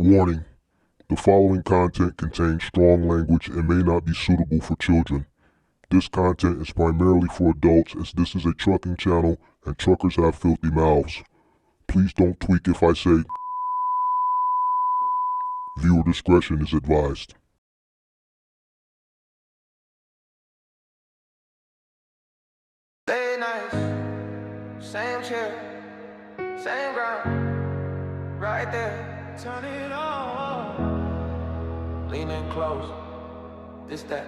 Warning: the following content contains strong language and may not be suitable for children. This content is primarily for adults, as this is a trucking channel and truckers have filthy mouths. Please don't tweak if I say. Viewer discretion is advised. Stay nice, same chair, same ground, right there. Turn it on, lean in close, this that.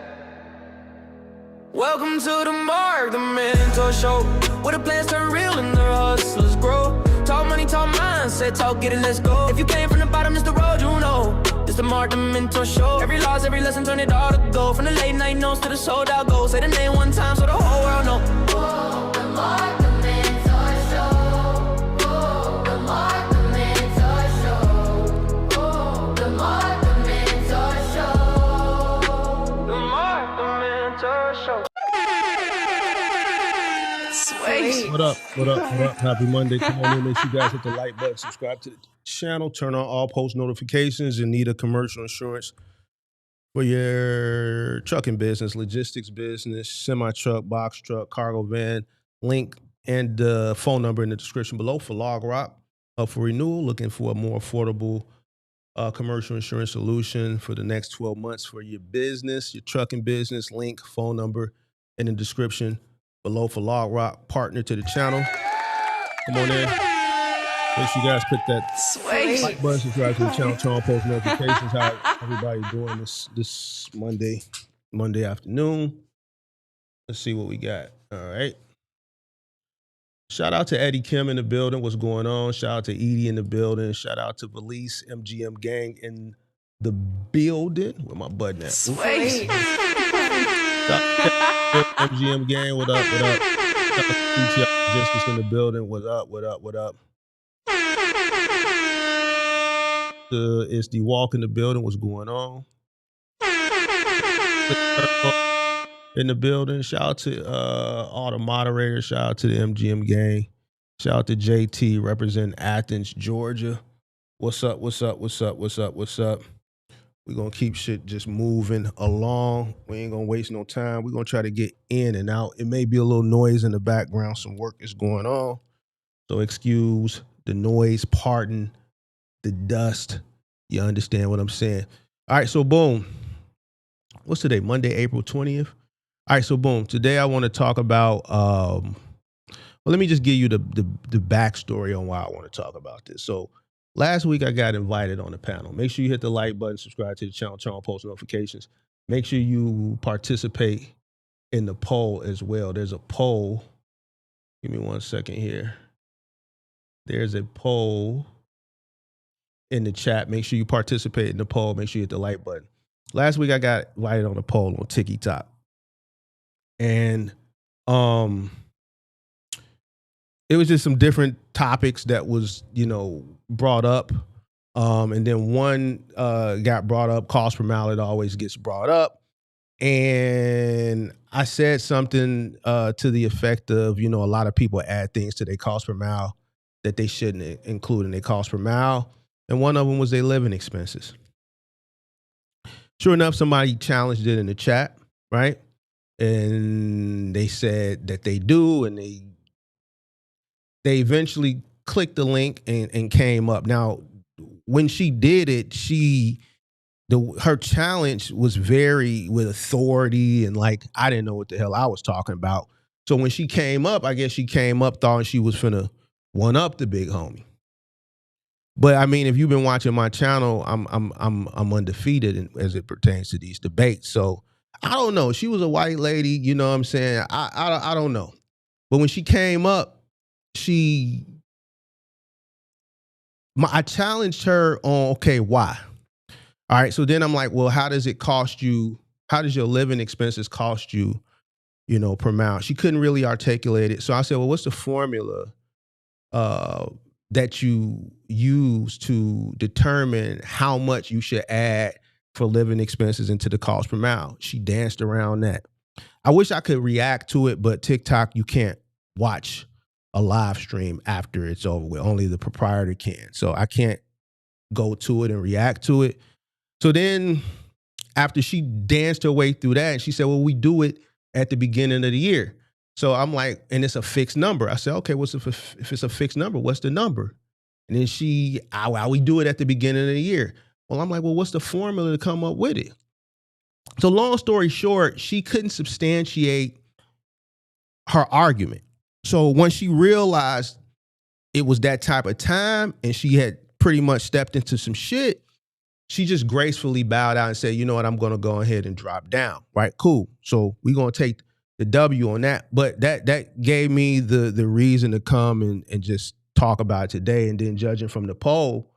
Welcome to the mark, the mentor show, where the plans turn real and the hustlers grow. Talk money, talk mindset, talk get it, let's go. If you came from the bottom, it's the road you know. It's the mark, the mentor show. Every loss, every lesson, turn it all to gold. From the late night notes to the sold out goals. Say the name one time so the whole world know. Whoa, the mark, the mentor show. Whoa, the mark, the mentor show. Whoa, the mark, the mentor show. The mark, the mentor show. Sweet. What up? What up? What up? Happy Monday. Come on in. Make sure you guys hit the like button, subscribe to the channel, turn on all post notifications, and need a commercial insurance for your trucking business, logistics business, semi-truck, box truck, cargo van. Link and phone number in the description below for Log Rock. Up for renewal, looking for a more affordable commercial insurance solution for the next 12 months for your business, your trucking business. Link, phone number in the description below for Log Rock, partner to the channel. Come on in. Make sure you guys click that like button, subscribe to the channel, turn on post notifications. How everybody doing this Monday afternoon? Let's see what we got. All right. Shout out to Eddie Kim in the building. What's going on? Shout out to Edie in the building. Shout out to Valise MGM gang in the building. Where my button at? Sweet. MGM gang, what up? What up? Justice in the building. What up? What up? What up? It's the walk in the building. What's going on? In the building. Shout out to all the moderators. Shout out to the MGM gang. Shout out to JT representing Athens, Georgia. What's up? What's up? What's up? What's up? What's up? We're going to keep shit just moving along. We ain't going to waste no time. We're going to try to get in and out. It may be a little noise in the background. Some work is going on. So excuse the noise, pardon the dust. You understand what I'm saying? All right, so boom. What's today? Monday, April 20th? All right, so boom. Today I want to talk about, well, let me just give you the backstory on why I want to talk about this. So last week I got invited on the panel. Make sure you hit the like button, subscribe to the channel, turn on post notifications. Make sure you participate in the poll as well. There's a poll. Give me 1 second here. There's a poll in the chat. Make sure you participate in the poll. Make sure you hit the like button. Last week I got invited on a poll on TikTok. And it was just some different topics that was, brought up. And then one got brought up. Cost per mile, it always gets brought up. And I said something to the effect of, a lot of people add things to their cost per mile that they shouldn't include in their cost per mile. And one of them was their living expenses. Sure enough, somebody challenged it in the chat, right? And they said that they do, and they eventually clicked the link and came up. Now, when she did it, her challenge was very with authority, and like I didn't know what the hell I was talking about. So when she came up, I guess she came up thought she was finna one up the big homie. But I mean, if you've been watching my channel, I'm undefeated as it pertains to these debates. So I don't know. She was a white lady, you know what I'm saying? I don't know. But when she came up, I challenged her on, okay, why? All right, so then I'm like, well, how does it cost you? How does your living expenses cost you, per mile? She couldn't really articulate it. So I said, well, what's the formula that you use to determine how much you should add for living expenses into the cost per mile? She danced around that. I wish I could react to it, but TikTok, you can't watch a live stream after it's over with. Only the proprietor can. So I can't go to it and react to it. So then after she danced her way through that, she said, well, we do it at the beginning of the year. So I'm like, and it's a fixed number. I said, okay, if it's a fixed number, what's the number? And then well, we do it at the beginning of the year. Well, I'm like, well, what's the formula to come up with it? So long story short, she couldn't substantiate her argument. So when she realized it was that type of time and she had pretty much stepped into some shit, she just gracefully bowed out and said, you know what, I'm going to go ahead and drop down. Right, cool. So we're going to take the W on that. But that gave me the reason to come and just talk about it today. And then judging from the poll,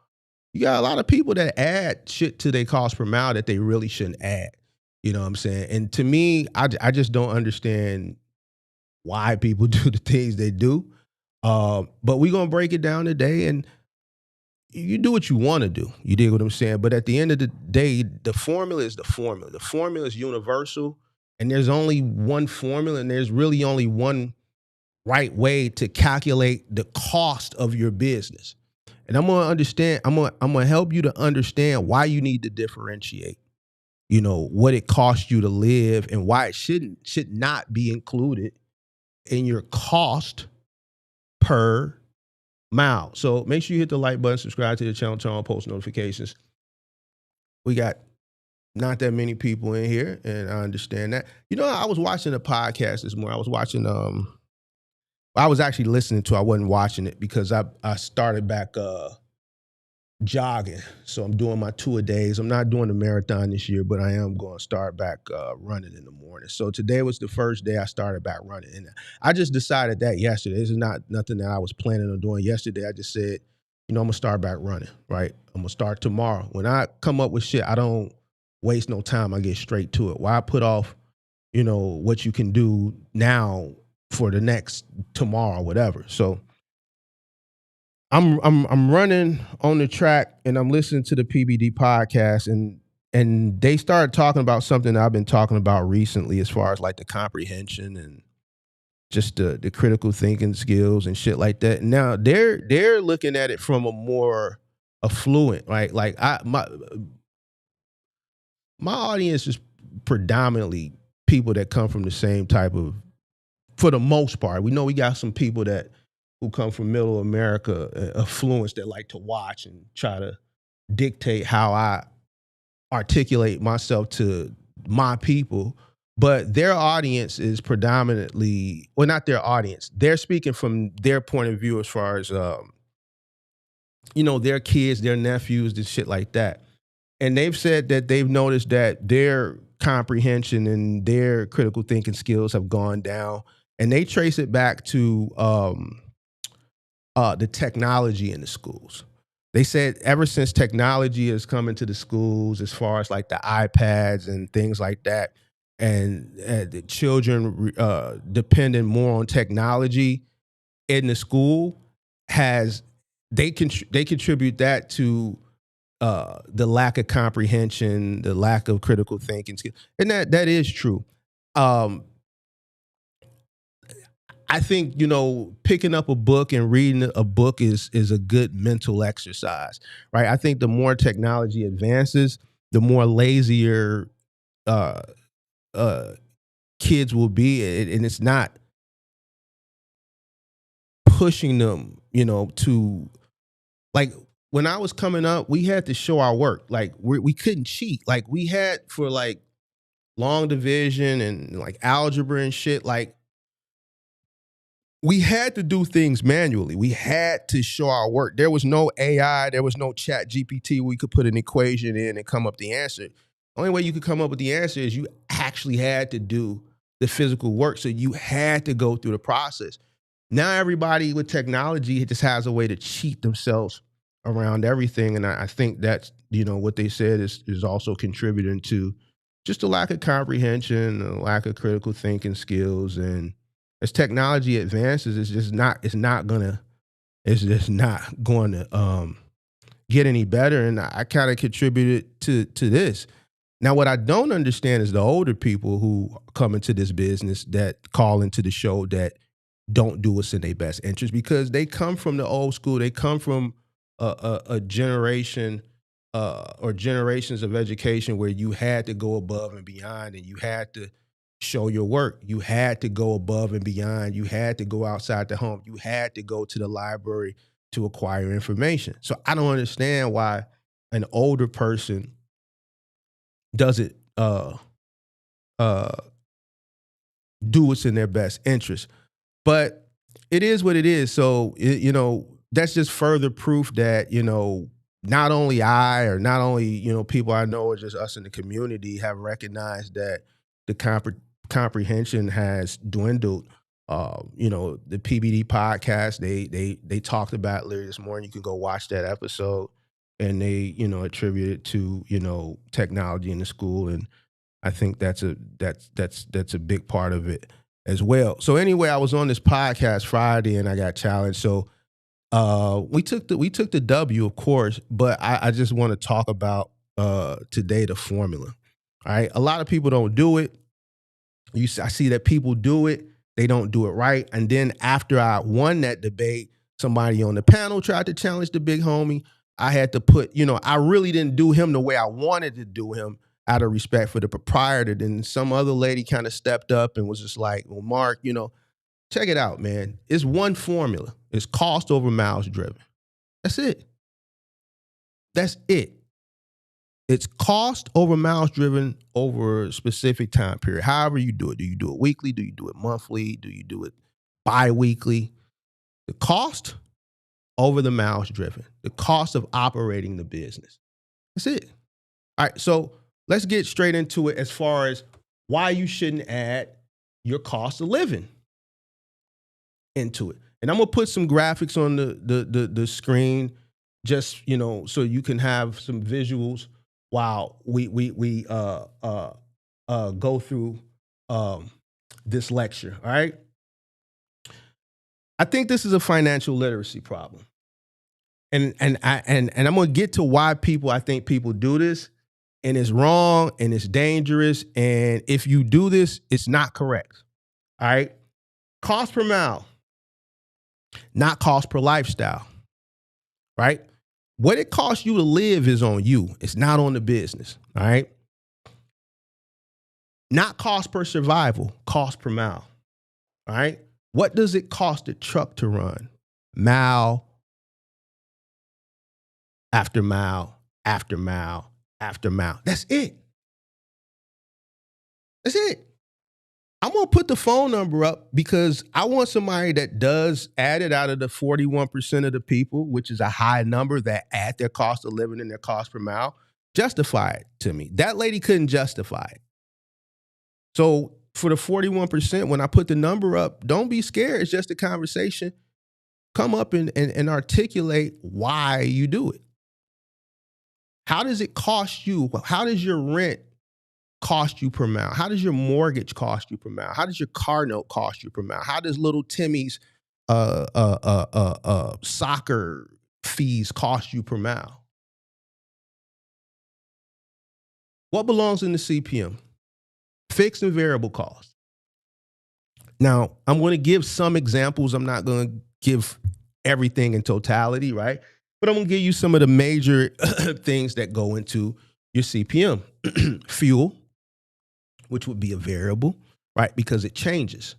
you got a lot of people that add shit to their cost per mile that they really shouldn't add. You know what I'm saying? And to me, I just don't understand why people do the things they do. But we're going to break it down today, and you do what you want to do. You dig what I'm saying? But at the end of the day, the formula is the formula. The formula is universal, and there's only one formula, and there's really only one right way to calculate the cost of your business. And I'm going to help you to understand why you need to differentiate, you know, what it costs you to live and why it should not be included in your cost per mile. So make sure you hit the like button, subscribe to the channel, turn on post notifications. We got not that many people in here, and I understand that. You know, I was watching a podcast this morning. I was watching, I was actually listening to, I wasn't watching it because I started back jogging. So I'm doing my 2-a-days. I'm not doing the marathon this year, but I am going to start back running in the morning. So today was the first day I started back running. And I just decided that yesterday. This is not nothing that I was planning on doing yesterday. I just said, you know, I'm going to start back running, right? I'm going to start tomorrow. When I come up with shit, I don't waste no time. I get straight to it. Why put off, you know, what you can do now for the next tomorrow, whatever. So I'm running on the track and I'm listening to the PBD podcast, and they started talking about something that I've been talking about recently as far as like the comprehension and just the critical thinking skills and shit like that. Now they're looking at it from a more affluent, right? Like my audience is predominantly people that come from the same type of, for the most part. We know we got some people who come from middle America, affluence, that like to watch and try to dictate how I articulate myself to my people. But their audience is predominantly, well, not their audience. They're speaking from their point of view as far as, you know, their kids, their nephews, and shit like that. And they've said that they've noticed that their comprehension and their critical thinking skills have gone down. And they trace it back to the technology in the schools. They said ever since technology has come into the schools, as far as like the iPads and things like that, and the children depending more on technology in the school, they contribute that to the lack of comprehension, the lack of critical thinking skills. And that is true. I think, you know, picking up a book and reading a book is a good mental exercise, right? I think the more technology advances, the more lazier kids will be, and it's not pushing them, you know, to, like, when I was coming up, we had to show our work. Like, we couldn't cheat. Like, we had for like long division and like algebra and shit, like, we had to do things manually. We had to show our work. There was no AI. There was no chat GPT. We could put an equation in and come up the answer. The only way you could come up with the answer is you actually had to do the physical work. So you had to go through the process. Now everybody with technology just has a way to cheat themselves around everything. And I think that's, you know, what they said is also contributing to just a lack of comprehension, a lack of critical thinking skills. And as technology advances, it's just not going to get any better. And I kind of contributed to this. Now, what I don't understand is the older people who come into this business that call into the show that don't do what's in their best interest, because they come from the old school. They come from a generation or generations of education where you had to go above and beyond, and you had to show your work. You had to go above and beyond. You had to go outside the home. You had to go to the library to acquire information. So I don't understand why an older person doesn't do what's in their best interest. But it is what it is. So, that's just further proof that, not only I or not only, people I know or just us in the community have recognized that the comprehension has dwindled. The PBD podcast, they talked about it later this morning. You can go watch that episode, and they, attribute it to, technology in the school. And I think that's a big part of it as well. So anyway, I was on this podcast Friday and I got challenged. So we took the W, of course, but I just want to talk about today the formula. All right. A lot of people don't do it. I see that people do it. They don't do it right. And then after I won that debate, somebody on the panel tried to challenge the big homie. I had to put, I really didn't do him the way I wanted to do him out of respect for the proprietor. Then some other lady kind of stepped up and was just like, well, Mark, check it out, man. It's one formula. It's cost over miles driven. That's it. That's it. It's cost over miles driven over a specific time period. However you do it. Do you do it weekly? Do you do it monthly? Do you do it bi-weekly? The cost over the miles driven. The cost of operating the business. That's it. All right, so let's get straight into it as far as why you shouldn't add your cost of living into it. And I'm gonna put some graphics on the screen, just so you can have some visuals while we go through this lecture. All right. I think this is a financial literacy problem, and I'm gonna get to why I think people do this, and it's wrong and it's dangerous, and if you do this, it's not correct. All right. Cost per mile, not cost per lifestyle, right? What it costs you to live is on you. It's not on the business, all right? Not cost per survival, cost per mile, all right? What does it cost a truck to run? Mile after mile after mile after mile. That's it. That's it. I'm going to put the phone number up because I want somebody that does add it out of the 41% of the people, which is a high number that add their cost of living and their cost per mile, justify it to me. That lady couldn't justify it. So for the 41%, when I put the number up, don't be scared. It's just a conversation. Come up and articulate why you do it. How does it cost you? How does your rent cost you per mile? How does your mortgage cost you per mile? How does your car note cost you per mile? How does little Timmy's soccer fees cost you per mile? What belongs in the CPM? Fixed and variable costs. Now, I'm going to give some examples. I'm not going to give everything in totality, right? But I'm going to give you some of the major things that go into your CPM. Fuel, which would be a variable, right? Because it changes.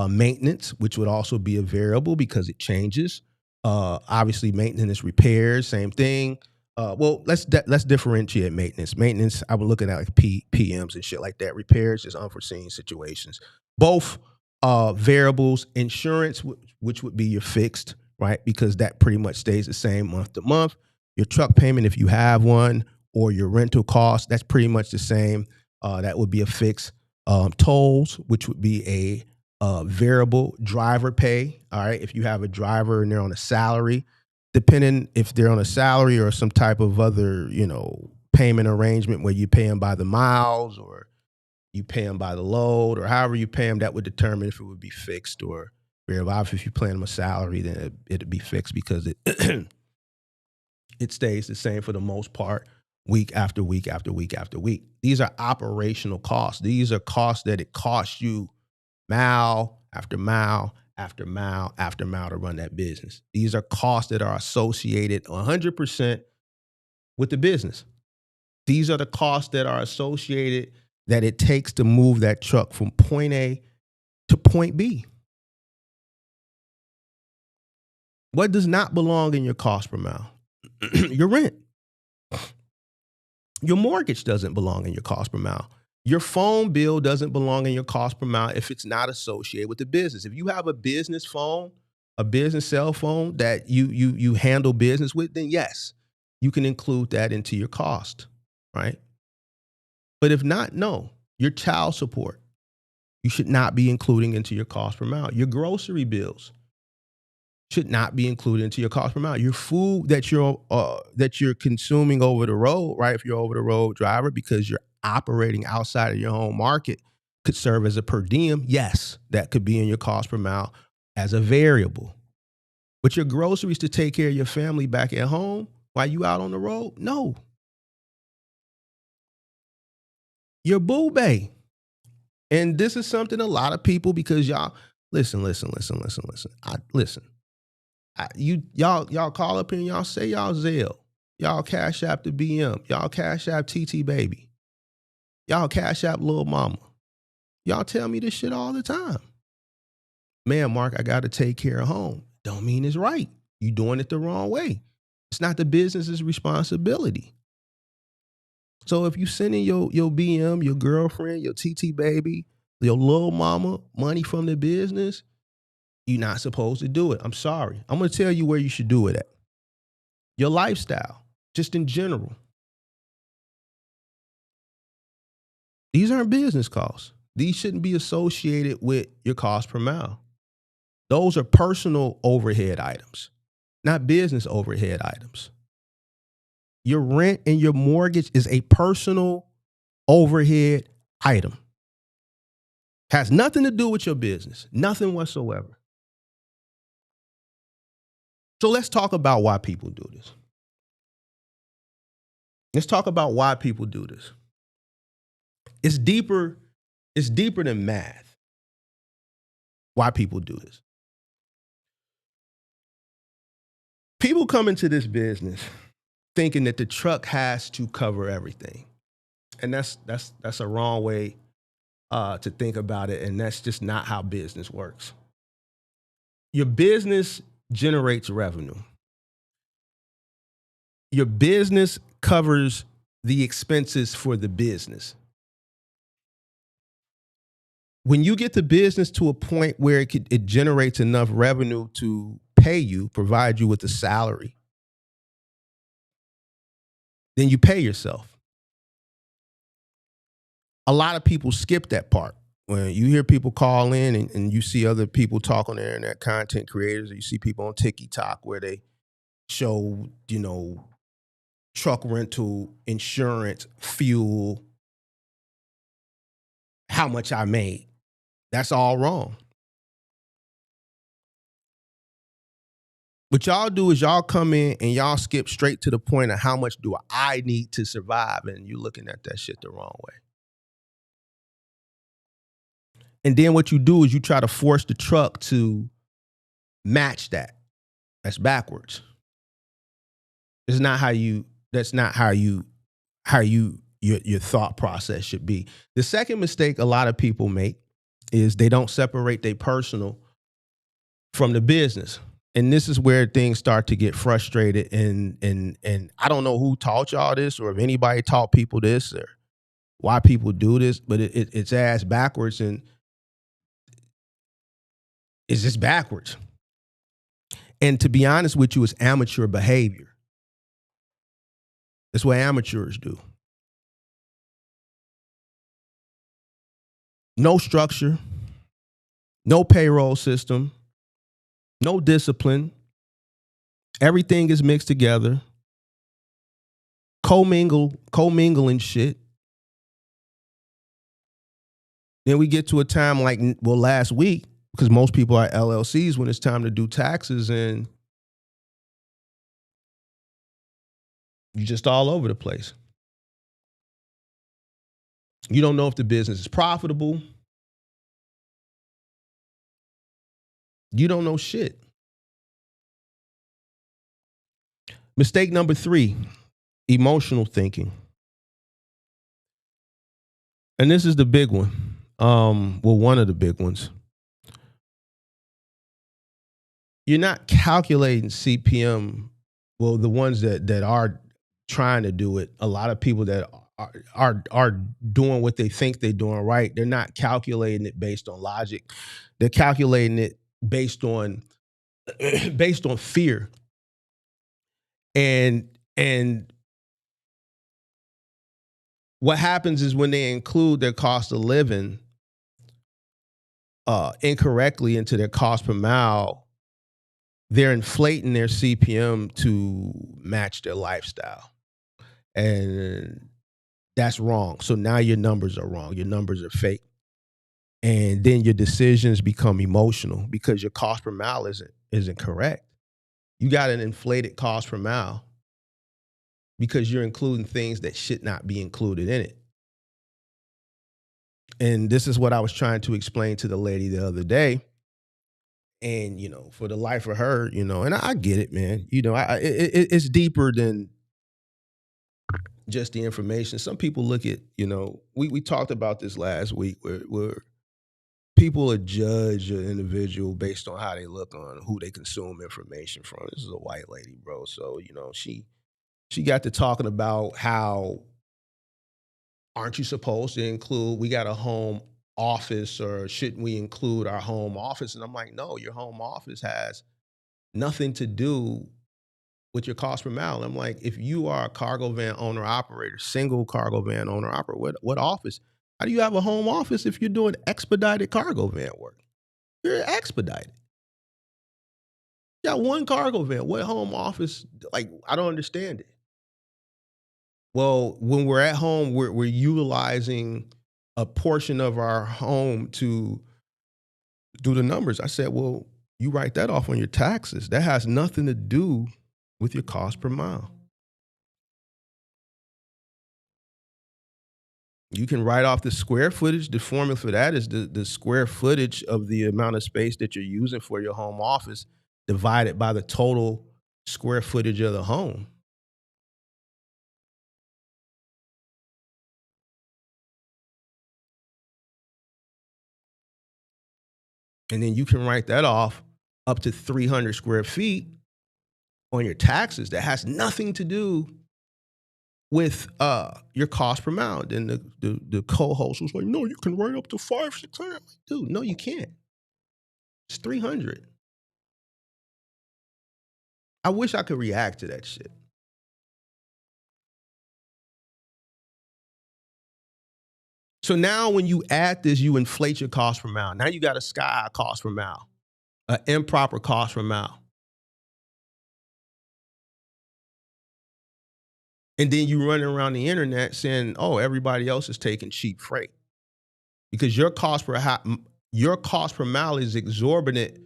Maintenance, which would also be a variable because it changes. Obviously, maintenance, repairs, same thing. Well, let's differentiate maintenance. Maintenance, I was looking at like PMs and shit like that. Repairs is unforeseen situations. Both variables. Insurance, which would be your fixed, right? Because that pretty much stays the same month to month. Your truck payment, if you have one, or your rental cost, that's pretty much the same. That would be a fixed. Tolls, which would be a variable. Driver pay, all right? If you have a driver and they're on a salary, depending if they're on a salary or some type of other, payment arrangement where you pay them by the miles or you pay them by the load or however you pay them, that would determine if it would be fixed or variable. Obviously, if you pay them a salary, then it'd be fixed because it it stays the same for the most part, week after week after week after week. These are operational costs. These are costs that it costs you mile after mile after mile after mile to run that business. These are costs that are associated 100% with the business. These are the costs that are associated that it takes to move that truck from point A to point B. What does not belong in your cost per mile? Your rent. Your mortgage doesn't belong in your cost per mile. Your phone bill doesn't belong in your cost per mile if it's not associated with the business. If you have a business phone, a business cell phone that you handle business with, then yes, you can include that into your cost, right? But if not, no. Your child support, you should not be including into your cost per mile. Your grocery bills should not be included into your cost per mile. Your food that you're consuming over the road, right? If you're over the road driver because you're operating outside of your home market, could serve as a per diem. Yes, that could be in your cost per mile as a variable. But your groceries to take care of your family back at home while you out on the road, no. Your boo bay. And this is something a lot of people, because y'all listen. Y'all call up here and y'all say y'all Zelle. Y'all Cash App the BM. Y'all Cash App TT Baby. Y'all Cash App Lil Mama. Y'all tell me this shit all the time. Man, Mark, I got to take care of home. Don't mean it's right. You doing it the wrong way. It's not the business's responsibility. So if you sending your BM, your girlfriend, your TT Baby, your Lil Mama money from the business, you're not supposed to do it. I'm sorry. I'm going to tell you where you should do it at. Your lifestyle, just in general. These aren't business costs. These shouldn't be associated with your cost per mile. Those are personal overhead items, not business overhead items. Your rent and your mortgage is a personal overhead item. Has nothing to do with your business, nothing whatsoever. So let's talk about why people do this. Let's talk about why people do this. It's deeper than math. Why people do this. People come into this business thinking that the truck has to cover everything. And that's a wrong way to think about it. And that's just not how business works. Your business generates revenue. Your business covers the expenses for the business. When you get the business to a point where it generates enough revenue to pay you, provide you with a salary, then you pay yourself. A lot of people skip that part. When you hear people call in and you see other people talk on the internet, content creators, or you see people on TikTok where they show, truck rental, insurance, fuel, how much I made. That's all wrong. What y'all do is y'all come in and y'all skip straight to the point of how much do I need to survive, and you're looking at that shit the wrong way. And then what you do is you try to force the truck to match that. That's backwards. That's not how your thought process should be. The second mistake a lot of people make is they don't separate their personal from the business. And this is where things start to get frustrated. And I don't know who taught y'all this, or if anybody taught people this, or why people do this, but it's ass backwards, and it's just backwards. And to be honest with you, it's amateur behavior. That's what amateurs do. No structure, no payroll system, no discipline. Everything is mixed together. Commingling shit. Then we get to a time like, last week, because most people are LLCs when it's time to do taxes, and you're just all over the place. You don't know if the business is profitable. You don't know shit. Mistake number 3, emotional thinking. And this is the big one. One of the big ones. You're not calculating CPM. Well, the ones that are trying to do it, a lot of people that are doing what they think they're doing right, they're not calculating it based on logic. They're calculating it based on fear. And what happens is when they include their cost of living incorrectly into their cost per mile, they're inflating their CPM to match their lifestyle. And that's wrong. So now your numbers are wrong. Your numbers are fake. And then your decisions become emotional because your cost per mile isn't correct. You got an inflated cost per mile because you're including things that should not be included in it. And this is what I was trying to explain to the lady the other day. And, for the life of her, and I get it, man. It's deeper than just the information. Some people look at, we talked about this last week where people judge an individual based on how they look on who they consume information from. This is a white lady, bro. So, she got to talking about how aren't you supposed to include, we got a home office, or shouldn't we include our home office? And I'm like, no, your home office has nothing to do with your cost per mile. I'm like, if you are a cargo van owner operator, single cargo van owner operator, what office? How do you have a home office if you're doing expedited cargo van work? You're expedited. You got one cargo van. What home office? Like, I don't understand it. Well, when we're at home, we're utilizing a portion of our home to do the numbers. I said, well, you write that off on your taxes. That has nothing to do with your cost per mile. You can write off the square footage. The formula for that is the square footage of the amount of space that you're using for your home office divided by the total square footage of the home. And then you can write that off up to 300 square feet on your taxes. That has nothing to do with your cost per mile. Then the co-host was like, no, you can write up to 500, 600. Like, dude, no, you can't. It's 300. I wish I could react to that shit. So now when you add this, you inflate your cost per mile. Now you got a sky high cost per mile, an improper cost per mile. And then you running around the internet saying, oh, everybody else is taking cheap freight. Because your cost per mile is exorbitant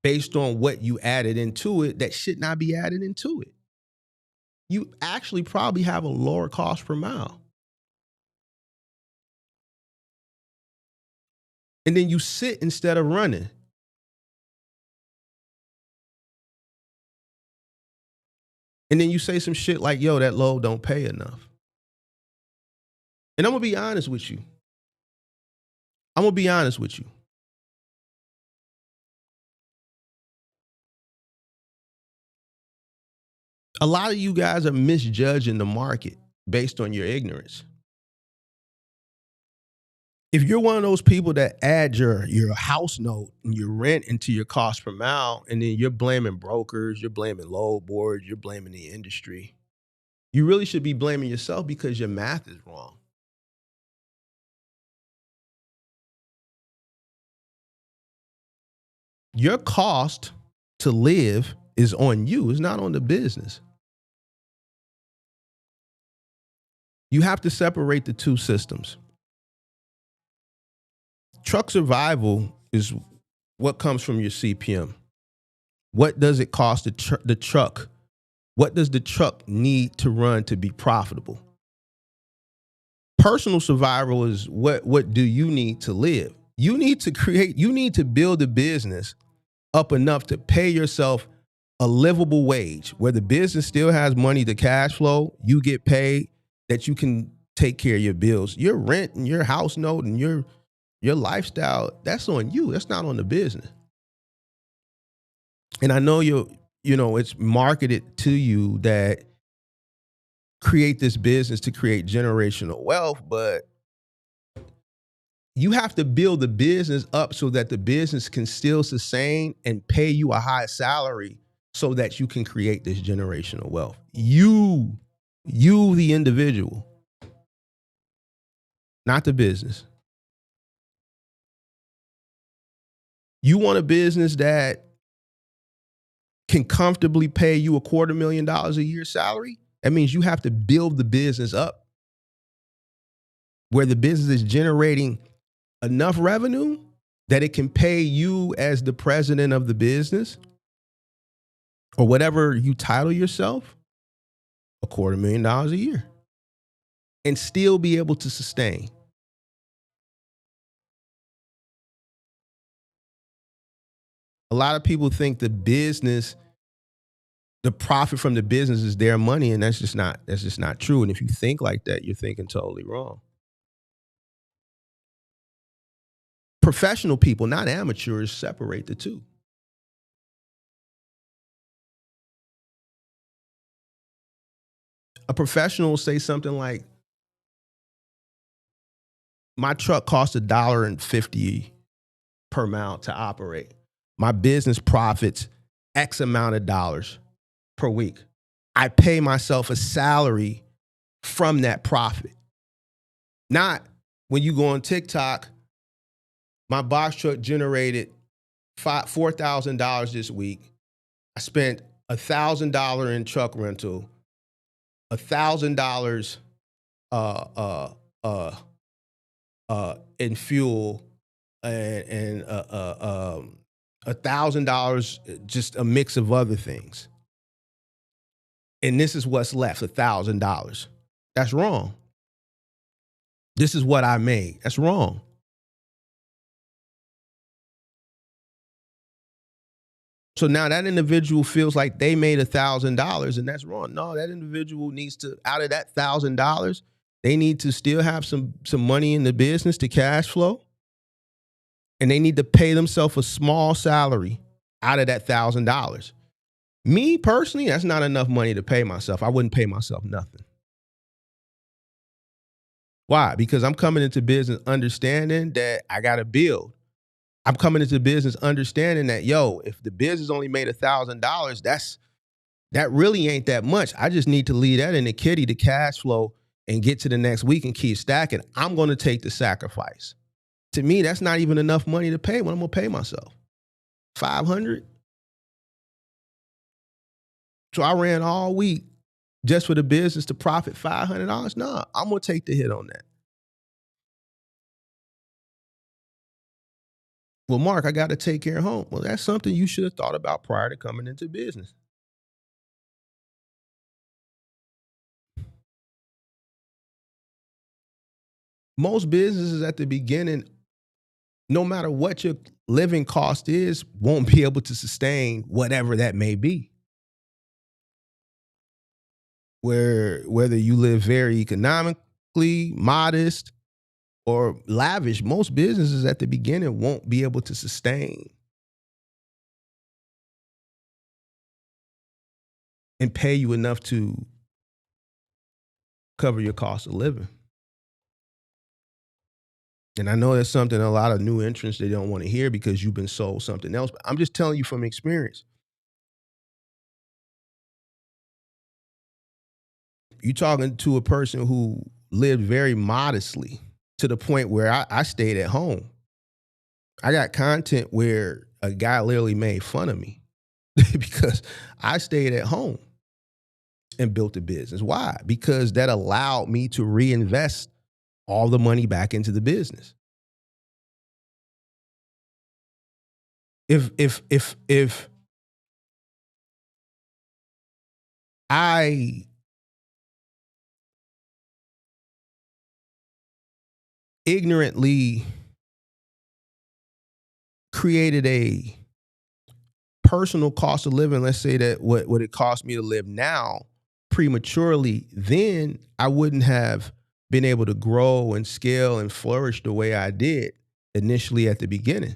based on what you added into it that should not be added into it. You actually probably have a lower cost per mile. And then you sit instead of running. And then you say some shit like, yo, that load don't pay enough. And I'm going to be honest with you. A lot of you guys are misjudging the market based on your ignorance. If you're one of those people that add your house note and your rent into your cost per mile, and then you're blaming brokers, you're blaming load boards, you're blaming the industry, you really should be blaming yourself because your math is wrong. Your cost to live is on you. It's not on the business. You have to separate the two systems. Truck survival is what comes from your CPM. What does it cost the truck? What does the truck need to run to be profitable? Personal survival is what do you need to live? You need to build a business up enough to pay yourself a livable wage where the business still has money to cash flow, you get paid, that you can take care of your bills. Your rent and your house note and your lifestyle, that's on you. That's not on the business. And I know it's marketed to you that create this business to create generational wealth, but you have to build the business up so that the business can still sustain and pay you a high salary so that you can create this generational wealth. You, the individual, not the business. You want a business that can comfortably pay you $250,000 a year salary? That means you have to build the business up where the business is generating enough revenue that it can pay you as the president of the business or whatever you title yourself $250,000 a year and still be able to sustain. A lot of people think the profit from the business is their money, and that's just not true. And if you think like that, you're thinking totally wrong. Professional people, not amateurs, separate the two. A professional will say something like, my truck costs $1.50 per mile to operate. My business profits X amount of dollars per week. I pay myself a salary from that profit. Not when you go on TikTok, my box truck generated $4,000 this week. I spent $1,000 in truck rental, $1,000 in fuel, and $1,000 just a mix of other things. And this is what's left, $1,000. That's wrong. This is what I made. That's wrong. So now that individual feels like they made $1,000 and that's wrong. No, that individual needs to, out of that $1,000, they need to still have some money in the business to cash flow. And they need to pay themselves a small salary out of that $1,000. Me personally, that's not enough money to pay myself. I wouldn't pay myself nothing. Why? Because I'm coming into business understanding that I got to build. I'm coming into business understanding that, if the business only made $1,000, that really ain't that much. I just need to leave that in the kitty to cash flow and get to the next week and keep stacking. I'm going to take the sacrifice. To me, that's not even enough money to pay what I'm going to pay myself. $500. So I ran all week just for the business to profit $500. Nah, I'm going to take the hit on that. Well, Mark, I got to take care of home. Well, that's something you should have thought about prior to coming into business. Most businesses at the beginning, no matter what your living cost is, won't be able to sustain whatever that may be. Whether you live very economically, modest, or lavish, most businesses at the beginning won't be able to sustain and pay you enough to cover your cost of living. And I know that's something a lot of new entrants, they don't want to hear because you've been sold something else. But I'm just telling you from experience. You're talking to a person who lived very modestly to the point where I stayed at home. I got content where a guy literally made fun of me because I stayed at home and built a business. Why? Because that allowed me to reinvest all the money back into the business. If I ignorantly created a personal cost of living, let's say that what it cost me to live now prematurely, then I wouldn't have been able to grow and scale and flourish the way I did initially at the beginning,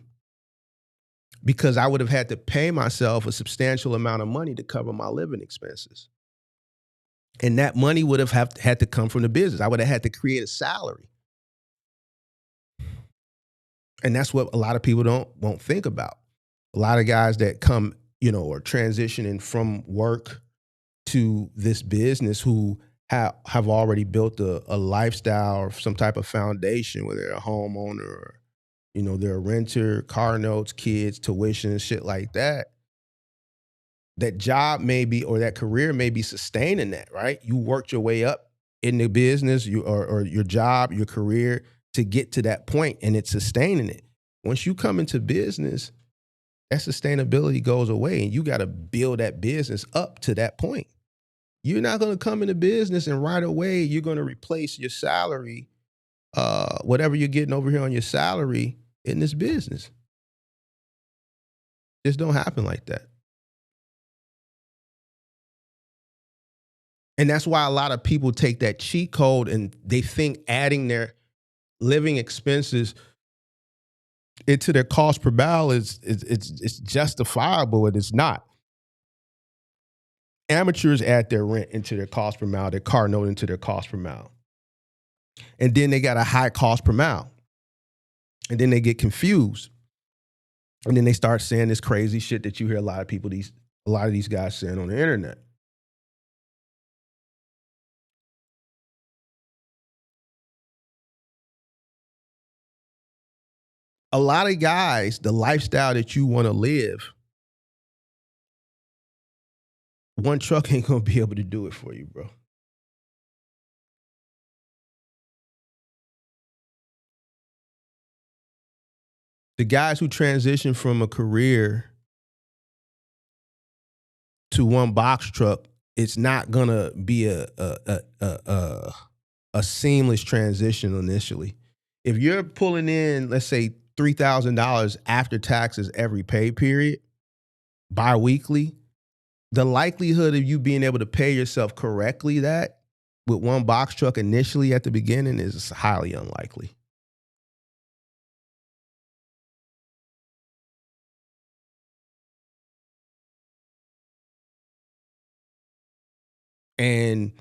because I would have had to pay myself a substantial amount of money to cover my living expenses. And that money would have had to come from the business. I would have had to create a salary. And that's what a lot of people won't think about. A lot of guys that come, or transitioning from work to this business who have already built a lifestyle or some type of foundation, whether they're a homeowner or, they're a renter, car notes, kids, tuition, shit like that. That job may be, or that career may be sustaining that, right? You worked your way up in the business, or your job, your career, to get to that point, and it's sustaining it. Once you come into business, that sustainability goes away, and you got to build that business up to that point. You're not going to come into business and right away you're going to replace your salary, whatever you're getting over here on your salary in this business. Just don't happen like that. And that's why a lot of people take that cheat code and they think adding their living expenses into their cost per barrel is it's justifiable, but it's not. Amateurs add their rent into their cost per mile, their car note into their cost per mile. And then they got a high cost per mile. And then they get confused. And then they start saying this crazy shit that you hear a lot of these guys saying on the internet. A lot of guys, the lifestyle that you want to live, one truck ain't going to be able to do it for you, bro. The guys who transition from a career to one box truck, it's not going to be a seamless transition initially. If you're pulling in, let's say, $3,000 after taxes every pay period, biweekly, the likelihood of you being able to pay yourself correctly that with one box truck initially at the beginning is highly unlikely. And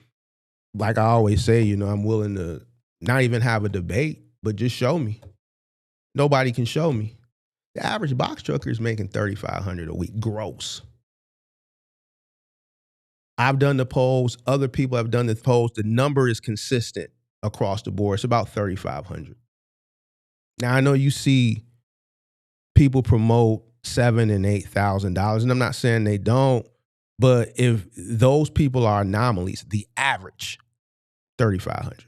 like I always say, I'm willing to not even have a debate, but just show me. Nobody can show me. The average box trucker is making $3,500 a week gross. I've done the polls. Other people have done the polls. The number is consistent across the board. It's about $3,500. Now I know you see people promote $7,000 and $8,000, and I'm not saying they don't, but if those people are anomalies, the average $3,500.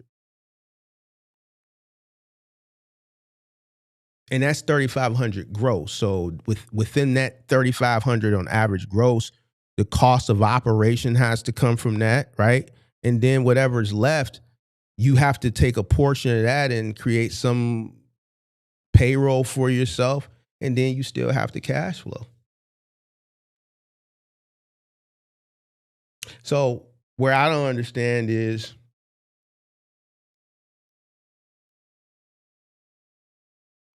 And that's $3,500 gross. So within that $3,500 on average gross, the cost of operation has to come from that, right? And then whatever's left, you have to take a portion of that and create some payroll for yourself, and then you still have the cash flow. So where I don't understand is,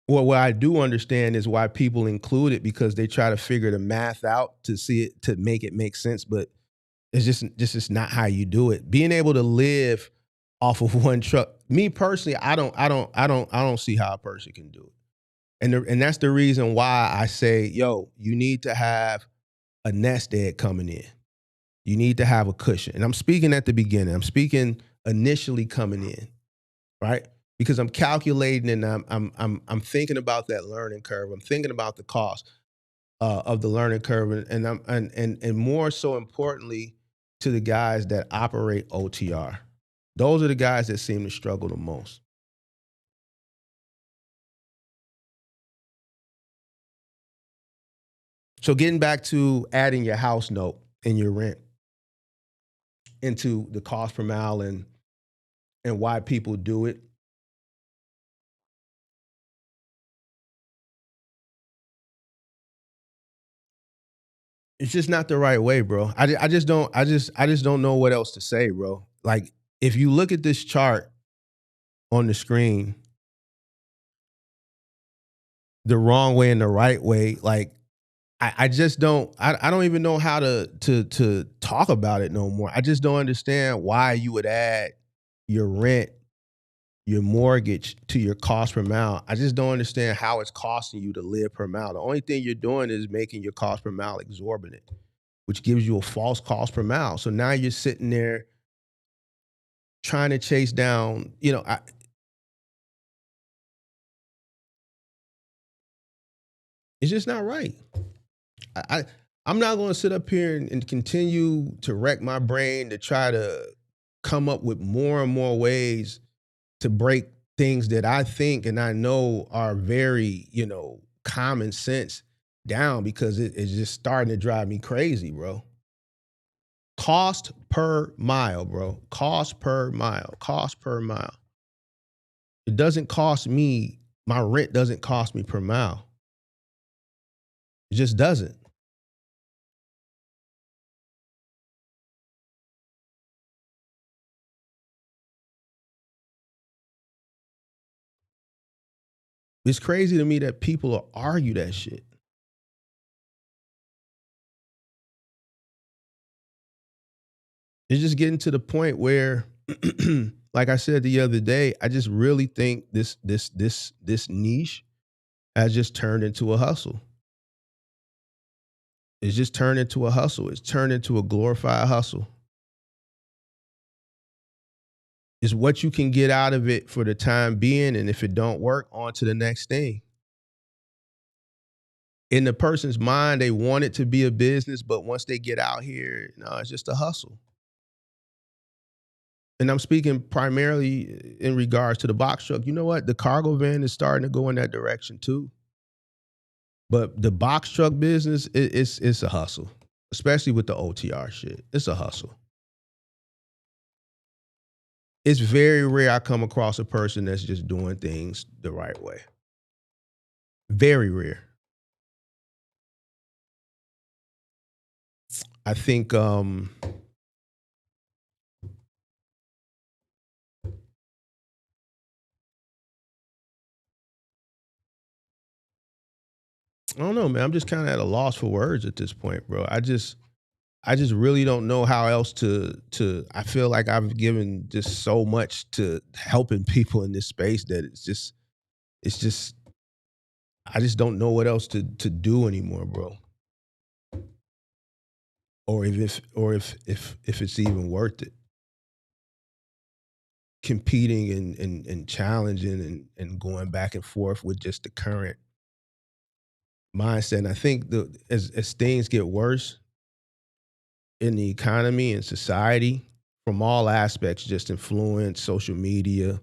well, what I do understand is why people include it, because they try to figure the math out to see it, to make it make sense. But it's just not how you do it. Being able to live off of one truck, me personally, I don't see how a person can do it. And that's the reason why I say, yo, you need to have a nest egg coming in. You need to have a cushion. And I'm speaking at the beginning. I'm speaking initially coming in, right? Because I'm calculating and I'm thinking about that learning curve. I'm thinking about the cost of the learning curve, and more so importantly, to the guys that operate OTR. Those are the guys that seem to struggle the most. So getting back to adding your house note and your rent into the cost per mile and why people do it. It's just not the right way, bro. I just don't know what else to say, bro. Like, if you look at this chart on the screen the wrong way and the right way, like I just I don't even know how to talk about it no more. I just don't understand why you would add your rent, your mortgage to your cost per mile. I just don't understand how it's costing you to live per mile. The only thing you're doing is making your cost per mile exorbitant, which gives you a false cost per mile. So now you're sitting there trying to chase down, it's just not right. I I'm not going to sit up here and continue to wreck my brain to try to come up with more and more ways to break things that I think and I know are very, common sense down because it's just starting to drive me crazy, bro. Cost per mile, bro. Cost per mile. Cost per mile. It doesn't cost me, my rent doesn't cost me per mile. It just doesn't. It's crazy to me that people will argue that shit. It's just getting to the point where, like I said the other day, I just really think this niche has just turned into a hustle. It's just turned into a hustle. It's turned into a glorified hustle. It's what you can get out of it for the time being, and if it don't work, on to the next thing. In the person's mind, they want it to be a business, but once they get out here, no, it's just a hustle. And I'm speaking primarily in regards to the box truck. You know what? The cargo van is starting to go in that direction too. But the box truck business, it's a hustle, especially with the OTR shit. It's a hustle. It's very rare I come across a person that's just doing things the right way. Very rare. I think I don't know, man. I'm just kind of at a loss for words at this point, bro. I just really don't know how else to I feel like I've given just so much to helping people in this space that it's just I just don't know what else to do anymore, bro. Or if it's even worth it. Competing and challenging and going back and forth with just the current mindset. And I think as things get worse in the economy and society from all aspects, just influence, social media,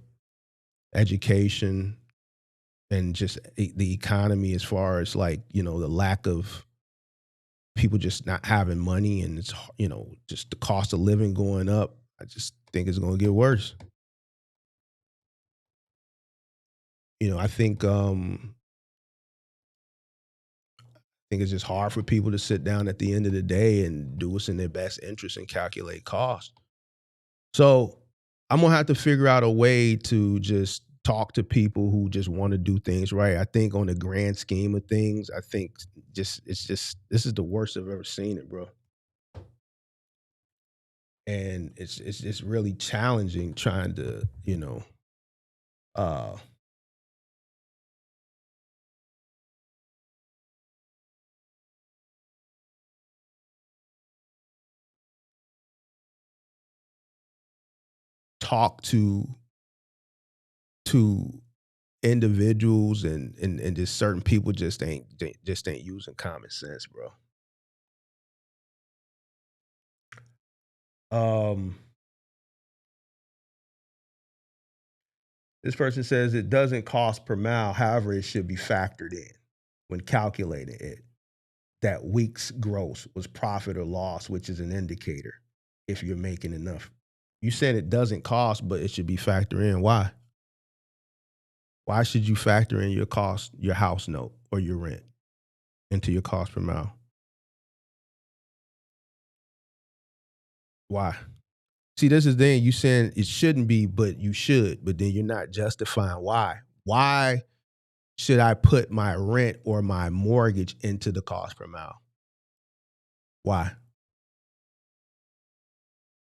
education, and just the economy as far as like, the lack of people just not having money and it's, just the cost of living going up. I just think it's going to get worse. I think it's just hard for people to sit down at the end of the day and do what's in their best interest and calculate cost. So I'm gonna have to figure out a way to just talk to people who just want to do things right. I think on the grand scheme of things, I think just this is the worst I've ever seen it, bro. And it's just really challenging trying to, uh talk to individuals and just certain people just ain't using common sense, bro. Um this person says it doesn't cost per mile, however, it should be factored in when calculating it. That week's gross was profit or loss, which is an indicator if you're making enough. You said it doesn't cost, but it should be factored in. Why? Why should you factor in your cost, your house note, or your rent into your cost per mile? Why? See, this is the thing. You saying it shouldn't be, but you should. But then you're not justifying why. Why should I put my rent or my mortgage into the cost per mile? Why?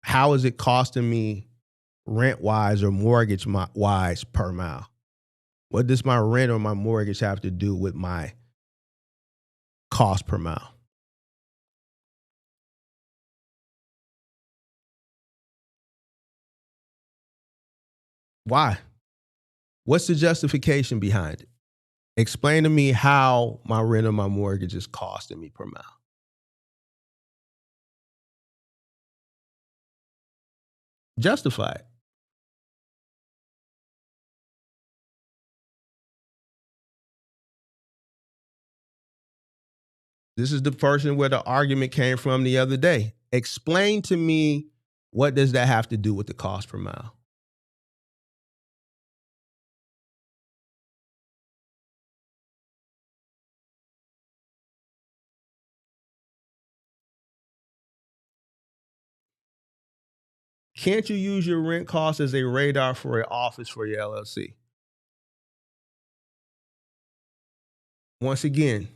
How is it costing me rent wise or mortgage wise per mile? What does my rent or my mortgage have to do with my cost per mile? Why? What's the justification behind it? Explain to me how my rent or my mortgage is costing me per mile. Justify it. This is the person where the argument came from the other day. Explain to me, what does that have to do with the cost per mile? Can't you use your rent cost as a radar for an office for your LLC? Once again,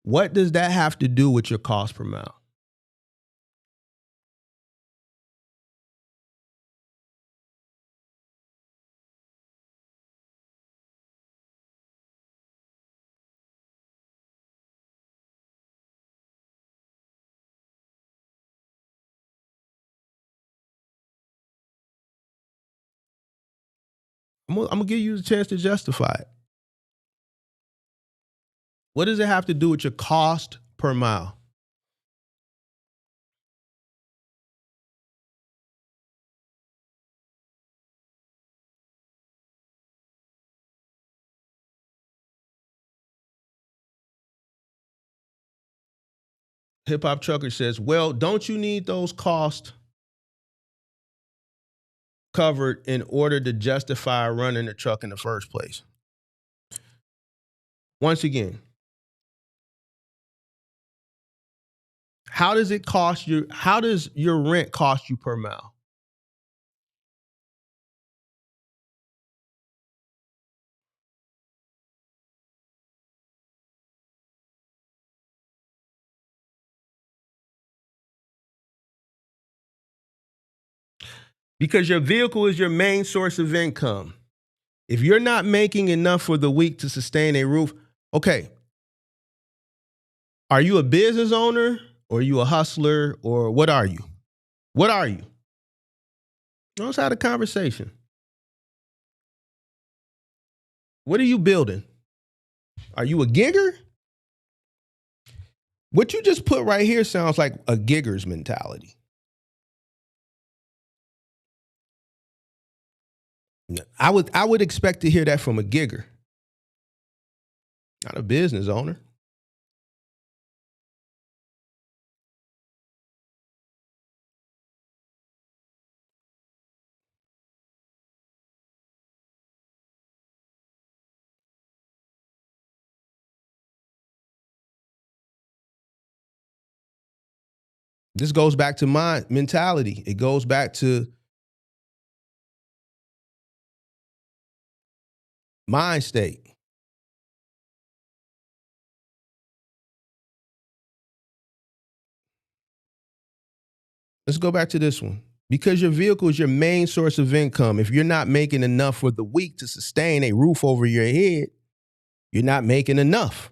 what does that have to do with your cost per mile? I'm gonna give you the chance to justify it. What does it have to do with your cost per mile? Hip Hop Trucker says, well, don't you need those costs covered in order to justify running the truck in the first place? Once again, how does your rent cost you per mile? Because your vehicle is your main source of income. If you're not making enough for the week to sustain a roof, okay. Are you a business owner or are you a hustler or what are you? What are you? Let's have a conversation. What are you building? Are you a gigger? What you just put right here sounds like a gigger's mentality. I would expect to hear that from a gigger, not a business owner. This goes back to my mentality. It goes back to mind state. Let's go back to this one. Because your vehicle is your main source of income, if you're not making enough for the week to sustain a roof over your head, you're not making enough.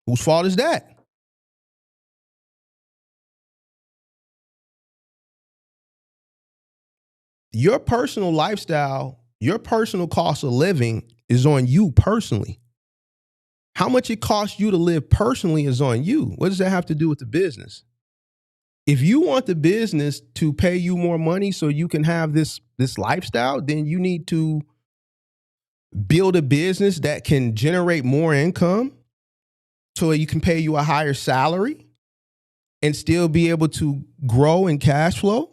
Whose fault is that? Your personal lifestyle, your personal cost of living is on you personally. How much it costs you to live personally is on you. What does that have to do with the business? If you want the business to pay you more money so you can have this lifestyle, then you need to build a business that can generate more income so you can pay you a higher salary and still be able to grow in cash flow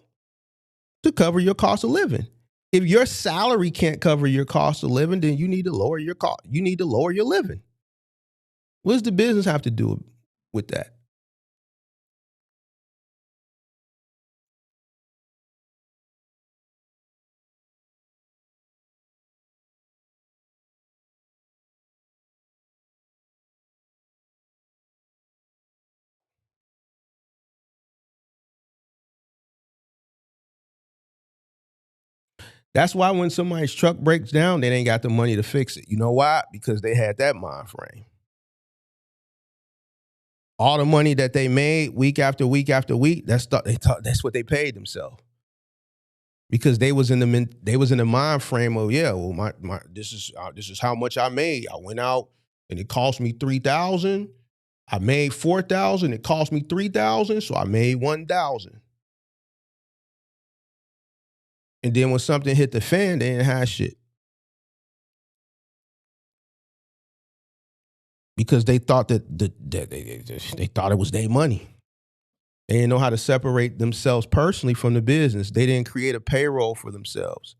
to cover your cost of living. If your salary can't cover your cost of living, then you need to lower your cost. You need to lower your living. What does the business have to do with that? That's why when somebody's truck breaks down, they ain't got the money to fix it. You know why? Because they had that mind frame. All the money that they made week after week after week, that's what they paid themselves. Because they was in the mind frame of, yeah, well, my this is how much I made. I went out and it cost me $3,000. I made $4,000. It cost me $3,000, so I made $1,000. And then when something hit the fan, they didn't have shit. Because they thought that they thought it was their money. They didn't know how to separate themselves personally from the business. They didn't create a payroll for themselves.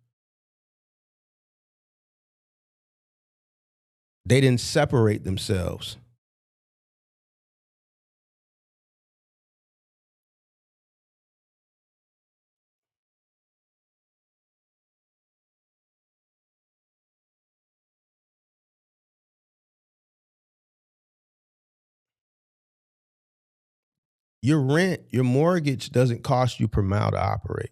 They didn't separate themselves. Your rent, your mortgage doesn't cost you per mile to operate.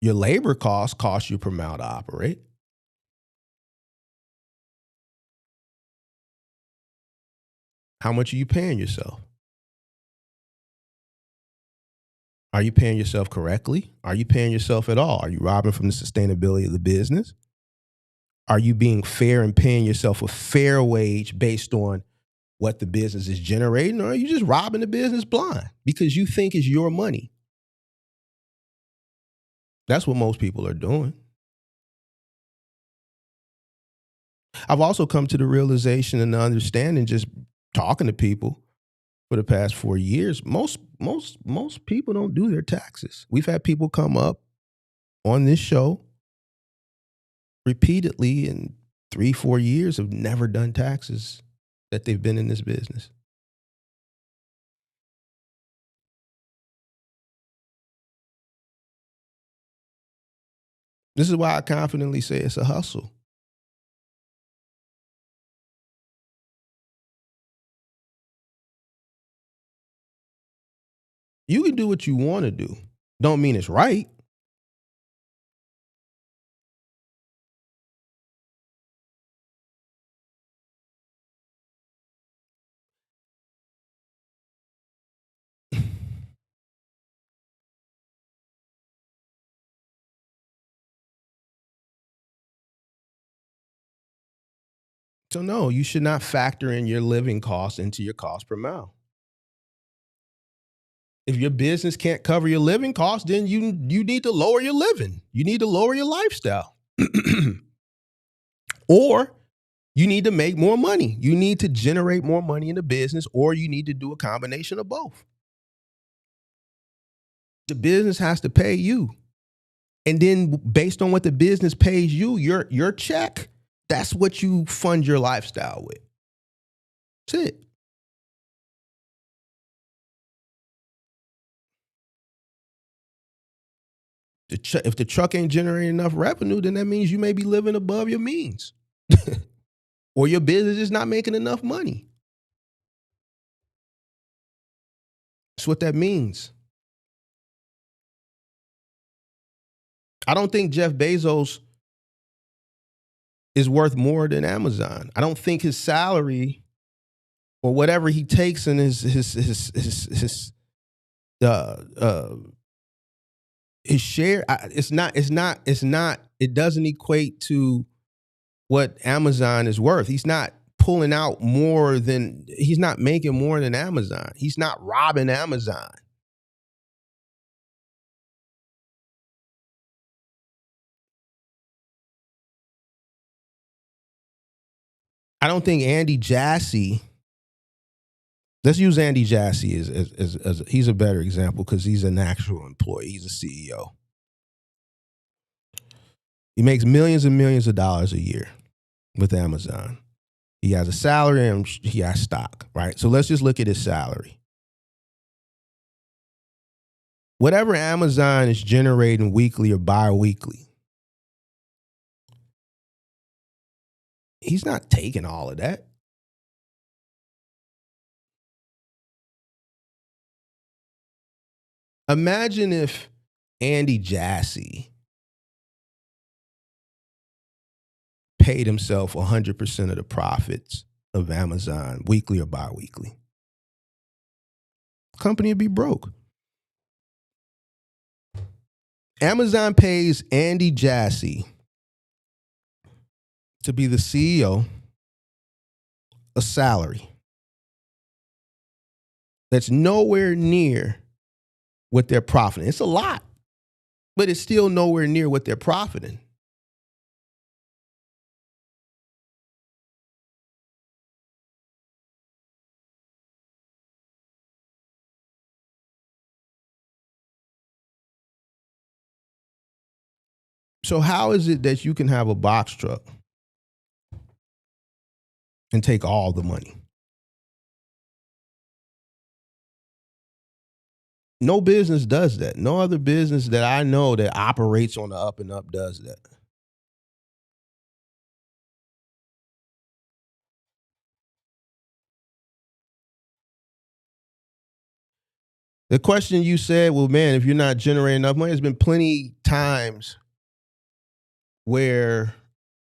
Your labor costs cost you per mile to operate. How much are you paying yourself? Are you paying yourself correctly? Are you paying yourself at all? Are you robbing from the sustainability of the business? Are you being fair and paying yourself a fair wage based on what the business is generating? Or are you just robbing the business blind because you think it's your money? That's what most people are doing. I've also come to the realization and the understanding, just talking to people for the past 4 years, most people don't do their taxes. We've had people come up on this show repeatedly in 3-4 years have never done taxes that they've been in this business. This is why I confidently say it's a hustle. You can do what you want to do. Don't mean it's right. So no, you should not factor in your living costs into your cost per mile. If your business can't cover your living costs, then you need to lower your living. You need to lower your lifestyle. Or you need to make more money. You need to generate more money in the business, or you need to do a combination of both. The business has to pay you. And then based on what the business pays you, your check, that's what you fund your lifestyle with. That's it. If the truck ain't generating enough revenue, then that means you may be living above your means. Or your business is not making enough money. That's what that means. I don't think Jeff Bezos is worth more than Amazon. I don't think his salary or whatever he takes in his share, it doesn't equate to what Amazon is worth. He's not pulling out he's not making more than Amazon. He's not robbing Amazon. I don't think Andy Jassy, let's use Andy Jassy as he's a better example because he's an actual employee. He's a CEO. He makes millions and millions of dollars a year with Amazon. He has a salary and he has stock, right? So let's just look at his salary. Whatever Amazon is generating weekly or bi-weekly, he's not taking all of that. Imagine if Andy Jassy paid himself 100% of the profits of Amazon weekly or bi-weekly. Company would be broke. Amazon pays Andy Jassy to be the CEO a salary that's nowhere near what they're profiting. It's a lot, but it's still nowhere near what they're profiting. So how is it that you can have a box truck and take all the money? No business does that. No other business that I know that operates on the up and up does that. The question you said, well, man, if you're not generating enough money, there's been plenty times where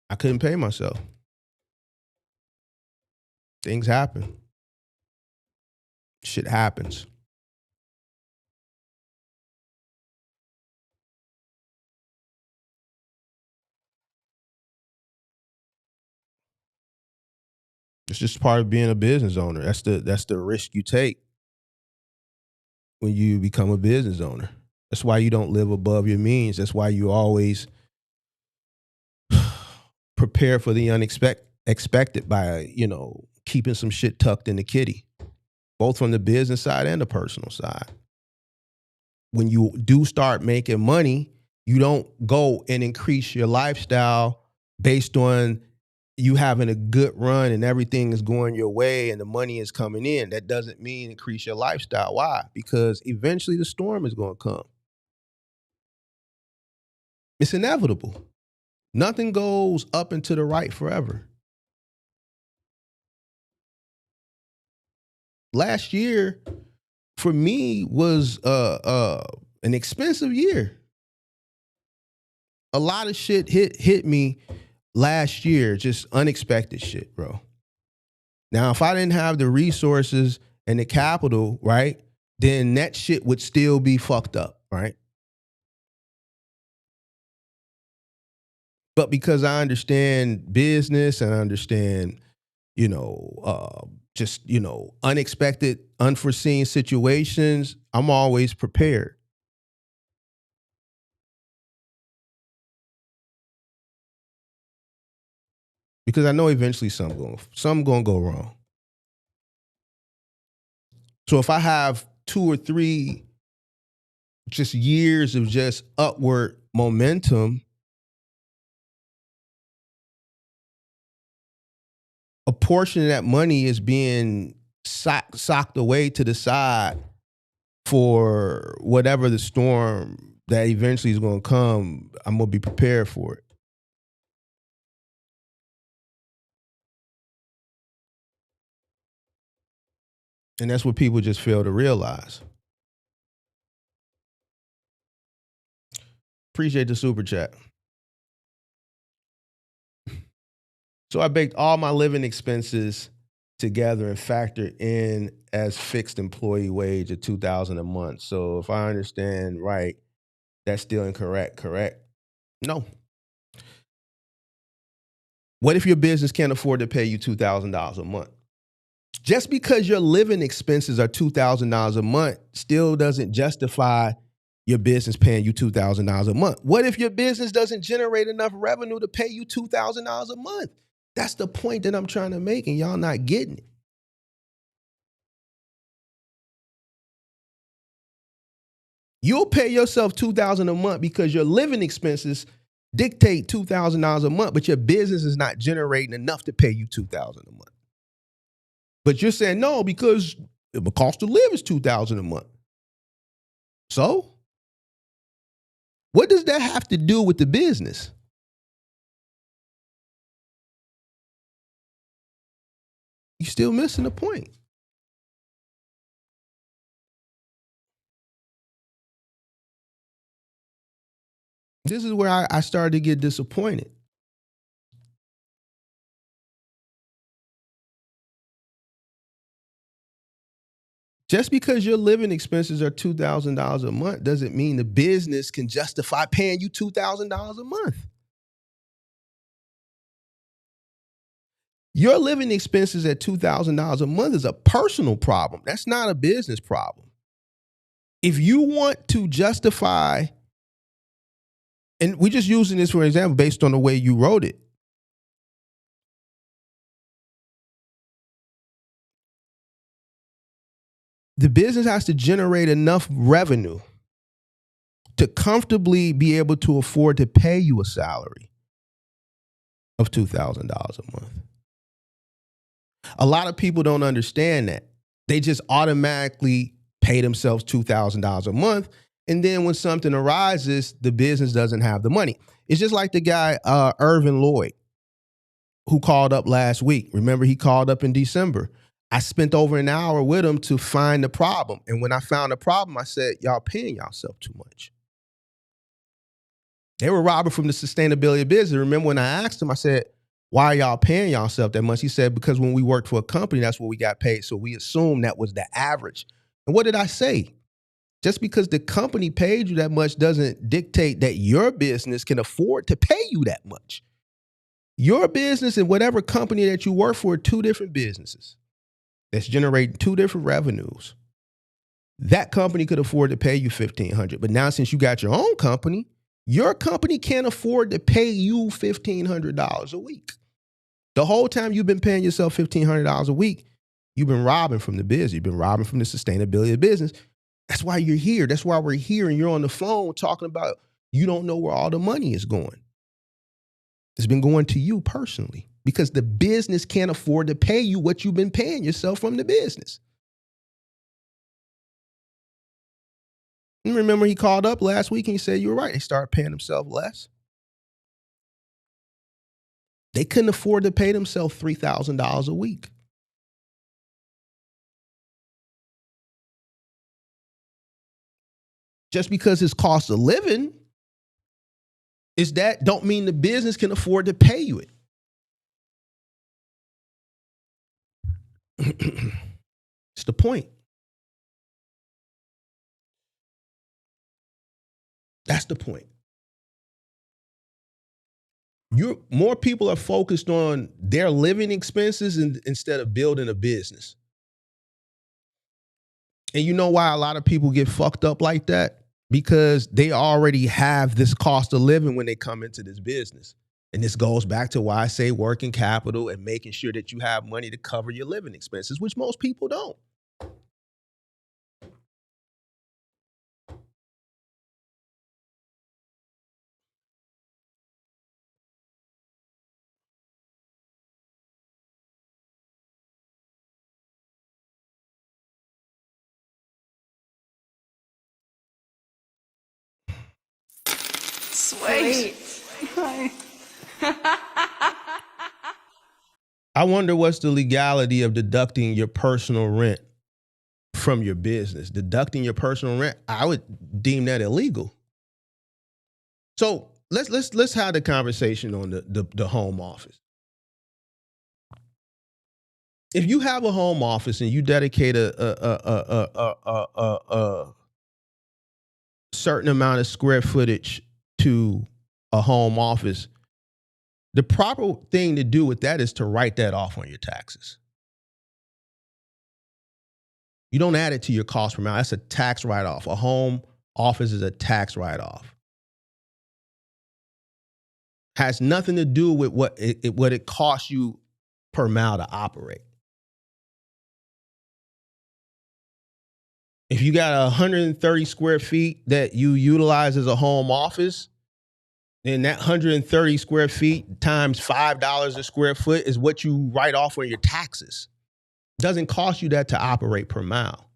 I couldn't pay myself. Things happen. Shit happens. It's just part of being a business owner. That's the risk you take when you become a business owner. That's why you don't live above your means. That's why you always prepare for the unexpected by, keeping some shit tucked in the kitty, both from the business side and the personal side. When you do start making money, you don't go and increase your lifestyle based on you having a good run and everything is going your way and the money is coming in. That doesn't mean increase your lifestyle. Why? Because eventually the storm is going to come. It's inevitable. Nothing goes up and to the right forever. Last year for me was an expensive year. A lot of shit hit me last year, just unexpected shit, bro. Now, if I didn't have the resources and the capital, right, then that shit would still be fucked up, right? But because I understand business and I understand, unexpected, unforeseen situations, I'm always prepared. Because I know eventually something gonna go wrong. So if I have 2 or 3 just years of just upward momentum, a portion of that money is being socked away to the side for whatever the storm that eventually is going to come. I'm going to be prepared for it. And that's what people just fail to realize. Appreciate the super chat. So I baked all my living expenses together and factored in as fixed employee wage of $2,000 a month. So if I understand right, that's still incorrect, correct? No. What if your business can't afford to pay you $2,000 a month? Just because your living expenses are $2,000 a month still doesn't justify your business paying you $2,000 a month. What if your business doesn't generate enough revenue to pay you $2,000 a month? That's the point that I'm trying to make, and y'all not getting it. You'll pay yourself $2,000 a month because your living expenses dictate $2,000 a month, but your business is not generating enough to pay you $2,000 a month. But you're saying no because the cost to live is $2,000 a month. So, what does that have to do with the business? You're still missing the point. This is where I started to get disappointed. Just because your living expenses are $2,000 a month doesn't mean the business can justify paying you $2,000 a month. Your living expenses at $2,000 a month is a personal problem. That's not a business problem. If you want to justify, and we're just using this for example based on the way you wrote it. The business has to generate enough revenue to comfortably be able to afford to pay you a salary of $2,000 a month. A lot of people don't understand that. They just automatically pay themselves $2,000 a month. And then when something arises, the business doesn't have the money. It's just like the guy, Irvin Lloyd, who called up last week. Remember, he called up in December. I spent over an hour with him to find the problem. And when I found the problem, I said, y'all paying yourself too much. They were robbing from the sustainability of business. Remember when I asked him, I said, why are y'all paying yourself that much? He said, because when we worked for a company, that's what we got paid. So we assumed that was the average. And what did I say? Just because the company paid you that much doesn't dictate that your business can afford to pay you that much. Your business and whatever company that you work for are two different businesses that's generating two different revenues. That company could afford to pay you $1,500. But now since you got your own company, your company can't afford to pay you $1,500 a week. The whole time you've been paying yourself $1,500 a week, you've been robbing from the business. You've been robbing from the sustainability of business. That's why you're here. That's why we're here. And you're on the phone talking about you don't know where all the money is going. It's been going to you personally because the business can't afford to pay you what you've been paying yourself from the business. And remember, he called up last week and he said, you were right. They started paying themselves less. They couldn't afford to pay themselves $3,000 a week. Just because it's cost of living is that don't mean the business can afford to pay you it. It's the point. That's the point. More people are focused on their living expenses instead of building a business. And you know why a lot of people get fucked up like that? Because they already have this cost of living when they come into this business. And this goes back to why I say working capital and making sure that you have money to cover your living expenses, which most people don't. Sweet. Hi. I wonder what's the legality of deducting your personal rent from your business. Deducting your personal rent, I would deem that illegal. So let's have the conversation on the home office. If you have a home office and you dedicate a certain amount of square footage to a home office, the proper thing to do with that is to write that off on your taxes. You don't add it to your cost per mile. That's a tax write-off. A home office is a tax write-off. Has nothing to do with what it costs you per mile to operate. If you got 130 square feet that you utilize as a home office, then that 130 square feet times $5 a square foot is what you write off on your taxes. It doesn't cost you that to operate per mile.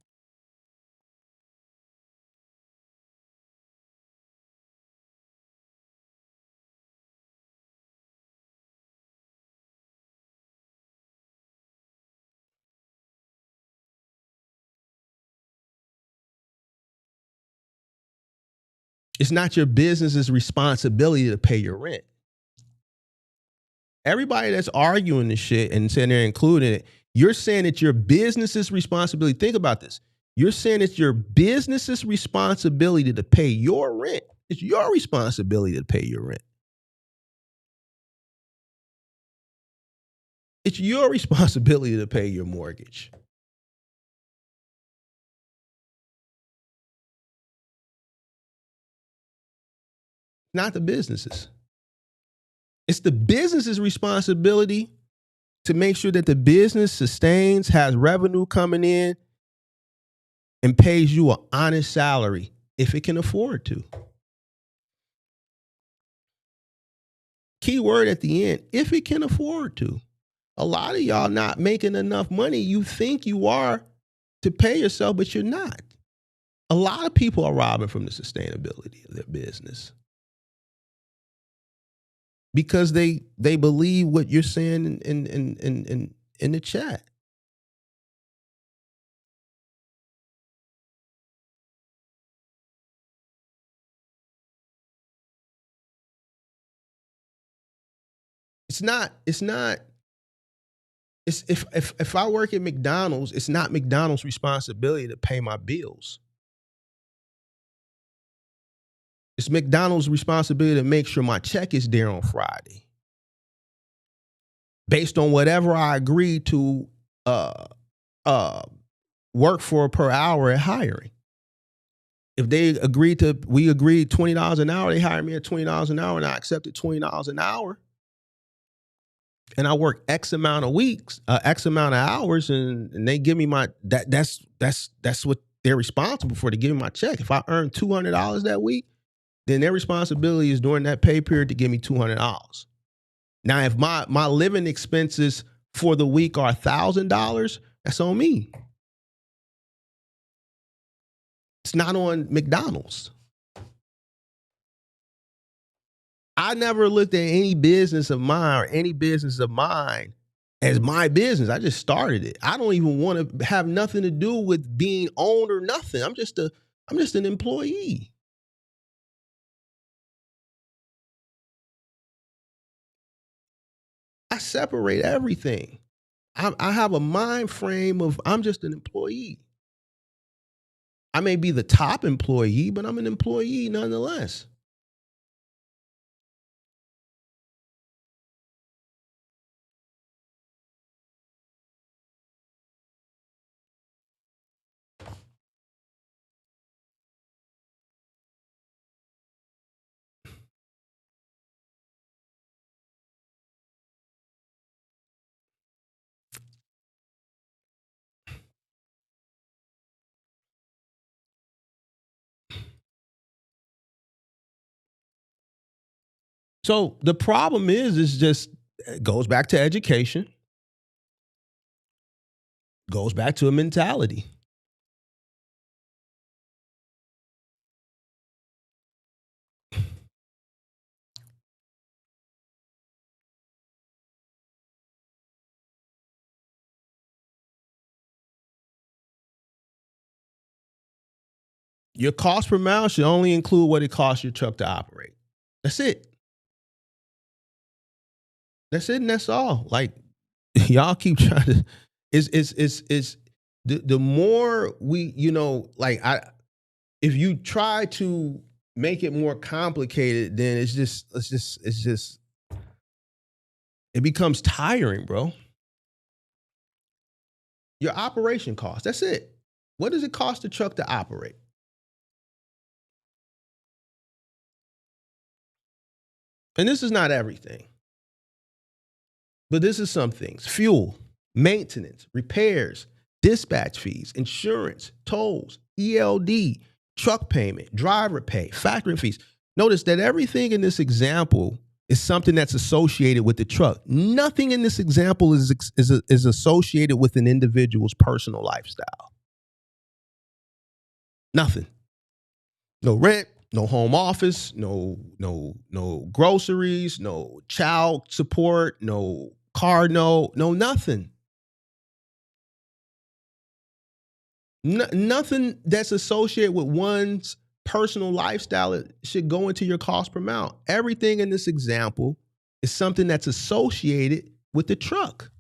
It's not your business's responsibility to pay your rent. Everybody that's arguing this shit and saying they're including it, you're saying it's your business's responsibility. Think about this. You're saying it's your business's responsibility to pay your rent. It's your responsibility to pay your rent. It's your responsibility to pay your mortgage. Not the businesses. It's the business's responsibility to make sure that the business sustains, has revenue coming in, and pays you an honest salary if it can afford to. Key word at the end, if it can afford to. A lot of y'all not making enough money. You think you are to pay yourself, but you're not. A lot of people are robbing from the sustainability of their business because they believe what you're saying in the chat. It's if I work at McDonald's, it's not McDonald's responsibility to pay my bills. It's McDonald's responsibility to make sure my check is there on Friday. Based on whatever I agreed to work for per hour at hiring. If we agreed $20 an hour, they hired me at $20 an hour and I accepted $20 an hour. And I work X amount of weeks, X amount of hours, and they give me my that's what they're responsible for, to give me my check. If I earn $200 that week, then their responsibility is during that pay period to give me $200. Now, if my living expenses for the week are $1,000, that's on me. It's not on McDonald's. I never looked at any business of mine as my business. I just started it. I don't even want to have nothing to do with being owned or nothing. I'm just an employee. I separate everything. I have a mind frame of I'm just an employee. I may be the top employee, but I'm an employee nonetheless. So the problem is just, it goes back to education, goes back to a mentality. Your cost per mile should only include what it costs your truck to operate. That's it. That's it, and that's all. Like, y'all keep trying to. It's the more we, if you try to make it more complicated, then it's just it becomes tiring, bro. Your operation cost. That's it. What does it cost the truck to operate? And this is not everything, but this is some things: fuel, maintenance, repairs, dispatch fees, insurance, tolls, ELD, truck payment, driver pay, factoring fees. Notice that everything in this example is something that's associated with the truck. Nothing in this example is associated with an individual's personal lifestyle. Nothing. No rent, no home office, no groceries, no child support, no car, no nothing. Nothing that's associated with one's personal lifestyle should go into your cost per mile. Everything in this example is something that's associated with the truck.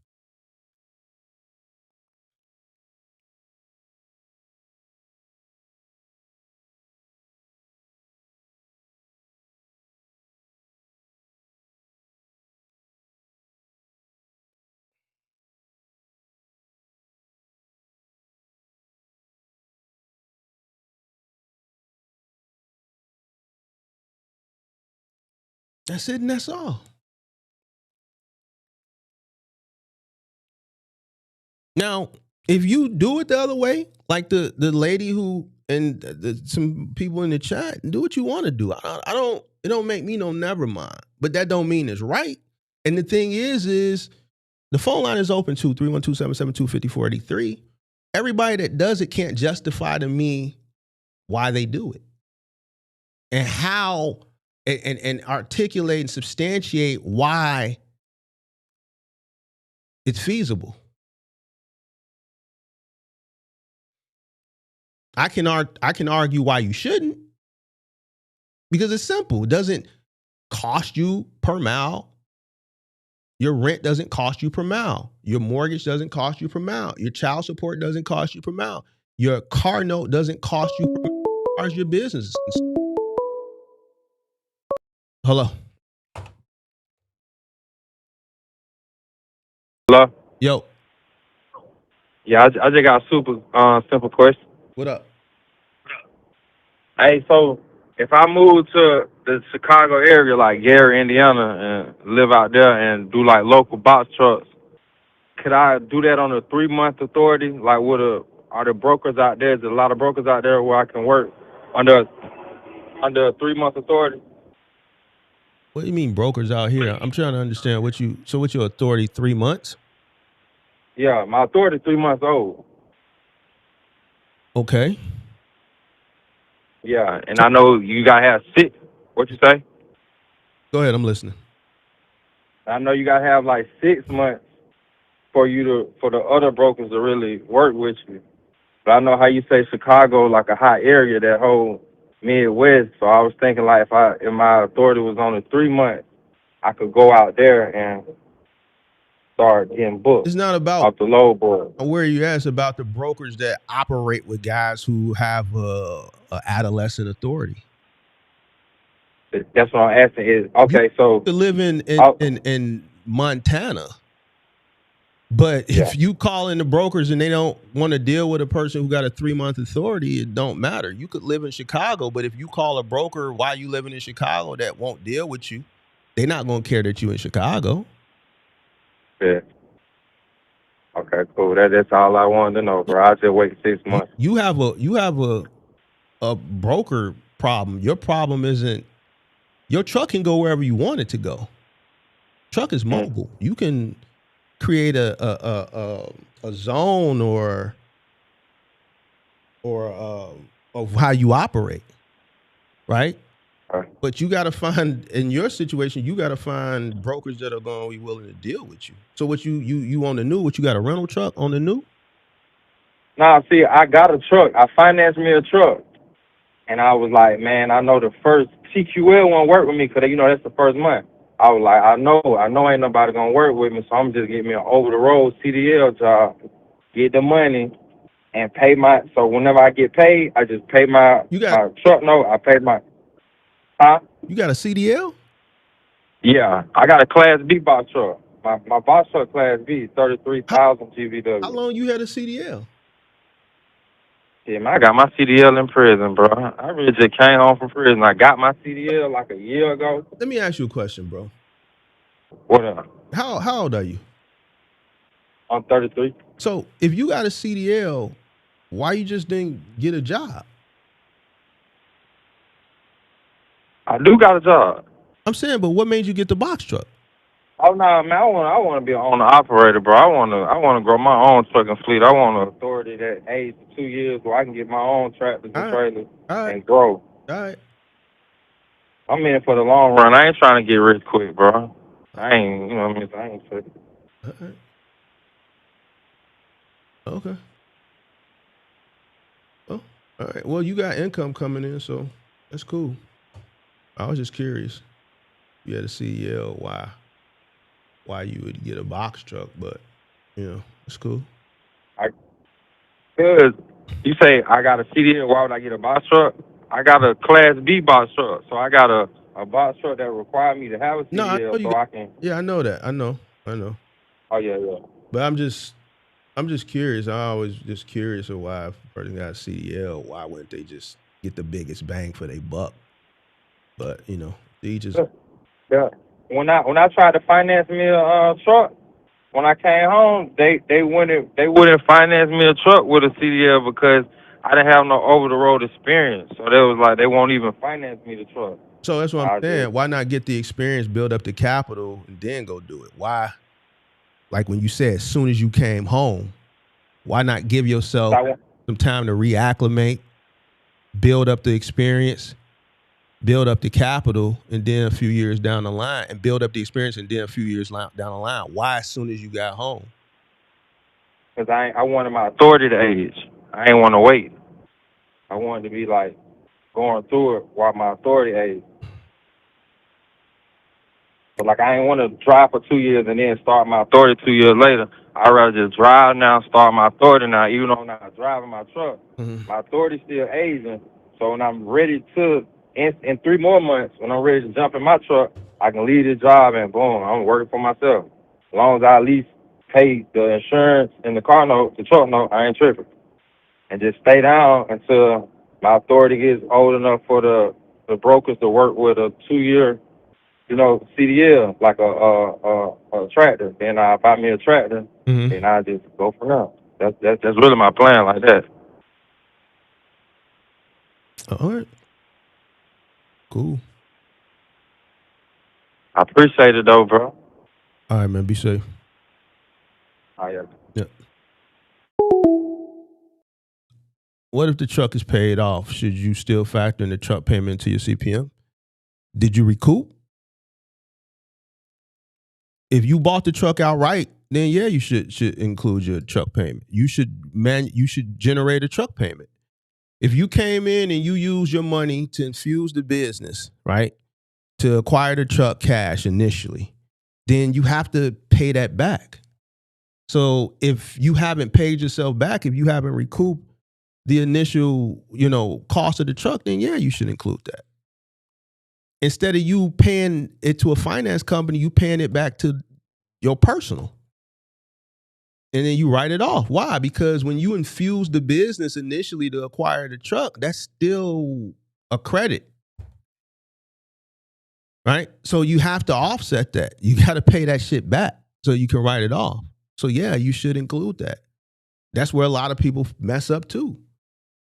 That's it, and that's all. Now, if you do it the other way, like the lady who and some people in the chat, do what you want to do. I don't. It don't make me no never mind. But that don't mean it's right. And the thing is the phone line is open to 312-772-5483. Everybody that does it can't justify to me why they do it and how and articulate and substantiate why it's feasible. I can argue why you shouldn't because it's simple. It doesn't cost you per mile. Your rent doesn't cost you per mile. Your mortgage doesn't cost you per mile. Your child support doesn't cost you per mile. Your car note doesn't cost you per mile. As far as your business. Hello. Hello? Yo, Yeah, I just got a super simple question. what up? Hey, so if I move to the Chicago area, like Gary, Indiana, and live out there and do like local box trucks, could I do that on a 3-month authority? Like, are there brokers out there? There's a lot of brokers out there where I can work under a 3-month authority. What do you mean brokers out here? I'm trying to understand what's your authority 3 months? Yeah, my authority 3 months old. Okay. Yeah, and I know you gotta have 6. What you say? Go ahead, I'm listening. I know you gotta have like 6 months for the other brokers to really work with you. But I know how you say Chicago, like a hot area, that whole Midwest. So I was thinking like if my authority was on a 3 month, I could go out there and start getting booked It's not about off the load board. where you at. It's about the brokers that operate with guys who have a adolescent authority. That's what I'm asking. Is okay. So To live in Montana, but Yeah. if you call in the brokers and they don't want to deal with a person who got a 3-month authority, it don't matter. You could live in Chicago, but if you call a broker while you living in Chicago that won't deal with you, they're not going to care that you in Chicago. yeah. Okay, cool. That's all I wanted to know, bro. I'll just wait 6 months. You have a broker problem. Your problem isn't your truck can go wherever you want it to go. Truck is mobile. You can create a zone or of how you operate, right? Okay. But you got to find in your situation, you got to find brokers that are going to be willing to deal with you. So what you on the new? What you got a rental truck on the new? Nah, see, I got a truck. I financed me a truck. And I was like, man, I know the first TQL won't work with me because, that's the first month. I was like, I know ain't nobody going to work with me, so I'm just getting me an over-the-road CDL job, get the money, and pay so whenever I get paid, I just pay my truck note. I pay my, You got a CDL? Yeah, I got a Class B box truck. My box truck Class B, 33,000 GVW. How long you had a CDL? Yeah, man, I got my CDL in prison, bro. I really just came home from prison. I got my CDL like a year ago. Let me ask you a question, bro. What up? How old are you? I'm 33. So if you got a CDL, why you just didn't get a job? I do got a job. I'm saying, but what made you get the box truck? Oh no, man! I want to be an owner operator, bro. I want to grow my own trucking fleet. I want an authority that age for 2 years where I can get my own tractors and trailers and grow. All right. I'm in it for the long run. I ain't trying to get rich quick, bro. I ain't, you know what I mean? I ain't tripping. All right. Okay. Oh. All right. Well, you got income coming in, so that's cool. I was just curious. You had a CDL, why you would get a box truck, but it's cool. Because you say I got a CDL, why would I get a box truck? I got a Class B box truck, so I got a box truck that requires me to have a No, I know CDL, you so got. I can. Yeah, I know that. I know. Oh yeah, yeah. But I'm just curious. I always just curious of why if a person got a CDL, why wouldn't they just get the biggest bang for their buck? But they just Yeah. When I tried to finance me a truck, when I came home, they wouldn't finance me a truck with a CDL because I didn't have no over the road experience. So they was like they won't even finance me the truck. so that's what I'm I saying. just Why not get the experience, build up the capital, and then go do it? Why? Like when you said, as soon as you came home, why not give yourself I, some time to reacclimate, build up the experience, build up the capital, and then a few years down the line, and build up the experience, and then a few years down the line. Why as soon as you got home? Cause I wanted my authority to age. I ain't want to wait. I wanted to be like going through it while my authority age. But like I ain't want to drive for 2 years and then start my authority 2 years later. I'd rather just drive now, start my authority now. Even though I'm not driving my truck, my authority's still aging. So when I'm ready to, in 3 more months, when I'm ready to jump in my truck, I can leave the job and boom, I'm working for myself. As long as I at least pay the insurance and the car note, the truck note, I ain't tripping. And just stay down until my authority gets old enough for the brokers to work with a 2 year CDL, like a tractor. Then I buy me a tractor, and I just go from there. That's really my plan, like that. All right. Cool. I appreciate it though, bro. All right, man. Be safe. Oh, yeah. Yeah. What if the truck is paid off? Should you still factor in the truck payment into your CPM? Did you recoup? If you bought the truck outright, then yeah, you should include your truck payment. You should generate a truck payment. If you came in and you used your money to infuse the business, right, to acquire the truck cash initially, then you have to pay that back. So if you haven't paid yourself back, if you haven't recouped the initial, cost of the truck, then yeah, you should include that. Instead of you paying it to a finance company, you paying it back to your personal. And then you write it off. Why? Because when you infuse the business initially to acquire the truck, that's still a credit. Right? So you have to offset that. You got to pay that shit back so you can write it off. So yeah, you should include that. That's where a lot of people mess up too.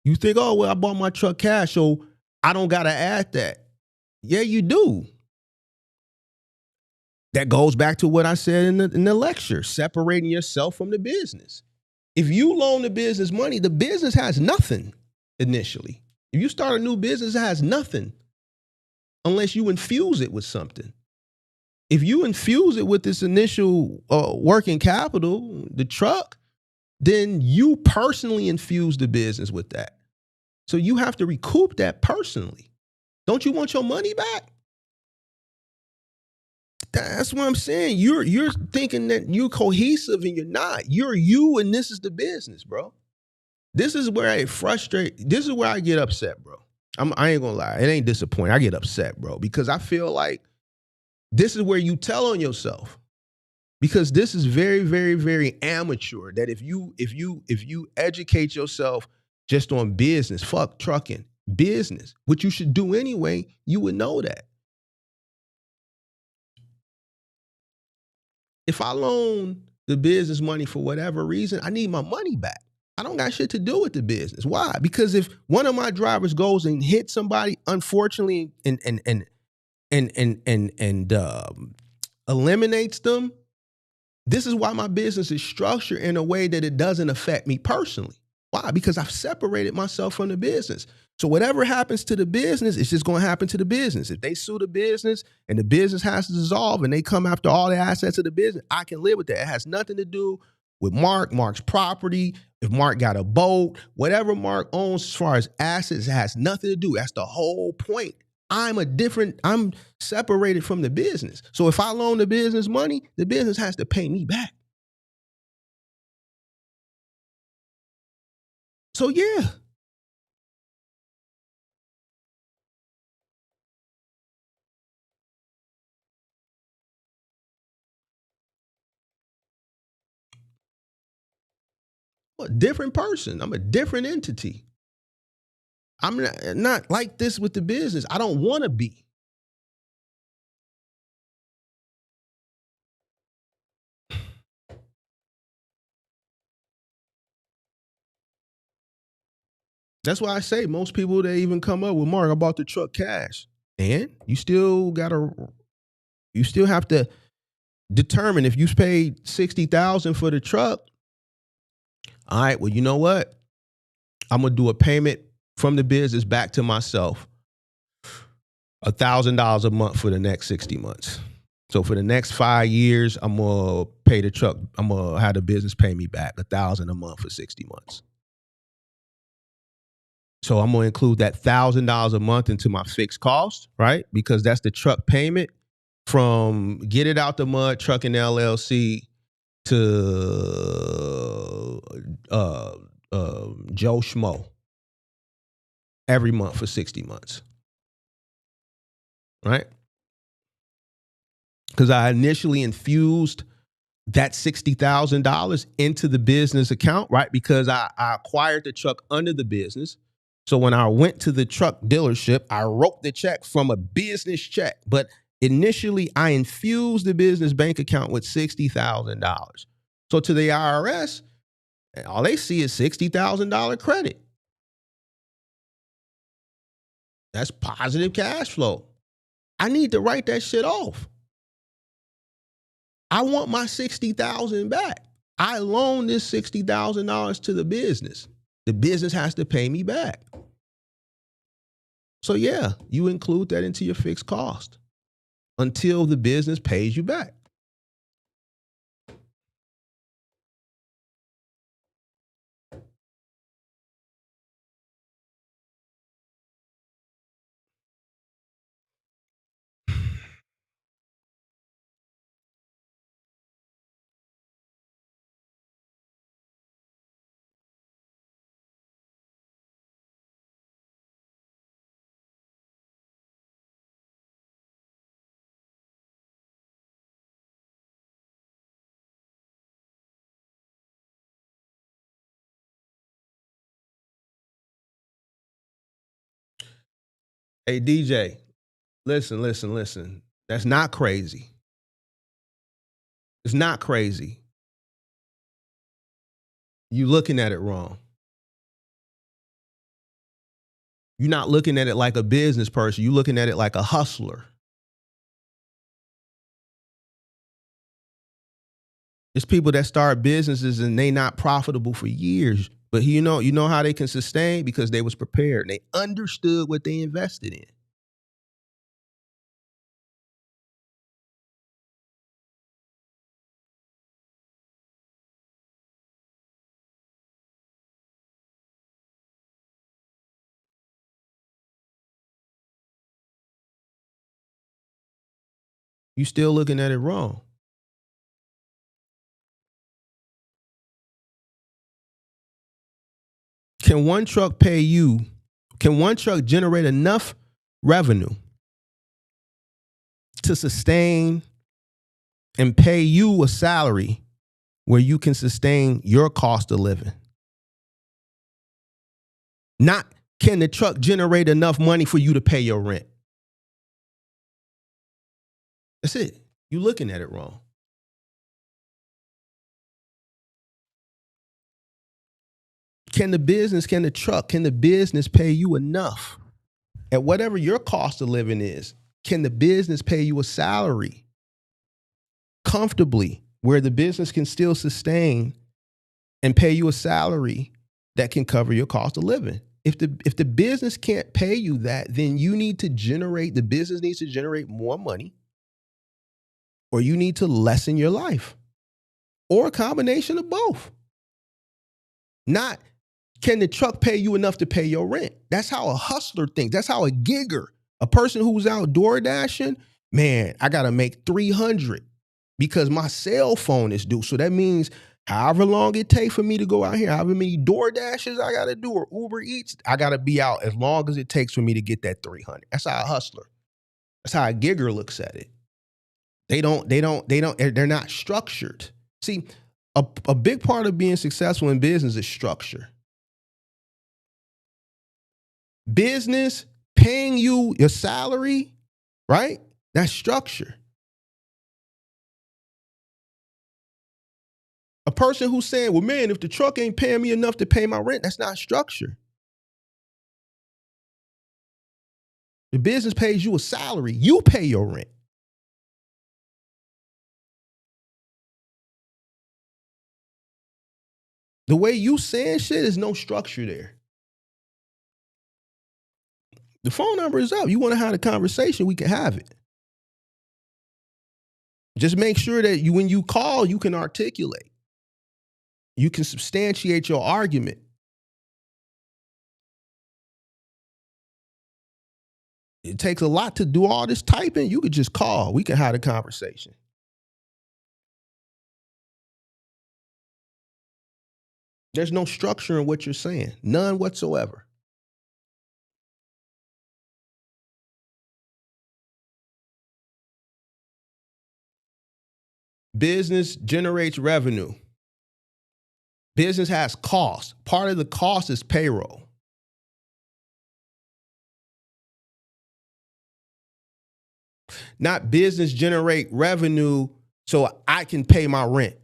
You think, oh, well, I bought my truck cash, so I don't got to add that. Yeah, you do. That goes back to what I said in the lecture, separating yourself from the business. If you loan the business money, the business has nothing initially. If you start a new business, it has nothing unless you infuse it with something. If you infuse it with this initial working capital, the truck, then you personally infuse the business with that. So you have to recoup that personally. Don't you want your money back? That's what I'm saying. You're thinking that you're cohesive and you're not. You're you and this is the business, bro. This is where I frustrate. This is where I get upset, bro. I ain't gonna lie. It ain't disappointing. I get upset, bro, because I feel like this is where you tell on yourself. Because this is very, very, very amateur. That if you educate yourself just on business, fuck trucking, business, which you should do anyway, you would know that. If I loan the business money for whatever reason, I need my money back. I don't got shit to do with the business. Why? Because if one of my drivers goes and hits somebody, unfortunately, and eliminates them, this is why my business is structured in a way that it doesn't affect me personally. Why? Because I've separated myself from the business. So whatever happens to the business, it's just going to happen to the business. If they sue the business and the business has to dissolve and they come after all the assets of the business, I can live with that. It has nothing to do with Mark's property. If Mark got a boat, whatever Mark owns as far as assets, it has nothing to do. That's the whole point. I'm separated from the business. So if I loan the business money, the business has to pay me back. So yeah. I'm a different person. I'm a different entity. I'm not like this with the business. I don't want to be. That's why I say most people, they even come up with, Mark, I bought the truck cash. And you still have to determine if you paid $60,000 for the truck. All right, well, you know what? I'm gonna do a payment from the business back to myself, $1,000 a month for the next 60 months. So for the next 5 years, I'm gonna pay the truck. I'm gonna have the business pay me back $1,000 a month for 60 months. So I'm gonna include that $1,000 a month into my fixed cost, right? Because that's the truck payment from Get It Out the Mud Trucking LLC to Joe Schmo every month for 60 months, right? Because I initially infused that $60,000 into the business account, right? Because I acquired the truck under the business. So when I went to the truck dealership, I wrote the check from a business check. But initially, I infused the business bank account with $60,000. So to the IRS, all they see is $60,000 credit. That's positive cash flow. I need to write that shit off. I want my $60,000 back. I loaned this $60,000 to the business. The business has to pay me back. So yeah, you include that into your fixed cost until the business pays you back. Hey, DJ, listen. That's not crazy. It's not crazy. You looking at it wrong. You're not looking at it like a business person. You're looking at it like a hustler. It's people that start businesses and they not profitable for years. But you know how they can sustain? Because they was prepared. They understood what they invested in. You still looking at it wrong. Can one truck generate enough revenue to sustain and pay you a salary where you can sustain your cost of living? Not can the truck generate enough money for you to pay your rent? That's it. You're looking at it wrong. Can the business pay you enough at whatever your cost of living is? Can the business pay you a salary comfortably where the business can still sustain and pay you a salary that can cover your cost of living? If the business can't pay you that, then the business needs to generate more money, or you need to lessen your life. or a combination of both. Not, can the truck pay you enough to pay your rent? That's how a hustler thinks. That's how a gigger, a person who's out door dashing, man, I got to make 300 because my cell phone is due. So that means however long it takes for me to go out here, however many door dashes I got to do or Uber Eats, I got to be out as long as it takes for me to get that 300. That's how a hustler. That's how a gigger looks at it. They're not structured. See, a big part of being successful in business is structure. Business paying you your salary, right? That's structure. A person who's saying, well, man, if the truck ain't paying me enough to pay my rent, that's not structure. The business pays you a salary. You pay your rent. The way you saying shit is no structure there. The phone number is up. You want to have a conversation, we can have it. Just make sure that when you call, you can articulate. You can substantiate your argument. It takes a lot to do all this typing. You could just call. We can have a conversation. There's no structure in what you're saying. None whatsoever. Business generates revenue. Business has cost. Part of the cost is payroll. Not business generate revenue so I can pay my rent.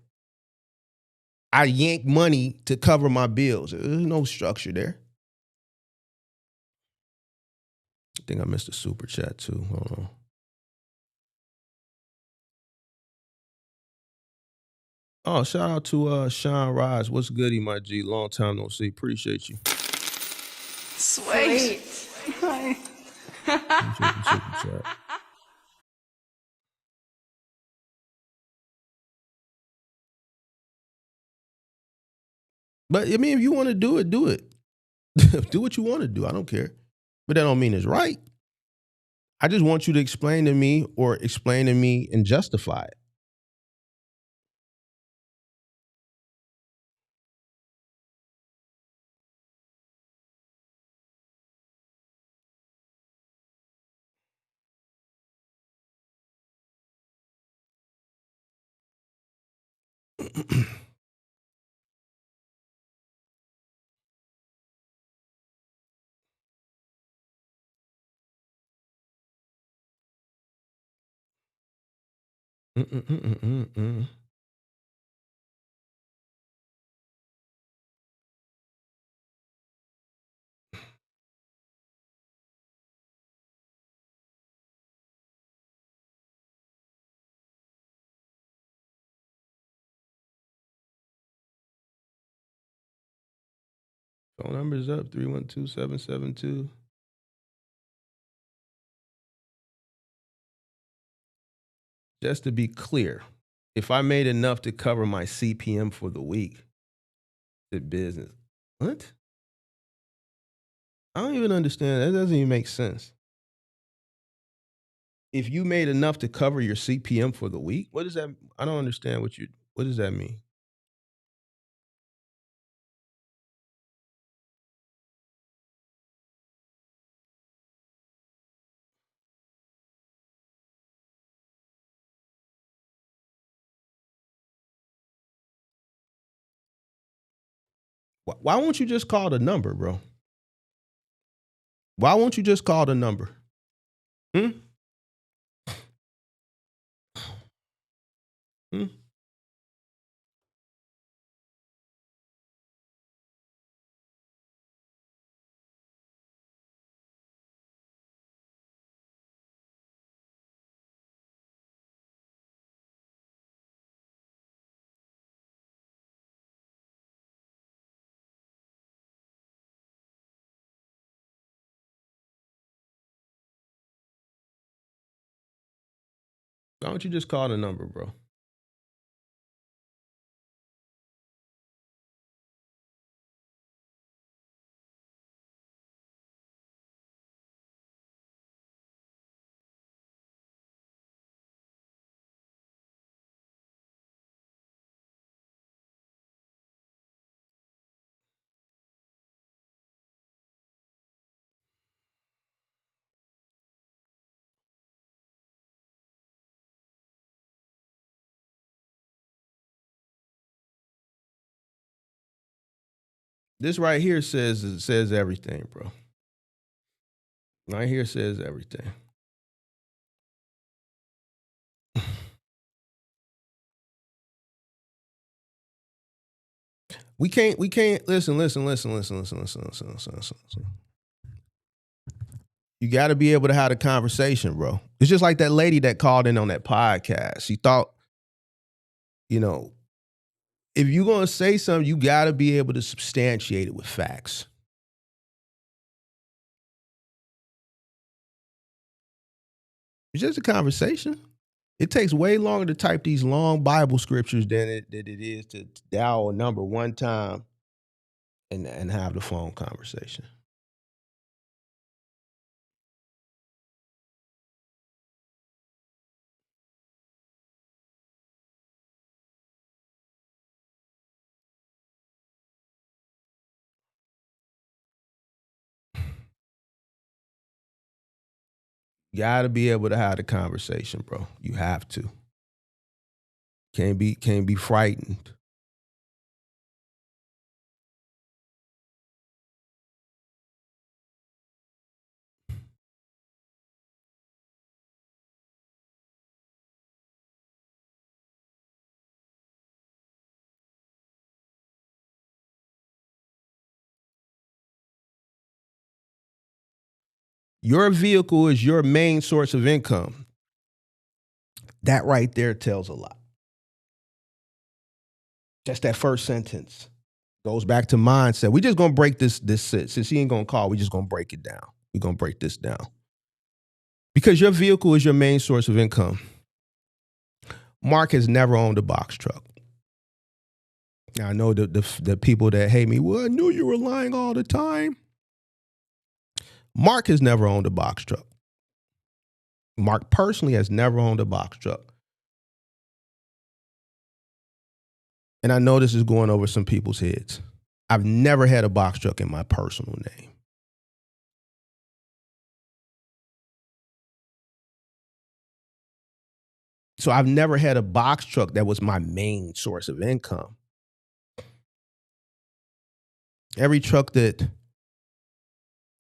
I yank money to cover my bills. There's no structure there. I think I missed a super chat too. Hold on. Oh, shout out to Sean Rise. What's goody, my G? Long time no see. Appreciate you. Sweet. Appreciate the super chat. But I mean, if you want to do it, do it. Do what you want to do. I don't care. But that don't mean it's right. I just want you to explain to me and justify it. Phone number is up, 312-772. Just to be clear, if I made enough to cover my CPM for the week, the business. What? I don't even understand. That doesn't even make sense. If you made enough to cover your CPM for the week, what does that? I don't understand what does that mean? Why won't you just call the number, bro? Why won't you just call the number? Hmm? Hmm? Why don't you just call the number, bro? This right here says everything, bro. Right here says everything. We can't listen. You got to be able to have a conversation, bro. It's just like that lady that called in on that podcast. She thought, you know, if you're going to say something, you got to be able to substantiate it with facts. It's just a conversation. It takes way longer to type these long Bible scriptures than it is to dial a number one time and have the phone conversation. You got to be able to have the conversation, bro. You have to. Can't be frightened. Your vehicle is your main source of income. That right there tells a lot. Just that first sentence goes back to mindset. We're just gonna break this since he ain't gonna call. We're just gonna break it down. We're gonna break this down because your vehicle is your main source of income. Mark has never owned a box truck. Now I know the people that hate me. Well, I knew you were lying all the time. Mark has never owned a box truck. Mark personally has never owned a box truck. And I know this is going over some people's heads. I've never had a box truck in my personal name. So I've never had a box truck that was my main source of income. Every truck that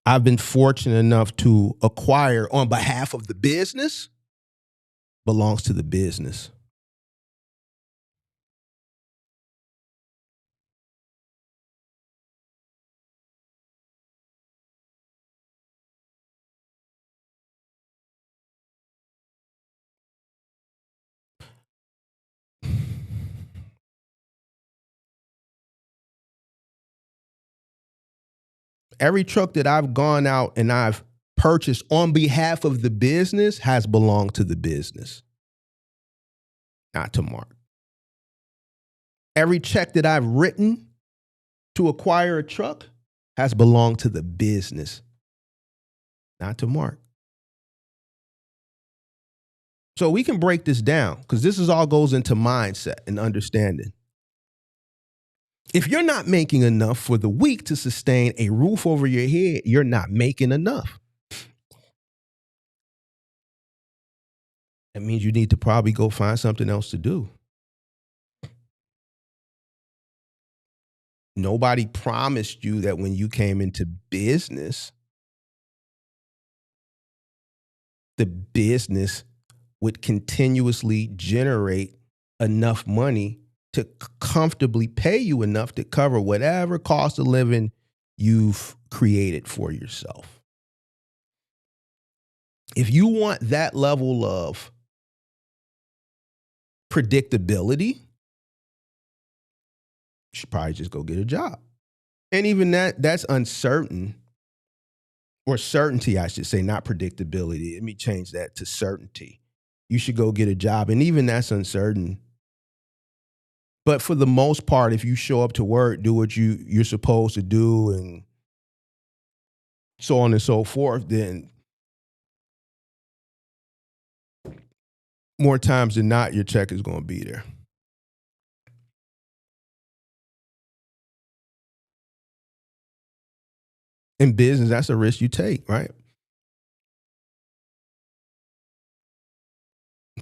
I've been fortunate enough to acquire on behalf of the business belongs to the business. Every truck that I've gone out and I've purchased on behalf of the business has belonged to the business, not to Mark. Every check that I've written to acquire a truck has belonged to the business, not to Mark. So we can break this down because this all goes into mindset and understanding. If you're not making enough for the week to sustain a roof over your head, you're not making enough. That means you need to probably go find something else to do. Nobody promised you that when you came into business, the business would continuously generate enough money to comfortably pay you enough to cover whatever cost of living you've created for yourself. If you want that level of predictability, you should probably just go get a job. And even that's uncertain, or certainty, I should say, not predictability. Let me change that to certainty. You should go get a job. And even that's uncertain. But for the most part, if you show up to work, do what you're supposed to do, and so on and so forth, then more times than not, your check is going to be there. In business, that's a risk you take, right?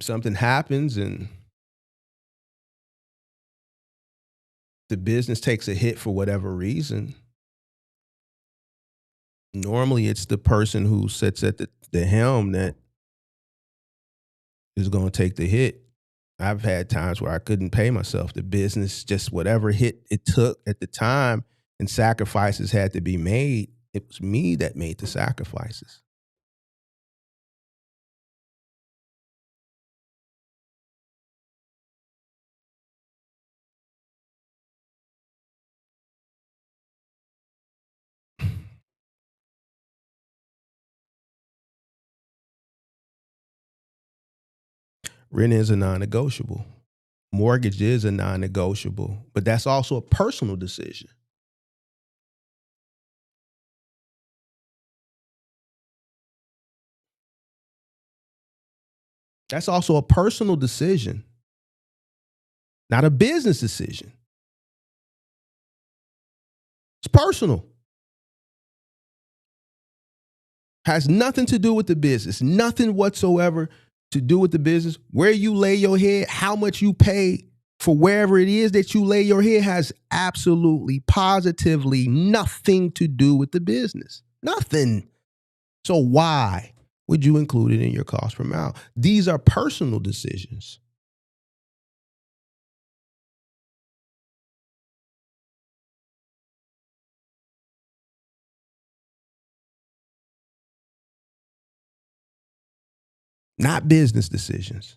Something happens and the business takes a hit for whatever reason, Normally, it's the person who sits at the helm that is going to take the hit. I've had times where I couldn't pay myself. The business, just whatever hit it took at the time, and sacrifices had to be made. It was me that made the sacrifices. Rent is a non-negotiable. Mortgage is a non-negotiable, but that's also a personal decision. That's also a personal decision, not a business decision. It's personal. Has nothing to do with the business, nothing whatsoever to do with the business. Where you lay your head, how much you pay for wherever it is that you lay your head has absolutely, positively nothing to do with the business. Nothing. So why would you include it in your cost per mile? These are personal decisions. Not business decisions.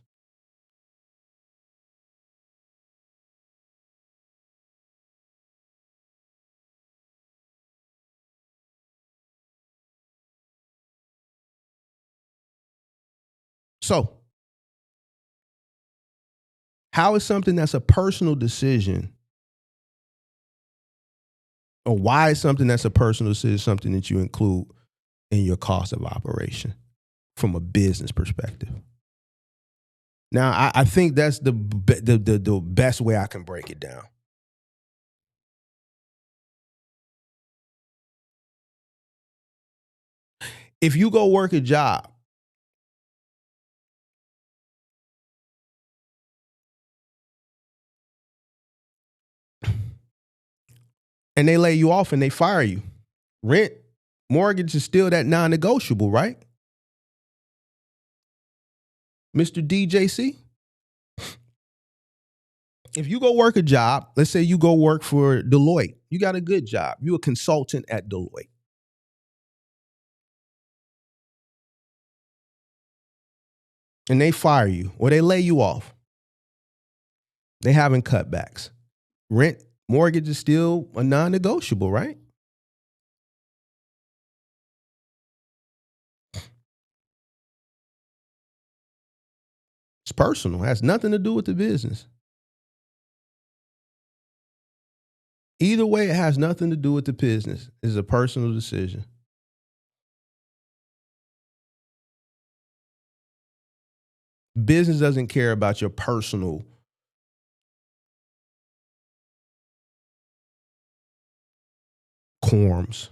So, how is something that's a personal decision, or why is something that's a personal decision something that you include in your cost of operation from a business perspective? Now, I think that's the best way I can break it down. If you go work a job and they lay you off and they fire you, rent, mortgage is still that non-negotiable, right? Mr. DJC? If you go work a job, let's say you go work for Deloitte, you got a good job, you're a consultant at Deloitte. And they fire you or they lay you off. They having cutbacks. Rent, mortgage is still a non-negotiable, right? It's personal. It has nothing to do with the business. Either way, it has nothing to do with the business. It's a personal decision. Business doesn't care about your personal quorums.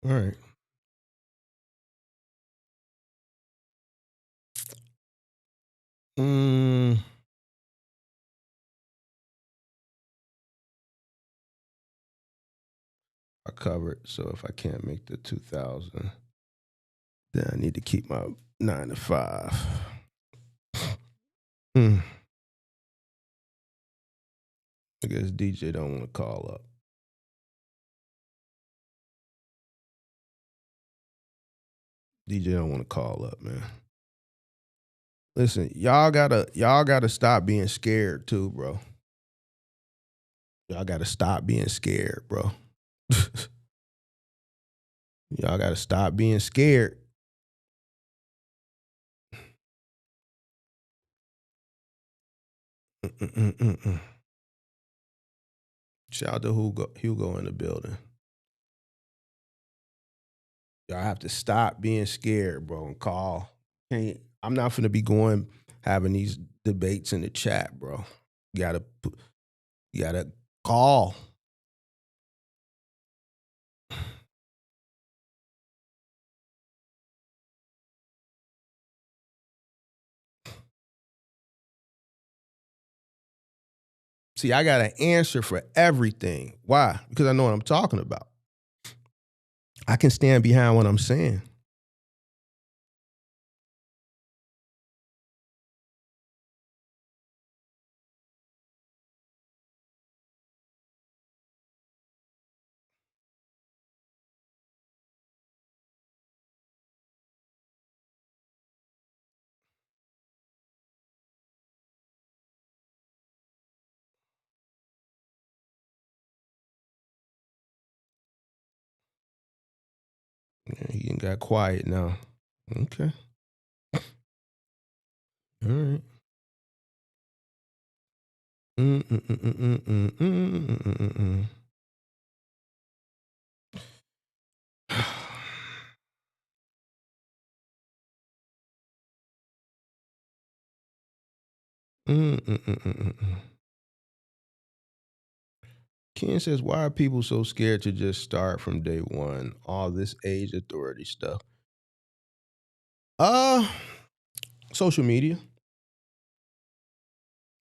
All right. Mm, I covered. So if I can't make the 2000, then I need to keep my 9 to 5. Hmm. I guess DJ don't want to call up. DJ don't want to call up, man. Listen, y'all gotta stop being scared too, bro. Y'all gotta stop being scared, bro. Y'all gotta stop being scared. Mm-mm-mm-mm. Shout out to Hugo in the building. Y'all have to stop being scared, bro, and call. I'm not finna be having these debates in the chat, bro. You gotta call. See, I got an answer for everything. Why? Because I know what I'm talking about. I can stand behind what I'm saying. Yeah, he ain't got quiet now. Okay. All right. Mm-mm-mm-mm-mm-mm-mm-mm-mm. Mm-mm-mm-mm-mm. Ken says, why are people so scared to just start from day one? All this age authority stuff. Social media.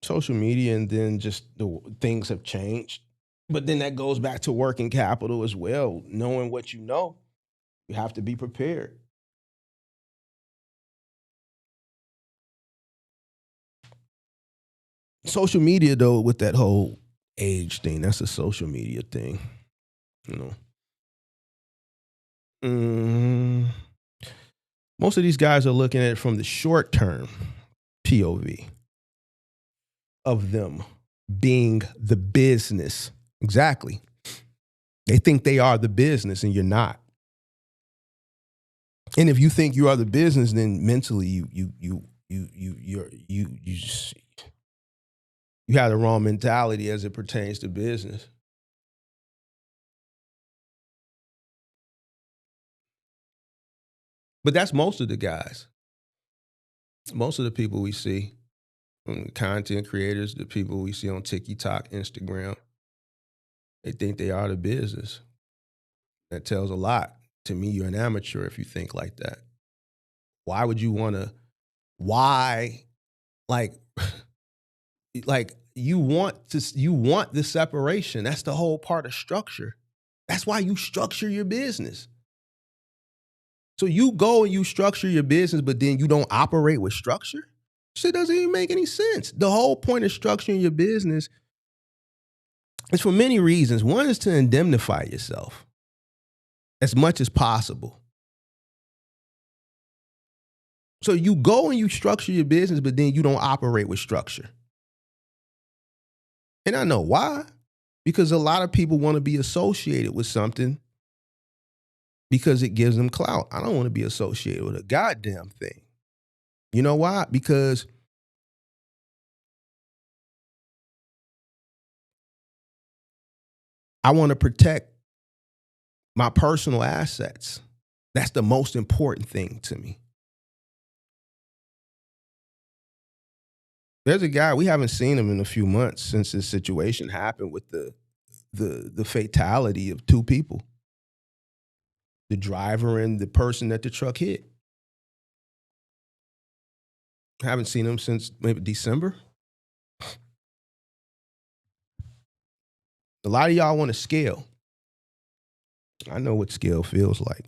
Social media, and then just the things have changed. But then that goes back to working capital as well. Knowing what you know, you have to be prepared. Social media, though, with that whole age thing, that's a social media thing, you know. Most of these guys are looking at it from the short term POV of them being the business. Exactly. They think they are the business and you're not. And if you think you are the business, then mentally you have the wrong mentality as it pertains to business. But that's most of the guys. Most of the people we see, content creators, the people we see on TikTok, Instagram, they think they are the business. That tells a lot. To me, you're an amateur if you think like that. Why would you want to? Why, like, you want the separation. That's the whole part of structure. That's why you structure your business. So you go and you structure your business, but then you don't operate with structure? Shit doesn't even make any sense. The whole point of structuring your business is for many reasons. One is to indemnify yourself as much as possible. So you go and you structure your business, but then you don't operate with structure. And I know why. Because a lot of people want to be associated with something because it gives them clout. I don't want to be associated with a goddamn thing. You know why? Because I want to protect my personal assets. That's the most important thing to me. There's a guy, we haven't seen him in a few months since this situation happened with the fatality of two people. The driver and the person that the truck hit. Haven't seen him since maybe December. A lot of y'all want to scale. I know what scale feels like.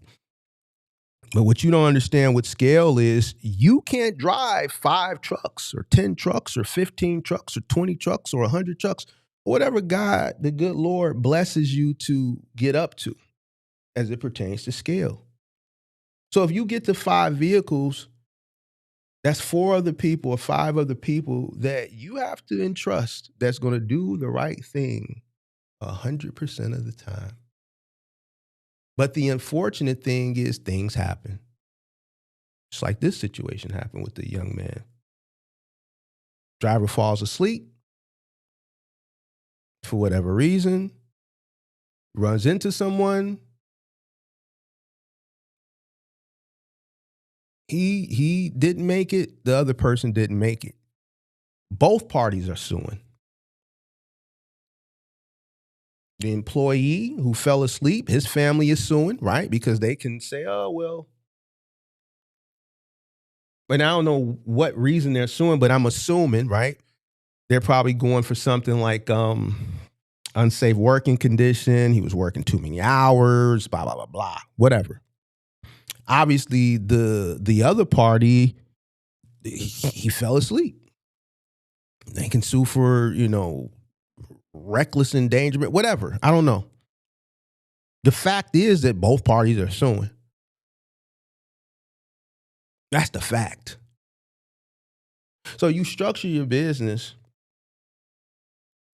But what you don't understand with scale is you can't drive 5 trucks or 10 trucks or 15 trucks or 20 trucks or 100 trucks, or whatever God, the good Lord, blesses you to get up to as it pertains to scale. So if you get to 5 vehicles That's 4 other people or 5 other people that you have to entrust that's gonna do the right thing 100% of the time. But the unfortunate thing is things happen. Just like this situation happened with the young man. Driver falls asleep for whatever reason, runs into someone. He didn't make it, the other person didn't make it. Both parties are suing. The employee who fell asleep, his family is suing, right? Because they can say, oh, well, and I don't know what reason they're suing, but I'm assuming, right? They're probably going for something like unsafe working condition. He was working too many hours, blah, blah, blah, blah, whatever. Obviously, the other party, he fell asleep. They can sue for, reckless endangerment, whatever. I don't know. The fact is that both parties are suing. That's the fact. So you structure your business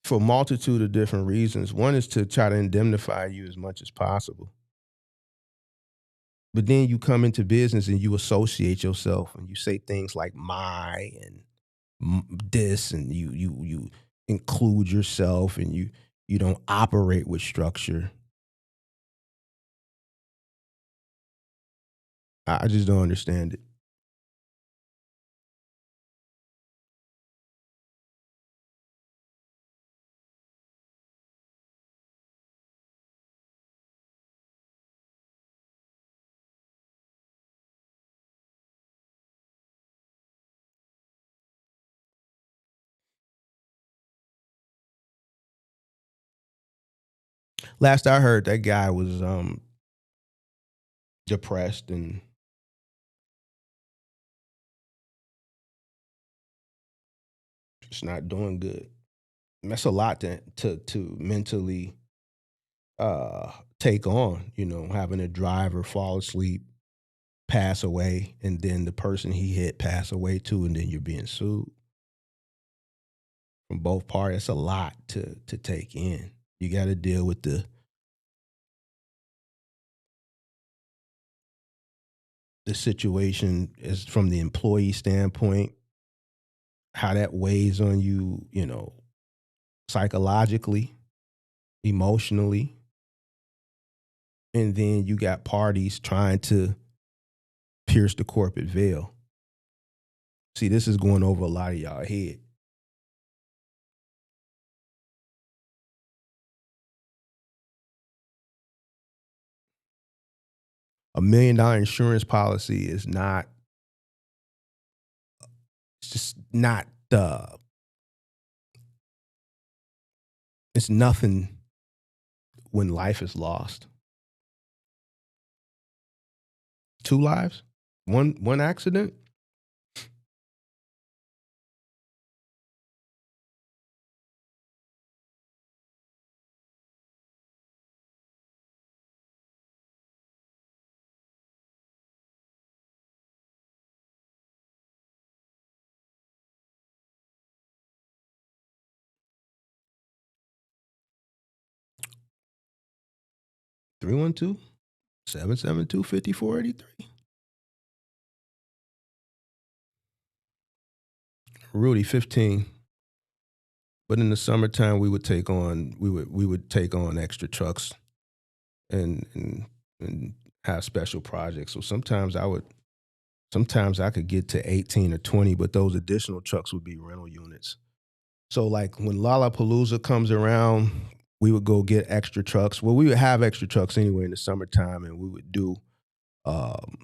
for a multitude of different reasons. One is to try to indemnify you as much as possible. But then you come into business and you associate yourself and you say things like my and this, and you include yourself, and you don't operate with structure. I just don't understand it. Last I heard, that guy was depressed and just not doing good. And that's a lot to mentally take on, having a driver fall asleep, pass away, and then the person he hit pass away too, and then you're being sued from both parties. That's a lot to take in. You got to deal with the situation is from the employee standpoint, how that weighs on you, psychologically, emotionally. And then you got parties trying to pierce the corporate veil. See, this is going over a lot of y'all head. $1 million insurance policy is not, it's just not, it's nothing when life is lost. 2 lives? One accident? Three one two 772-5483. Rudy, 15. But in the summertime, we would take on extra trucks and have special projects. So sometimes I could get to 18 or 20, but those additional trucks would be rental units. So like when Lollapalooza comes around, we would go get extra trucks. Well, we would have extra trucks anyway in the summertime, and we would do. Um,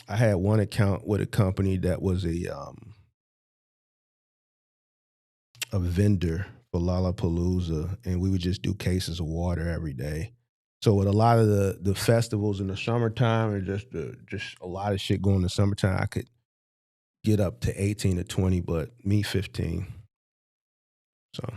I had one account with a company that was a vendor for Lollapalooza, and we would just do cases of water every day. So with a lot of the festivals in the summertime, and just a lot of shit going in the summertime, I could get up to 18 to 20, but me 15. So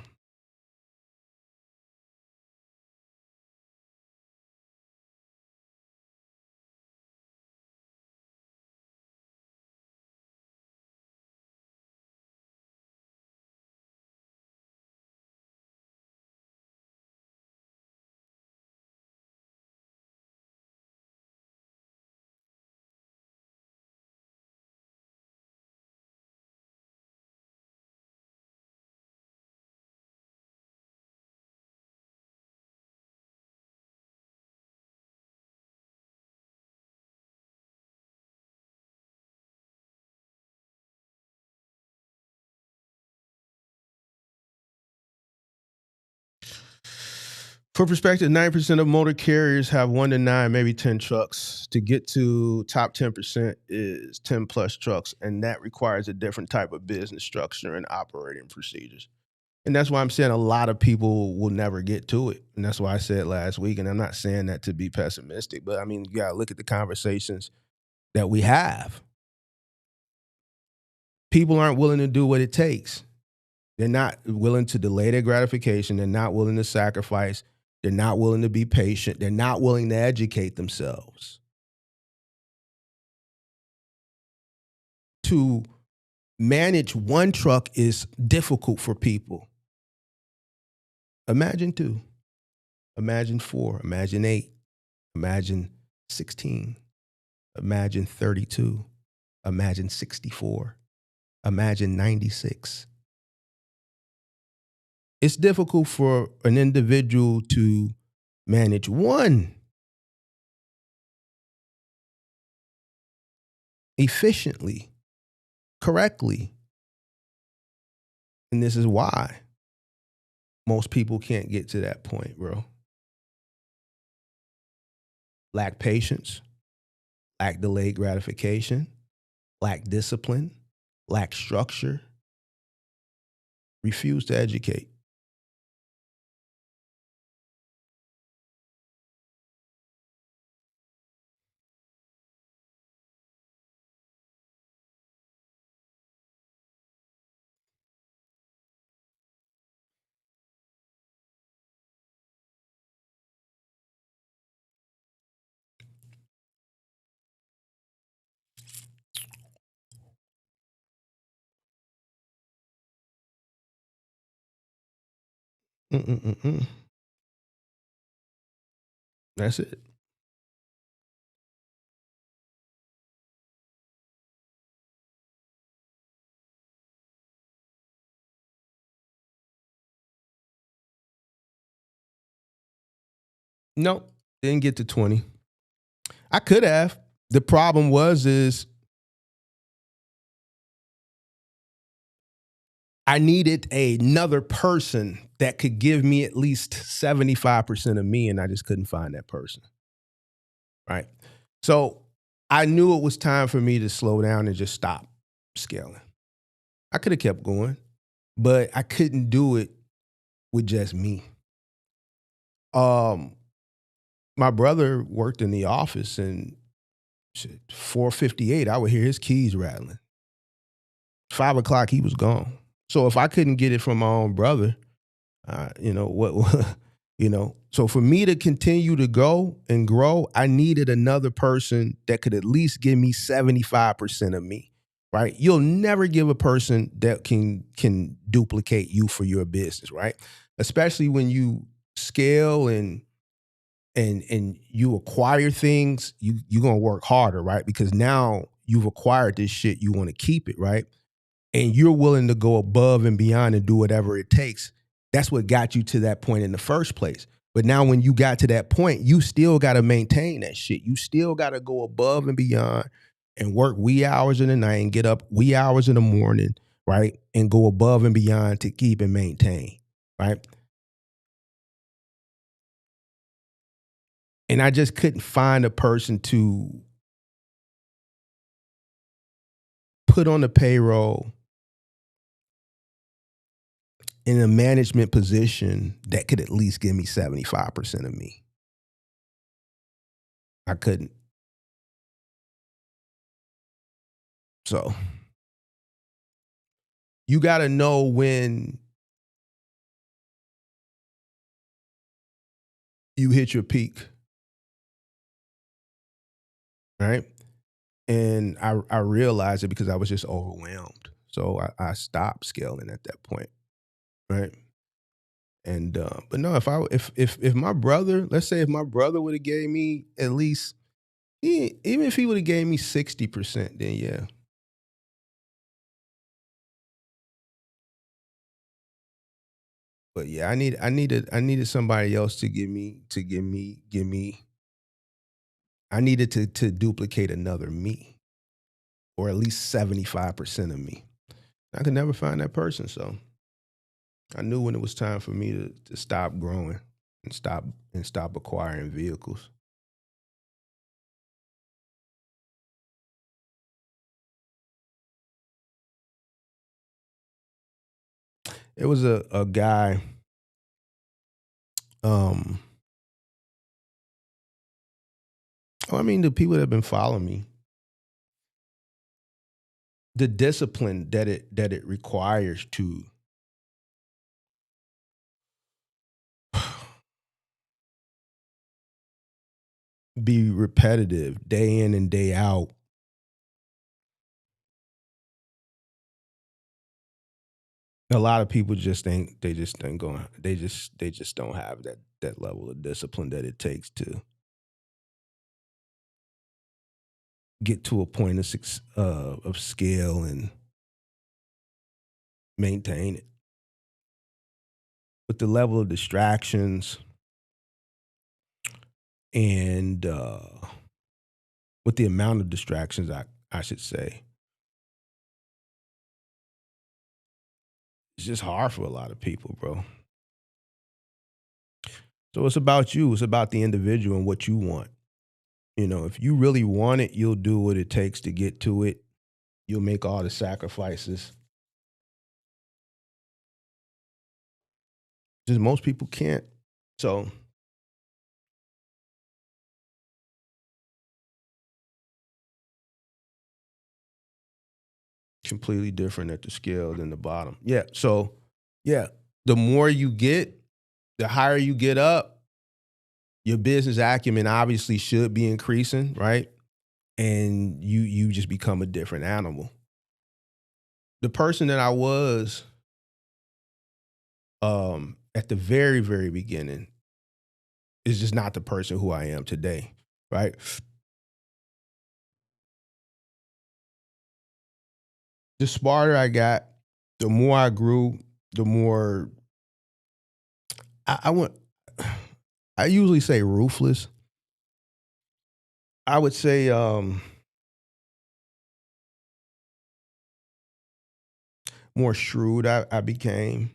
For perspective, 9% of motor carriers have 1 to 9, maybe 10 trucks. To get to top 10% is 10 plus trucks, and that requires a different type of business structure and operating procedures. And that's why I'm saying a lot of people will never get to it. And that's why I said last week, and I'm not saying that to be pessimistic, but I mean, you got to look at the conversations that we have. People aren't willing to do what it takes. They're not willing to delay their gratification. They're not willing to sacrifice. They're not willing to be patient. They're not willing to educate themselves. To manage one truck is difficult for people. Imagine 2. Imagine 4. Imagine 8. Imagine 16. Imagine 32. Imagine 64. Imagine 96. It's difficult for an individual to manage one efficiently, correctly. And this is why most people can't get to that point, bro. Lack patience, lack delayed gratification, lack discipline, lack structure, refuse to educate. Mm-mm-mm-mm. That's it. Nope, didn't get to 20. I could have. The problem is I needed another person that could give me at least 75% of me, and I just couldn't find that person. Right. So I knew it was time for me to slow down and just stop scaling. I could have kept going, but I couldn't do it with just me. My brother worked in the office, and 4:58, I would hear his keys rattling. 5 o'clock, he was gone. So if I couldn't get it from my own brother, what so for me to continue to go and grow, I needed another person that could at least give me 75% of me. Right? You'll never give a person that can duplicate you for your business, right? Especially when you scale and you acquire things, you're gonna work harder, right? Because now you've acquired this shit, you want to keep it, right? And you're willing to go above and beyond and do whatever it takes. That's what got you to that point in the first place. But now when you got to that point, you still got to maintain that shit. You still got to go above and beyond and work wee hours in the night and get up wee hours in the morning, right? And go above and beyond to keep and maintain, right? And I just couldn't find a person to put on the payroll in a management position that could at least give me 75% of me. I couldn't. So you got to know when you hit your peak, right? And I realized it because I was just overwhelmed. So I stopped scaling at that point, right? And but no, if my brother, let's say if my brother would have gave me at least, even if he would have gave me 60%, then yeah. But yeah, I needed somebody else to give me. I needed to duplicate another me, or at least 75% of me. I could never find that person, so I knew when it was time for me to stop growing and stop acquiring vehicles. It was a guy. Um, I mean, the people that have been following me, the discipline that it requires to be repetitive day in and day out. A lot of people just ain't going. They just don't have that level of discipline that it takes to get to a point of scale and maintain it. With the level of distractions and with the amount of distractions, I should say, it's just hard for a lot of people, bro. So it's about you. It's about the individual and what you want. You know, if you really want it, you'll do what it takes to get to it. You'll make all the sacrifices. Just most people can't. So completely different at the scale than the bottom. Yeah. So yeah, the more you get, the higher you get up, your business acumen obviously should be increasing, right? And you just become a different animal. The person that I was at the very, very beginning is just not the person who I am today, right? The smarter I got, the more I grew, the more I went. I usually say ruthless. I would say more shrewd I became.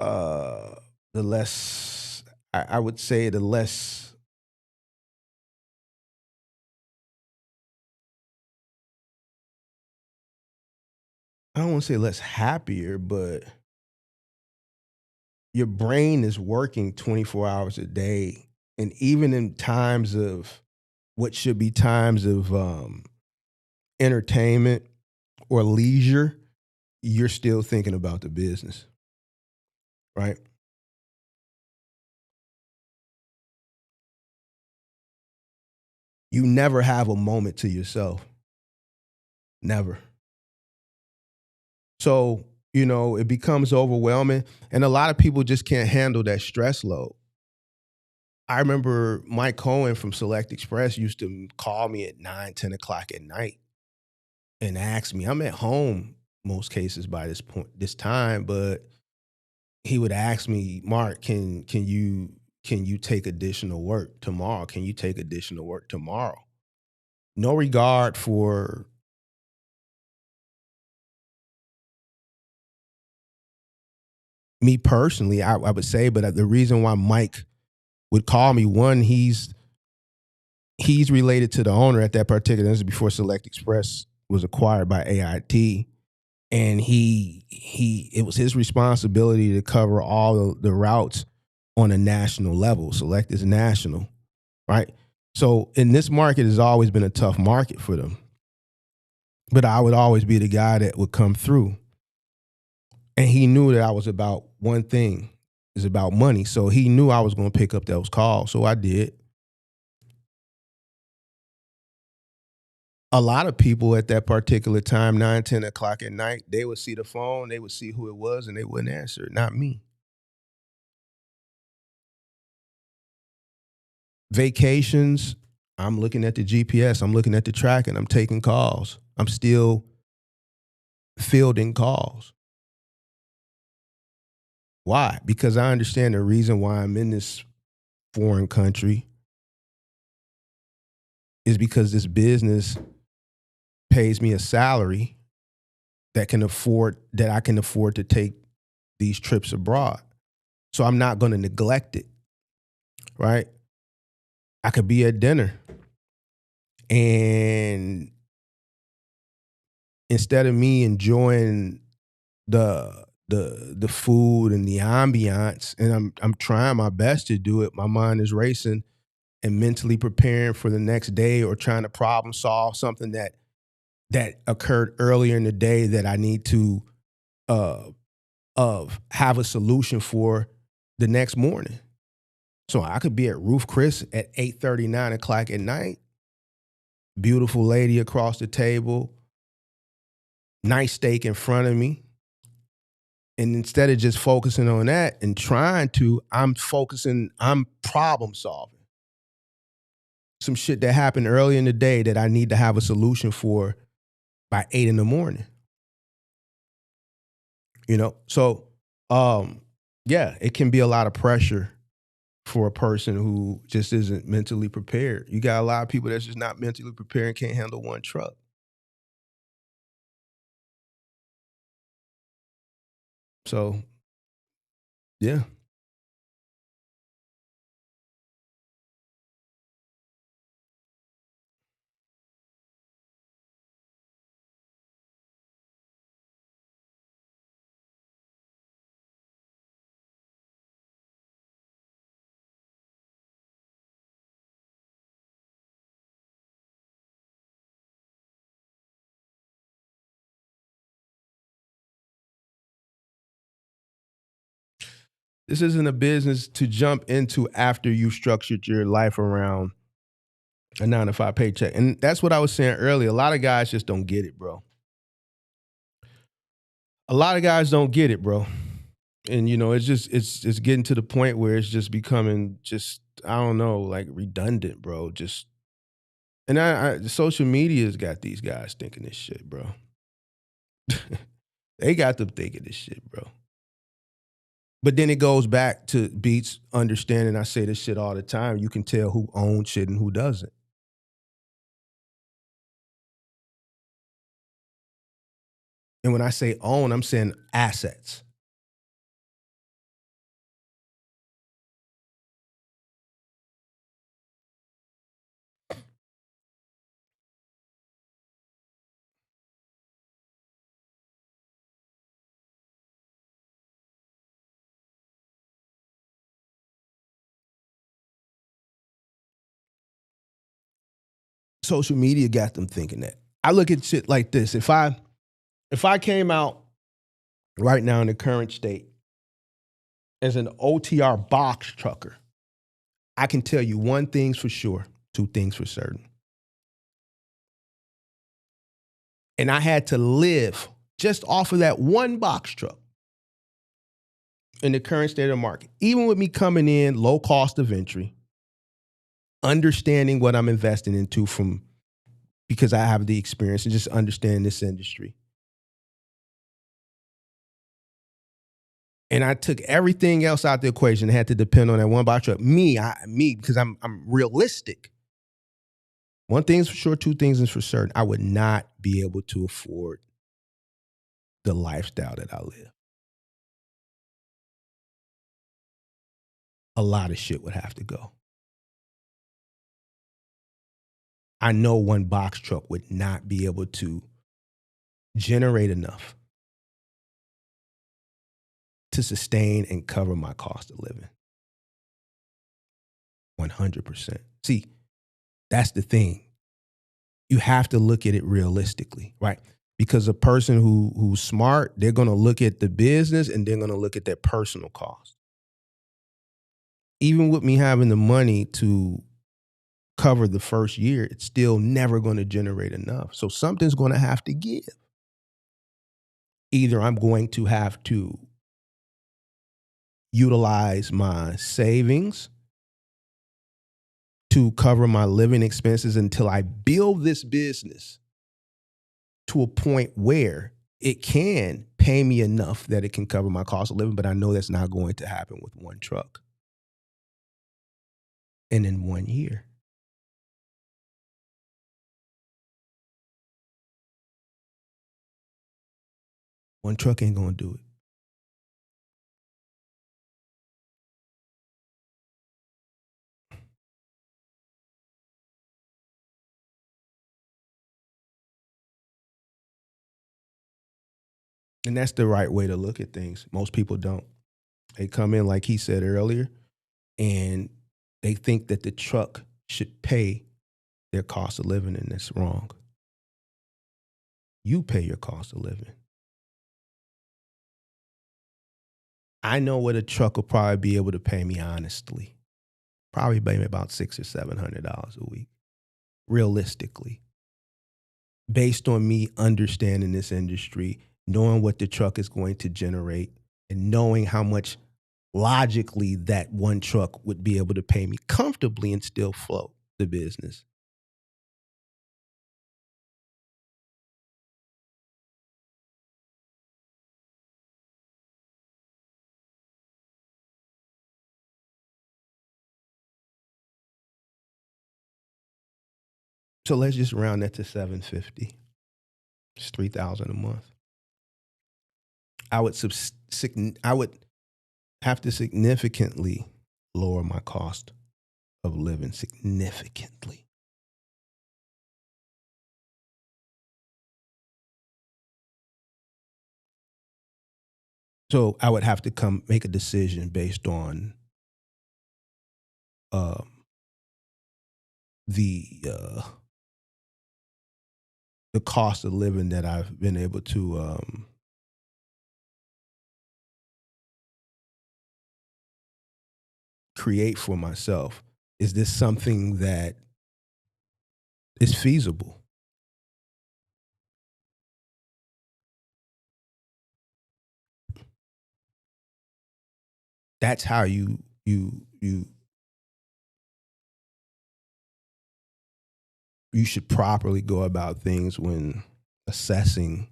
Uh, the less I would say, the less I don't want to say less happier, but your brain is working 24 hours a day. And even in times of what should be times of entertainment or leisure, you're still thinking about the business, right? You never have a moment to yourself. Never. So, you know, it becomes overwhelming. And a lot of people just can't handle that stress load. I remember Mike Cohen from Select Express used to call me at 9, 10 o'clock at night and ask me. I'm at home most cases by this time, but he would ask me, Mark, can you take additional work tomorrow? Can you take additional work tomorrow? No regard for me personally, I would say, but the reason why Mike would call me, one, he's related to the owner at that particular. This is before Select Express was acquired by AIT, and it was his responsibility to cover all the routes on a national level. Select is national, right? So in this market has always been a tough market for them, but I would always be the guy that would come through. And he knew that I was about one thing, is about money. So he knew I was going to pick up those calls. So I did. A lot of people at that particular time, 9, 10 o'clock at night, they would see the phone, they would see who it was, and they wouldn't answer it, not me. Vacations, I'm looking at the GPS, I'm looking at the tracking, I'm taking calls. I'm still fielding calls. Why? Because I understand the reason why I'm in this foreign country is because this business pays me a salary that I can afford to take these trips abroad. So I'm not going to neglect it, right? I could be at dinner and instead of me enjoying the food and the ambiance, and I'm trying my best to do it, my mind is racing and mentally preparing for the next day or trying to problem solve something that occurred earlier in the day that I need to have a solution for the next morning. So I could be at Roof Chris at 8:30, 9 o'clock at night. Beautiful lady across the table, nice steak in front of me. And instead of just focusing on that and I'm problem solving. Some shit that happened early in the day that I need to have a solution for by 8 in the morning. So yeah, it can be a lot of pressure for a person who just isn't mentally prepared. You got a lot of people that's just not mentally prepared and can't handle one truck. So yeah. This isn't a business to jump into after you've structured your life around a 9-to-5 paycheck. And that's what I was saying earlier. A lot of guys just don't get it, bro. A lot of guys don't get it, bro. And it's getting to the point where it's just becoming just, I don't know, like redundant, bro. Just and social media's got these guys thinking this shit, bro. They got them thinking this shit, bro. But then it goes back to Beats understanding. I say this shit all the time. You can tell who owns shit and who doesn't. And when I say own, I'm saying assets. Social media got them thinking that. I look at shit like this. If I came out right now in the current state as an OTR box trucker, I can tell you one thing's for sure, two things for certain. And I had to live just off of that one box truck in the current state of the market. Even with me coming in, low cost of entry, understanding what I'm investing into because I have the experience and just understand this industry. And I took everything else out the equation and had to depend on that one box truck. Me, because I'm realistic. One thing's for sure, two things is for certain. I would not be able to afford the lifestyle that I live. A lot of shit would have to go. I know one box truck would not be able to generate enough to sustain and cover my cost of living. 100%. See, that's the thing. You have to look at it realistically, right? Because a person who's smart, they're going to look at the business and they're going to look at their personal cost. Even with me having the money to cover the first year, it's still never going to generate enough. So something's going to have to give. Either I'm going to have to utilize my savings to cover my living expenses until I build this business to a point where it can pay me enough that it can cover my cost of living, but I know that's not going to happen with one truck and in 1 year. One truck ain't gonna do it. And that's the right way to look at things. Most people don't. They come in, like he said earlier, and they think that the truck should pay their cost of living, and that's wrong. You pay your cost of living. I know what a truck will probably be able to pay me honestly. Probably pay me about $600 or $700 a week, realistically, based on me understanding this industry, knowing what the truck is going to generate, and knowing how much logically that one truck would be able to pay me comfortably and still float the business. So let's just round that to $750. It's $3,000 a month. I would have to significantly lower my cost of living, significantly. So I would have to make a decision based on the cost of living that I've been able to create for myself. Is this something that is feasible? That's how you should properly go about things when assessing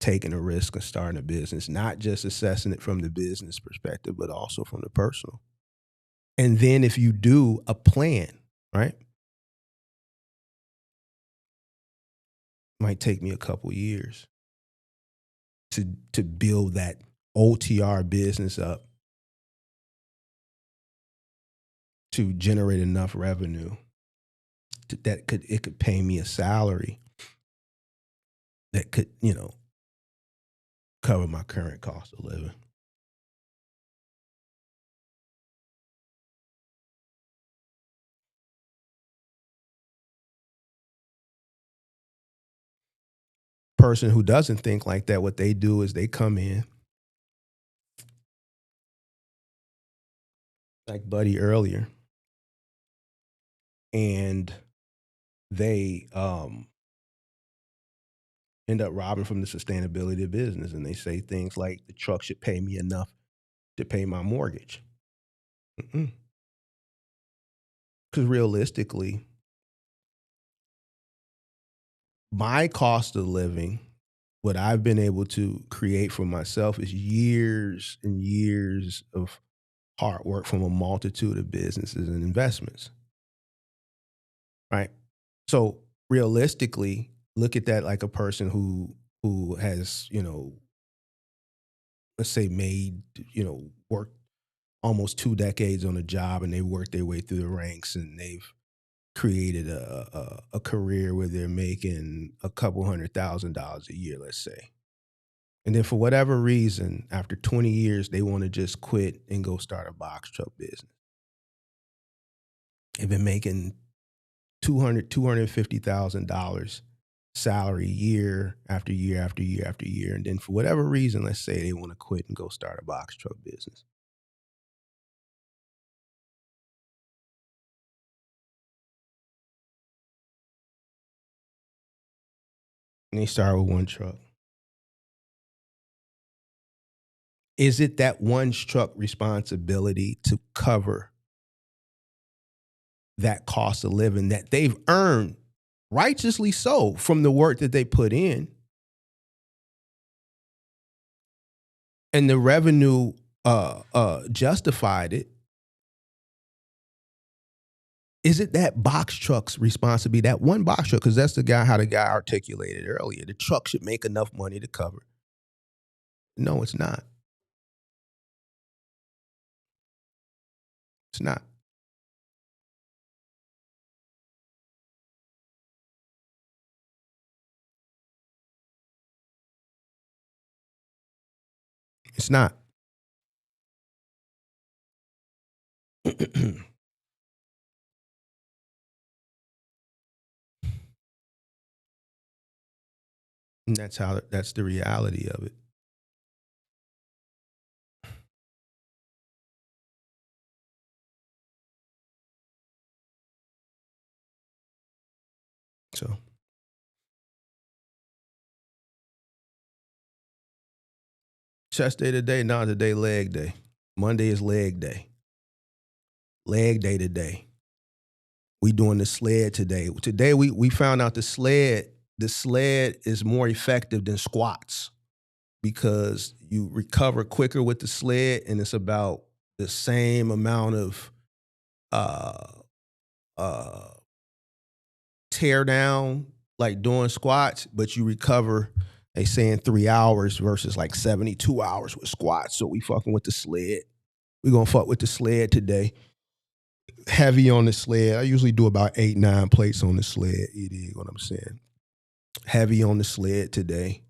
taking a risk and starting a business, not just assessing it from the business perspective, but also from the personal. And then if you do a plan, right? Might take me a couple years to build that OTR business up to generate enough revenue that it could pay me a salary that could, cover my current cost of living. Person who doesn't think like that, what they do is they come in, like Buddy earlier, and they end up robbing from the sustainability of business. And they say things like the truck should pay me enough to pay my mortgage. Because realistically, my cost of living, what I've been able to create for myself is years and years of hard work from a multitude of businesses and investments. Right? So realistically, look at that like a person who has, let's say made, worked almost 2 decades on a job, and they worked their way through the ranks, and they've created a career where they're making a couple $100,000 a year, let's say. And then for whatever reason, after 20 years, they want to just quit and go start a box truck business. They've been making $250,000 salary year after year after year after year. And then for whatever reason, let's say they want to quit and go start a box truck business. And they start with one truck. Is it that one truck responsibility to cover that cost of living that they've earned, righteously so, from the work that they put in? And the revenue justified it. Is it that box truck's responsibility, that one box truck? Because that's how the guy articulated earlier. The truck should make enough money to cover No, it's not. It's not. It's not. And that's the reality of it. So chest day today, not today, leg day. Monday is leg day. Leg day today. We doing the sled today. Today we found out the sled is more effective than squats because you recover quicker with the sled and it's about the same amount of uh tear down like doing squats, but you recover, they saying 3 hours versus like 72 hours with squats. So we fucking with the sled. We gonna fuck with the sled today. Heavy on the sled. I usually do about 8-9 plates on the sled. You dig what I'm saying? Heavy on the sled today.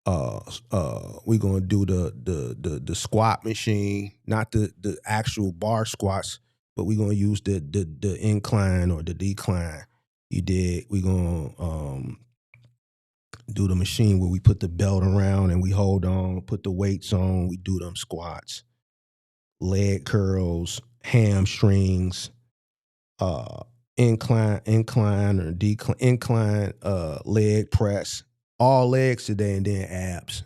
We gonna do the squat machine, not the actual bar squats, but we gonna use the incline or the decline. You dig? We gonna do the machine where we put the belt around and we hold on, put the weights on, we do them squats, leg curls, hamstrings, incline or decline, incline, leg press, all legs today, and then abs.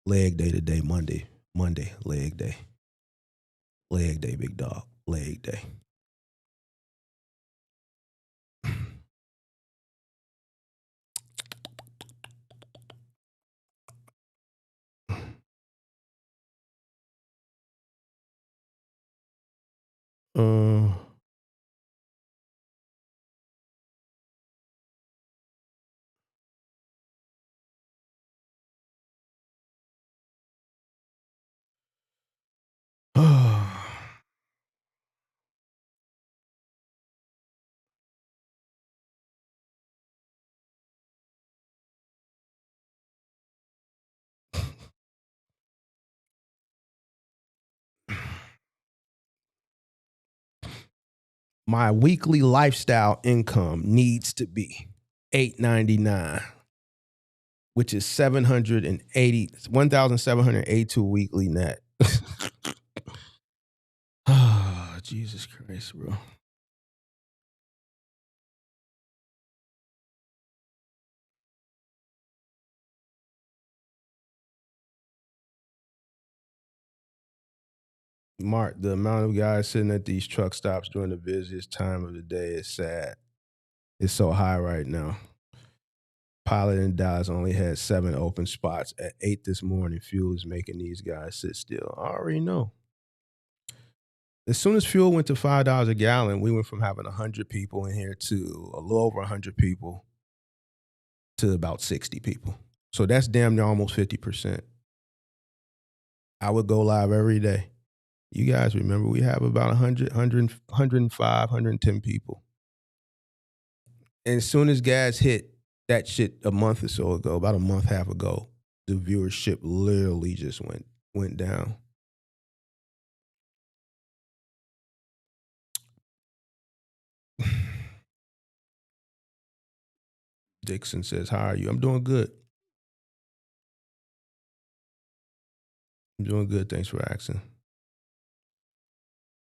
Leg day today, Monday, leg day. Leg day, big dog, leg day. Uh, my weekly lifestyle income needs to be $899, which is 1,782 weekly net. Oh, Jesus Christ, bro. Mark, the amount of guys sitting at these truck stops during the busiest time of the day is sad. It's so high right now. Pilot in Dallas only had 7 open spots at 8 this morning. Fuel is making these guys sit still. I already know. As soon as fuel went to $5 a gallon, we went from having 100 people in here to a little over 100 people to about 60 people. So that's damn near almost 50%. I would go live every day. You guys remember we have about 100, 105, 110 people. And as soon as gas hit that shit a month or so ago, about a month, half ago, the viewership literally just went down. Dixon says, how are you? I'm doing good. I'm doing good. Thanks for asking.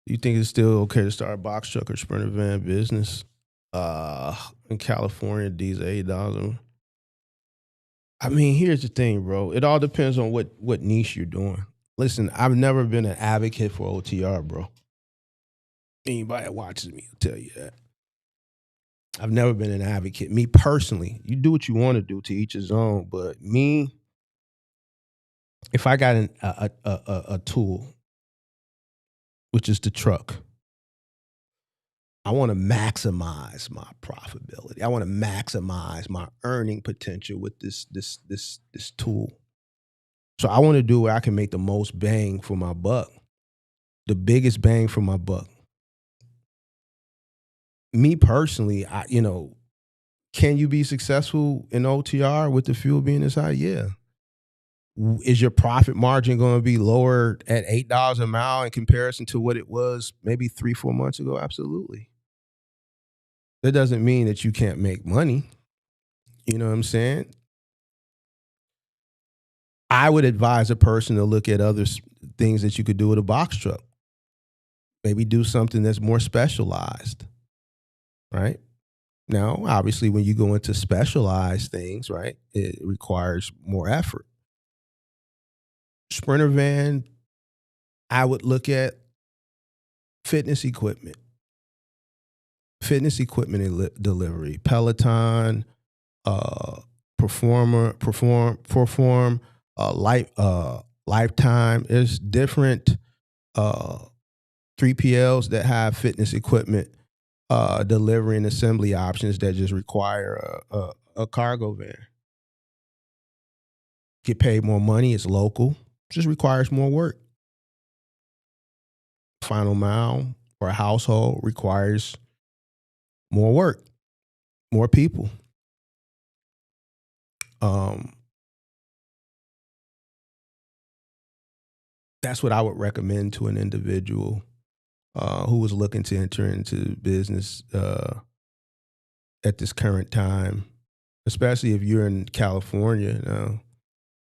Do you think it's still okay to start a box truck or sprinter van business? In California, these $8. I mean, here's the thing, bro. It all depends on what niche you're doing. Listen, I've never been an advocate for OTR, bro. Anybody that watches me will tell you that. I've never been an advocate. Me personally, you do what you want to do, to each his own. But me, if I got a tool, which is the truck, I want to maximize my profitability. I want to maximize my earning potential with this tool. So I want to do where I can make the most bang for my buck, the biggest bang for my buck. Me personally, can you be successful in OTR with the fuel being this high? Yeah. Is your profit margin going to be lower at $8 a mile in comparison to what it was maybe 3-4 months ago? Absolutely. That doesn't mean that you can't make money. You know what I'm saying? I would advise a person to look at other things that you could do with a box truck. Maybe do something that's more specialized, right? Now, obviously, when you go into specialized things, right, it requires more effort. Sprinter van, I would look at fitness equipment delivery, Peloton, Perform, Lifetime. There's different 3PLs that have fitness equipment delivery and assembly options that just require a cargo van. Get paid more money. It's local. Just requires more work. Final mile for a household requires more work, more people. That's what I would recommend to an individual who was looking to enter into business at this current time, especially if you're in California.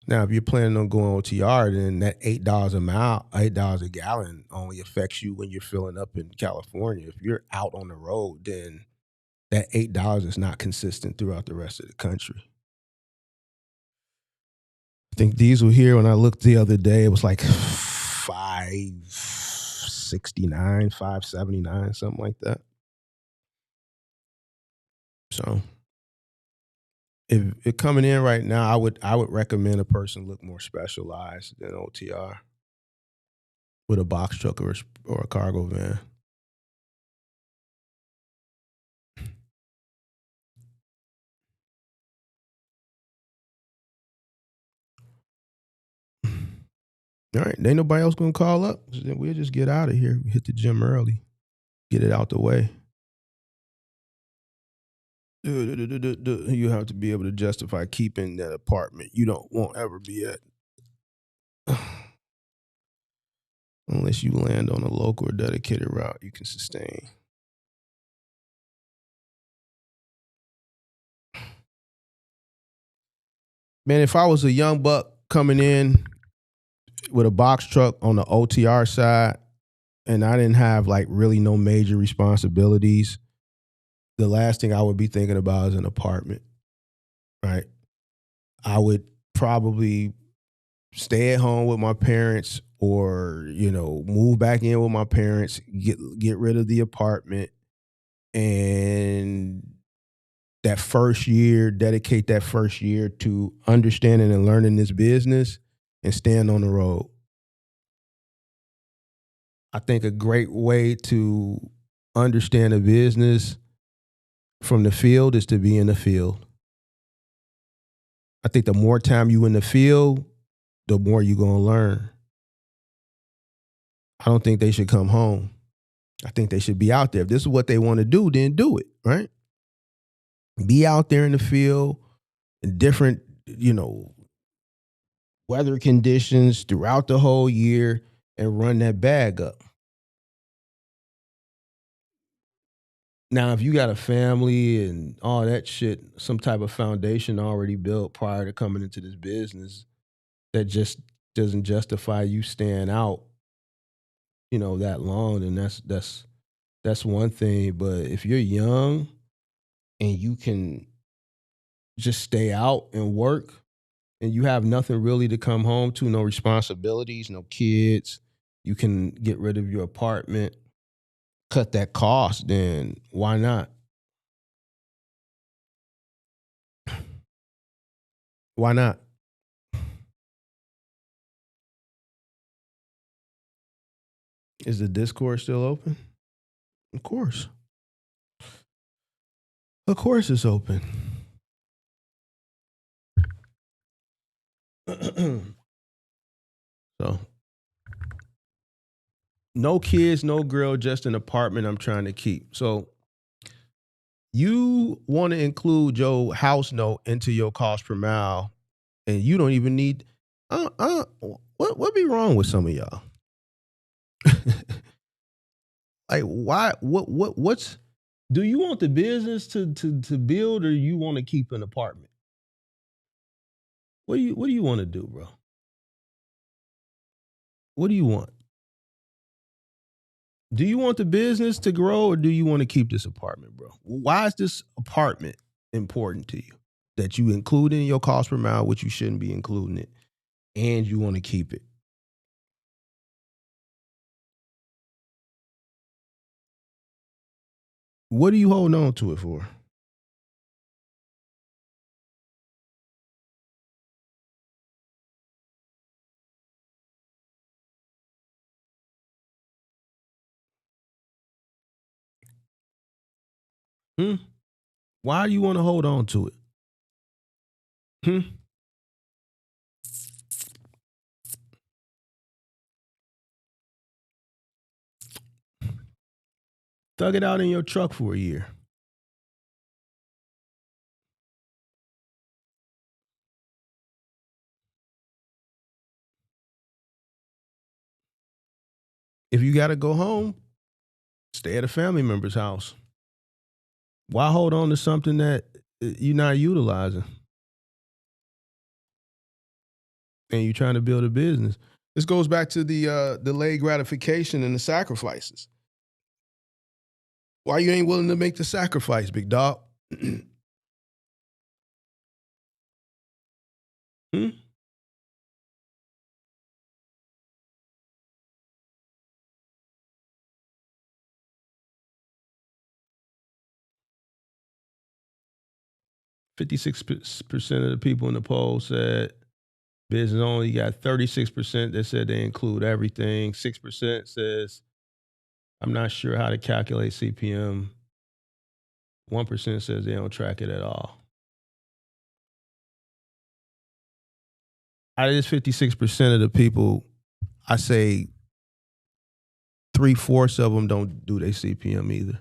Now, if you're planning on going OTR, then that $8 a mile, $8 a gallon only affects you when you're filling up in California. If you're out on the road, then that $8 is not consistent throughout the rest of the country. I think diesel here, when I looked the other day, it was like $5.69, $5.79, something like that. So if coming in right now, I would recommend a person look more specialized than OTR with a box truck or a cargo van. All right, ain't nobody else gonna call up. We'll just get out of here. Hit the gym early, get it out the way. You have to be able to justify keeping that apartment. You won't ever be at, unless you land on a local or dedicated route you can sustain. Man, if I was a young buck coming in with a box truck on the OTR side and I didn't have like really no major responsibilities, the last thing I would be thinking about is an apartment, right? I would probably stay at home with my parents or, move back in with my parents, get rid of the apartment, and that first year, dedicate that first year to understanding and learning this business and staying on the road. I think a great way to understand a business from the field is to be in the field. I think the more time you in the field, the more you're going to learn. I don't think they should come home. I think they should be out there. If this is what they want to do, then do it, right? Be out there in the field in different, weather conditions throughout the whole year and run that bag up. Now, if you got a family and all that shit, some type of foundation already built prior to coming into this business that just doesn't justify you staying out, that long, then that's one thing. But if you're young and you can just stay out and work and you have nothing really to come home to, no responsibilities, no kids, you can get rid of your apartment, cut that cost, then why not? Why not? Is the Discord still open? Of course. Of course it's open. So no kids, no girl, just an apartment I'm trying to keep. So you want to include your house note into your cost per mile, and you don't even need. What be wrong with some of y'all? Like, why? What's? Do you want the business to build, or you want to keep an apartment? What do you want to do, bro? What do you want? Do you want the business to grow, or do you want to keep this apartment, bro? Why is this apartment important to you that you include in your cost per mile, which you shouldn't be including it, and you want to keep it? What are you holding on to it for? Hmm? Why do you want to hold on to it? Hmm? Thug it out in your truck for a year. If you got to go home, stay at a family member's house. Why hold on to something that you're not utilizing and you're trying to build a business? This goes back to the delayed gratification and the sacrifices. Why you ain't willing to make the sacrifice, big dog? Hmm? 56% of the people in the poll said business only. You got 36% that said they include everything. 6% says, I'm not sure how to calculate CPM. 1% says they don't track it at all. Out of this 56% of the people, I say 3/4 of them don't do their CPM either.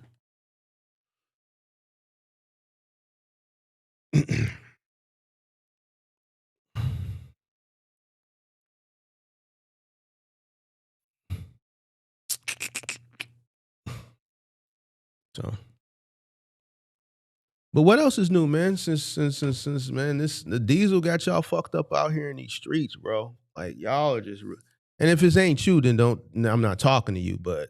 So, but what else is new, man? Since man, the diesel got y'all fucked up out here in these streets, bro. Like y'all are just, and if it ain't you, then don't. I'm not talking to you, but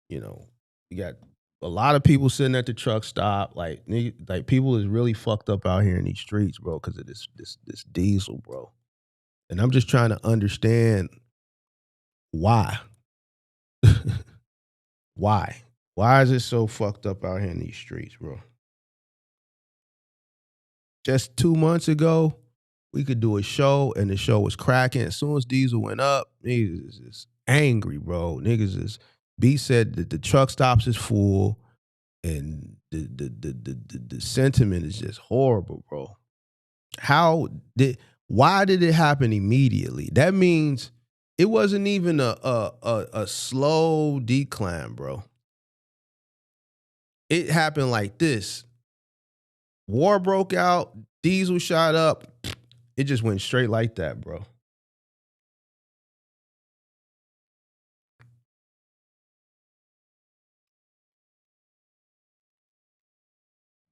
you know, you got a lot of people sitting at the truck stop. Like people is really fucked up out here in these streets, bro, because of this diesel, bro. And I'm just trying to understand why. Why? Why is it so fucked up out here in these streets, bro? Just 2 months ago, we could do a show and the show was cracking. As soon as diesel went up, niggas is just angry, bro. Niggas is B said that the truck stops is full and the sentiment is just horrible, bro. Why did it happen immediately? That means it wasn't even a slow decline, bro. It happened like this. War broke out, diesel shot up. It just went straight like that, bro.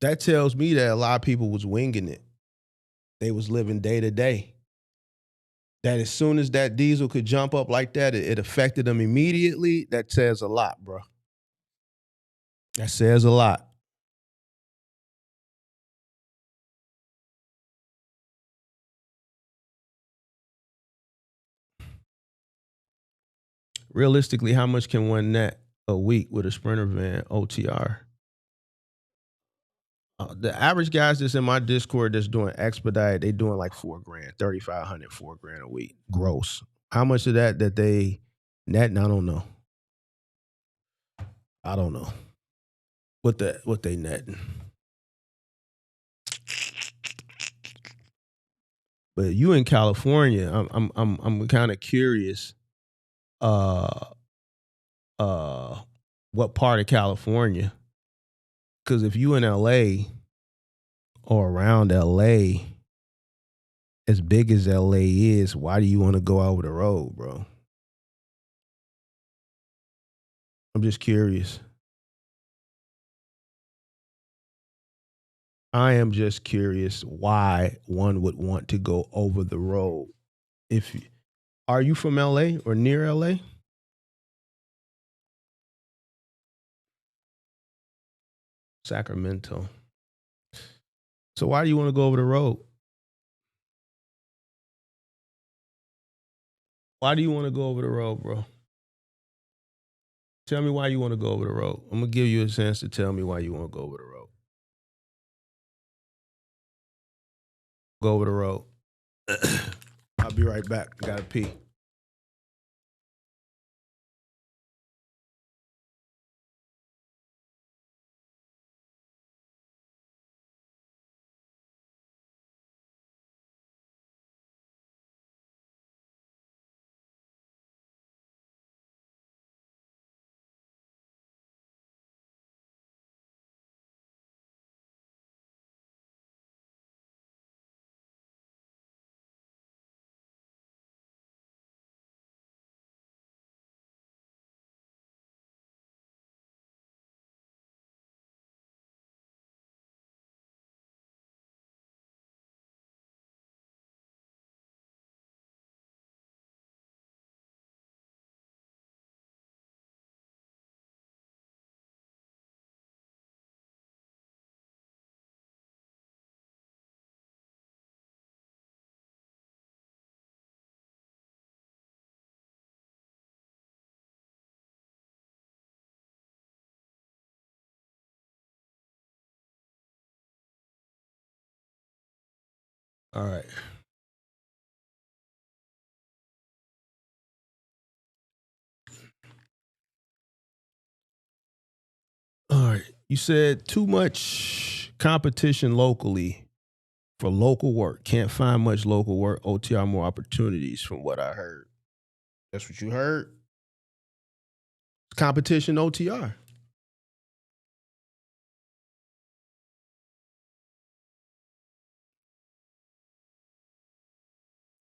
That tells me that a lot of people was winging it. They was living day to day. That as soon as that diesel could jump up like that, it affected them immediately. That says a lot, bro. That says a lot. Realistically, how much can one net a week with a Sprinter van OTR? The average guys that's in my Discord that's doing expedite, they doing like $4,000, 3,500, $4,000 a week gross. How much of that they net? I don't know. I don't know what they netting. But you in California, I'm kind of curious. Uh, what part of California? Because if you in LA or around LA, as big as LA is, why do you want to go over the road, bro? I'm just curious. I am just curious why one would want to go over the road. If Are you from LA or near LA? Sacramento. So why do you want to go over the road? Why do you want to go over the road, bro? Tell me why you want to go over the road. I'm gonna give you a chance to tell me why you want to go over the road. Go over the road. I'll be right back. Gotta pee. All right. All right. You said too much competition locally for local work. Can't find much local work. OTR more opportunities from what I heard. That's what you heard? Competition OTR.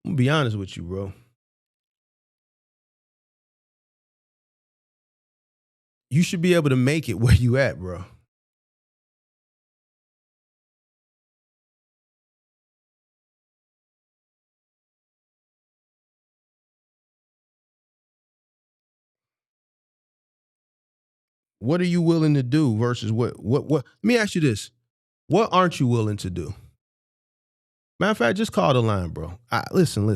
I'm gonna be honest with you, bro. You should be able to make it where you at, bro. What are you willing to do versus what let me ask you this. What aren't you willing to do? Matter of fact, just call the line, bro. Listen.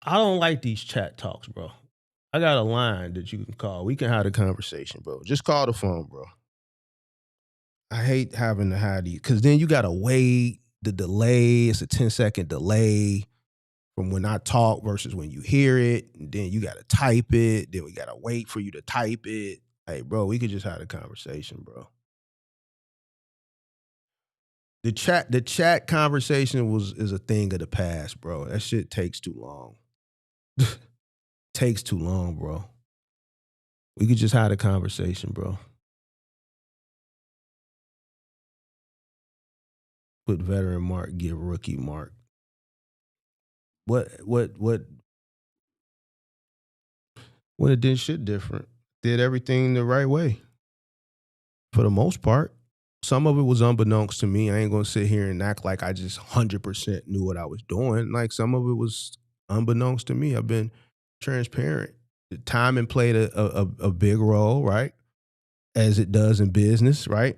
I don't like these chat talks, bro. I got a line that you can call. We can have a conversation, bro. Just call the phone, bro. I hate having to have these because then you gotta wait. The delay, it's a 10-second delay from when I talk versus when you hear it. And then you gotta type it. Then we gotta wait for you to type it. Hey, bro, we could just have a conversation, bro. The chat conversation is a thing of the past, bro. That shit takes too long. Takes too long, bro. We could just have a conversation, bro. Put veteran mark, give rookie mark. What when it did shit different? Did everything the right way. For the most part. Some of it was unbeknownst to me. I ain't gonna sit here and act like I just 100% knew what I was doing. Like some of it was unbeknownst to me. I've been transparent. The timing played a big role, right? As it does in business, right?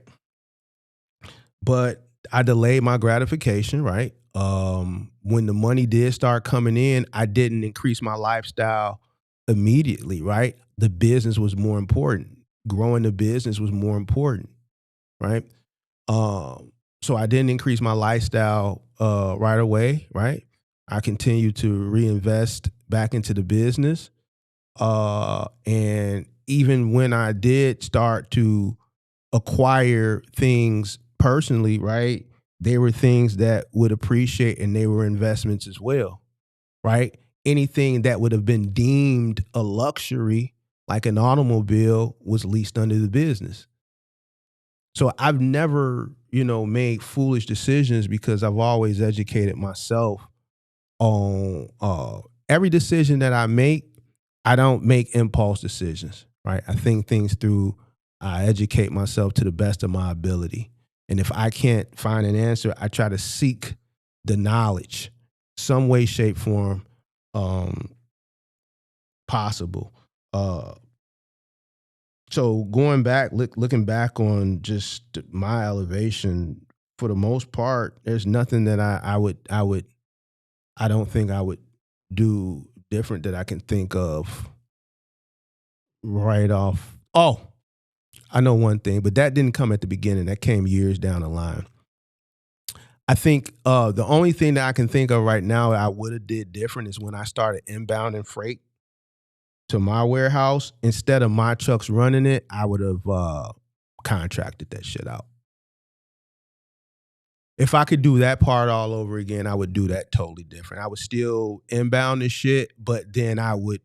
But I delayed my gratification, right? When the money did start coming in, I didn't increase my lifestyle immediately, right? The business was more important. Growing the business was more important, right? So I didn't increase my lifestyle right away, right? I continued to reinvest back into the business. And even when I did start to acquire things personally, right? They were things that would appreciate, and they were investments as well, right? Anything that would have been deemed a luxury, like an automobile, was leased under the business. So I've never, made foolish decisions because I've always educated myself on every decision that I make. I don't make impulse decisions, right? I think things through. I educate myself to the best of my ability. And if I can't find an answer, I try to seek the knowledge, some way, shape, form, possible. So going back, looking back on just my elevation, for the most part, there's nothing that I don't think I would do different that I can think of right off. Oh, I know one thing, but that didn't come at the beginning. That came years down the line. I think the only thing that I can think of right now I would have did different is when I started inbounding freight to my warehouse. Instead of my trucks running it, I would have contracted that shit out. If I could do that part all over again, I would do that totally different. I would still inbound the shit, but then I would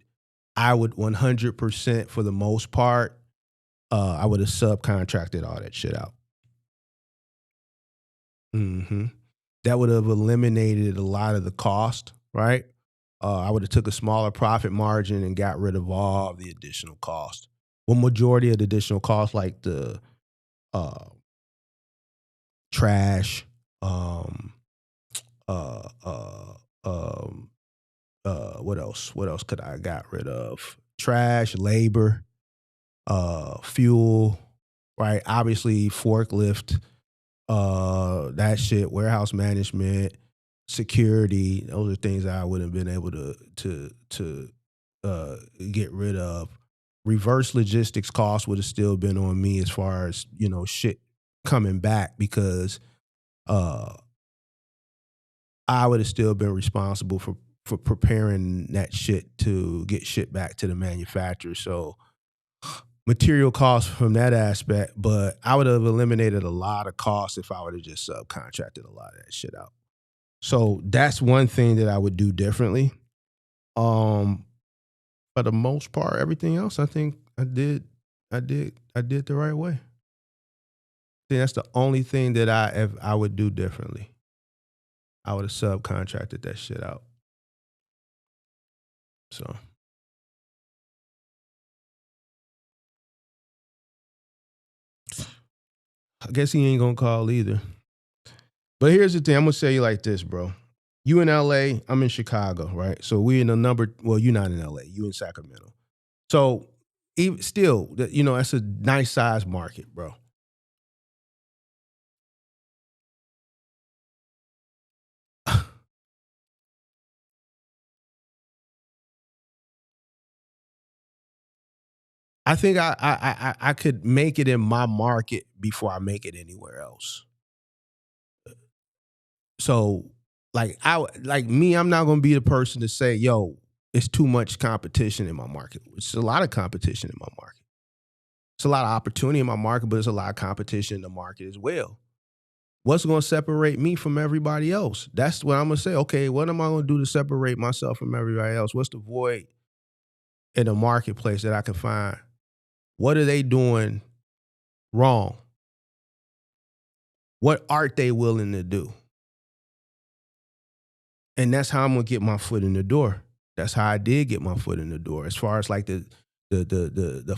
100% for the most part, I would have subcontracted all that shit out. That would have eliminated a lot of the cost, right? I would have took a smaller profit margin and got rid of all the additional cost. Well, majority of the additional costs, like the trash, what else? What else could I got rid of? Trash, labor, fuel, right? Obviously, forklift, that shit, warehouse management, security. Those are things I wouldn't have been able to get rid of. Reverse logistics costs would have still been on me as far as shit coming back, because I would have still been responsible for preparing that shit to get shit back to the manufacturer. So material costs from that aspect, but I would have eliminated a lot of costs if I would have just subcontracted a lot of that shit out. So that's one thing that I would do differently. For the most part, everything else I think I did the right way. I think that's the only thing that I would do differently. I would have subcontracted that shit out. So I guess he ain't gonna call either. But here's the thing, I'm gonna say you like this, bro. You in LA, I'm in Chicago, right? So we in the number. Well, you're not in LA, you in Sacramento. So even still, that's a nice size market, bro. I think I could make it in my market before I make it anywhere else. So I'm not gonna be the person to say, yo, it's too much competition in my market. It's a lot of competition in my market. It's a lot of opportunity in my market, but there's a lot of competition in the market as well. What's gonna separate me from everybody else? That's what I'm gonna say. Okay, what am I gonna do to separate myself from everybody else? What's the void in the marketplace that I can find? What are they doing wrong? What aren't they willing to do? And that's how I'm gonna get my foot in the door. That's how I did get my foot in the door. As far as like the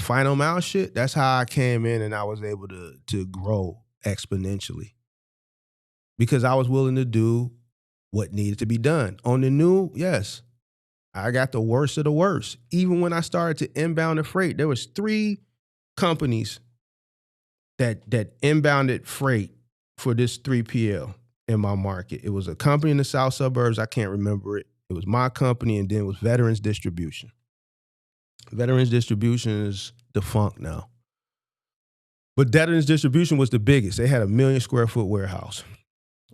final mile shit, that's how I came in and I was able to grow exponentially. Because I was willing to do what needed to be done. On the new, yes, I got the worst of the worst. Even when I started to inbound the freight, there was 3 companies that inbounded freight for this 3PL in my market. It was a company in the south suburbs. I can't remember it. It was my company, and then it was Veterans Distribution. Veterans Distribution is defunct now. But Veterans Distribution was the biggest. They had a 1 million square foot warehouse,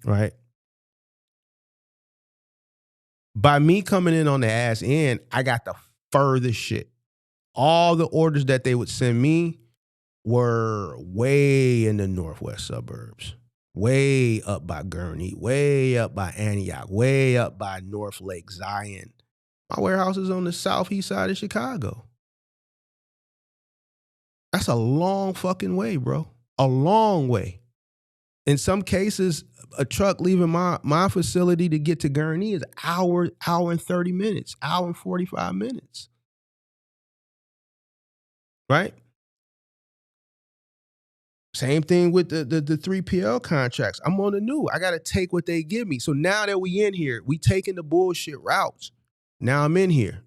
right? By me coming in on the ass end, I got the furthest shit. All the orders that they would send me were way in the northwest suburbs. way up by Gurney, way up by Antioch, way up by North Lake, Zion. My warehouse is on the southeast side of Chicago. That's a long fucking way, bro. A long way. In some cases, a truck leaving my facility to get to Gurney is hour and 30 minutes, hour and 45 minutes. Right? Same thing with the 3PL contracts. I'm on the new. I got to take what they give me. So now that we in here, we taking the bullshit routes. Now I'm in here.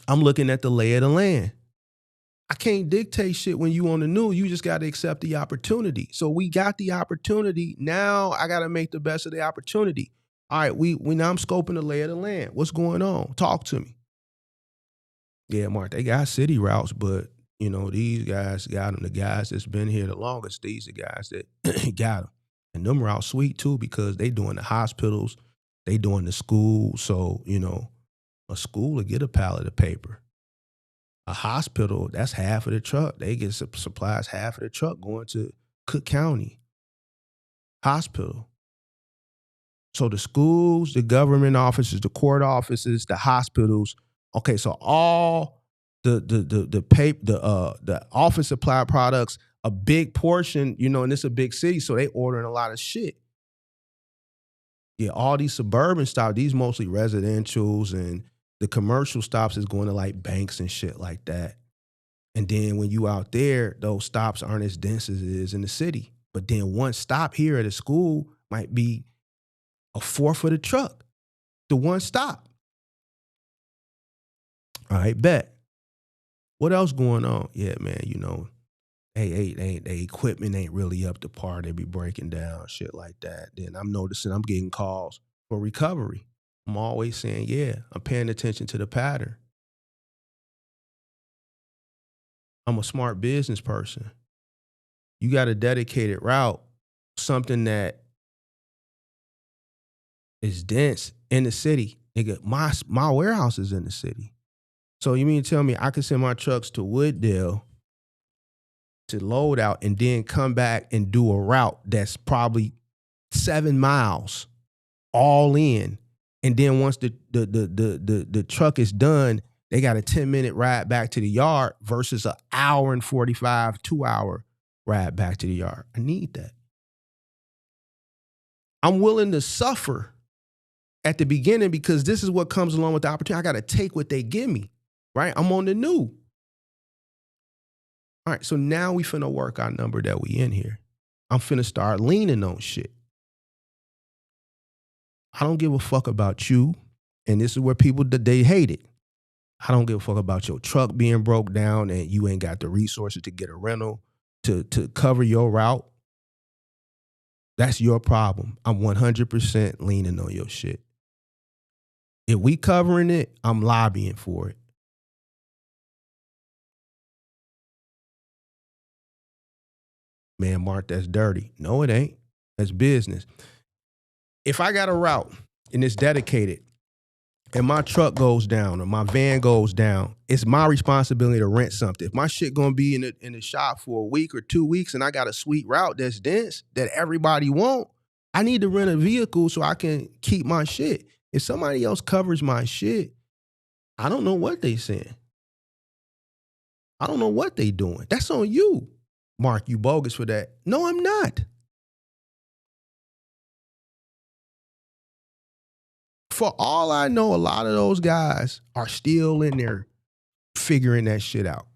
I'm looking at the lay of the land. I can't dictate shit when you on the new. You just got to accept the opportunity. So we got the opportunity. Now I got to make the best of the opportunity. All right, we now I'm scoping the lay of the land. What's going on? Talk to me. Yeah, Mark, they got city routes, but you know, these guys got them. The guys that's been here the longest, these are guys that got them. And them routes sweet too because they doing the hospitals, they doing the schools. So, you know, a school will get a pallet of paper. A hospital, that's half of the truck. They get supplies half of the truck going to Cook County Hospital. So the schools, the government offices, the court offices, the hospitals. Okay, so all the office supply products, a big portion, you know, and it's a big city, so they ordering a lot of shit. Yeah, all these suburban stops, these mostly residentials, and the commercial stops is going to like banks and shit like that. And then when you out there, those stops aren't as dense as it is in the city. But then one stop here at a school might be a fourth of the truck. The one stop. All right, bet. What else going on? Yeah, man, you know, the equipment ain't really up to par. They be breaking down, shit like that. Then I'm noticing I'm getting calls for recovery. I'm always saying, yeah, I'm paying attention to the pattern. I'm a smart business person. You got a dedicated route, something that is dense in the city. Nigga, my warehouse is in the city. So you mean to tell me I can send my trucks to Wooddale to load out and then come back and do a route that's probably 7 miles all in. And then once the truck is done, they got a 10-minute ride back to the yard versus an hour and 45, 2-hour ride back to the yard. I need that. I'm willing to suffer at the beginning because this is what comes along with the opportunity. I got to take what they give me, right? I'm on the new. All right, so now we finna work our number that we in here. I'm finna start leaning on shit. I don't give a fuck about you, and this is where people, they hate it. I don't give a fuck about your truck being broke down and you ain't got the resources to get a rental to cover your route. That's your problem. I'm 100% leaning on your shit. If we covering it, I'm lobbying for it. Man, Mark, that's dirty. No, it ain't. That's business. If I got a route and it's dedicated and my truck goes down or my van goes down, it's my responsibility to rent something. If my shit gonna be in the shop for a week or 2 weeks and I got a sweet route that's dense that everybody want, I need to rent a vehicle so I can keep my shit. If somebody else covers my shit, I don't know what they saying. I don't know what they doing. That's on you. Mark, you bogus for that. No, I'm not. For all I know, a lot of those guys are still in there figuring that shit out.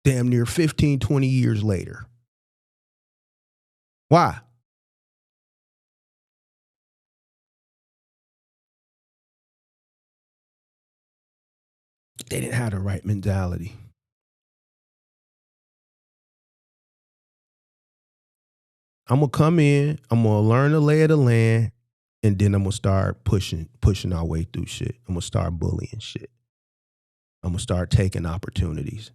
Damn near 15, 20 years later. Why? They didn't have the right mentality. I'm going to come in, I'm going to learn the lay of the land, and then I'm going to start pushing our way through shit. I'm going to start bullying shit. I'm going to start taking opportunities.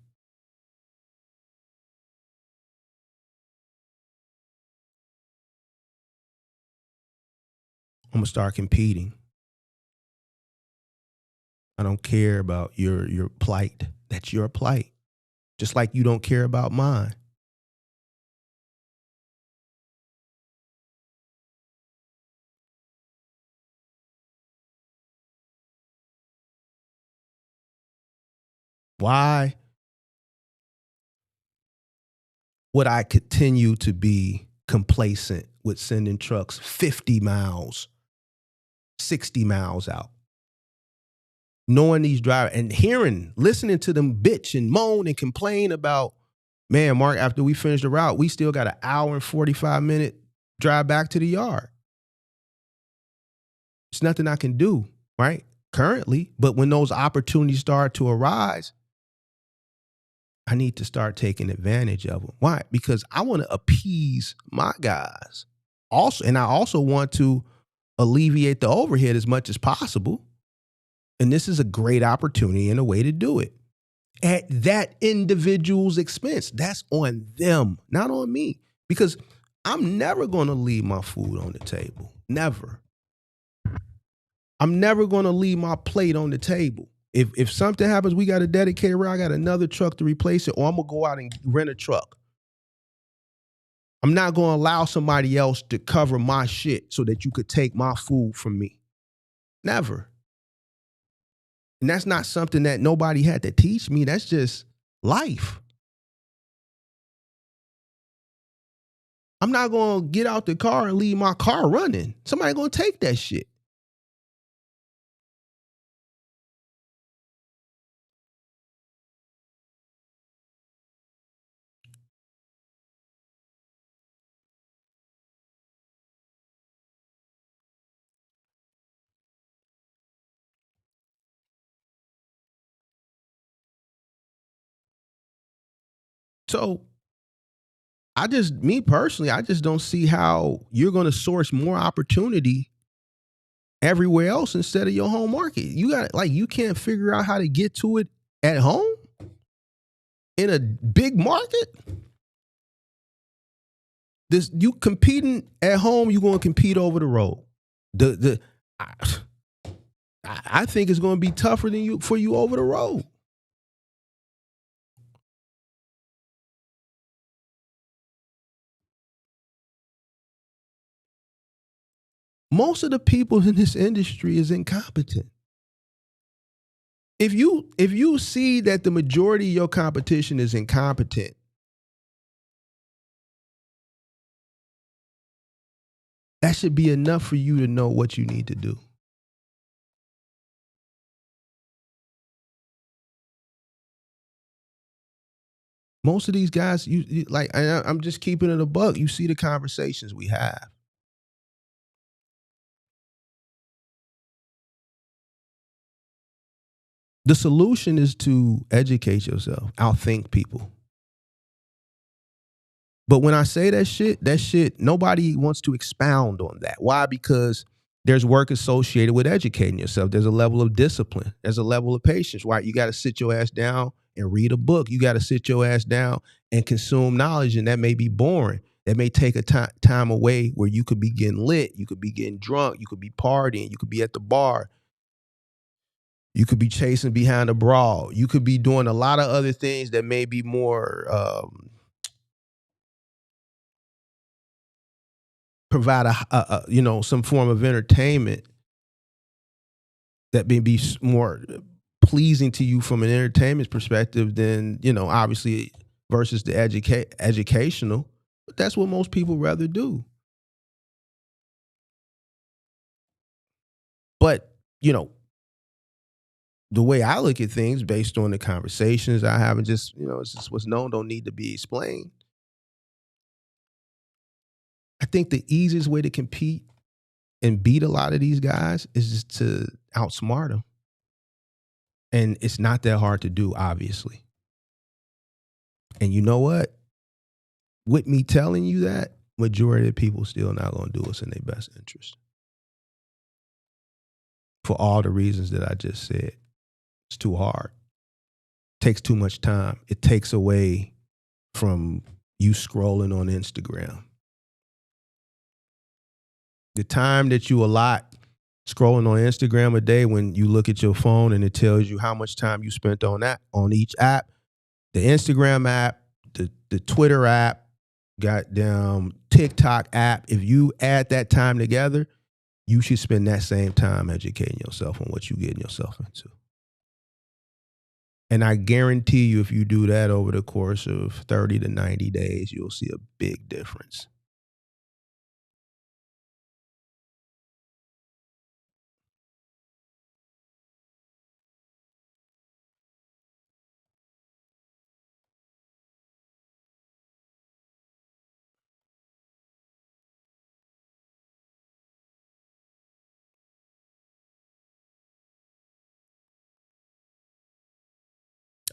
I'm going to start competing. I don't care about your plight. That's your plight. Just like you don't care about mine. Why would I continue to be complacent with sending trucks 50 miles, 60 miles out? Knowing these drivers and listening to them bitch and moan and complain about, man, Mark, after we finish the route, we still got an hour and 45-minute drive back to the yard. It's nothing I can do, right? Currently, but when those opportunities start to arise, I need to start taking advantage of them. Why? Because I want to appease my guys. Also, and I also want to alleviate the overhead as much as possible. And this is a great opportunity and a way to do it at that individual's expense. That's on them, not on me. Because I'm never going to leave my food on the table. Never. I'm never going to leave my plate on the table. If something happens, we got a dedicated route, I got another truck to replace it, or I'm going to go out and rent a truck. I'm not going to allow somebody else to cover my shit so that you could take my food from me. Never. And that's not something that nobody had to teach me. That's just life. I'm not going to get out the car and leave my car running. Somebody going to take that shit. So me personally, I just don't see how you're going to source more opportunity everywhere else instead of your home market. You can't figure out how to get to it at home in a big market. You competing at home, you're going to compete over the road. I think it's going to be tougher for you over the road. Most of the people in this industry is incompetent. If you see that the majority of your competition is incompetent, that should be enough for you to know what you need to do. Most of these guys, I'm just keeping it a buck. You see the conversations we have. The solution is to educate yourself, outthink people. But when I say that shit, nobody wants to expound on that. Why? Because there's work associated with educating yourself. There's a level of discipline. There's a level of patience, right? You got to sit your ass down and read a book. You got to sit your ass down and consume knowledge, and that may be boring. That may take a time away where you could be getting lit, you could be getting drunk, you could be partying, you could be at the bar, you could be chasing behind a brawl, you could be doing a lot of other things that may be more provide some form of entertainment that may be more pleasing to you from an entertainment perspective than, obviously versus the educational. But that's what most people rather do. But, the way I look at things based on the conversations I have and just, it's just what's known don't need to be explained. I think the easiest way to compete and beat a lot of these guys is just to outsmart them. And it's not that hard to do, obviously. And you know what? With me telling you that, majority of people still not going to do what's in their best interest. For all the reasons that I just said. It's too hard. It takes too much time. It takes away from you scrolling on Instagram. The time that you allot scrolling on Instagram a day, when you look at your phone and it tells you how much time you spent on each app, the Instagram app, the Twitter app, goddamn TikTok app, if you add that time together, you should spend that same time educating yourself on what you're getting yourself into. And I guarantee you, if you do that over the course of 30 to 90 days, you'll see a big difference.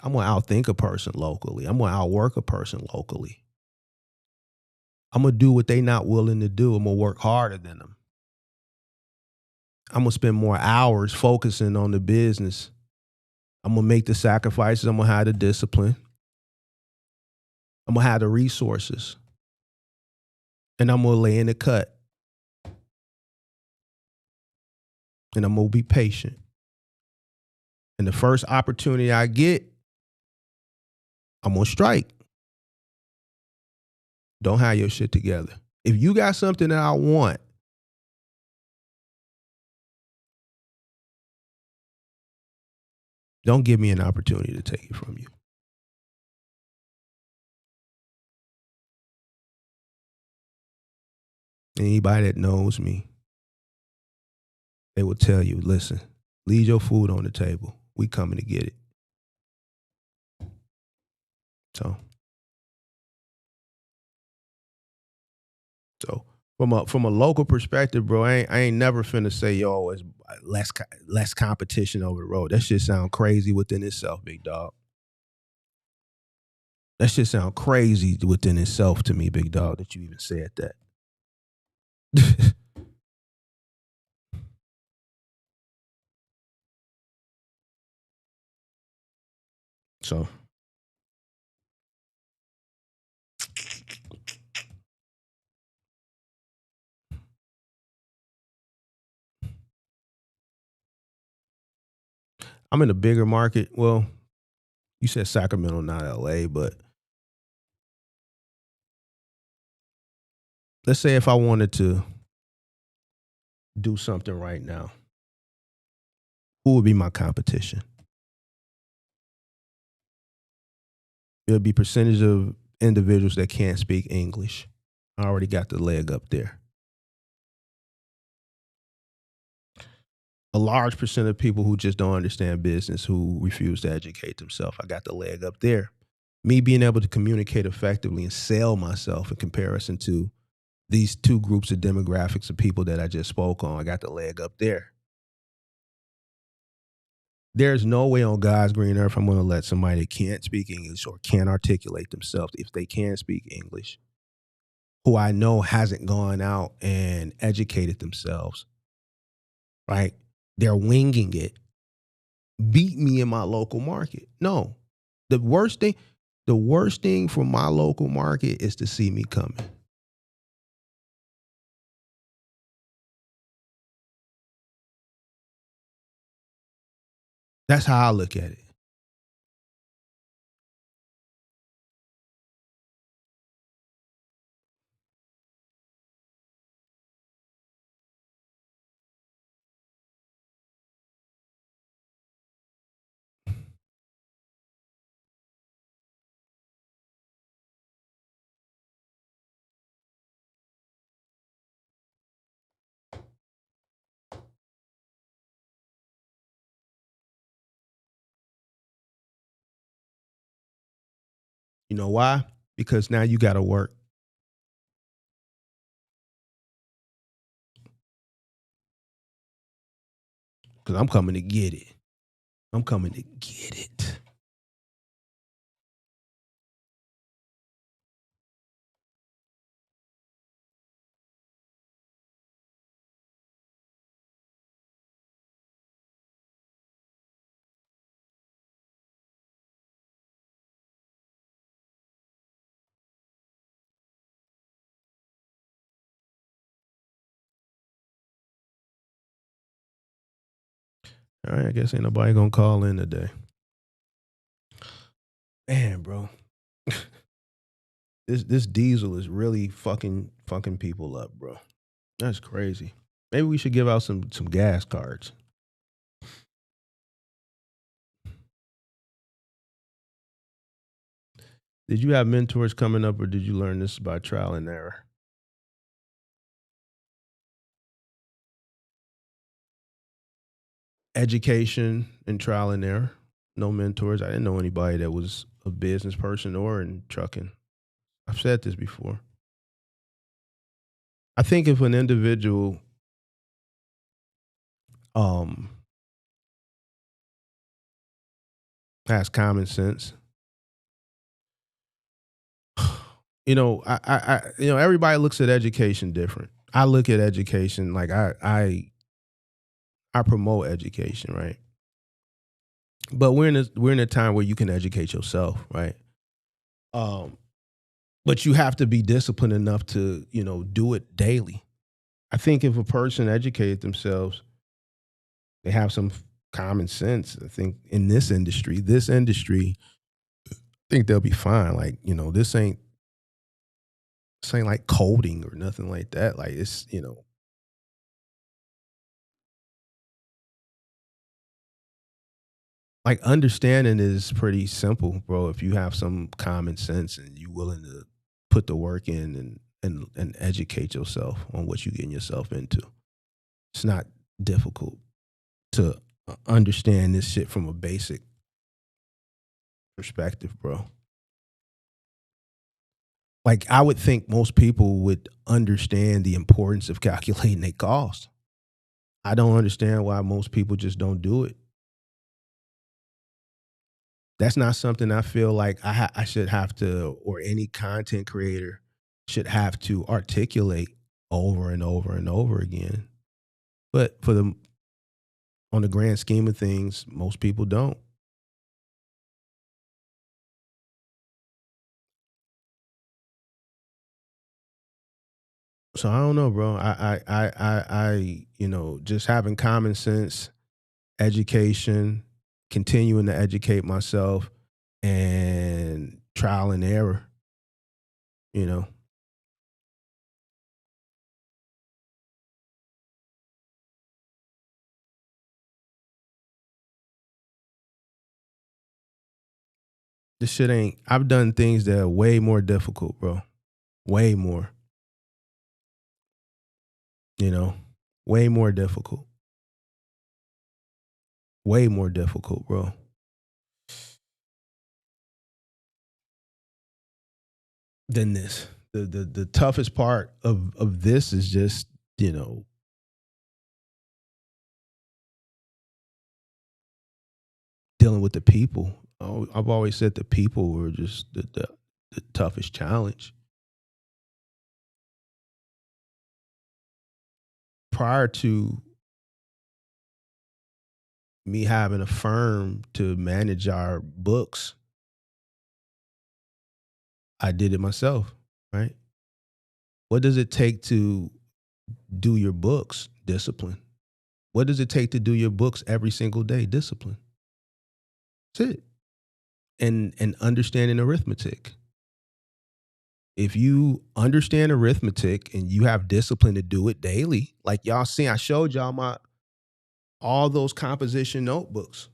I'm going to outthink a person locally. I'm going to outwork a person locally. I'm going to do what they not willing to do. I'm going to work harder than them. I'm going to spend more hours focusing on the business. I'm going to make the sacrifices. I'm going to have the discipline. I'm going to have the resources. And I'm going to lay in the cut. And I'm going to be patient. And the first opportunity I get, I'm going to strike. Don't have your shit together. If you got something that I want, don't give me an opportunity to take it from you. Anybody that knows me, they will tell you, listen, leave your food on the table. We coming to get it. So from a local perspective, bro, I ain't never finna say, yo, it's less competition over the road. That shit sound crazy within itself, big dog. That shit sound crazy within itself to me, big dog, that you even said that. So I'm in a bigger market. Well, you said Sacramento, not LA, but let's say if I wanted to do something right now, who would be my competition? It would be percentage of individuals that can't speak English. I already got the leg up there. A large percent of people who just don't understand business, who refuse to educate themselves. I got the leg up there. Me being able to communicate effectively and sell myself in comparison to these two groups of demographics of people that I just spoke on, I got the leg up there. There's no way on God's green earth I'm going to let somebody that can't speak English or can't articulate themselves, if they can speak English, who I know hasn't gone out and educated themselves, right? They're winging it, beat me in my local market. No. The worst thing for my local market is to see me coming. That's how I look at it. You know why? Because now you got to work. Because I'm coming to get it. I'm coming to get it. All right, I guess ain't nobody gonna call in today. Man, bro. This diesel is really fucking people up, bro. That's crazy. Maybe we should give out some gas cards. Did you have mentors coming up, or did you learn this by trial and error? Education and trial and error. No mentors. I didn't know anybody that was a business person or in trucking. I've said this before. I think if an individual um, has common sense, everybody looks at education different. I look at education like I promote education, right? But we're in a time where you can educate yourself, right? But you have to be disciplined enough to, do it daily. I think if a person educated themselves, they have some common sense. I think in this industry, I think they'll be fine. Like, this ain't like coding or nothing like that. Like it's, like understanding is pretty simple, bro. If you have some common sense and you willing to put the work in and educate yourself on what you're getting yourself into, it's not difficult to understand this shit from a basic perspective, bro. Like I would think most people would understand the importance of calculating their cost. I don't understand why most people just don't do it. That's not something I feel like I should have to, or any content creator should have to articulate over and over and over again. But on the grand scheme of things, most people don't. So I don't know, bro. Just having common sense, education, continuing to educate myself, and trial and error. You know, this shit ain't. I've done things that are way more difficult, bro. Way more. You know, way more difficult. Way more difficult, bro. Than this. The toughest part of this is just, dealing with the people. I've always said the people were just the toughest challenge. Prior to me having a firm to manage our books, I did it myself, right? What does it take to do your books? Discipline. What does it take to do your books every single day? Discipline. That's it. And understanding arithmetic. If you understand arithmetic and you have discipline to do it daily, like y'all see, I showed y'all all those composition notebooks.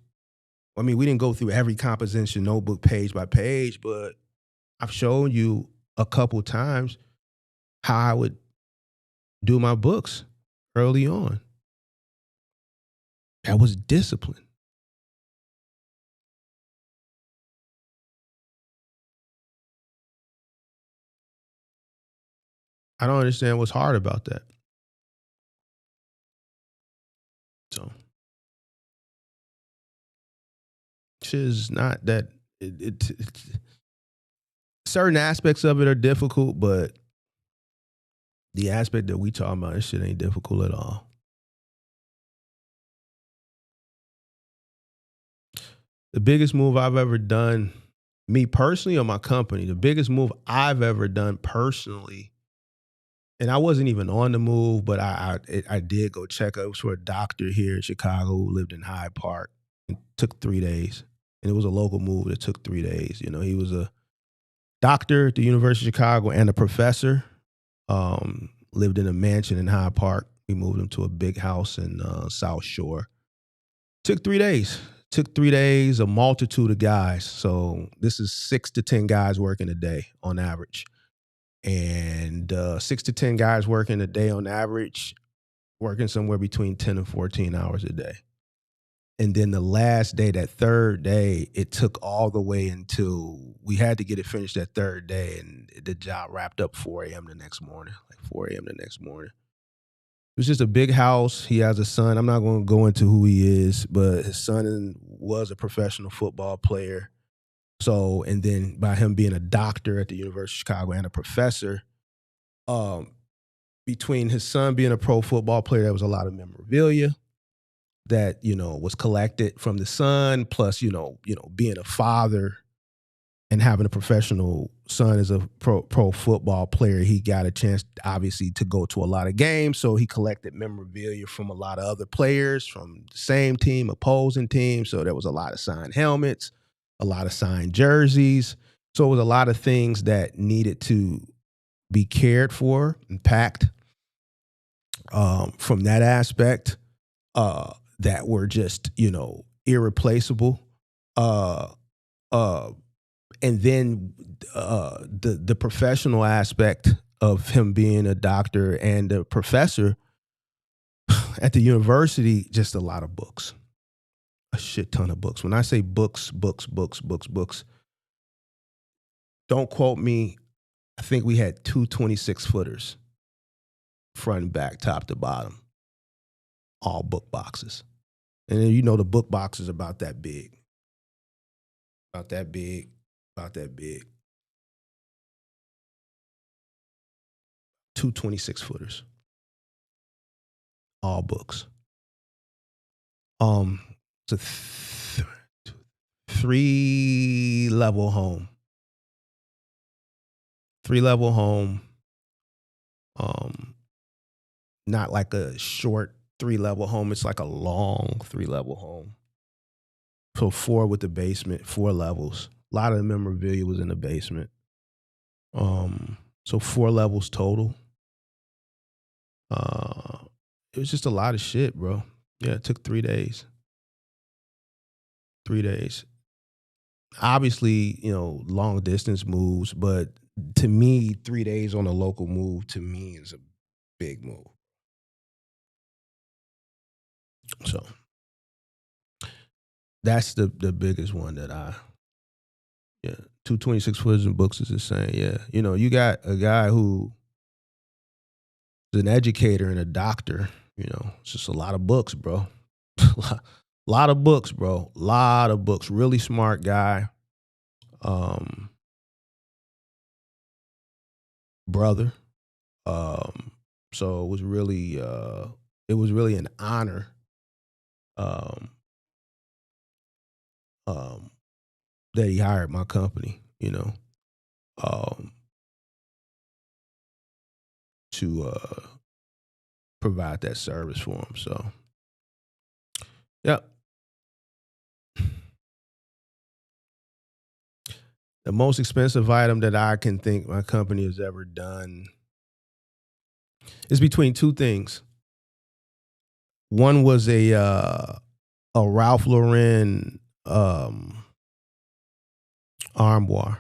I mean, we didn't go through every composition notebook page by page, but I've shown you a couple times how I would do my books early on. That was discipline. I don't understand what's hard about that. So, shit is not that. Certain aspects of it are difficult, but the aspect that we talking about, this shit ain't difficult at all. The biggest move I've ever done, me personally or my company, the biggest move I've ever done personally, and I wasn't even on the move, but I did go check up. It was for a doctor here in Chicago who lived in Hyde Park. It took 3 days. And it was a local move that took 3 days. He was a doctor at the University of Chicago and a professor. Lived in a mansion in Hyde Park. We moved him to a big house in South Shore. Took 3 days. Took 3 days, a multitude of guys. So this is 6 to 10 guys working a day on average. And 6 to 10 guys working a day on average, working somewhere between 10 and 14 hours a day. And then the last day, that third day, it took all the way until we had to get it finished that third day. And the job wrapped up 4 a.m. the next morning, like 4 a.m. the next morning. It was just a big house. He has a son. I'm not going to go into who he is, but his son was a professional football player. So, and then by him being a doctor at the University of Chicago and a professor, between his son being a pro football player, there was a lot of memorabilia that, was collected from the son, plus, being a father and having a professional son as a pro football player, he got a chance, obviously, to go to a lot of games. So he collected memorabilia from a lot of other players from the same team, opposing team. So there was a lot of signed helmets, a lot of signed jerseys. So it was a lot of things that needed to be cared for and packed from that aspect that were just, irreplaceable. And then the professional aspect of him being a doctor and a professor at the university, just a lot of books, a shit ton of books. When I say books, don't quote me. I think we had 2 26-footers, front and back, top to bottom, all book boxes. And then the book box is about that big. About that big. 2 26-footers. All books. It's a 3-level home. 3-level home. Not like a short 3-level home. It's like a long 3-level home. So 4 with the basement, 4 levels. A lot of the memorabilia was in the basement. So 4 levels total. It was just a lot of shit, bro. Yeah, it took 3 days. 3 days. Obviously, long distance moves, but to me, 3 days on a local move to me is a big move. So that's the biggest one that 2 26-footers in books is insane. Yeah. You got a guy who is an educator and a doctor, it's just a lot of books, bro. lot of books, bro. Lot of books. Really smart guy. Brother. So it was really an honor that he hired my company, to provide that service for him. So, yeah. The most expensive item that I can think my company has ever done is between 2 things. One was a Ralph Lauren armoire.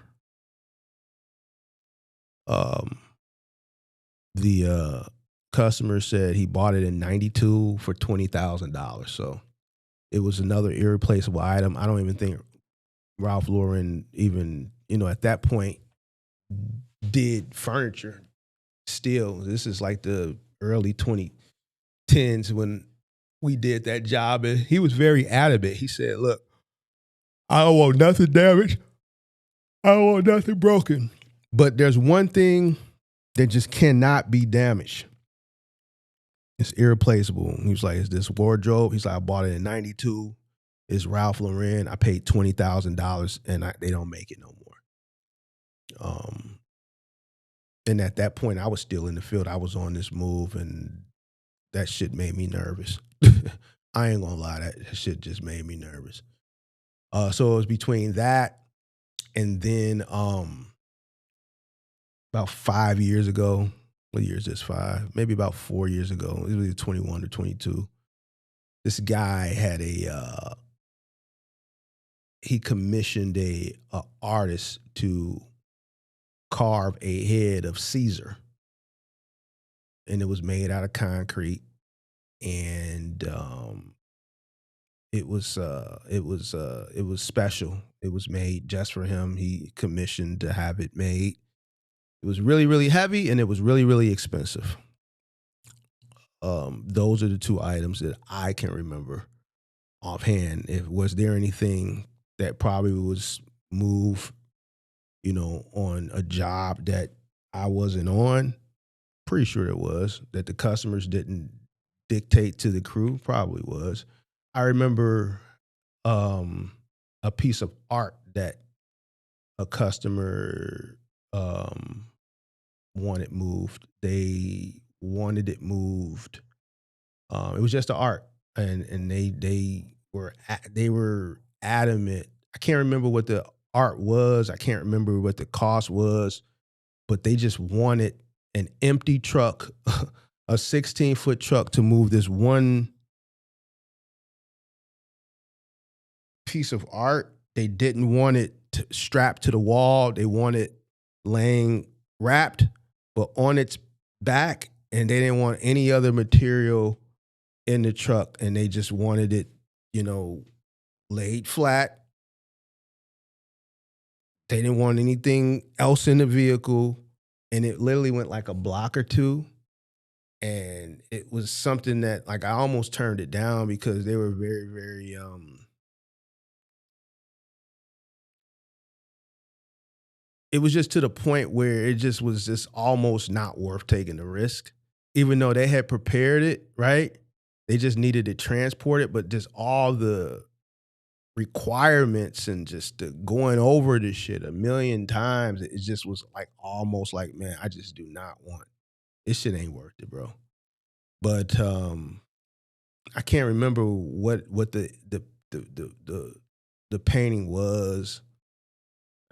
The customer said he bought it in '92 for $20,000. So it was another irreplaceable item. I don't even think Ralph Lauren even, at that point did furniture still. This is like the early 2010s when we did that job. And he was very adamant. He said, look, I don't want nothing damaged. I don't want nothing broken. But there's one thing that just cannot be damaged. It's irreplaceable. He was like, is this wardrobe? He's like, I bought it in '92. It's Ralph Lauren. I paid $20,000 and they don't make it no more. And at that point, I was still in the field. I was on this move and that shit made me nervous. I ain't gonna lie, that shit just made me nervous. So it was between that and then about 5 years ago, what year is this, 5? Maybe about 4 years ago, it was either 21 or 22. This guy had he commissioned a artist to carve a head of Caesar, and it was made out of concrete, and it was special. It was made just for him. He commissioned to have it made. It was really, really heavy, and it was really, really expensive. Those are the two items that I can remember offhand. If was there anything that probably was moved, on a job that I wasn't on? Pretty sure it was. That the customers didn't dictate to the crew, probably was. I remember a piece of art that a customer wanted moved. They wanted it moved. It was just the art, and they were adamant. I can't remember what the art was. I can't remember what the cost was, but they just wanted an empty truck, a 16-foot truck, to move this one piece of art. They didn't want it strapped to the wall. They wanted it laying wrapped, but on its back, and they didn't want any other material in the truck, and they just wanted it, laid flat. They didn't want anything else in the vehicle, and it literally went like a block or two. And it was something that, like, I almost turned it down because they were very, very it was just to the point where it just was just almost not worth taking the risk. Even though they had prepared it, right? They just needed to transport it, but just all the requirements and just the going over this shit a million times, it just was like almost like, man, I just do not want this shit. Ain't worth it, bro. But I can't remember what the painting was.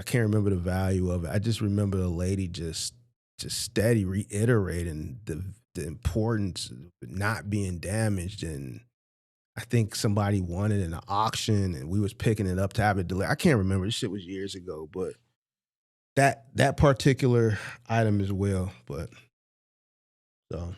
I can't remember the value of it. I just remember the lady just steady reiterating the importance of not being damaged, and I think somebody won it in an auction, and we was picking it up to have it delivered. I can't remember. This shit was years ago, but that particular item as well. But so,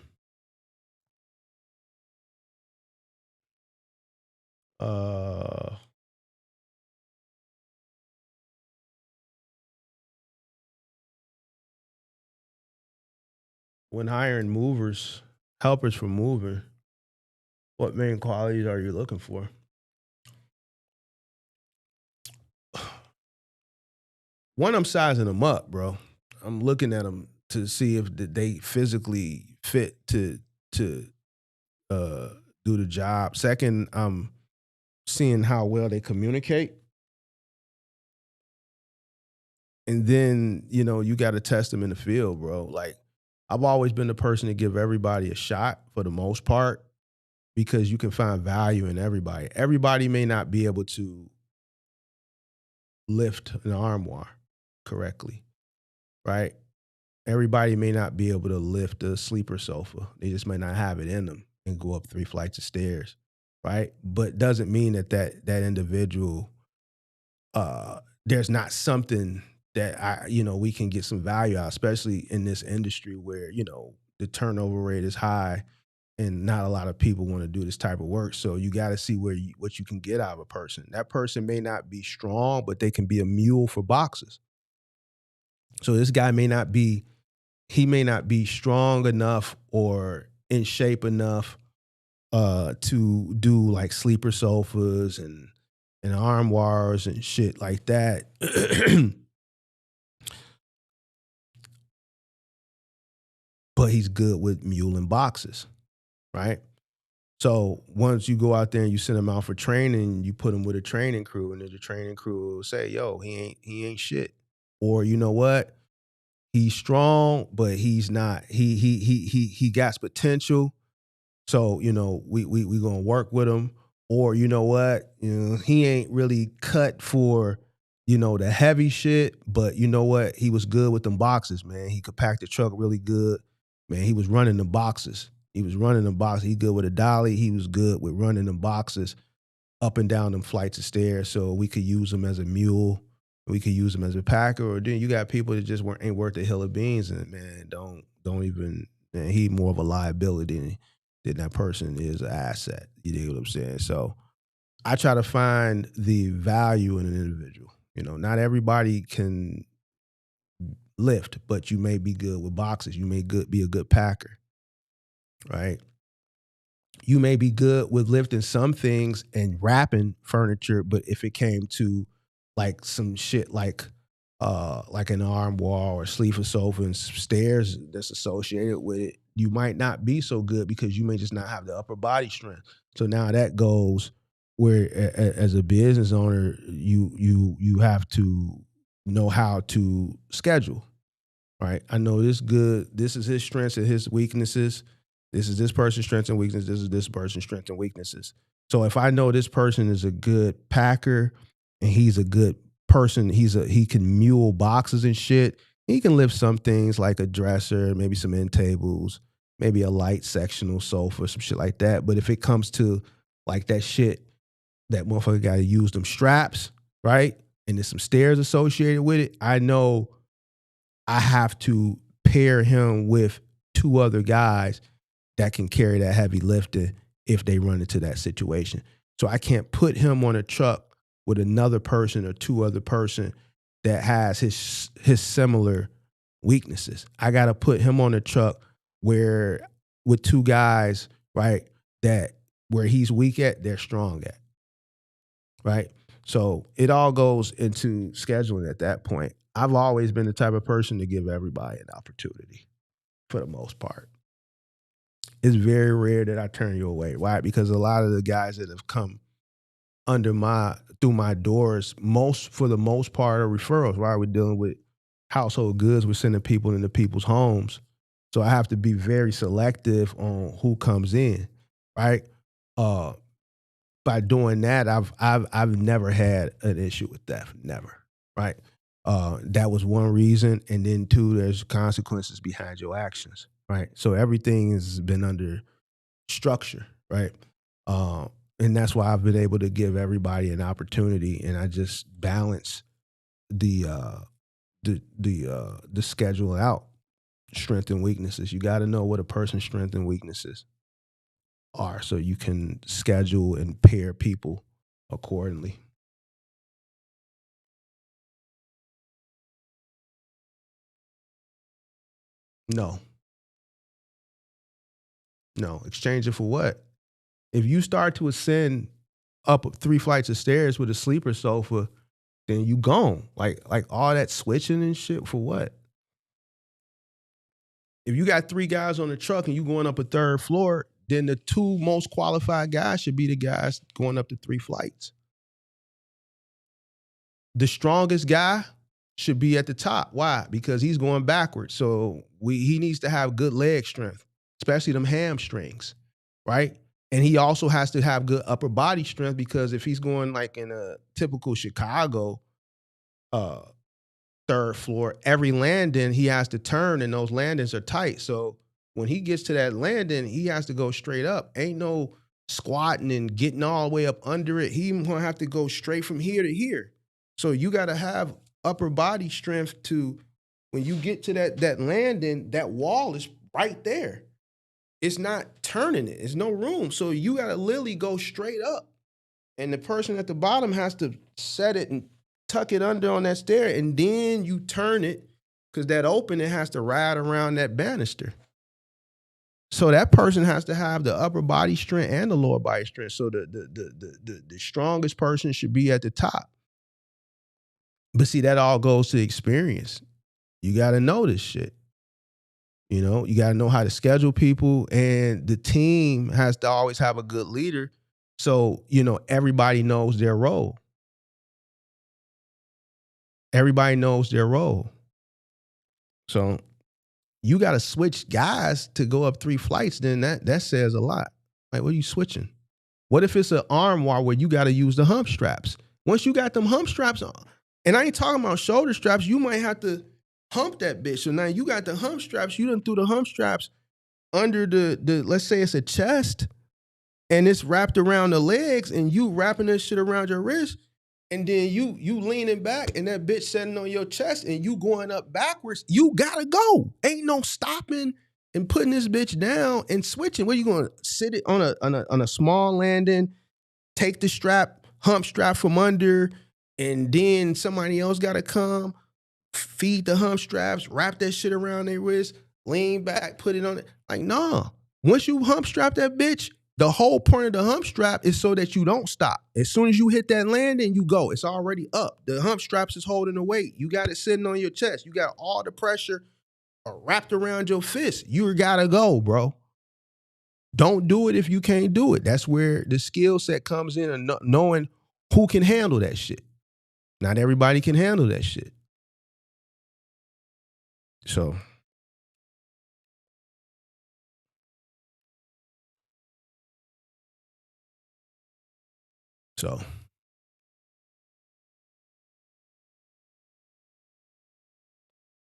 when hiring helpers for moving, what main qualities are you looking for? One, I'm sizing them up, bro. I'm looking at them to see if they physically fit to do the job. Second, I'm seeing how well they communicate. And then, you got to test them in the field, bro. Like, I've always been the person to give everybody a shot for the most part, because you can find value in everybody. Everybody may not be able to lift an armoire correctly, right? Everybody may not be able to lift a sleeper sofa. They just may not have it in them and go up 3 flights of stairs, right? But doesn't mean that individual, there's not something that we can get some value out, especially in this industry where, the turnover rate is high and not a lot of people want to do this type of work. So you got to see what you can get out of a person. That person may not be strong, but they can be a mule for boxes. So this guy may not be strong enough or in shape enough to do like sleeper sofas and armoires and shit like that. But he's good with mule and boxes, right? So once you go out there and you send him out for training, you put him with a training crew, and then the training crew will say, "Yo, he ain't shit," or you know what? He's strong, but he's not. He got potential. So we gonna work with him. Or you know what? He ain't really cut for the heavy shit. But you know what? He was good with them boxes, man. He could pack the truck really good, man. He was running the boxes. He good with a dolly. He was good with running the boxes. up and down them flights of stairs. So we could use them as a mule. We could use them as a packer. Or then you got people that just ain't worth a hill of beans, and man, don't even. Man, he more of a liability than that person is an asset. You dig what I'm saying? So I try to find the value in an individual. You know, not everybody can lift, but you may be good with boxes. You may be a good packer, right? You may be good with lifting some things and wrapping furniture, but if it came to like some shit like an armoire or sleeper sofa and stairs that's associated with it, you might not be so good because you may just not have the upper body strength. So now that goes where as a business owner, you have to know how to schedule, right? I know this good. This is his strengths and his weaknesses. This is this person's strengths and weaknesses. This is this person's strengths and weaknesses. So if I know this person is a good packer and he's a good person, he can mule boxes and shit. He can lift some things like a dresser, maybe some end tables, maybe a light sectional sofa, some shit like that. But if it comes to like that shit, that motherfucker got to use them straps, right? And there's some stairs associated with it. I know I have to pair him with two other guys that can carry that heavy lifting if they run into that situation. So I can't put him on a truck with another person or two other person that has his similar weaknesses. I got to put him on a truck where with two guys, right, that where he's weak at, they're strong at, right? So it all goes into scheduling at that point. I've always been the type of person to give everybody an opportunity for the most part. It's very rare that I turn you away. Why? Because a lot of the guys that have come through my doors, for the most part, are referrals. Right? We're dealing with household goods. We're sending people into people's homes. So I have to be very selective on who comes in, right? By doing that, I've never had an issue with theft. Never, right? That was one reason. And then two, there's consequences behind your actions, right? So everything has been under structure, right? And that's why I've been able to give everybody an opportunity, and I just balance the schedule out, strengths and weaknesses. You got to know what a person's strengths and weaknesses are, so you can schedule and pair people accordingly. No, exchange it for what? If you start to ascend up 3 flights of stairs with a sleeper sofa, then you gone. Like all that switching and shit for what? If you got 3 guys on the truck and you going up a 3rd floor, then the 2 most qualified guys should be the guys going up the 3 flights. The strongest guy should be at the top. Why? Because he's going backwards. So he needs to have good leg strength, especially them hamstrings, right? And he also has to have good upper body strength, because if he's going like in a typical Chicago 3rd floor, every landing he has to turn, and those landings are tight. So when he gets to that landing, he has to go straight up. Ain't no squatting and getting all the way up under it. He's gonna have to go straight from here to here. So you got to have upper body strength to, when you get to that landing, that wall is right there. It's not turning it. There's no room. So you got to literally go straight up. And the person at the bottom has to set it and tuck it under on that stair, and then you turn it, because that opening has to ride around that banister. So that person has to have the upper body strength and the lower body strength. So the strongest person should be at the top. But see, that all goes to experience. You got to know this shit. You know, you got to know how to schedule people, and the team has to always have a good leader. So, you know, everybody knows their role. Everybody knows their role. So you got to switch guys to go up 3 flights, then that says a lot. Like, what are you switching? What if it's an armoire where you got to use the hump straps? Once you got them hump straps on, and I ain't talking about shoulder straps, you might have to hump that bitch. So now you got the hump straps, you done threw the hump straps under the let's say it's a chest. and it's wrapped around the legs, and you wrapping this shit around your wrist, and then you leaning back, and that bitch sitting on your chest, and you going up backwards. You gotta go. Ain't no stopping and putting this bitch down and switching. Where you gonna sit it on a small landing, take the strap, hump strap from under, and then somebody else gotta come, feed the hump straps, wrap that shit around their wrist, lean back, put it on it. Like, nah. Once you hump strap that bitch, the whole point of the hump strap is so that you don't stop. As soon as you hit that landing, you go. It's already up. The hump straps is holding the weight. You got it sitting on your chest. You got all the pressure wrapped around your fist. You gotta go, bro. Don't do it if you can't do it. That's where the skill set comes in, and knowing who can handle that shit. Not everybody can handle that shit. So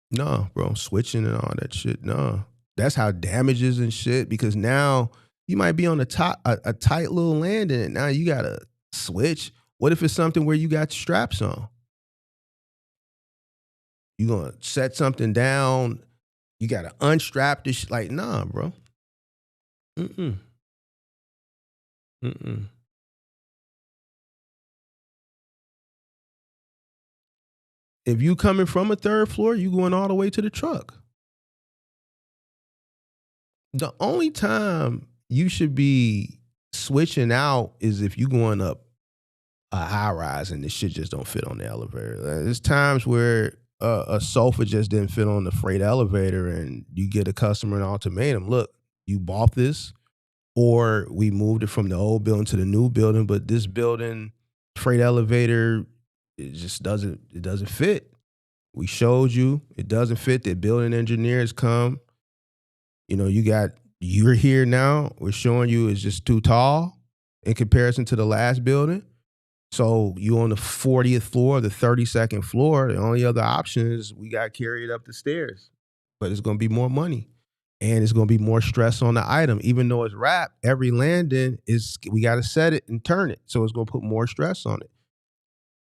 nah, bro, switching and all that shit, nah. That's how damages and shit, because now you might be on a tight little landing, and now you gotta switch. What if it's something where you got straps on? You gonna set something down, you gotta unstrap this shit. Like, nah, bro. Mm-mm. Mm-mm. If you coming from a third floor, you going all the way to the truck. The only time you should be switching out is if you going up a high rise and this shit just don't fit on the elevator. There's times where a sofa just didn't fit on the freight elevator, and you get a customer an ultimatum. Look, you bought this, or we moved it from the old building to the new building, but this building freight elevator, it just doesn't fit. We showed you it doesn't fit. The building engineers come. You know, you're here now. We're showing you it's just too tall in comparison to the last building. So you on the 40th floor, the 32nd floor. The only other option is we got carried up the stairs, but it's going to be more money, and it's going to be more stress on the item. Even though it's wrapped, every landing we got to set it and turn it, so it's going to put more stress on it.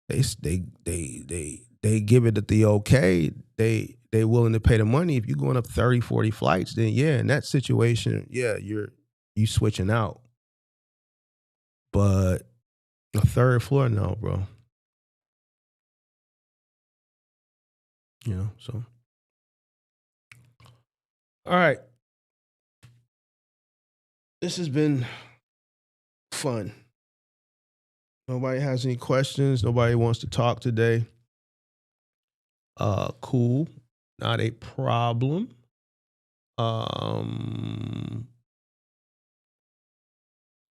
They give it the okay. They willing to pay the money. If you're going up 30, 40 flights, then yeah, in that situation, yeah, you switching out. But a third floor, no, bro. You know, so. All right. This has been fun. Nobody has any questions. Nobody wants to talk today. Cool. Not a problem.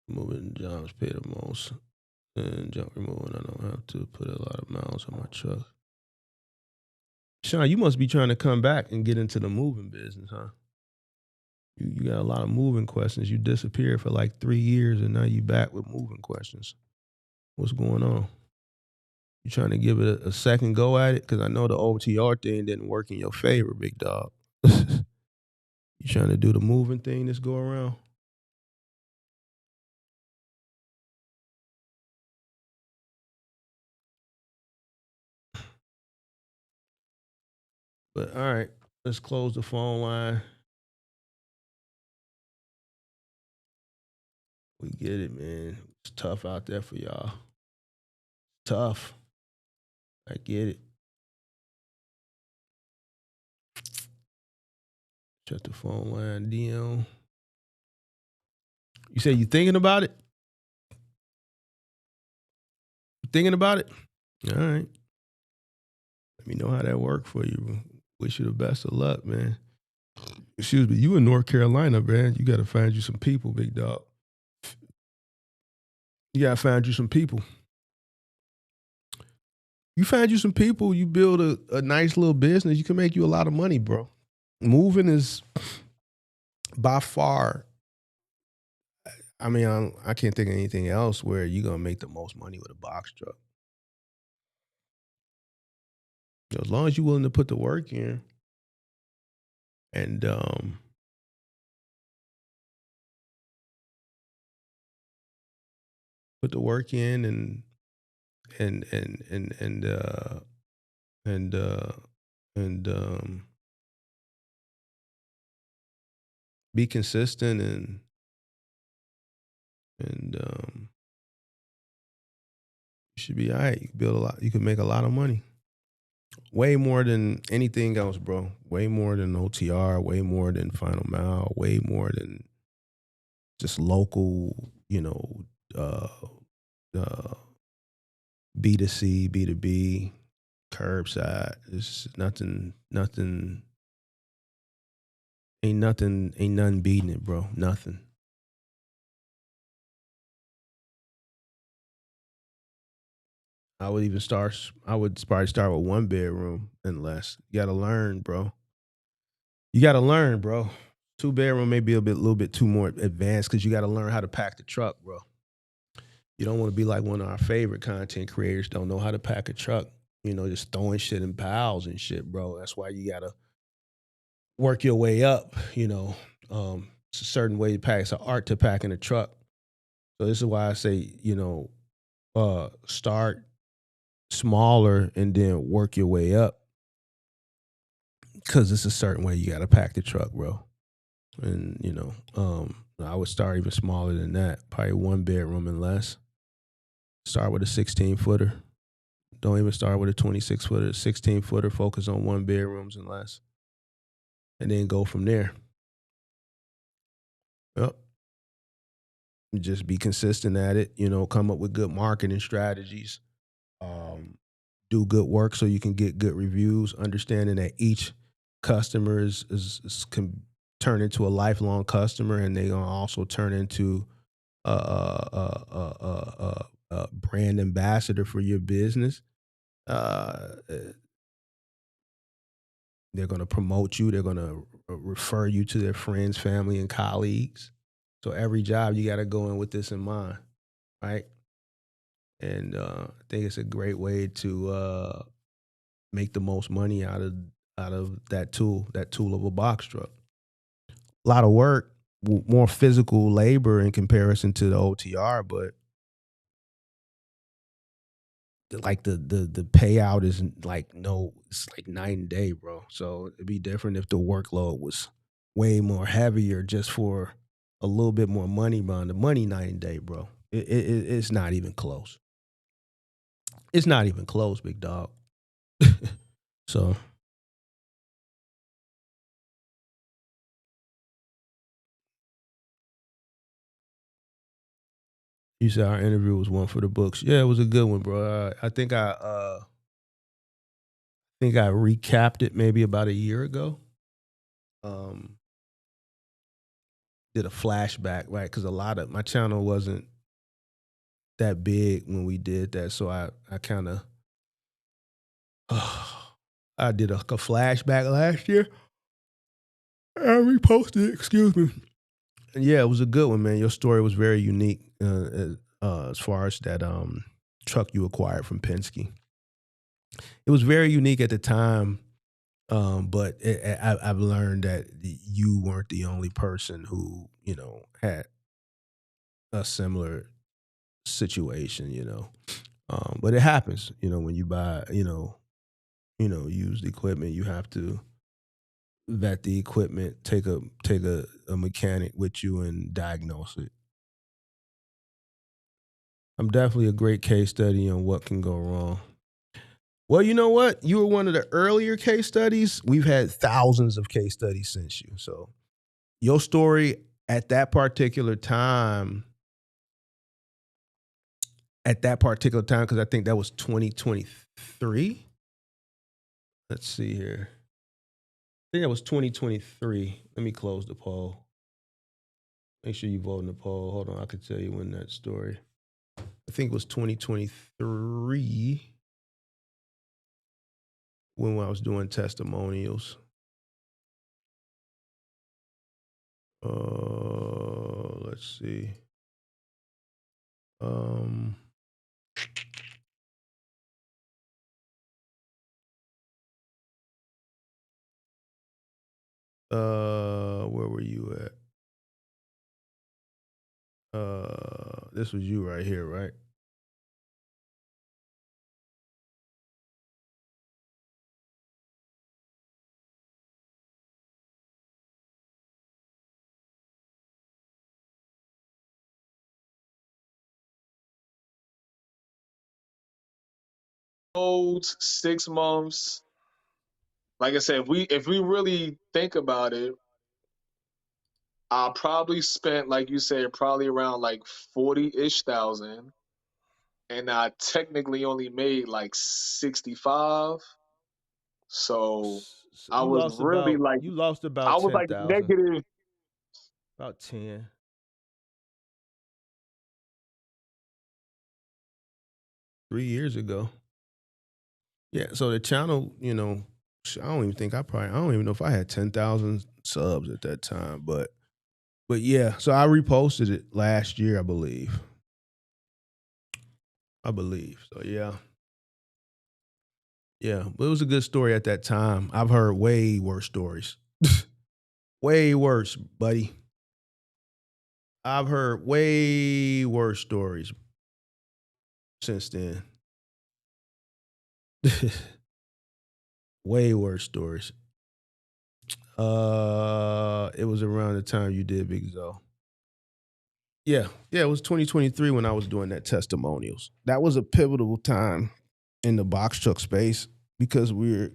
Moving jobs pay the most. And junk removing, I don't have to put a lot of miles on my truck. Sean, you must be trying to come back and get into the moving business, huh? You got a lot of moving questions. You disappeared for like 3 years, and now you back with moving questions. What's going on? You trying to give it a second go at it? Because I know the OTR thing didn't work in your favor, big dog. You trying to do the moving thing this go around? But all right, let's close the phone line. We get it, man. It's tough out there for y'all. Tough. I get it. Shut the phone line, DM. You say you thinking about it? You thinking about it? All right. Let me know how that worked for you. Wish you the best of luck, man. Excuse me, you in North Carolina, man. You got to find you some people, big dog. You got to find you some people. You find you some people, you build a nice little business, you can make you a lot of money, bro. Moving is by far, I mean, I can't think of anything else where you're going to make the most money with a box truck. As long as you're willing to put the work in, and put the work in and and and and uh and uh and be consistent and you should be all right. You can build a lot. You can make a lot of money. Way more than anything else, bro. Way more than OTR. Way more than Final Mile. Way more than just local. Uh, uh, B2C, B2B, curbside. It's nothing. Ain't nothing beating it, bro. Nothing. I would probably start with 1 bedroom and less. You gotta learn, bro. You gotta learn, bro. 2 bedroom may be little bit too more advanced because you gotta learn how to pack the truck, bro. You don't want to be like one of our favorite content creators, don't know how to pack a truck, just throwing shit in piles and shit, bro. That's why you gotta work your way up, It's a certain way to pack. It's an art to packing a truck. So this is why I say, start smaller and then work your way up. Cause it's a certain way you gotta pack the truck, bro. And I would start even smaller than that, probably 1 bedroom and less. Start with a 16 footer. Don't even start with a 26 footer. 16 footer. Focus on 1 bedrooms and less, and then go from there. Yep. Just be consistent at it. Come up with good marketing strategies. Um, do good work so you can get good reviews. Understanding that each customer can turn into a lifelong customer, and they gonna also turn into a brand ambassador for your business. They're going to promote you. They're going to refer you to their friends, family, and colleagues. So every job you got to go in with this in mind, right? And I think it's a great way to make the most money out of that tool of a box truck. A lot of work, more physical labor in comparison to the OTR, but like the payout is like it's like night and day, bro. So it'd be different if the workload was way more heavier just for a little bit more money, bro. The money night and day, bro. It's not even close. It's not even close, big dog. So you said our interview was one for the books. Yeah, it was a good one, bro. I think I recapped it maybe about a year ago. Um, did a flashback, right? Because a lot of my channel wasn't that big when we did that, so I kind of I did a flashback last year. I reposted it. Excuse me. And yeah, it was a good one, man. Your story was very unique as far as that truck you acquired from Penske. It was very unique at the time, but I've learned that you weren't the only person who had a similar situation. But it happens. When you buy used equipment, you have to vet the equipment, take a mechanic with you and diagnose it. I'm definitely a great case study on what can go wrong. Well, you know what? You were one of the earlier case studies. We've had thousands of case studies since you. So your story at that particular time, because I think that was 2023. Let's see here. I think that was 2023. Let me close the poll. Make sure you vote in the poll. Hold on, I can tell you when that story. I think it was 2023 when I was doing testimonials. Let's see. Um, where were you at? This was you right here, right? Old 6 months. Like I said, if we really think about it, I probably spent, like you said, probably around like 40-ish thousand, and I technically only made like 65. So So I was really like, you lost I about was like 10,000, negative. about 10, 3 years ago. Yeah. So the channel, I don't even think I don't even know if I had 10,000 subs at that time, but yeah. So I reposted it last year, I believe. So yeah. Yeah, but it was a good story at that time. I've heard way worse stories. Way worse, buddy. I've heard way worse stories since then. Way worse stories. It was around the time you did Big Zo. Yeah, it was 2023 when I was doing that testimonials. That was a pivotal time in the box truck space because we're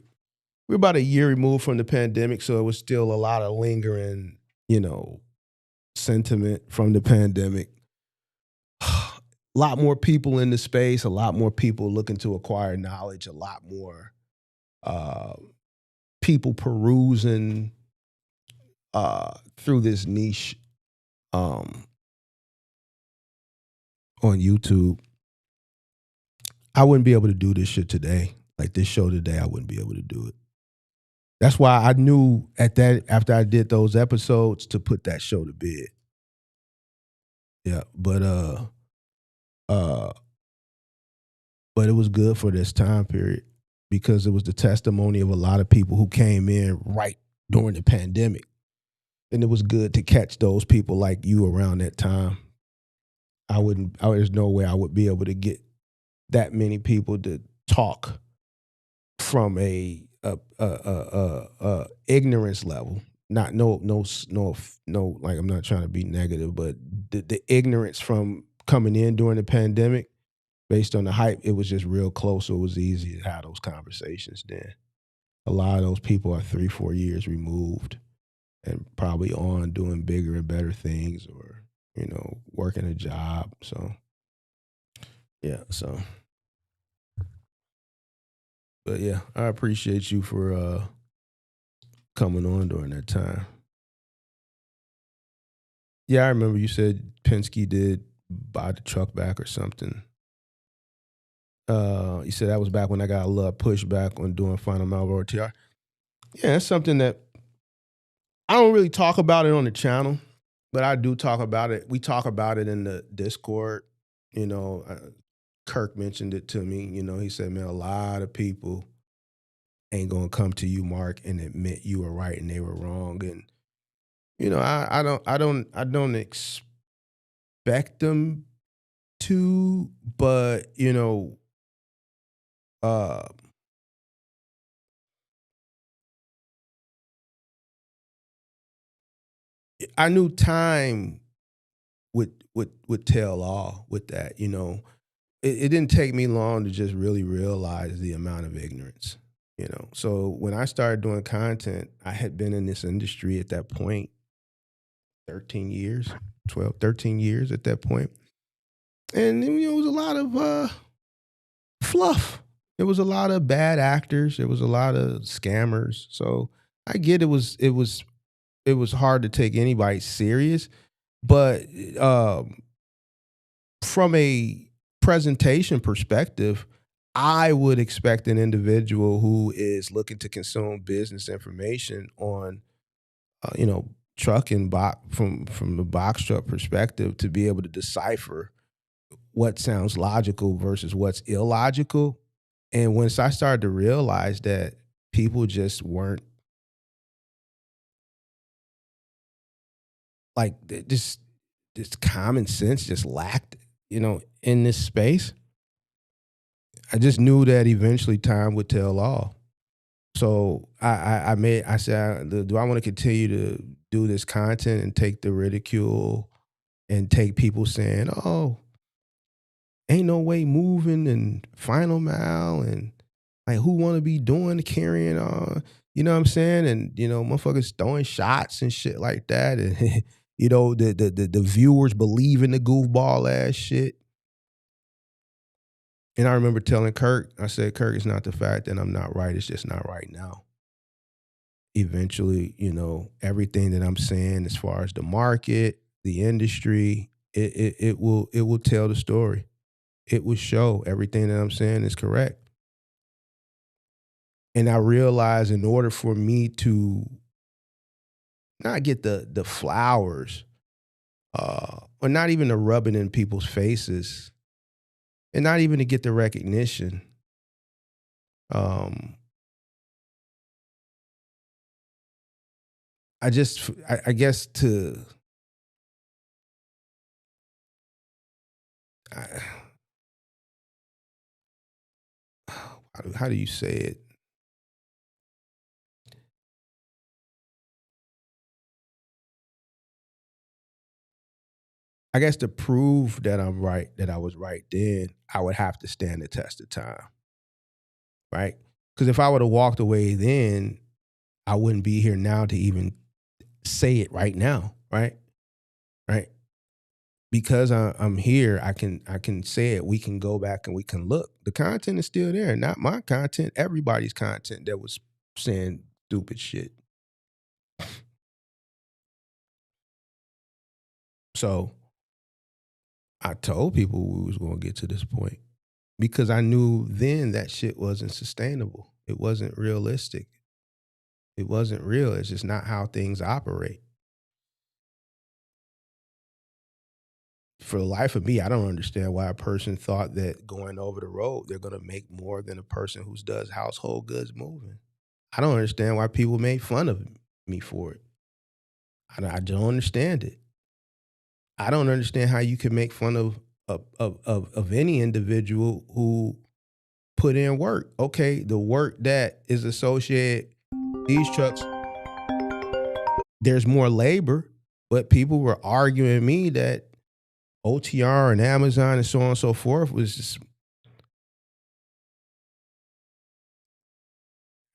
about a year removed from the pandemic, so it was still a lot of lingering, sentiment from the pandemic. A lot more people in the space, a lot more people looking to acquire knowledge, a lot more uh, people perusing through this niche um, on YouTube. I wouldn't be able to do this shit today. Like this show today, I wouldn't be able to do it. That's why I knew after I did those episodes to put that show to bed. Yeah, but it was good for this time period because it was the testimony of a lot of people who came in right during the pandemic. And it was good to catch those people like you around that time. There's no way I would be able to get that many people to talk from a ignorance level. Not no like I'm not trying to be negative, but the ignorance from coming in during the pandemic based on the hype, it was just real close. So it was easy to have those conversations then. A lot of those people are 3-4 years removed and probably on doing bigger and better things or, working a job. So, yeah. So, but yeah, I appreciate you for coming on during that time. Yeah, I remember you said Penske did buy the truck back or something. You said that was back when I got a little pushback on doing Final Malboro TR. Yeah, that's something that I don't really talk about it on the channel, but I do talk about it. We talk about it in the Discord. Kirk mentioned it to me. He said, man, a lot of people ain't gonna come to you, Mark, and admit you were right and they were wrong. And I don't expect them to, but uh, I knew time would tell all with that. It didn't take me long to just really realize the amount of ignorance. So when I started doing content, I had been in this industry at that point 13 years, 12, 13 years at that point. And it was a lot of fluff. There was a lot of bad actors. There was a lot of scammers. So I get it was hard to take anybody serious, but from a presentation perspective, I would expect an individual who is looking to consume business information on, trucking from the box truck perspective to be able to decipher what sounds logical versus what's illogical. And once I started to realize that people just weren't like this common sense just lacked in this space, I just knew that eventually time would tell all. So I said, do I want to continue to do this content and take the ridicule and take people saying, oh, ain't no way moving and final mile and like who want to be doing carrying on, you know what I'm saying? And motherfuckers throwing shots and shit like that, and the viewers believe in the goofball ass shit. And I remember telling Kirk, I said, Kirk, it's not the fact that I'm not right, it's just not right now. Eventually, everything that I'm saying as far as the market, the industry, it will tell the story. It will show everything that I'm saying is correct. And I realized in order for me to not get the flowers, or not even to rub it in people's faces, and not even to get the recognition, I guess how do you say it? I guess to prove that I'm right, that I was right then, I would have to stand the test of time, right? Because if I would have walked away then, I wouldn't be here now to even say it right now, right? Right? Because I'm here, I can say it. We can go back and we can look. The content is still there, not my content. Everybody's content that was saying stupid shit. So I told people we was going to get to this point because I knew then that shit wasn't sustainable. It wasn't realistic. It wasn't real. It's just not how things operate. For the life of me, I don't understand why a person thought that going over the road, they're going to make more than a person who does household goods moving. I don't understand why people made fun of me for it. I don't understand it. I don't understand how you can make fun of any individual who put in work. Okay, the work that is associated these trucks, there's more labor, but people were arguing me that OTR and Amazon and so on and so forth was just,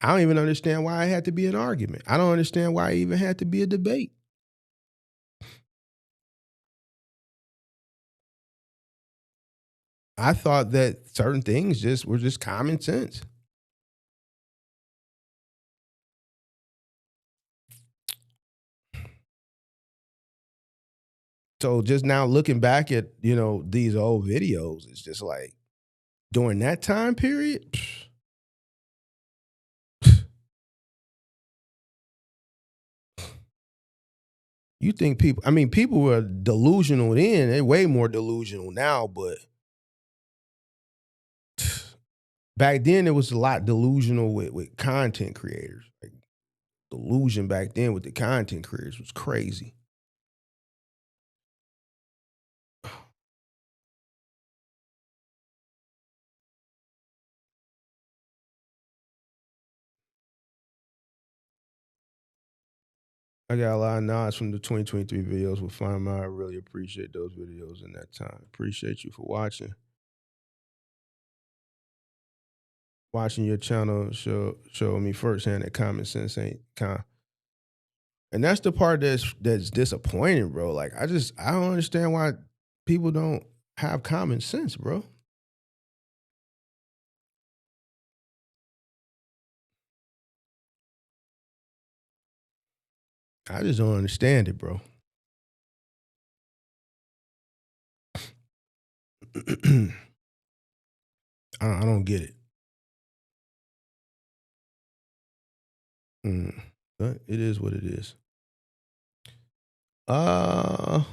I don't even understand why it had to be an argument. I don't understand why it even had to be a debate. I thought that certain things were just common sense. So just now looking back at, these old videos, it's just like during that time period, you think people were delusional then. They're way more delusional now, but back then it was a lot delusional with content creators. Like delusion back then with the content creators was crazy. I got a lot of nods from the 2023 videos with Fine Mind. I really appreciate those videos in that time. Appreciate you for watching. Watching your channel show me firsthand that common sense ain't and that's the part that's disappointing, bro. Like I don't understand why people don't have common sense, bro. I just don't understand it, bro. I don't get it. But it is what it is. I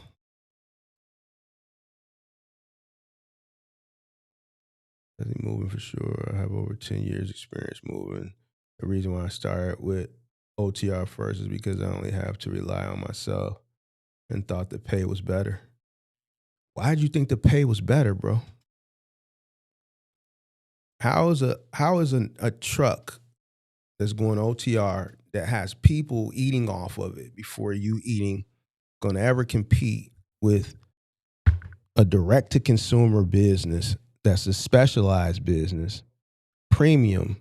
think moving for sure. I have over 10 years experience moving. The reason why I started with OTR first is because I only have to rely on myself and thought the pay was better. Why did you think the pay was better, bro? How is a truck that's going OTR that has people eating off of it before you eating going to ever compete with a direct to consumer business that's a specialized business, premium,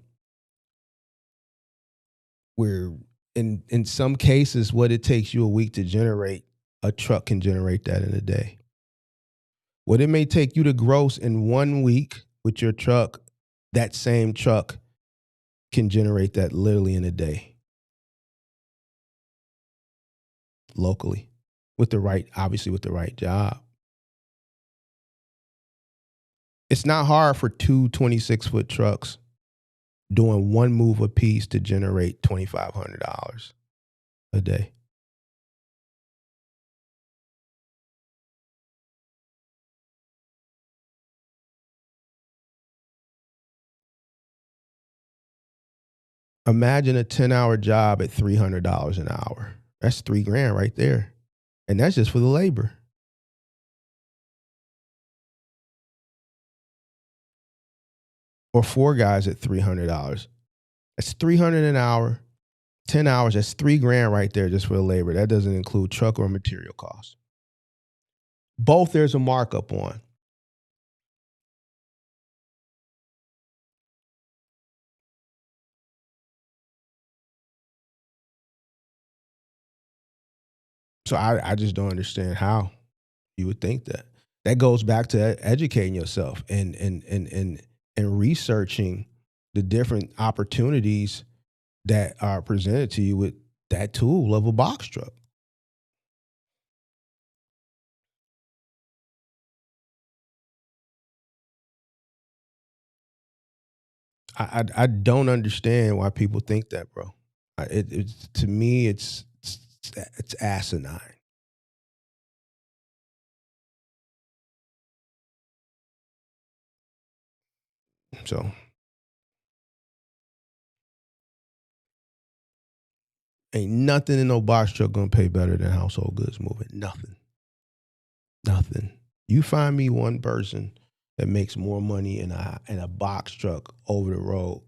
where in some cases what it takes you a week to generate, a truck can generate that in a day. What it may take you to gross in 1 week with your truck, that same truck can generate that literally in a day. Locally. Obviously with the right job. It's not hard for two 26-foot trucks doing one move a piece to generate $2,500 a day. Imagine a 10-hour job at $300 an hour. That's $3,000 right there. And that's just for the labor. Or 4 guys at $300. That's $300 an hour. 10 hours, that's $3,000 right there just for the labor. That doesn't include truck or material costs. Both there's a markup on. So I just don't understand how you would think that. That goes back to educating yourself and researching the different opportunities that are presented to you with that tool of a box truck. I don't understand why people think that, bro. To me, it's asinine. So ain't nothing in no box truck gonna pay better than household goods moving. Nothing. You find me one person that makes more money in a box truck over the road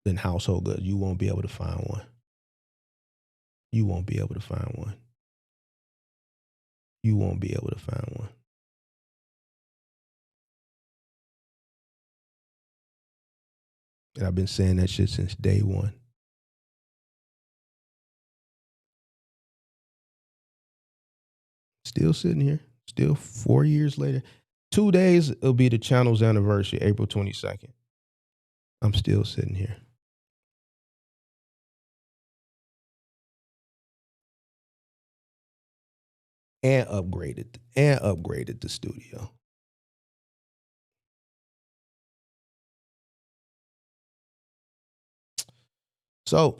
than household goods. You won't be able to find one. You won't be able to find one. You won't be able to find one. And I've been saying that shit since day one. Still sitting here. Still 4 years later. 2 days, it'll be the channel's anniversary, April 22nd. I'm still sitting here. And upgraded the studio. So,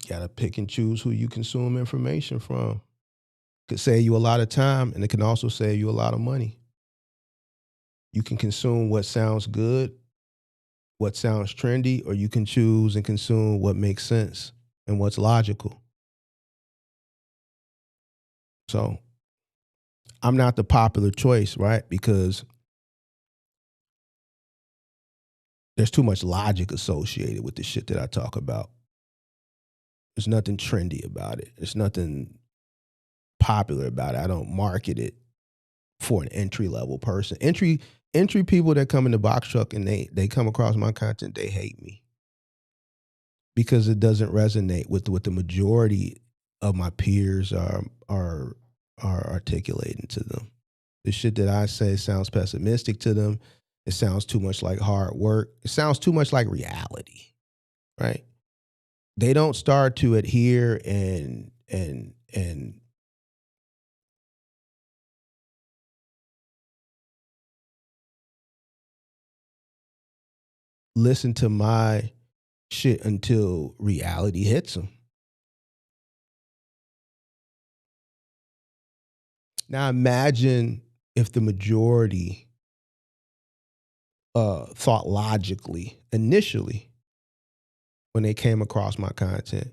you gotta pick and choose who you consume information from. Could save you a lot of time, and it can also save you a lot of money. You can consume what sounds good, what sounds trendy, or you can choose and consume what makes sense and what's logical. So I'm not the popular choice, right? Because there's too much logic associated with the shit that I talk about. There's nothing trendy about it. There's nothing popular about it. I don't market it for an entry level person. Entry people that come in the box truck and they come across my content, they hate me because it doesn't resonate with what the majority of my peers are articulating to them. The shit that I say sounds pessimistic to them. It sounds too much like hard work. It sounds too much like reality, right? They don't start to adhere and listen to my shit until reality hits them. Now imagine if the majority thought logically initially when they came across my content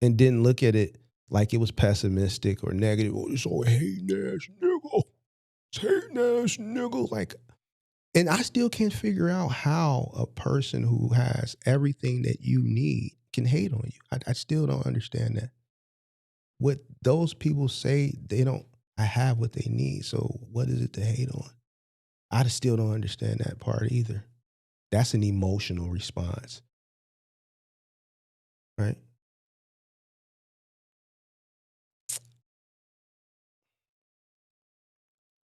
and didn't look at it like it was pessimistic or negative. Oh, this old hating ass nigga. It's hating ass nigga. Like, and I still can't figure out how a person who has everything that you need can hate on you. I still don't understand that. What those people say, they don't, I have what they need. So what is it to hate on? I still don't understand that part either. That's an emotional response, right?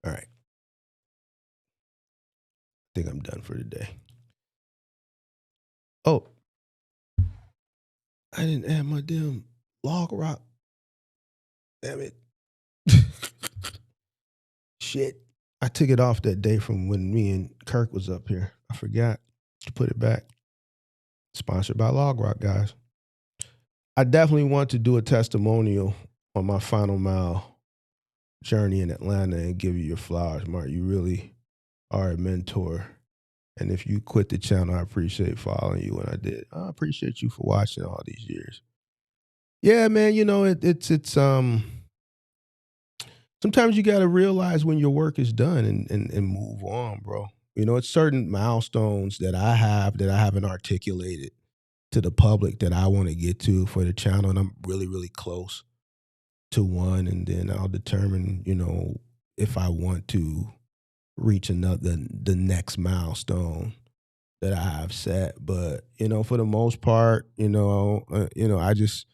All right. I think I'm done for today. Oh, I didn't add my damn log rock. Damn it. Shit. I took it off that day from when me and Kirk was up here. I forgot to put it back. Sponsored by Log Rock, guys. I definitely want to do a testimonial on my final mile journey in Atlanta and give you your flowers, Mark. You really are a mentor. And if you quit the channel, I appreciate following you when I did. I appreciate you for watching all these years. Yeah, man, you know, it's sometimes you gotta realize when your work is done and move on, bro. You know, it's certain milestones that I haven't articulated to the public that I want to get to for the channel, and I'm really, really close to one, and then I'll determine, you know, if I want to reach the next milestone that I have set. But you know, for the most part, I just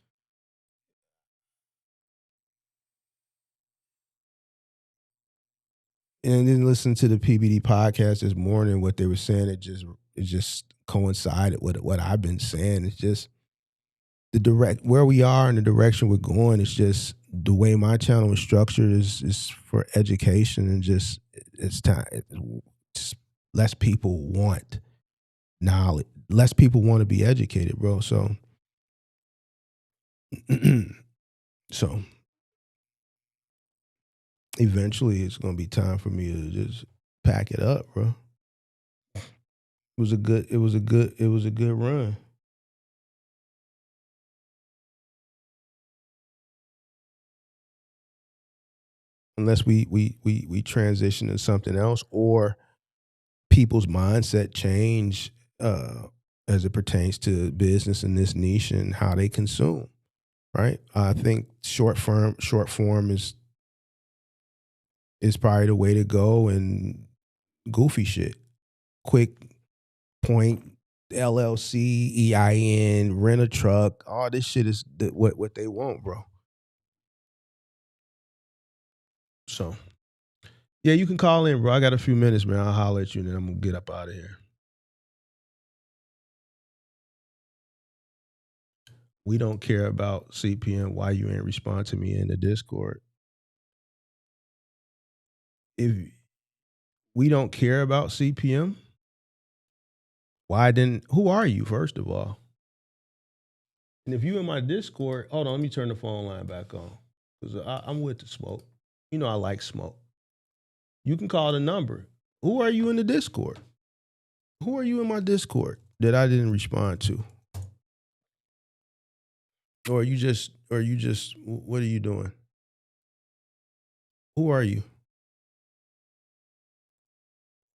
and then listen to the PBD podcast this morning. What they were saying, it just coincided with what I've been saying. It's just the direct where we are and the direction we're going. It's just the way my channel is structured is for education and just it's time. Just less people want knowledge. Less people want to be educated, bro. So, so eventually, it's gonna be time for me to just pack it up, bro. It was a good run. Unless we transition to something else or people's mindset change as it pertains to business in this niche and how they consume. Right? I think short form is probably the way to go, and goofy shit, quick point, LLC, EIN, rent a truck, all this shit is what they want, bro. So yeah, you can call in, bro. I got a few minutes, man. I'll holler at you, and then I'm gonna get up out of here. We don't care about CPM. Why you ain't respond to me in the Discord? If we don't care about CPM, why didn't? Who are you, first of all? And if you in my Discord, hold on, let me turn the phone line back on because I'm with the smoke. You know I like smoke. You can call the number. Who are you in the Discord? Who are you in my Discord that I didn't respond to? Or you just, what are you doing? Who are you?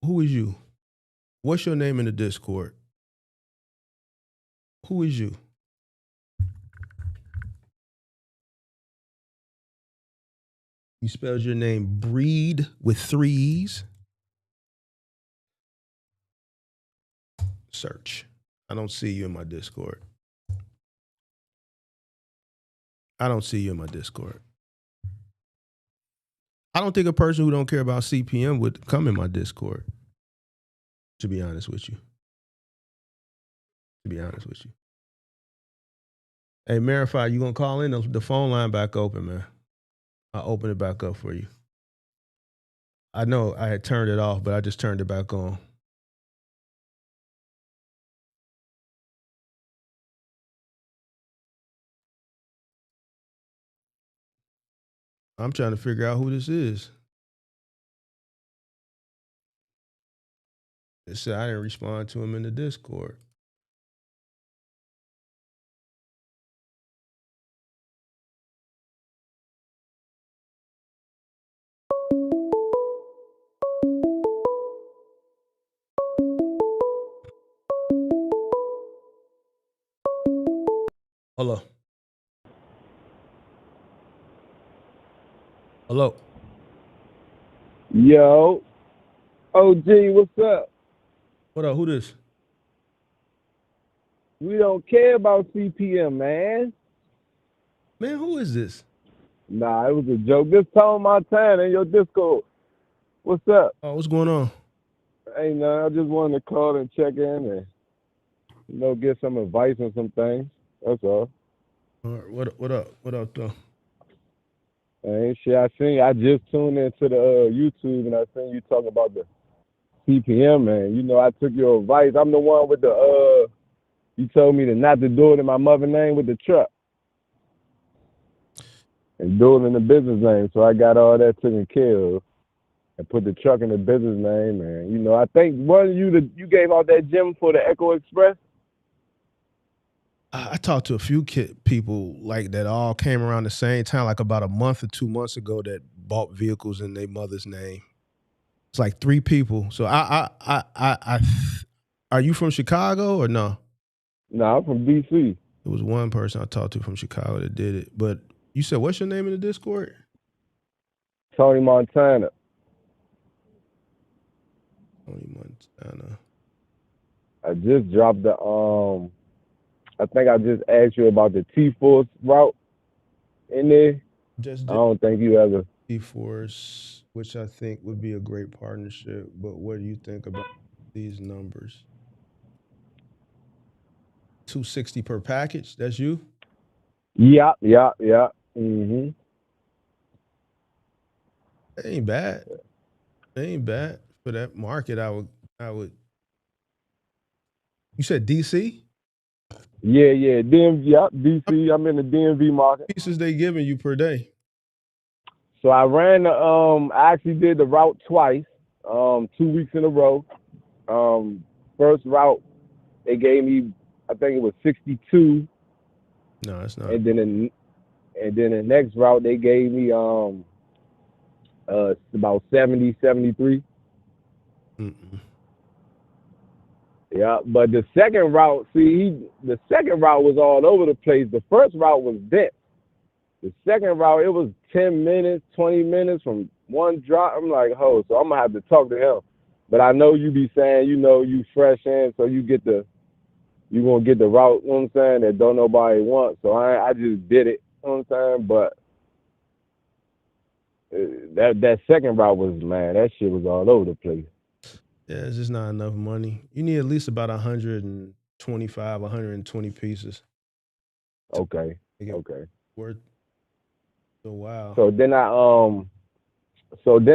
Who is you? What's your name in the Discord? Who is you? You spelled your name Breed with 3 E's. Search. I don't see you in my Discord. I don't see you in my Discord. I don't think a person who don't care about CPM would come in my Discord, to be honest with you. Hey, Marify, you gonna call in? The phone line back open, man. I'll open it back up for you. I know I had turned it off, but I just turned it back on. I'm trying to figure out who this is. It said I didn't respond to him in the Discord. Hello. Hello. Yo, OG, what's up? What up? Who this? We don't care about CPM, man. Man, who is this? Nah, it was a joke. This Tone Montana in your Discord. What's up? Oh, what's going on? Hey, nah, I just wanted to call and check in and get some advice on some things. That's all. All right, what up? What up though? Ain't shit. I just tuned into the YouTube and I seen you talking about the CPM, man. I took your advice. I'm the one with the you told me to not to do it in my mother name with the truck. And do it in the business name. So I got all that taken care of. And put the truck in the business name, and I think you gave out that gym for the Echo Express. I talked to a few people like that all came around the same time, like about a month or 2 months ago, that bought vehicles in their mother's name. It's like 3 people. So are you from Chicago or no? No, I'm from DC. It was one person I talked to from Chicago that did it. But you said, what's your name in the Discord? Tony Montana. Tony Montana. I just dropped the I think I just asked you about the T-Force route in there. Just I don't think you ever. T-Force, which I think would be a great partnership. But what do you think about these numbers? $260 per package. That's you. Yeah. Mm-hmm. That ain't bad. That ain't bad for that market. I would. You said DC? Yeah. DMV, yeah, DC. I'm in the DMV market. Pieces they giving you per day? So I ran the I actually did the route twice, 2 weeks in a row. First route they gave me, I think it was 62. No, it's not. And then the next route they gave me about 70, 73. Mm-mm. Yeah, but the second route, the second route was all over the place. The first route was dense. The second route, it was 10 minutes, 20 minutes from one drop. I'm like, so I'm gonna have to talk to him. But I know you be saying, you fresh in, so you gonna get the route, you know what I'm saying, that don't nobody want. So I just did it, you know what I'm saying? But that second route was, man, that shit was all over the place. Yeah, it's just not enough money. You need at least about 125, 120 pieces. Okay. To get worth a while. So then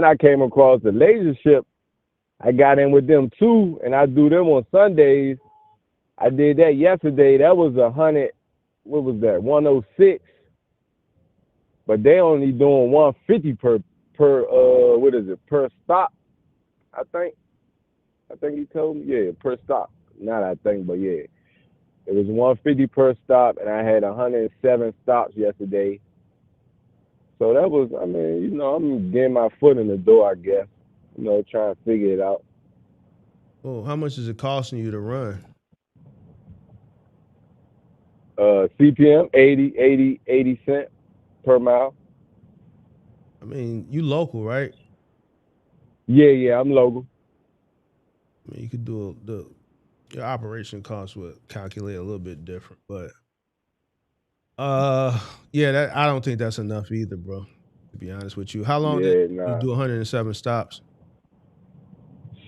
I came across the laser ship. I got in with them too, and I do them on Sundays. I did that yesterday. That was 100. What was that? 106. But they only doing 150 per what is it, per stop? I think he told me, yeah, per stop. Not I think, but yeah, it was 150 per stop, and I had 107 stops yesterday. So that was, I'm getting my foot in the door, I guess. Trying to figure it out. Oh, how much is it costing you to run? CPM 80 cents per mile. I mean, you local, right? Yeah, I'm local. I mean, you could do your operation costs would calculate a little bit different, but yeah, I don't think that's enough either, bro. To be honest with you, how long did Yeah, you nah. do 107 stops?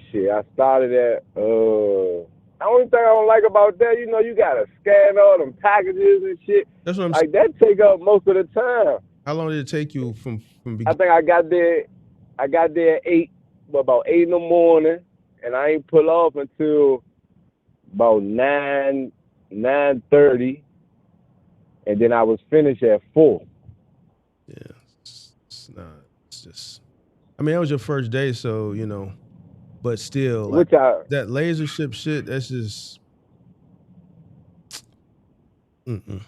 Shit, I started at the only thing I don't like about that, you gotta scan all them packages and shit. That's what I'm Like saying. that take up most of the time. How long did it take you from I beginning? think I got there at 8, about 8 in the morning, and I ain't pull off until about 9:30, and then I was finished at 4. Yeah, it's not. It's just. I mean, that was your first day, so but still, like Which I that laser shit. That's just. Mm-mm.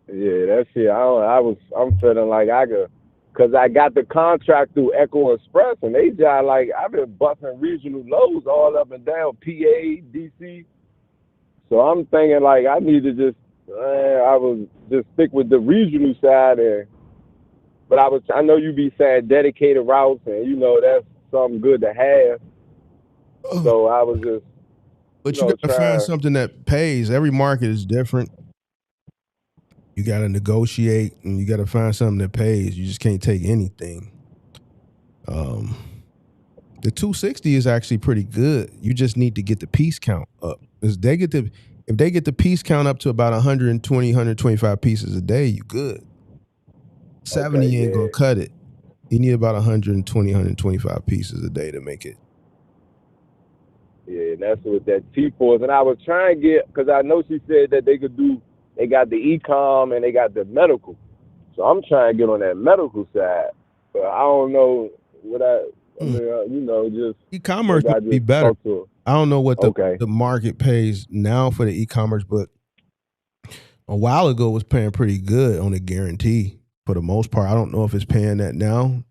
Yeah, that shit. I'm feeling like I could, cause I got the contract through Echo Express, and they just like I've been busting regional loads all up and down PA, DC. So I'm thinking like I need to just I was just stick with the regional side, but I know you be saying dedicated routes, and that's something good to have. So I was just But you gotta find trying. something that pays. Every market is different. You gotta negotiate and you gotta find something that pays. You just can't take anything. Um, the 260 is actually pretty good. You just need to get the piece count up. If they get the piece count up to about 120, 125 pieces a day, you good. 70 Okay, ain't yeah, gonna cut it. You need about 120, 125 pieces a day to make it. yeah, and that's what that T-Force. And I was trying to get, because I know she said that they got the e-com and they got the medical. So I'm trying to get on that medical side, but I don't know what I Mm. mean, just E-commerce maybe I might be just better. talk to her. I don't know what Okay, the market pays now for the e-commerce, but a while ago it was paying pretty good on a guarantee for the most part. I don't know if it's paying that now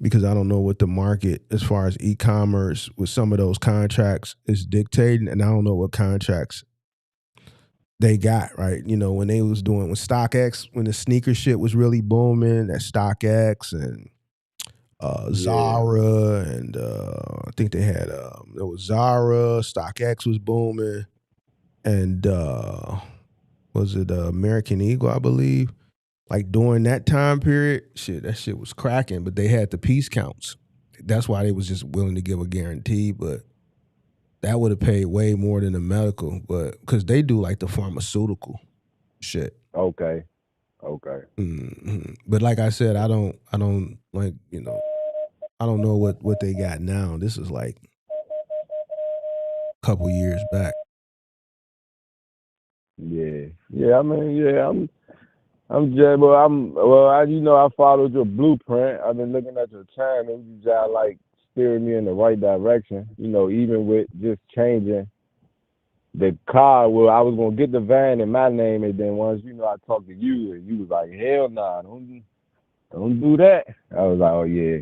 because I don't know what the market as far as e-commerce with some of those contracts is dictating, and I don't know what contracts they got, right? When they was doing with StockX, when the sneaker shit was really booming, at StockX and yeah, Zara, and I think they had there was Zara, StockX was booming, and was it American Eagle, I believe. Like during that time period, that shit was cracking, but they had the piece counts. That's why they was just willing to give a guarantee, but that would have paid way more than the medical, but because they do like the pharmaceutical shit. okay. But like I said, I don't like I don't know what they got now. This is like a couple years back. Yeah, yeah. I mean, yeah. I'm just, I followed your blueprint. I've been looking at your channel. You just like steering me in the right direction. Even with just changing the car. Well, I was gonna get the van in my name, and then once I talked to you, and you was like, "Hell nah, don't do that." I was like, "Oh yeah,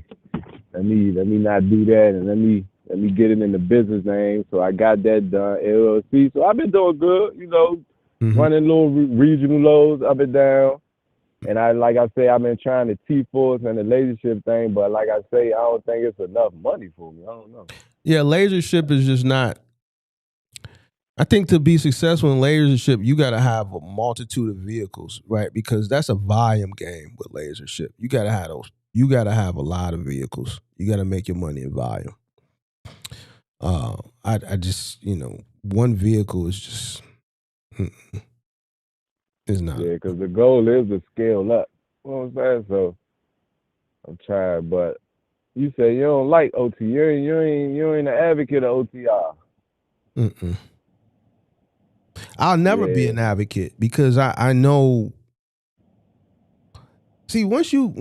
let me not do that, and let me get it in the business name." So I got that done, LLC. So I've been doing good, Mm-hmm. running little regional loads up and down. And like I say, I've been trying the T-Force and the leadership thing, but like I say, I don't think it's enough money for me. I don't know. Yeah, laser ship is just not. I think to be successful in laser ship, you got to have a multitude of vehicles, right? Because that's a volume game with laser ship. You got to have those. You got to have a lot of vehicles. You got to make your money in volume. I just one vehicle is just is not. Yeah, because the goal is to scale up. You know what I'm saying? So I'm trying, but you say you don't like OT. You ain't an advocate of OTR. Mm-mm. I'll never be Yeah, an advocate because I know. See, once you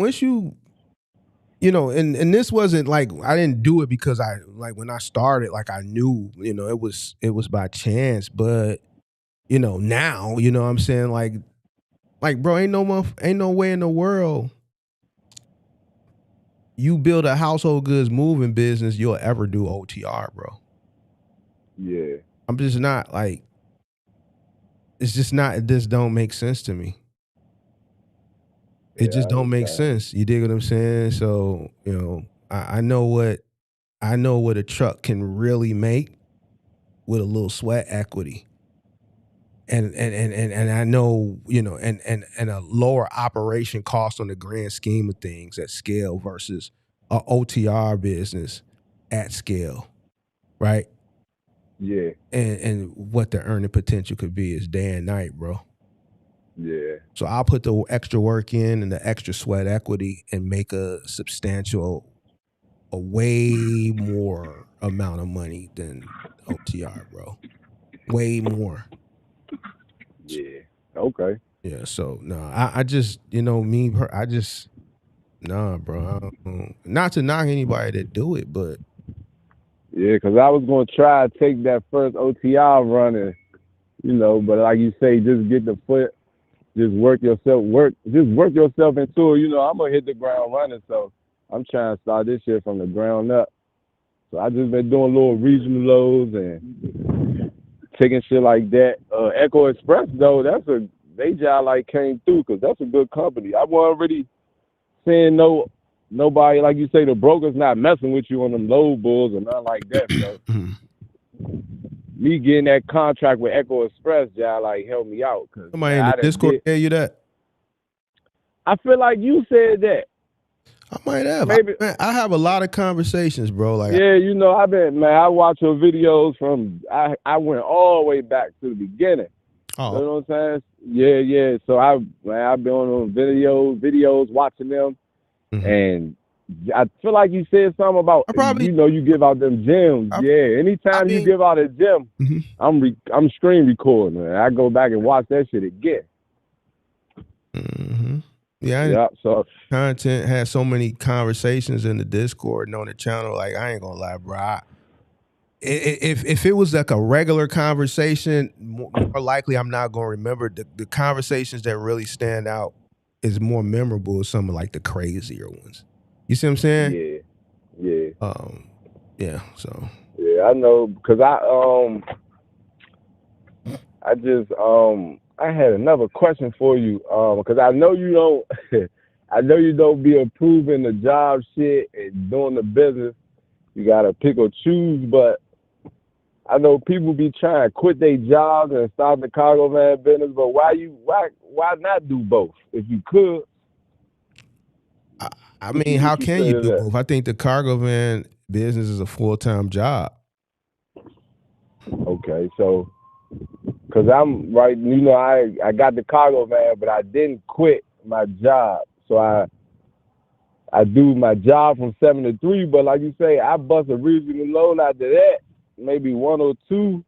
and this wasn't like I didn't do it because I like when I started, like I knew, it was by chance, but now, what I'm saying, like bro, ain't no way in the world you build a household goods moving business you'll ever do OTR, bro. yeah, I'm just not like it's just not it just don't make sense to me. It yeah. just I don't make understand. sense. You dig what I'm saying? So, I know what a truck can really make with a little sweat equity. And I know, and a lower operation cost on the grand scheme of things at scale versus a OTR business at scale, right? Yeah, And what the earning potential could be is day and night, bro. yeah, So I'll put the extra work in and the extra sweat equity and make a way more amount of money than OTR, bro. Way more. yeah. Okay. Yeah. So no, I just I just nah, bro. Not to knock anybody that do it, but Yeah, because I was gonna try to take that first OTR run, and but like you say, just get the foot, just work yourself into it. I'm gonna hit the ground running, so I'm trying to start this shit from the ground up. So I just been doing little regional loads and taking shit like that. Echo Express though, they job like came through because that's a good company. I wasn't really seeing nobody like you say the brokers not messing with you on them low bulls or nothing like that. So me getting that contract with Echo Express job like helped me out because Somebody in the Discord tell you that? I feel like you said that. I might have. Maybe. I have a lot of conversations, bro. Like, yeah, you know, I watch your videos from I went all the way back to the beginning. oh, You know what I'm saying? Yeah. So I've been on videos watching them, and I feel like you said something about you give out them gems. Anytime you give out a gem, I'm screen recording it. I go back and watch that shit again. Yeah, so content had so many conversations in the Discord and on the channel. Like, I ain't gonna lie, bro. If it was like a regular conversation, more likely I'm not gonna remember. The conversations that really stand out is more memorable as some of like the crazier ones. You see what I'm saying? Yeah. Yeah. So. Yeah, I know because I had another question for you because I know you don't I know you don't be approving the job shit and doing the business. You gotta pick or choose, but I know people be trying to quit their jobs and start the cargo van business, but why not do both if you could? I mean, how can you do both? I think the cargo van business is a full-time job. Okay, so because I'm right, you know, I got the cargo van, but I didn't quit my job. So I do my job from 7 to 3, but like you say, I bust a reasonable load after that, maybe 1 or 2.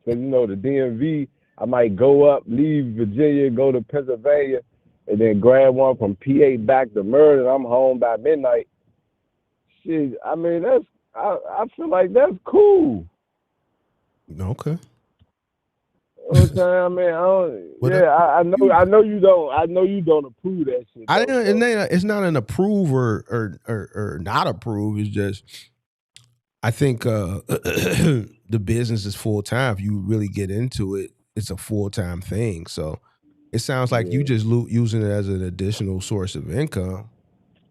Because, you know, the DMV, I might go up, leave Virginia, go to Pennsylvania, and then grab one from PA back to Merton, and I'm home by midnight. Shit, I mean, I feel like that's cool. Okay. You know what I'm saying? I mean, I know you don't approve that shit. It's not an approve or not approve. It's just I think the business is full time. If you really get into it, it's a full time thing. So it sounds like you just using it as an additional source of income.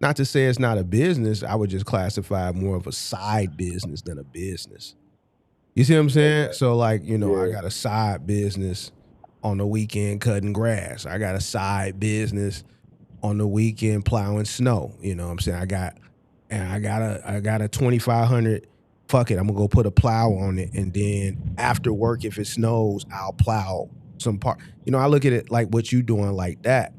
Not to say it's not a business. I would just classify it more of a side business than a business. You see what I'm saying? Okay. So like, you know, I got a side business on the weekend cutting grass. I got a side business on the weekend plowing snow. You know what I'm saying? I got a 2,500. Fuck it, I'm gonna go put a plow on it, and then after work, if it snows, I'll plow some part. You know, I look at it like what you doing like that.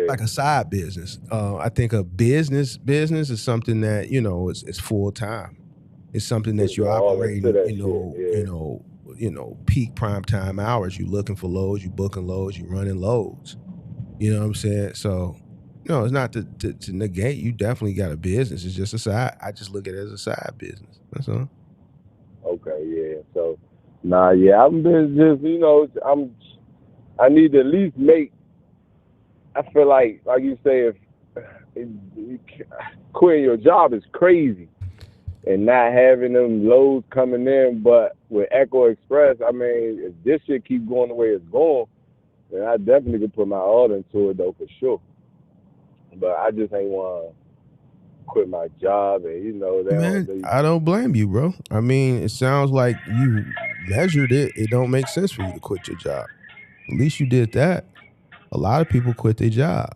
Like a side business. I think a business is something that, you know, it's full time. It's something that you're operating, you know, peak prime time hours. You looking for loads, you booking loads, you running loads. You know what I'm saying? So, no, it's not to negate. You definitely got a business. It's just a side. I just look at it as a side business. That's all. Okay, yeah. So, I'm just, you know, I need to at least make. I feel like you say, if quitting your job is crazy. And not having them loads coming in, but with Echo Express, I mean, if this shit keep going the way it's going, then I definitely could put my all into it though for sure. But I just ain't want to quit my job, and you know, I don't blame you, bro. I mean, it sounds like you measured it. It don't make sense for you to quit your job. At least you did that. A lot of people quit their job.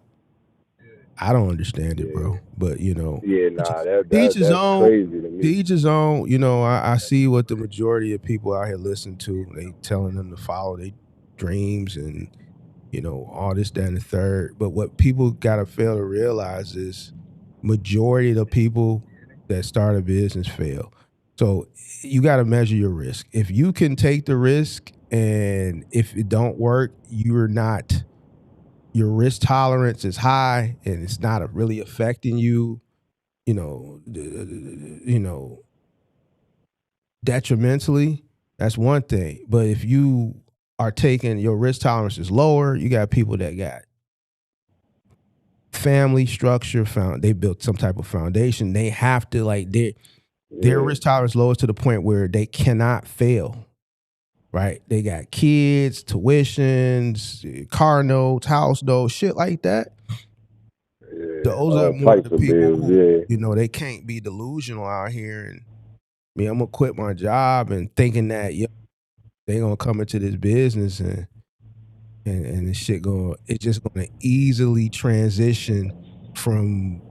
I don't understand it, bro. But you know, that's crazy to me. Each his own. You know, I see what the majority of people out here listen to. They telling them to follow their dreams and, you know, all this, that, and the third. But what people gotta fail to realize is majority of the people that start a business fail. So you got to measure your risk. If you can take the risk, and if it don't work, your risk tolerance is high and it's not really affecting you, you know, detrimentally, that's one thing. But if you are taking, your risk tolerance is lower, you got people that got family structure, they built some type of foundation. They have to their risk tolerance lowers to the point where they cannot fail. right? They got kids, tuitions, car notes, house notes, shit like that. Yeah, Those are all more types the of people bills. who, Yeah, you know, they can't be delusional out here and me, I'm gonna quit my job and thinking that they gonna come into this business and this shit it's just gonna easily transition from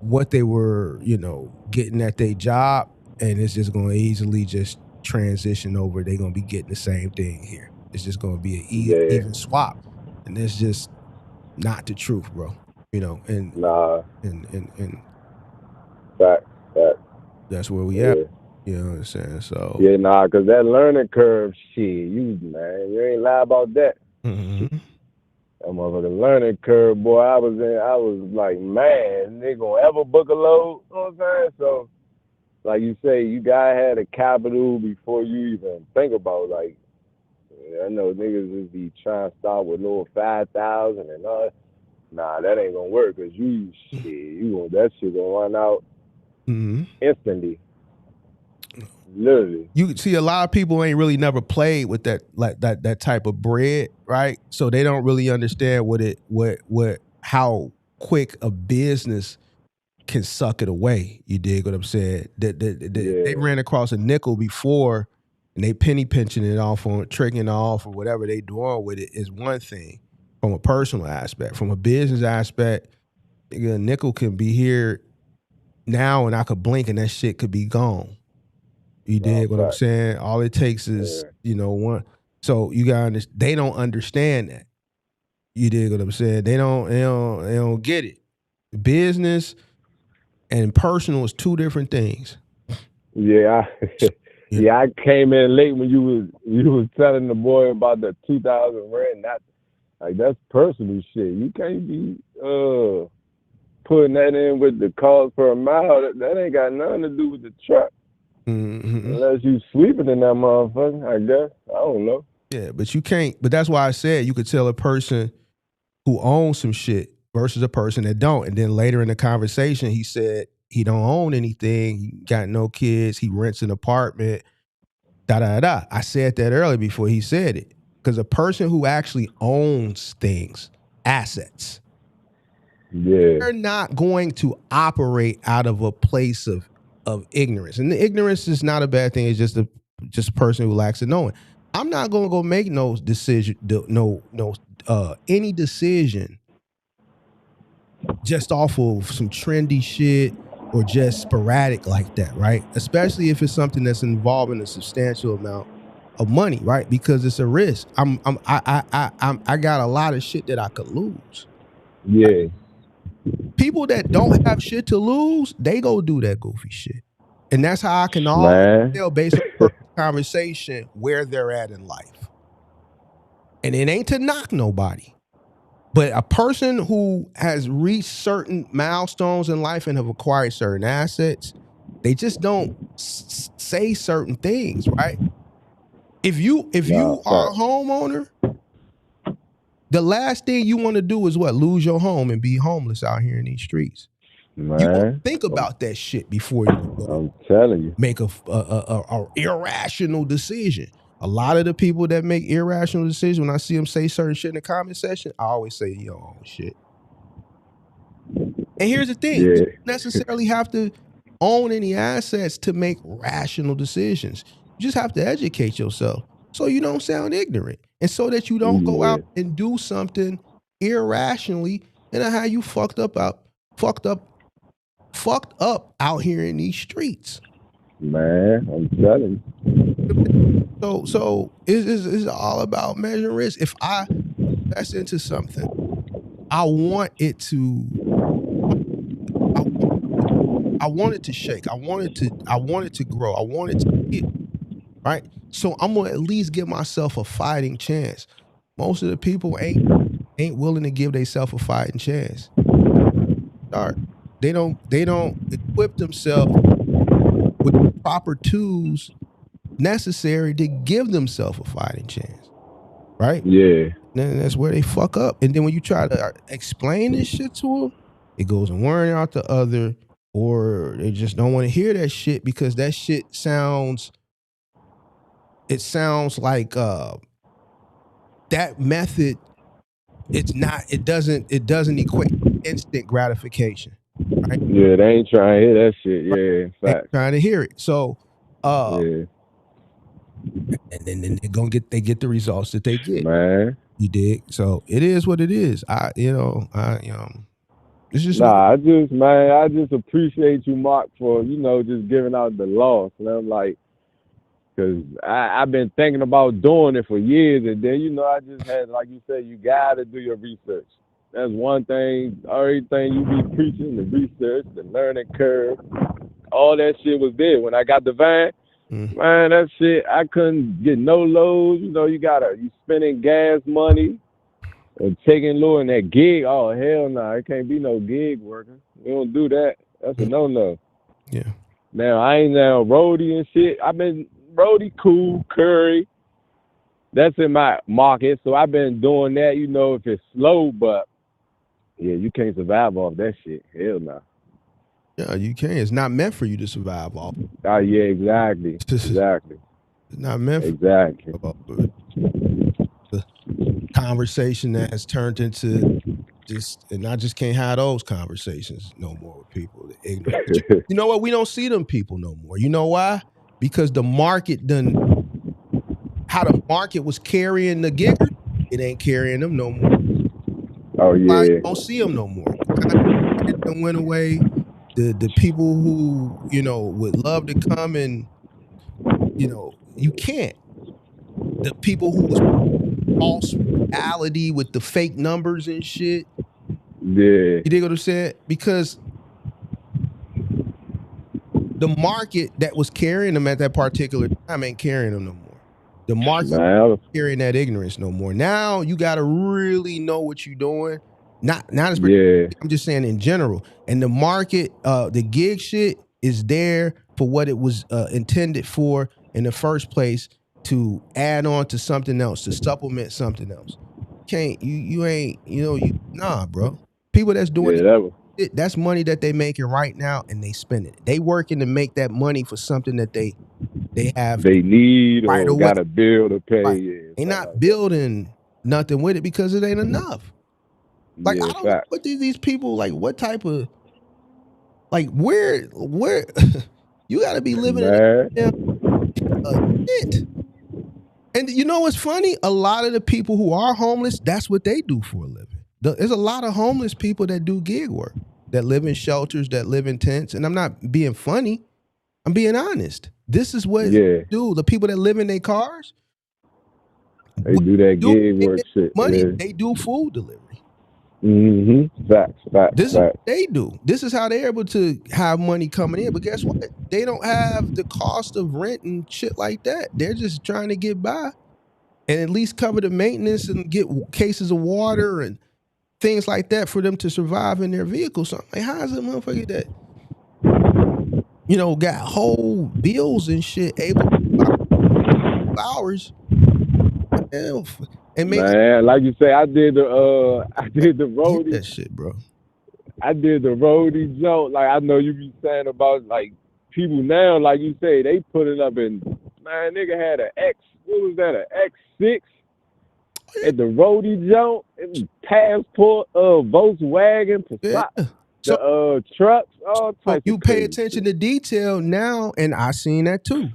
what they were, you know, getting at their job, and it's just gonna easily just transition over. They're gonna be getting the same thing here. It's just gonna be an yeah. even swap, and that's just not the truth, bro. You know, Nah, and fact. that's where we at. Yeah. You know what I'm saying? So, Yeah, nah, cause that learning curve, shit, you ain't lie about that. mm-hmm. That motherfucking learning curve, boy. I was like, man, they gonna ever book a load? You know what I'm saying? So, like you say, you gotta have the capital before you even think about like. I know niggas just be trying to start with little 5,000 and all. Nah, that ain't gonna work, cause that shit gonna run out Mm-hmm. instantly, literally. You see, a lot of people ain't really never played with that type of bread, right? So they don't really understand how quick a business can suck it away. You dig what I'm saying? They Yeah, ran across a nickel before, and they penny pinching it off on tricking it off or whatever they doing with it is one thing from a personal aspect. From a business aspect, nigga, a nickel can be here now, and I could blink and that shit could be gone. You nah, dig what I'm fact. saying? All it takes is, Yeah, one. So you got they don't understand that. You dig what I'm saying? They don't get it. Business and personal is two different things. yeah, You yeah. I came in late when you was telling the boy about the 2,000 rent. That like that's personal shit. You can't be putting that in with the cost per mile. That ain't got nothing to do with the truck. mm-hmm. Unless you sleeping in that motherfucker, I guess. I don't know. Yeah, but you can't. But that's why I said you could tell a person who owns some shit versus a person that don't. And then later in the conversation, he said he don't own anything. He got no kids. He rents an apartment. Da da da. I said that earlier before he said it. Because a person who actually owns things, assets, Yeah, they're not going to operate out of a place of ignorance. And the ignorance is not a bad thing. It's just a person who lacks the knowing. I'm not gonna go make no decision, any decision just off of some trendy shit or just sporadic like that, right? Especially if it's something that's involving a substantial amount of money, right? Because it's a risk. I got a lot of shit that I could lose. yeah, People that don't have shit to lose, they go do that goofy shit. And that's how I can always man. tell based on the conversation where they're at in life. And it ain't to knock nobody. But a person who has reached certain milestones in life and have acquired certain assets, they just don't say certain things, right? If you Nah, are a fact, homeowner, the last thing you want to do is what? Lose your home and be homeless out here in these streets. You want man. to think about that shit before you go I'm telling you, make a irrational decision. A lot of the people that make irrational decisions, when I see them say certain shit in the comment section, I always say, yo, own shit. And here's the thing, you yeah, don't necessarily have to own any assets to make rational decisions. You just have to educate yourself so you don't sound ignorant and so that you don't go yeah, out and do something irrationally and how you fucked up out here in these streets. man. I'm telling So it's all about measuring risk. If I invest into something, I want it to I want it to shake. I want it to grow. I want it to heal. Right? So I'm gonna at least give myself a fighting chance. Most of the people ain't willing to give themselves a fighting chance. Start. They don't equip themselves with the proper tools necessary to give themselves a fighting chance. Right? you. Yeah, Then that's where they fuck up. And then when you try to explain this shit to them, it goes and worrying out the other, or they just don't want to hear that shit because that shit sounds it sounds like that method, it doesn't equate instant gratification, right? Yeah, they ain't trying to hear that shit. Yeah, in They fact. trying to hear it. So Yeah, and then they get the results that they get. man. You dig? So it is what it is. It's just what Nah, I just appreciate you, Mark, for just giving out the loss. And I'm like, cause I've been thinking about doing it for years, and then I just had, like you said, you gotta do your research. That's one thing. Everything you be preaching, the research, the learning curve, all that shit was there when I got the van. Man, that shit, I couldn't get no loads. You spending gas money and taking low in that gig. Oh, hell no. It can't be no gig working. We don't do that. That's a no-no. Yeah. Now, I ain't now roadie and shit. I've been roadie cool, Curry. That's in my market. So I've been doing that, if it's slow, but yeah, you can't survive off that shit. Hell no. Yeah, you can. It's not meant for you to survive off. Oh, yeah, exactly. Exactly. It's not meant for Exactly. the conversation that has turned into and I just can't have those conversations no more with people. They're ignorant. But you know what? We don't see them people no more. You know why? Because the market how the market was carrying the giggers, it ain't carrying them no more. Oh, yeah. Why you don't see them no more? It went away. The people who would love to come and you can't. The people who was false reality with the fake numbers and shit. Yeah. You dig what I'm saying? Because the market that was carrying them at that particular time ain't carrying them no more. The market ain't carrying that ignorance no more. Now you got to really know what you're doing. Not as I'm just saying in general. And the market, the gig shit is there for what it was intended for in the first place, to add on to something else, to supplement something else. Nah, bro. People that's doing that's money that they making right now, and they spending it. They working to make that money for something that they have. They need right or away. got a bill to pay. Right. Yeah, They not building nothing with it because it ain't enough. Like, I don't know what these people, like, what type of, like, where you got to be living in a tent. And you know what's funny? A lot of the people who are homeless, that's what they do for a living. There's a lot of homeless people that do gig work, that live in shelters, that live in tents. And I'm not being funny. I'm being honest. This is what do. The people that live in their cars, they do that gig work shit. Money. Yeah. They do food delivery. Facts. This is what they do. This is how they're able to have money coming in. But guess what? They don't have the cost of rent and shit like that. They're just trying to get by and at least cover the maintenance and get cases of water and things like that for them to survive in their vehicle. So I'm like, how is a motherfucker that got whole bills and shit able to hours? And man, like you say, I did the roadie. That shit, bro. I did the roadie joke. Like, I know you be saying about, like, people now, like you say, they put it up in, man, nigga had an X, what was that, an X6 at the roadie joke, passport, Volkswagen, the trucks, all types you of pay attention to detail now, and I seen that too.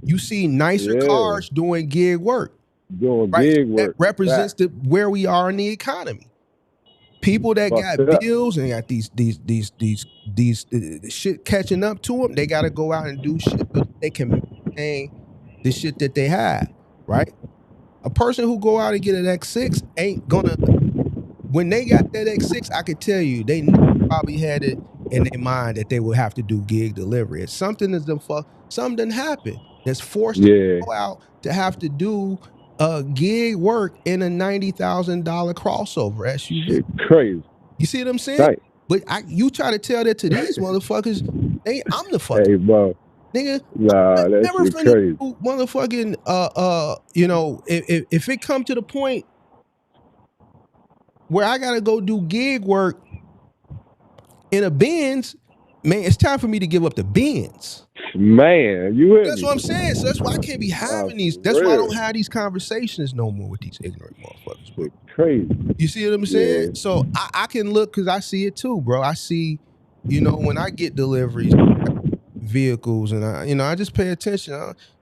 You see nicer cars doing gig work. Gig work. That represents where we are in the economy. People that got bills and got these shit catching up to them, they got to go out and do shit so that they can maintain the shit that they have, right? A person who go out and get an X6 ain't gonna. When they got that X6, I could tell you they probably had it in their mind that they would have to do gig delivery. It's something something didn't happen that's forced to go out to have to do gig work in a $90,000 crossover SUV. Shit crazy. You see what I'm saying? Right. But you try to tell that to these motherfuckers, I'm the fucking hey, bro. Nigga, nah, that shit crazy. Motherfucking if it come to the point where I gotta go do gig work in a Benz, man, it's time for me to give up the Benz. Man, you hear That's me? what I'm saying. So that's why I can't be having these. for That's why I real. don't have these conversations no more with these ignorant motherfuckers, bro. Shit crazy. You see what I'm saying? Yeah. So I can look because I see it too, bro. I see, when I get deliveries, vehicles, and I just pay attention.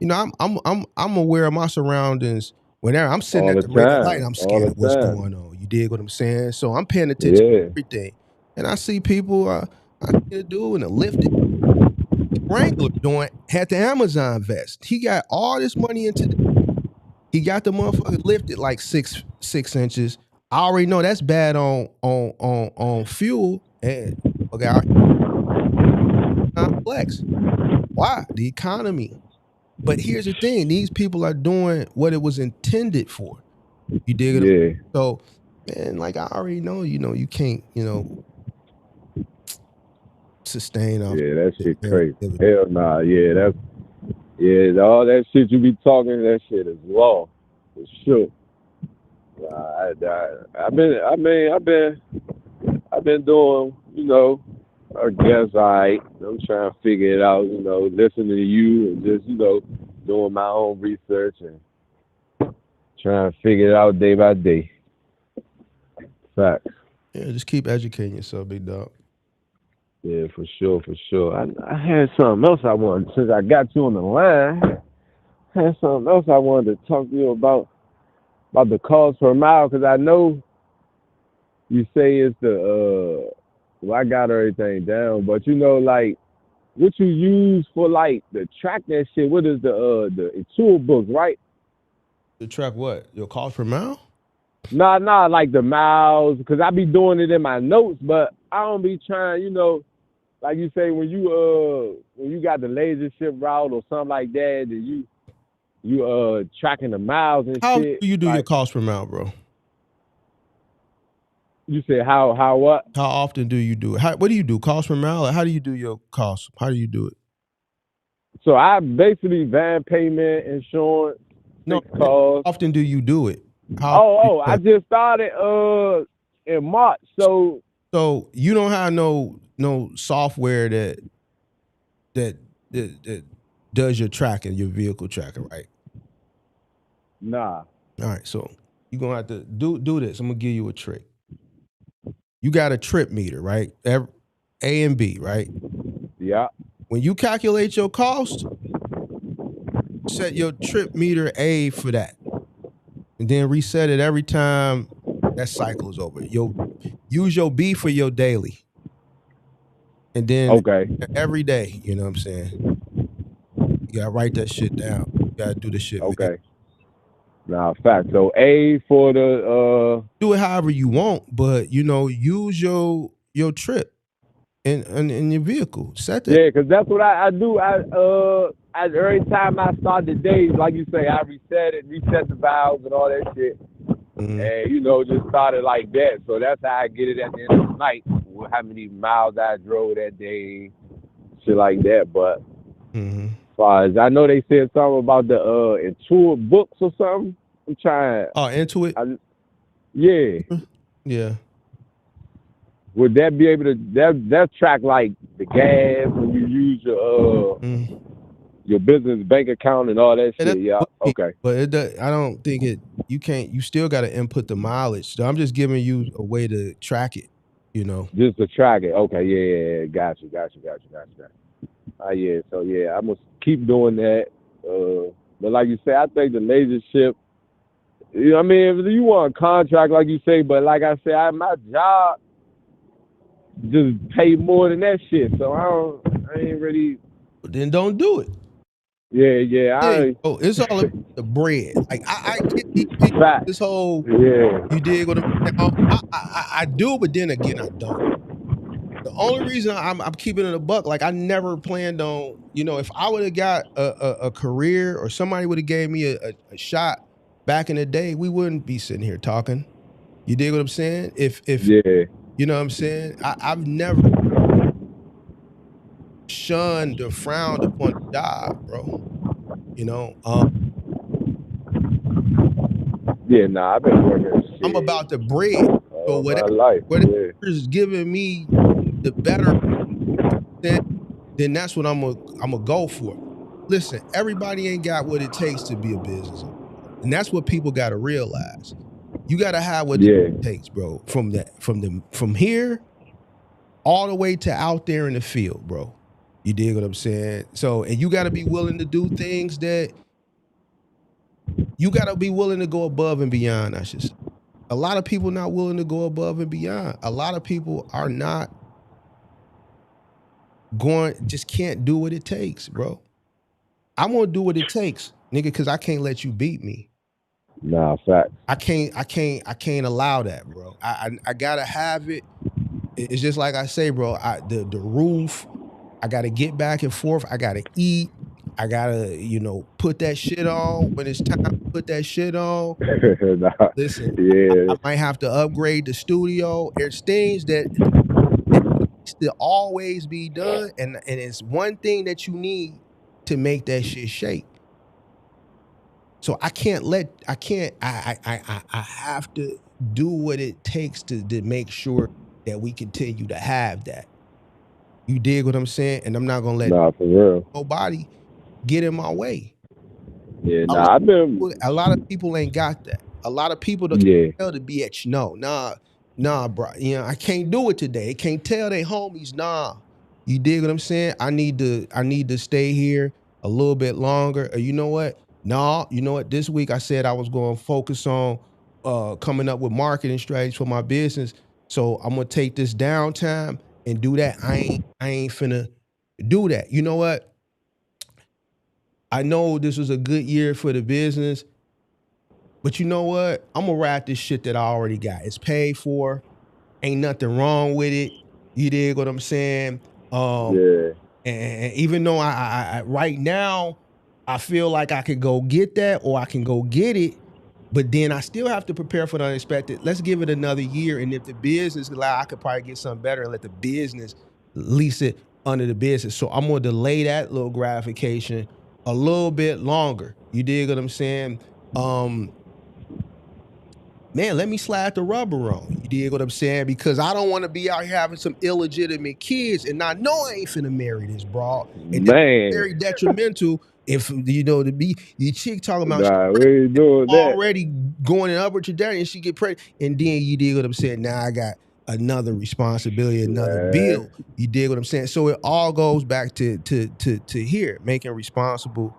I'm aware of my surroundings. Whenever I'm sitting All at the the red light, time. I'm All scared the of what's time. going on. You dig what I'm saying? So I'm paying attention to Yeah. everything. And I see people, I see a dude in a lifted Wrangler had the Amazon vest. He got all this money into he got the motherfucker lifted like 6 inches. I already know that's bad on fuel. And okay, flex. Why? The economy. But here's the thing: these people are doing what it was intended for. You dig it? Yeah. So, man, like I already know, you can't, sustain off. Yeah, that shit crazy. Hell nah. Yeah, all that shit you be talking, that shit is law. For sure. I've been doing, I guess I'm trying to figure it out, listening to you and just, doing my own research and trying to figure it out day by day. Facts. Yeah, just keep educating yourself, big dog. Yeah, for sure, for sure. I had something else I wanted, since I got you on the line, I had something else I wanted to talk to you about the cost per mile, because I know you say it's well, I got everything down, but like, what you use for like the track that shit, what is the tool books, right? To track what? Your cost per mile? Nah, like the miles, because I be doing it in my notes, but I don't be trying, like you say, when you got the laser ship route or something like that, and you tracking the miles and How shit. do you do like, your cost per mile, bro? You said how what? How often do you do it? What do you do? Cost per mile? How do you do your cost? How do you do it? So I basically van payment, insurance, No, fixed costs. how often do you do it? I just started in March. So you don't have no software that does your tracking, your vehicle tracking, right? nah. All right, so you're gonna have to do this. I'm gonna give you a trick. You got a trip meter, right? A and B, right? Yeah. When you calculate your cost, set your trip meter A for that. And then reset it every time that cycle is over. Use your B for your daily. And then Okay. every day, you know what I'm saying? You gotta write that shit down. You gotta do the shit, man. Okay. Nah, fact. So A for the Do it however you want, but use your trip in your vehicle. Set that. yeah, because that's what I do. Every time I start the day, like you say, I reset the valves and all that shit. Mhm. And just started like that. So that's how I get it at the end of the night, how many miles I drove that day, shit like that. But Mhm. as far as I know, they said something about the Intuit books or something. I'm trying. Oh, Intuit? Yeah. Yeah. Would that be able to that track like the gas when you use your business bank account and all that shit? Yeah. Okay. But it does, I don't think it. You can't. You still got to input the mileage. So I'm just giving you a way to track it. Just to track it. Okay. Yeah. Got you. Yeah. So yeah, I'm gonna keep doing that. But like you say, I think the laser ship. I mean, if you want a contract, like you say, but like I said, my job just pay more than that shit. So I ain't really. But then don't do it. Yeah. It's all about the bread. Like I get these people, this whole you dig what I do, but then again I don't. The only reason I'm keeping it a buck, like I never planned on, if I would have got a career or somebody would have gave me a shot back in the day, we wouldn't be sitting here talking. You dig what I'm saying? If you know what I'm saying? I've never shunned or frowned upon a job, bro. Yeah, nah, I've been working. I'm about the bread. So whatever is giving me the better then that's what I'm gonna go for. Listen, everybody ain't got what it takes to be a business owner, and that's what people got to realize. You got to have what Yeah. it takes, bro. From here all the way to out there in the field, bro. You dig what I'm saying? So, and you got to be willing to do things that you got to be willing to go above and beyond. I should say. A lot of people not willing to go above and beyond. A lot of people are not just can't do what it takes, bro. I'm gonna do what it takes, nigga, because I can't let you beat me. Nah, facts. I can't allow that, bro. I gotta have it. It's just like I say, bro. The roof. I gotta get back and forth. I gotta eat. I gotta, put that shit on when it's time to put that shit on. Nah, Listen, yeah. I might have to upgrade the studio. There's things that needs to always be done, and it's one thing that you need to make that shit shake. So I have to do what it takes to make sure that we continue to have that. You dig what I'm saying? And I'm not gonna let Nah, for real. nobody get in my way. Yeah, A nah, lot of people ain't got that. A lot of people don't yeah. tell the bitch, nah, bro. I can't do it today. They can't tell their homies, nah. You dig what I'm saying? I need to stay here a little bit longer. Or you know what? Nah, you know what? This week I said I was going to focus on coming up with marketing strategies for my business. So I'm gonna take this downtime and do that. I ain't finna do that. You know what? I know this was a good year for the business, but you know what? I'm gonna ride this shit that I already got. It's paid for. Ain't nothing wrong with it. You dig what I'm saying? Yeah. And even though I right now I feel like I could go get that or I can go get it, but then I still have to prepare for the unexpected. Let's give it another year, and if the business allow, I could probably get something better and let the business lease it under the business. So I'm gonna delay that little gratification a little bit longer. You dig what I'm saying? Man, let me slide the rubber on. You dig what I'm saying? Because I don't want to be out here having some illegitimate kids, and I know I ain't finna marry this broad. And that's Man. very detrimental if to be the chick talking about Nah, we ain't doing that. already going in upward trajectory and she get pregnant, and then you dig what I'm saying? Now I got another responsibility, another bill. You dig what I'm saying? So it all goes back to here, making responsible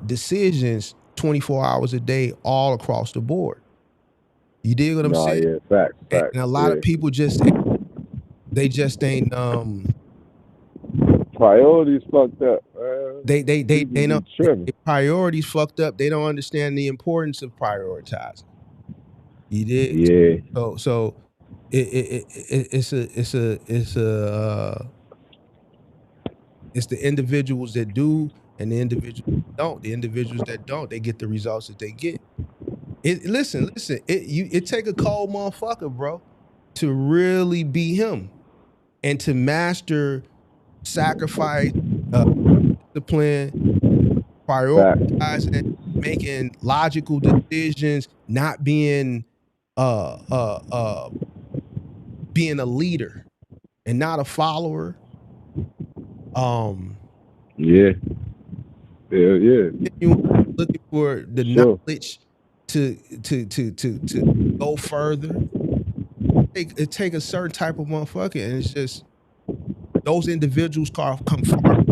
decisions 24 hours a day, all across the board. You dig what I'm saying? Yeah, facts. And a lot of people they just ain't priorities fucked up, man. They know their priorities fucked up. They don't understand the importance of prioritizing. You dig? Yeah. So it's the individuals that do and the individuals that don't. The individuals that don't, they get the results that they get. Listen. It take a cold motherfucker, bro, to really be him and to master sacrifice, discipline, prioritizing, making logical decisions, not being being a leader and not a follower. Yeah. Looking for the knowledge to go further. It take a certain type of motherfucker, and it's just those individuals come far.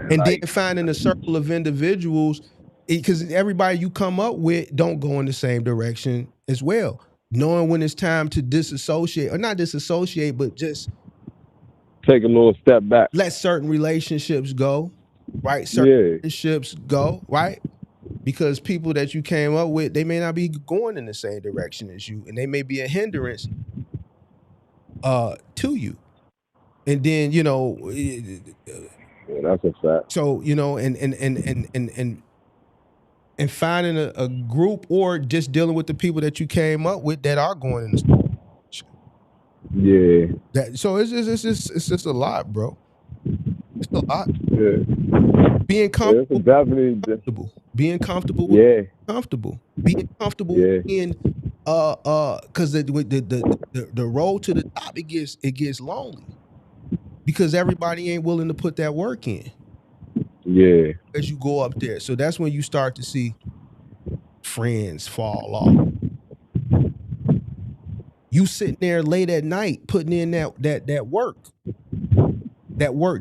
And then finding a circle of individuals, because everybody you come up with don't go in the same direction as well. Knowing when it's time to disassociate, or not disassociate, but just take a little step back. Let certain relationships go, right? Certain relationships go, right? Because people that you came up with, they may not be going in the same direction as you, and they may be a hindrance to you. And then, that's a fact. So, and finding a group or just dealing with the people that you came up with that are going in the direction. Yeah. So it's just a lot, bro. It's a lot. Yeah. Being comfortable. Definitely. Being comfortable. Being comfortable. Being comfortable being because the road to the top, it gets lonely because everybody ain't willing to put that work in Yeah. as you go up there. So that's when you start to see friends fall off. You sitting there late at night putting in that work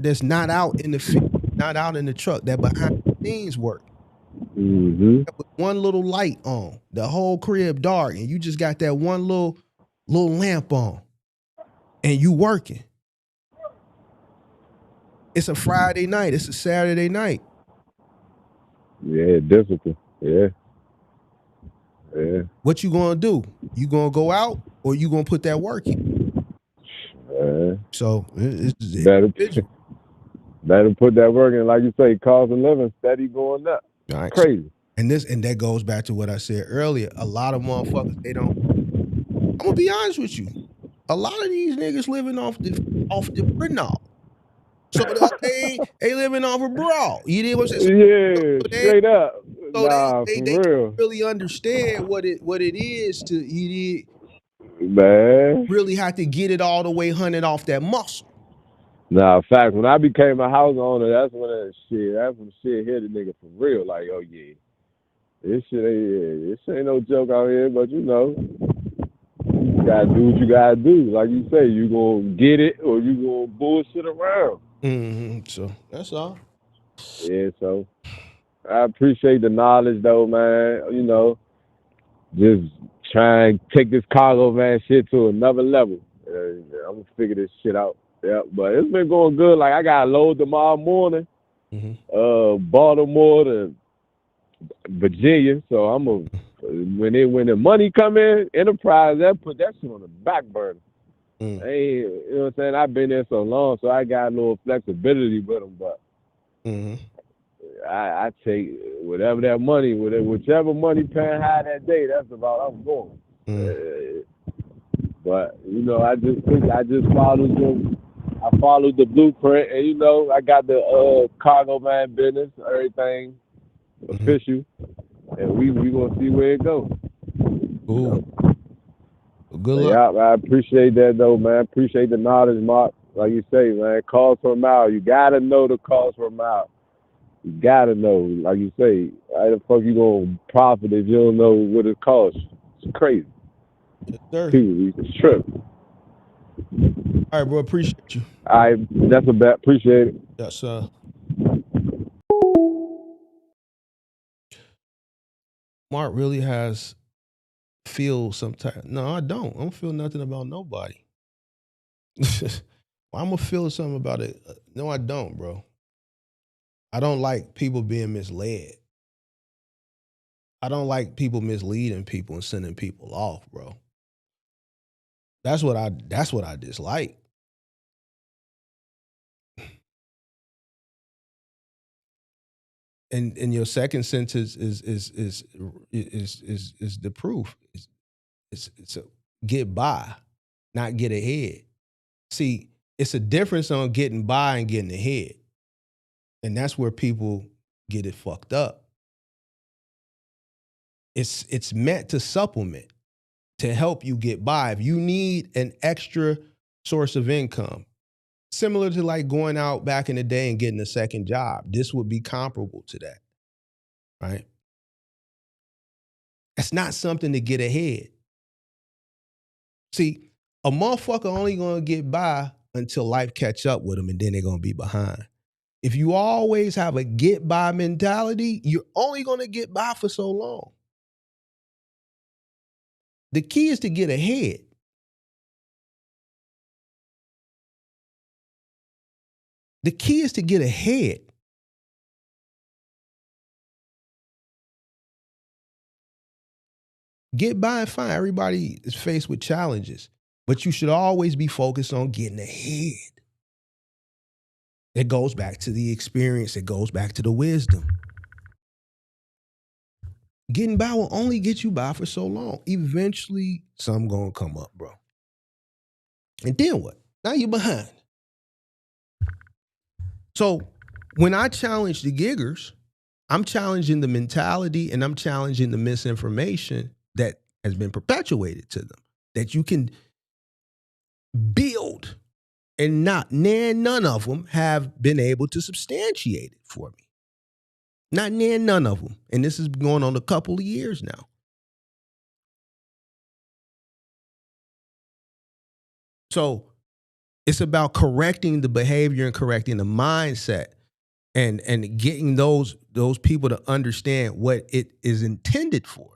that's not out in the field, not out in the truck, that behind the scenes work. Mm-hmm. With one little light on, the whole crib dark, and you just got that one little lamp on, and you working. It's a Friday night. It's a Saturday night. Yeah, difficult. Yeah. Yeah. What you gonna do? You gonna go out or you gonna put that work in? So it's Better, individual. better put that work in. Like you say, cost of living steady going up. All right. Crazy. And that goes back to what I said earlier. A lot of motherfuckers, they don't. I'm gonna be honest with you. A lot of these niggas living off the Brenall. So they living off a brawl. You know what I'm saying? Yeah, So straight up. so Nah, they for can't real. really understand what it is to Man. really have to get it all the way hunted off that muscle. Nah, fact, when I became a house owner, that's when shit hit a nigga for real. Like, oh yeah, this ain't no joke out here, but you know, you gotta do what you gotta do. Like you say, you gonna get it or you gonna bullshit around. Mm-hmm. So that's all. Yeah, so I appreciate the knowledge though, man. You know, just try and take this cargo man shit to another level. I'm gonna figure this shit out. Yeah, but it's been going good. Like I got a load tomorrow morning, Baltimore to Virginia. So I'm a when the money come in, Enterprise that put that shit on the back burner. You know what I'm saying? I've been there so long, so I got a little flexibility with them. But I take whatever that money, whichever money paying high that day. That's about I'm going. But you know, I followed the blueprint, and you know, I got the cargo man business, everything official, and we gonna see where it goes. Cool. Well, good luck. Yeah, I appreciate that though, man. Appreciate the knowledge, Mark. Like you say, man, cost per mile. You gotta know the cost per mile. You gotta know, like you say, how the fuck you gonna profit if you don't know what it costs? It's crazy. Yes, sir. People, it's trip. All right, bro. Appreciate you. That's a bet. Appreciate it. Yes, sir. Mark really has feel some type. No, I don't. I don't feel nothing about nobody. I'm gonna feel something about it. No, I don't, bro. I don't like people being misled. I don't like people misleading people and sending people off, bro. That's what I dislike. And your second sentence is the proof. It's a get by, not get ahead. See, it's a difference on getting by and getting ahead. And that's where people get it fucked up. It's meant to supplement, to help you get by. If you need an extra source of income, similar to like going out back in the day and getting a second job, this would be comparable to that, right? It's not something to get ahead. See, a motherfucker only gonna get by until life catch up with them, and then they're gonna be behind. If you always have a get by mentality, you're only gonna get by for so long. The key is to get ahead. The key is to get ahead. Get by and fine. Everybody is faced with challenges, but you should always be focused on getting ahead. It goes back to the experience. It goes back to the wisdom. Getting by will only get you by for so long. Eventually, something gonna come up, bro. And then what? Now you're behind. So when I challenge the giggers, I'm challenging the mentality and I'm challenging the misinformation that has been perpetuated to them that you can build, and none of them have been able to substantiate it for me. None of them. And this is going on a couple of years now. So it's about correcting the behavior and correcting the mindset and getting those people to understand what it is intended for.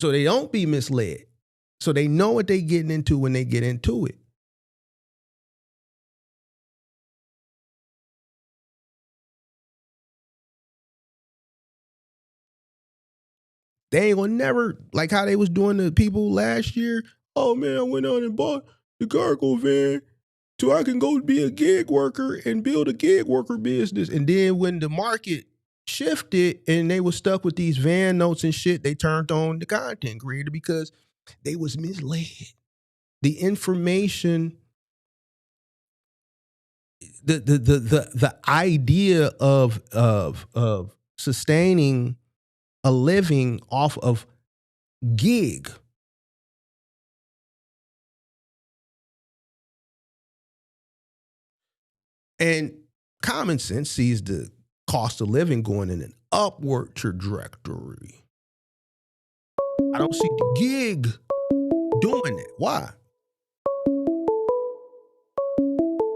So they don't be misled. So they know what they're getting into when they get into it. They ain't gonna never, like how they was doing to people last year. Oh man, I went out and bought the cargo van so I can go be a gig worker and build a gig worker business. And then when the market shifted and they were stuck with these van notes and shit, they turned on the content creator because they was misled. The information, the idea of sustaining a living off of gig and common sense sees the cost of living going in an upward trajectory. I don't see the gig doing it. Why?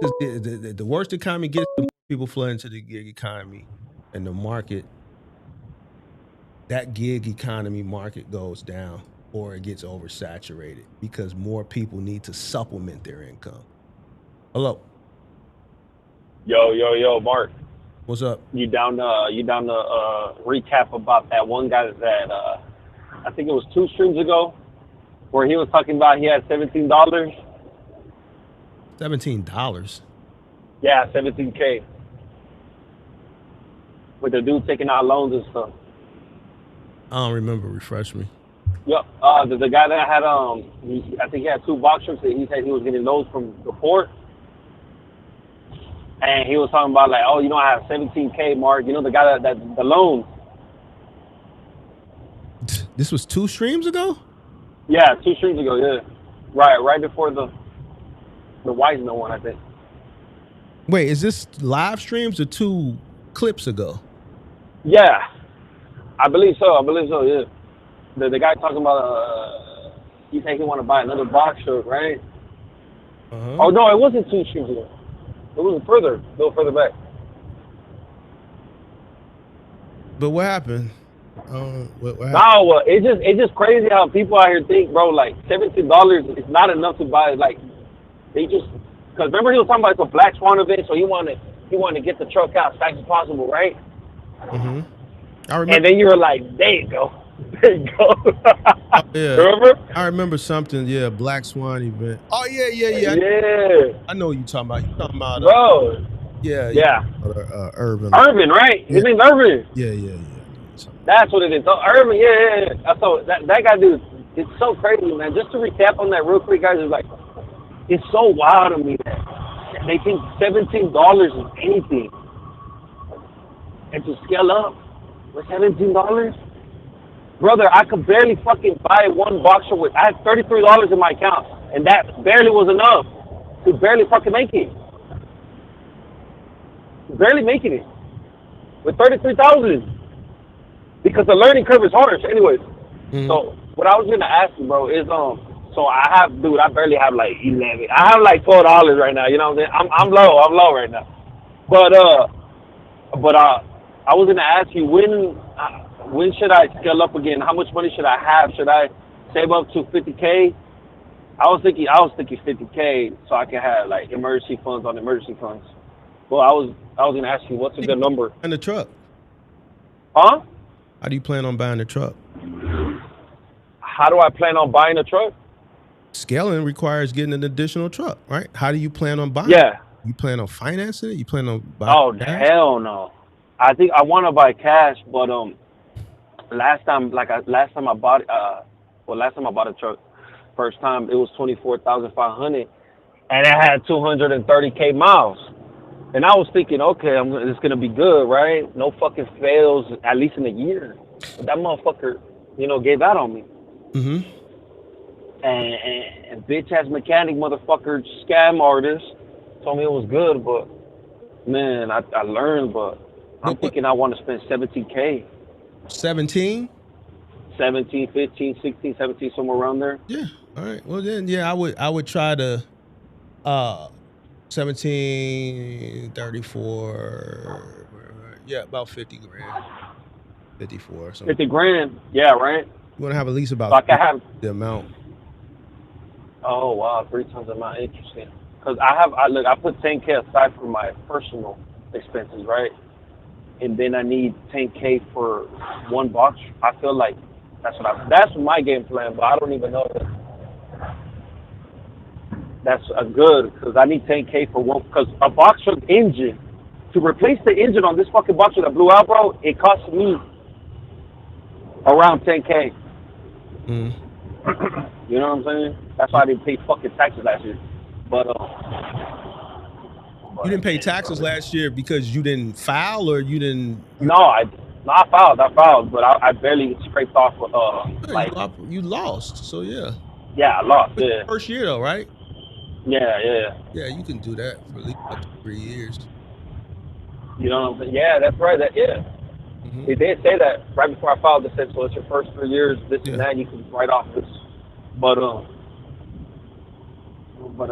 The worse the economy gets, the more people flood into the gig economy, and the market, that gig economy market goes down or it gets oversaturated because more people need to supplement their income. Hello. Yo, Mark. What's up? You down to recap about that one guy that I think it was 2 streams ago, where he was talking about he had $17. $17. Yeah, $17K. With the dude taking out loans and stuff. I don't remember. Refresh me. Yep. The guy that had I think he had 2 box trips that he said he was getting loans from the port. And he was talking about like, oh, I have $17K, Mark. The guy that the loan. This was 2 streams ago? Yeah, 2 streams ago. Yeah, right before the Wisner one, I think. Wait, is this live streams or 2 clips ago? Yeah, I believe so. Yeah, the guy talking about he said he want to buy another box truck, right? Uh-huh. Oh no, it wasn't 2 streams ago. It was a little further back. But what happened? What happened? No, it's just crazy how people out here think, bro. Like $17 is not enough to buy. Like they just because remember he was talking about it's a black swan event, so he wanted to get the truck out as fast as possible, right? Mm-hmm. I remember. And then you were like, there you go. Yeah. Remember? I remember something. Yeah, Black Swan event. Oh yeah. Yeah. I know what you're talking about. You're talking about. Bro. Yeah. Urban. Irvin, right? Yeah. His name's Irvin. Yeah. That's what it is. So Irvin, yeah. So that guy, dude, it's so crazy, man. Just to recap on that real quick, guys, is like, it's so wild to me that they think $17 is anything. And to scale up with $17? Brother, I could barely fucking buy one boxer with, I had $33 in my account, and that barely was enough to barely fucking make it. Barely making it with 33,000 because the learning curve is harsh. Anyways, So what I was gonna ask you, bro, is so I barely have like 11. I have like $12 right now. You know what I'm saying? I'm low right now. But I was gonna ask you when should I scale up again? How much money should I have? Should I save up to 50K? I was thinking 50K so I can have like emergency funds on emergency funds. Well, I was gonna ask you what's a good number. And the truck. Huh? How do you plan on buying the truck? How do I plan on buying a truck? Scaling requires getting an additional truck, right? How do you plan on buying? Yeah. You plan on financing it? You plan on buying? Oh cash? hell no! I think I want to buy cash, but last time I bought a truck, first time it was 24,500, and it had 230K miles, and I was thinking, okay, it's gonna be good, right? No fucking fails, at least in a year. But that motherfucker gave out on me. Mm-hmm. And bitch ass mechanic motherfucker scam artist told me it was good, but man, I learned, but I'm What? thinking I want to spend 17K, 17? 17, 15, 16, 17, somewhere around there. Yeah. All right. Well then, yeah, I would try to 17, 34. Yeah, about 50 grand. 54 or something. 50 grand, yeah, right. You want to have at least So about I can have. the amount. Oh wow, 3 times the amount. Interesting. Because I put 10K aside for my personal expenses, right? And then I need 10K for one box. I feel like that's my game plan, but I don't even know that that's a good, because I need 10K for one, because a box truck engine, to replace the engine on this fucking box truck that blew out, bro, it cost me around 10K. Mm. You know what I'm saying? That's why I didn't pay fucking taxes last year. But You didn't pay taxes last year because you didn't file, or you didn't. no, I filed, but I barely scraped off. Like, You lost. So yeah. yeah, I lost. But Yeah, first year though, right? yeah. Yeah, you can do that for at least up to 3 years. You know what I'm saying? Yeah, that's right. Yeah. Mhm. They did say that right before I filed. They said, so it's your first 3 years, this Yeah. and that, you can write off this. But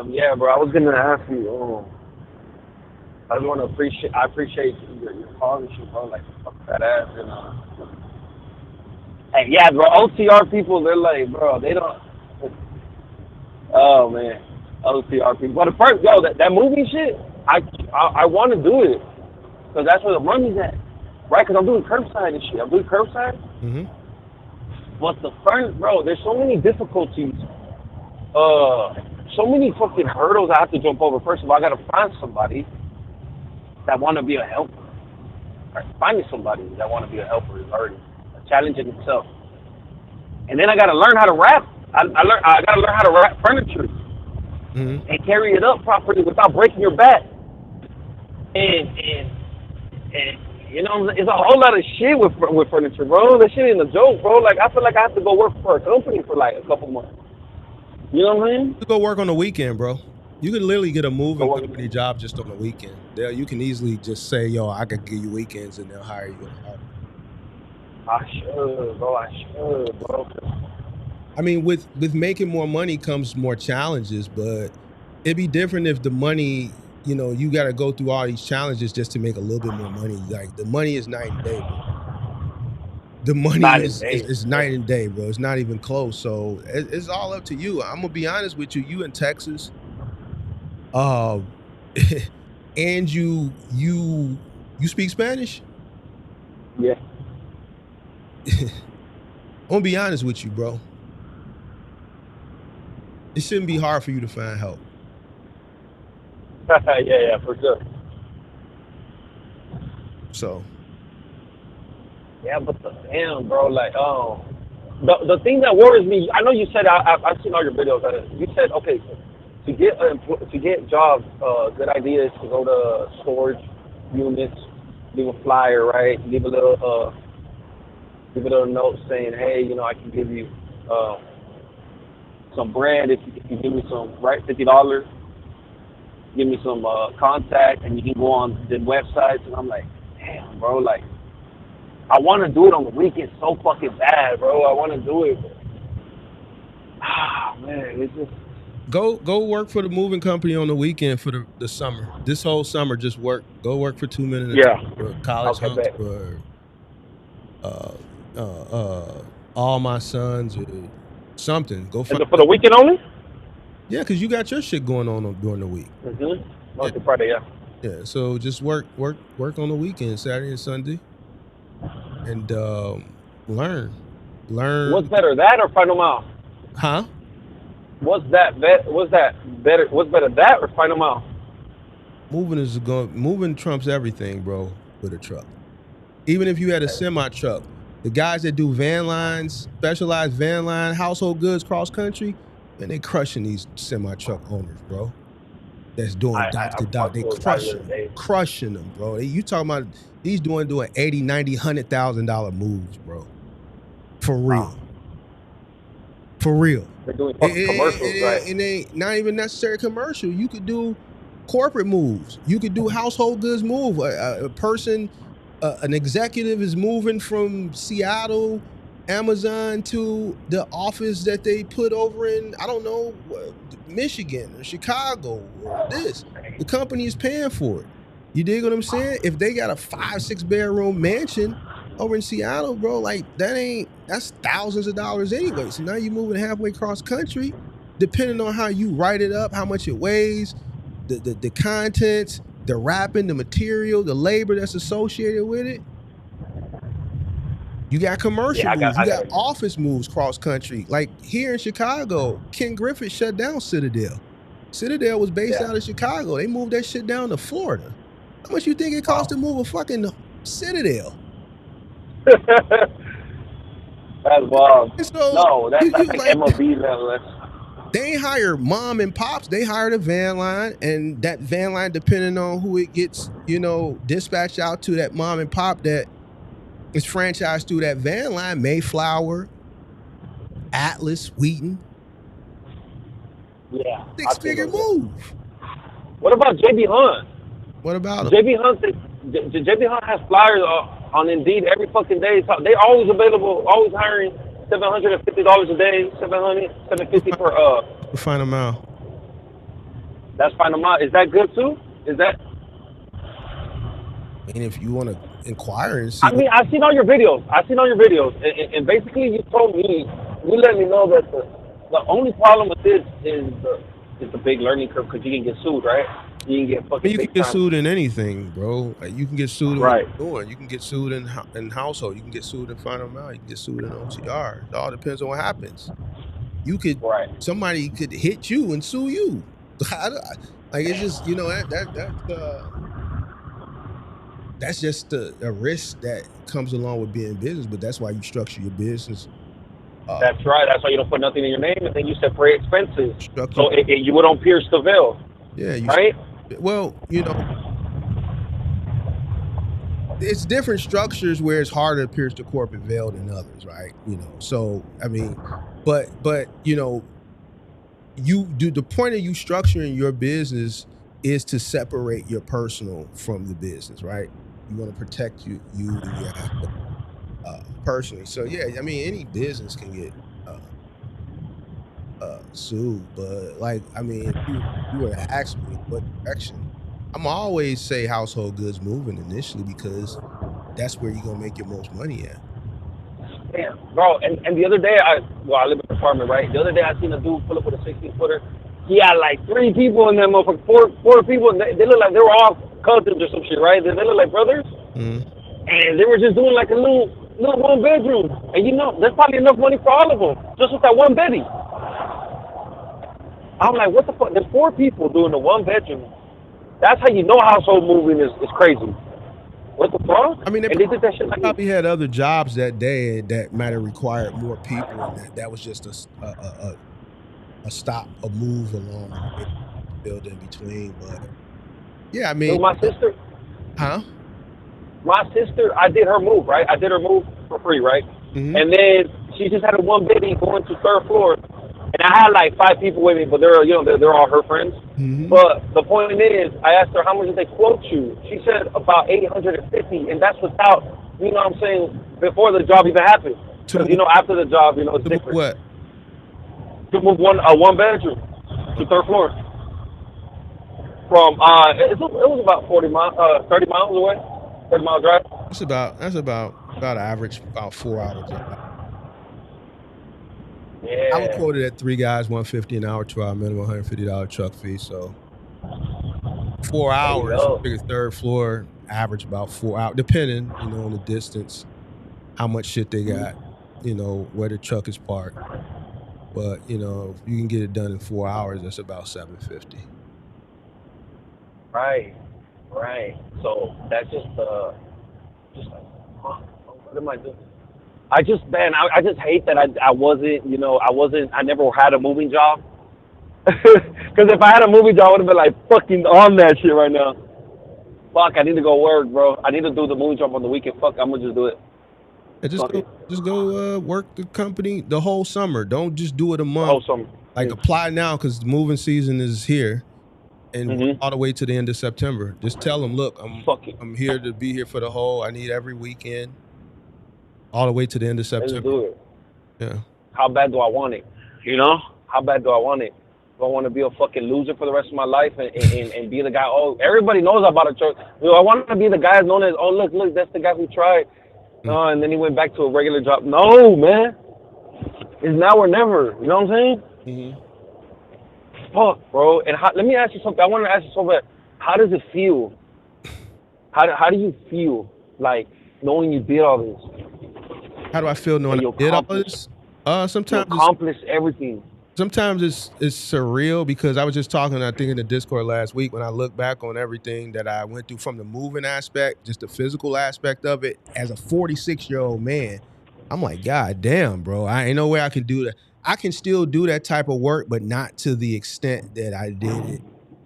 yeah, bro, I was gonna ask you. I just want to appreciate your partnership, bro. Like, fuck that ass. And yeah, bro, OTR people, they're like, bro, they don't. Oh man, OTR people. But the first, that movie shit, I want to do it because that's where the money's at, right? Because I'm doing curbside and shit. I'm doing curbside. Mm-hmm. But the first, bro, there's so many difficulties. So many fucking hurdles I have to jump over. First of all, I gotta find somebody that want to be a helper. Right? Finding somebody that want to be a helper is already a challenge in itself. And then I got to learn how to wrap. I got to learn how to wrap furniture and carry it up properly without breaking your back. And you know, it's a whole lot of shit with furniture, bro. That shit ain't a joke, bro. Like, I feel like I have to go work for a company for like a couple months. You know what I mean? You go work on the weekend, bro. You can literally get a moving company job just on the weekend. You can easily just say, yo, I could give you weekends, and they'll hire you. I should, bro. I mean, with making more money comes more challenges, but it'd be different if the money, you know, you got to go through all these challenges just to make a little bit more money. Like, the money is night and day, bro. The money is night and day, bro. It's not even close. So it's all up to you. I'm gonna be honest with you. You in Texas, and you speak Spanish? Yeah. I'm gonna be honest with you, bro. It shouldn't be hard for you to find help. yeah, for sure. So. Yeah, but damn, bro, like, the thing that worries me, I know you said, I've seen all your videos. You said, okay, to get jobs, good idea is to go to storage units, leave a flyer, right? Leave a little note saying, hey, you know, I can give you some bread if you give me some, right, $50. Give me some contact, and you can go on the websites. And I'm like, damn, bro, like, I want to do it on the weekend so fucking bad, bro. I want to do it. Man, it's just... Go work for the moving company on the weekend for the summer. This whole summer, just work. Go work for 2 minutes. Yeah. For college hunks, for all my sons or something. Go for the weekend only? Yeah, because you got your shit going on during the week. Mm-hmm. Monday, Friday, yeah. Yeah, so just work on the weekend, Saturday and Sunday, and learn. What's better, that or Final Mile? Huh? What's better, that or Final Mile? Moving trumps everything, bro, with a truck. Even if you had a semi truck, the guys that do van lines, specialized van line, household goods, cross country, man, they crushing these semi truck owners, bro. That's doing dock to dock. They crushing them, bro. You talking about he's doing $80,000, $90,000, $100,000 moves, bro. For real. For real. They're doing fucking commercials, right? It ain't not even necessary commercial. You could do corporate moves. You could do household goods move. A person, an executive is moving from Seattle, Amazon to the office that they put over in, I don't know, Michigan or Chicago or this. The company is paying for it. You dig what I'm saying? If they got a 5-6 bedroom mansion over in Seattle, bro, like that's thousands of dollars anyway. So now you're moving halfway across country, depending on how you write it up, how much it weighs, the contents, the wrapping, the material, the labor that's associated with it. You got commercial moves. You got office moves cross country. Like here in Chicago, Ken Griffith shut down Citadel. Citadel was based out of Chicago. They moved that shit down to Florida. How much you think it cost to move a fucking Citadel? That's wild. So, no, that's like MLB level. They ain't hire mom and pops. They hired a van line, and that van line, depending on who it gets, dispatched out to, that mom and pop that is franchised through that van line, Mayflower, Atlas, Wheaton. Yeah. 6-figure move. What about JB Hunt? What about him? JB Hunt has flyers on Indeed every fucking day. So they always available, always hiring $750 a day, $750 per Find them out. That's find them out. Is that good too? Is that? And if you want to inquire and see. I mean, I've seen all your videos. And basically you told me, you let me know that the only problem with this is the big learning curve because you can get sued, right? You can get fucking. You can get sued in anything, bro. Like you can get sued in right. what you're doing. You can get sued in household. You can get sued in final amount. You can get sued in OTR. It all depends on what happens. You could somebody could hit you and sue you. Like it's just that's just a risk that comes along with being in business. But that's why you structure your business. That's right. That's why you don't put nothing in your name, and then you separate expenses. So you don't pierce the veil. Yeah, right. Well, it's different structures where it's harder to pierce the corporate veil than others, right? So I mean, but you do the point of you structuring your business is to separate your personal from the business, right? You want to protect you and your personally. So yeah, I mean, any business can get sued, but like, I mean, if you were to ask me what direction, I'm always say household goods moving initially because that's where you're gonna make your most money at. Damn, bro. And the other day, I live in an apartment, right? The other day, I seen a dude pull up with a 16-footer. He had like 3 people in that motherfucker, four people. And they look like they were all cousins or some shit, right? They look like brothers. Mm-hmm. And they were just doing like a little 1 bedroom. And there's probably enough money for all of them, just with that one beddy. I'm like, what the fuck? There's 4 people doing the 1 bedroom. That's how you know household moving is crazy. What the fuck? I mean, they did that shit like probably had other jobs that day that might have required more people, and that was just a move along the building between. But yeah, I mean, so my sister. Huh? My sister, I did her move, right? I did her move for free, right? Mm-hmm. And then she just had a 1 beddy going to 3rd floor. And I had like 5 people with me, but they're all her friends. Mm-hmm. But the point is, I asked her how much did they quote you. She said about $850, and that's without, what I'm saying, before the job even happened. Because after the job, it's different. What? To move a 1 bedroom to 3rd floor. From it was about 30 miles away, 30-mile drive. That's about average, about 4 hours. Yeah. I would quote it at 3 guys, $150 an hour, 2-hour minimum, $150 truck fee. So 4 hours, figure 3rd floor, average about 4 hours, depending, on the distance, how much shit they got, where the truck is parked. But if you can get it done in 4 hours, that's about $750. Right. So that's just like, what am I doing? I just hate that I never had a moving job. Because if I had a moving job, I would have been like fucking on that shit right now. Fuck, I need to go work, bro. I need to do the moving job on the weekend. Fuck, I'm gonna just do it. And Fuck it. just go work the company the whole summer. Don't just do it a month. Oh, some. Like apply now because the moving season is here, and work Mhm. all the way to the end of September. Just tell them, look, Fuck it. I'm here to be here for the whole. I need every weekend, all the way to the end of Let's September. do it. Yeah. How bad do I want it? You know? How bad do I want it? Do I want to be a fucking loser for the rest of my life and be the guy? Oh, everybody knows about a truck. You know, I want to be the guy known as, oh, look, that's the guy who tried. No, and then he went back to a regular job. No, man. It's now or never. You know what I'm saying? Fuck, bro. And let me ask you something. I want to ask you something. How does it feel? How do you feel like knowing you did all this? How do I feel knowing And you I did all accomplished, this? you accomplished everything. Sometimes it's surreal because I was just talking, I think, in the Discord last week when I look back on everything that I went through from the moving aspect, just the physical aspect of it. As a 46-year-old man, I'm like, God damn, bro, I ain't no way I can do that. I can still do that type of work, but not to the extent that I did it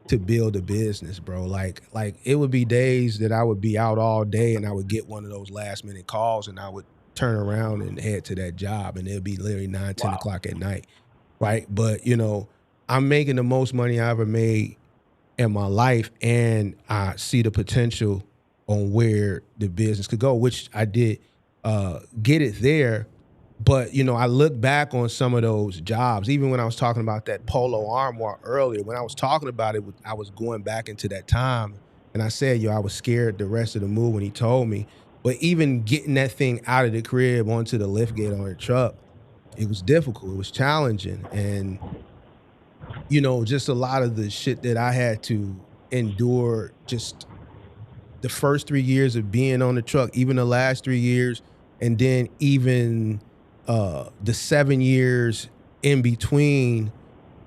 to build a business, bro. Like it would be days that I would be out all day and I would get one of those last minute calls and I would turn around and head to that job and it'd be literally 9, 10 o'clock at night. Right. But, you know, I'm making the most money I ever made in my life. And I see the potential on where the business could go, which I did get it there. But, you know, I look back on some of those jobs, even when I was talking about that Polo Armoire earlier, when I was talking about it, I was going back into that time. And I said, yo, I was scared the rest of the move when he told me. But even getting that thing out of the crib onto the lift gate on the truck, it was difficult. It was challenging. And, you know, just a lot of the shit that I had to endure just the first 3 years of being on the truck, even the last 3 years, and then even the 7 years in between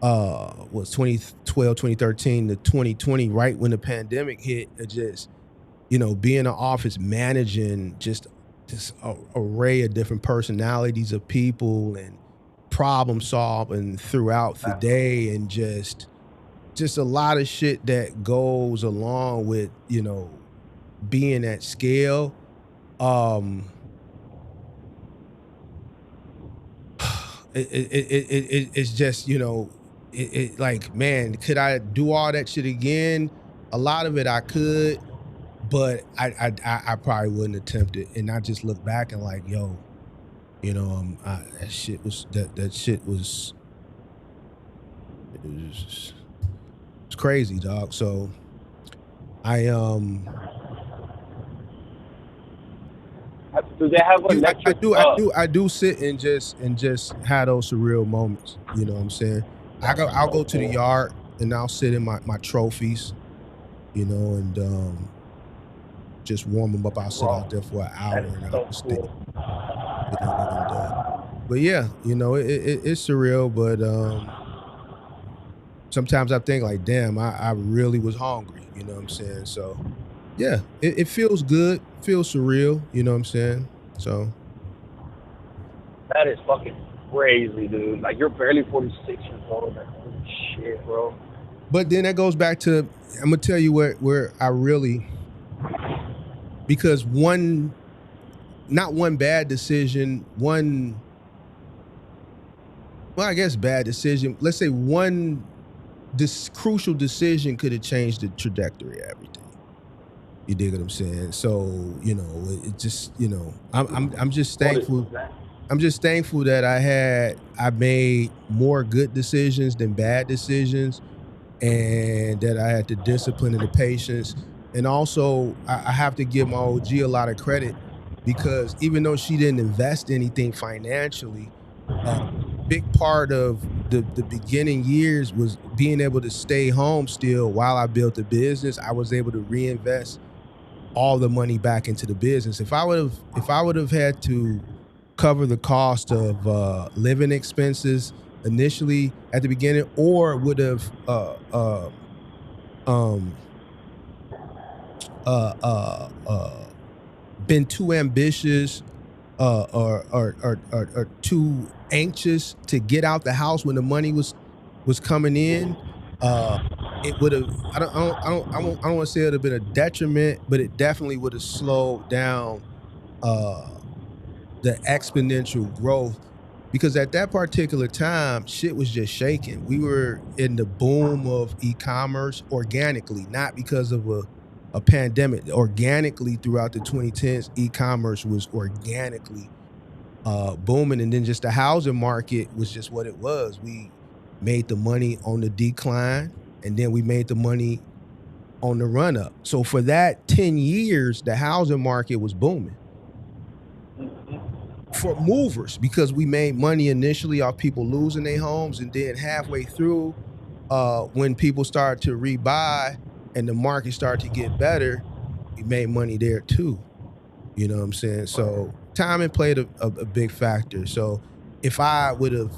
was 2012, 2013 to 2020, right when the pandemic hit. It just, you know, being in an office managing just this array of different personalities of people and problem solving throughout the day and just a lot of shit that goes along with, you know, being at scale. It's just, you know, like, man, could I do all that shit again? A lot of it I could, but I probably wouldn't attempt it. And I just look back and like, yo, you know, that shit was that shit was it's crazy, dog. So I Do they have electric? I do sit and just have those surreal moments. You know what I'm saying? I'll go to the yard and I'll sit in my trophies, you know, and just warm them up. I'll sit out there for an hour and I'll just think. You know, but yeah, you know, it's surreal, but sometimes I think like, damn, I really was hungry. You know what I'm saying? So yeah, it feels good, feels surreal. You know what I'm saying? So That is fucking crazy, dude. Like, you're barely 46 years old. Like, holy shit, bro. but then that goes back to, I'm gonna tell you where I really, because not one bad decision, I guess bad decision. Let's say this crucial decision could have changed the trajectory of everything. You dig what I'm saying? So, you know, it just, you know, I'm just thankful. I'm just thankful that I made more good decisions than bad decisions, and that I had the discipline and the patience. And also, I have to give my OG a lot of credit because even though she didn't invest anything financially, big part of the beginning years was being able to stay home still while I built the business. I was able to reinvest all the money back into the business. If I would have had to cover the cost of living expenses initially at the beginning, or would have been too ambitious or too anxious to get out the house when the money was coming in, it would have. I don't want to say it would have been a detriment, but it definitely would have slowed down the exponential growth, because at that particular time, shit was just shaking. We were in the boom of e-commerce organically, not because of a pandemic. Organically throughout the 2010s, e-commerce was organically booming, and then just the housing market was just what it was. We made the money on the decline, and then we made the money on the run up. So for that 10 years, the housing market was booming for movers, because we made money initially off people losing their homes, and then halfway through, when people started to rebuy and the market started to get better, we made money there too. You know what I'm saying? So timing played a big factor. So if I would have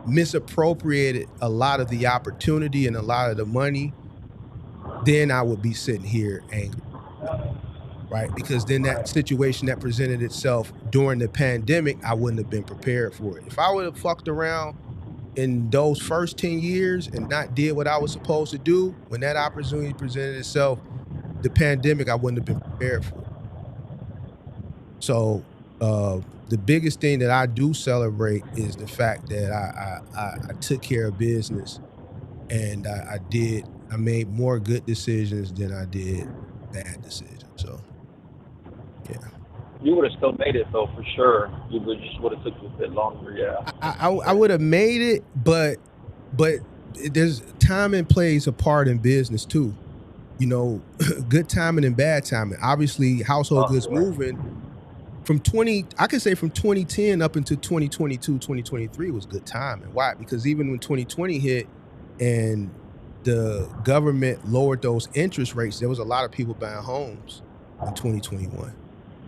misappropriated a lot of the opportunity and a lot of the money, then I would be sitting here angry. Right? Because then that situation that presented itself during the pandemic, I wouldn't have been prepared for it. If I would have fucked around in those first 10 years and not did what I was supposed to do, when that opportunity presented itself, the pandemic, I wouldn't have been prepared for it. So the biggest thing that I do celebrate is the fact that I took care of business, and I made more good decisions than I did bad decisions. So yeah. You would have still made it though, for sure. You just would have took you a bit longer, yeah. I would have made it, but there's timing plays a part in business too. You know, good timing and bad timing. Obviously, household goods moving from 2010 up into 2022, 2023 was good timing. Why? Because even when 2020 hit and the government lowered those interest rates, there was a lot of people buying homes in 2021.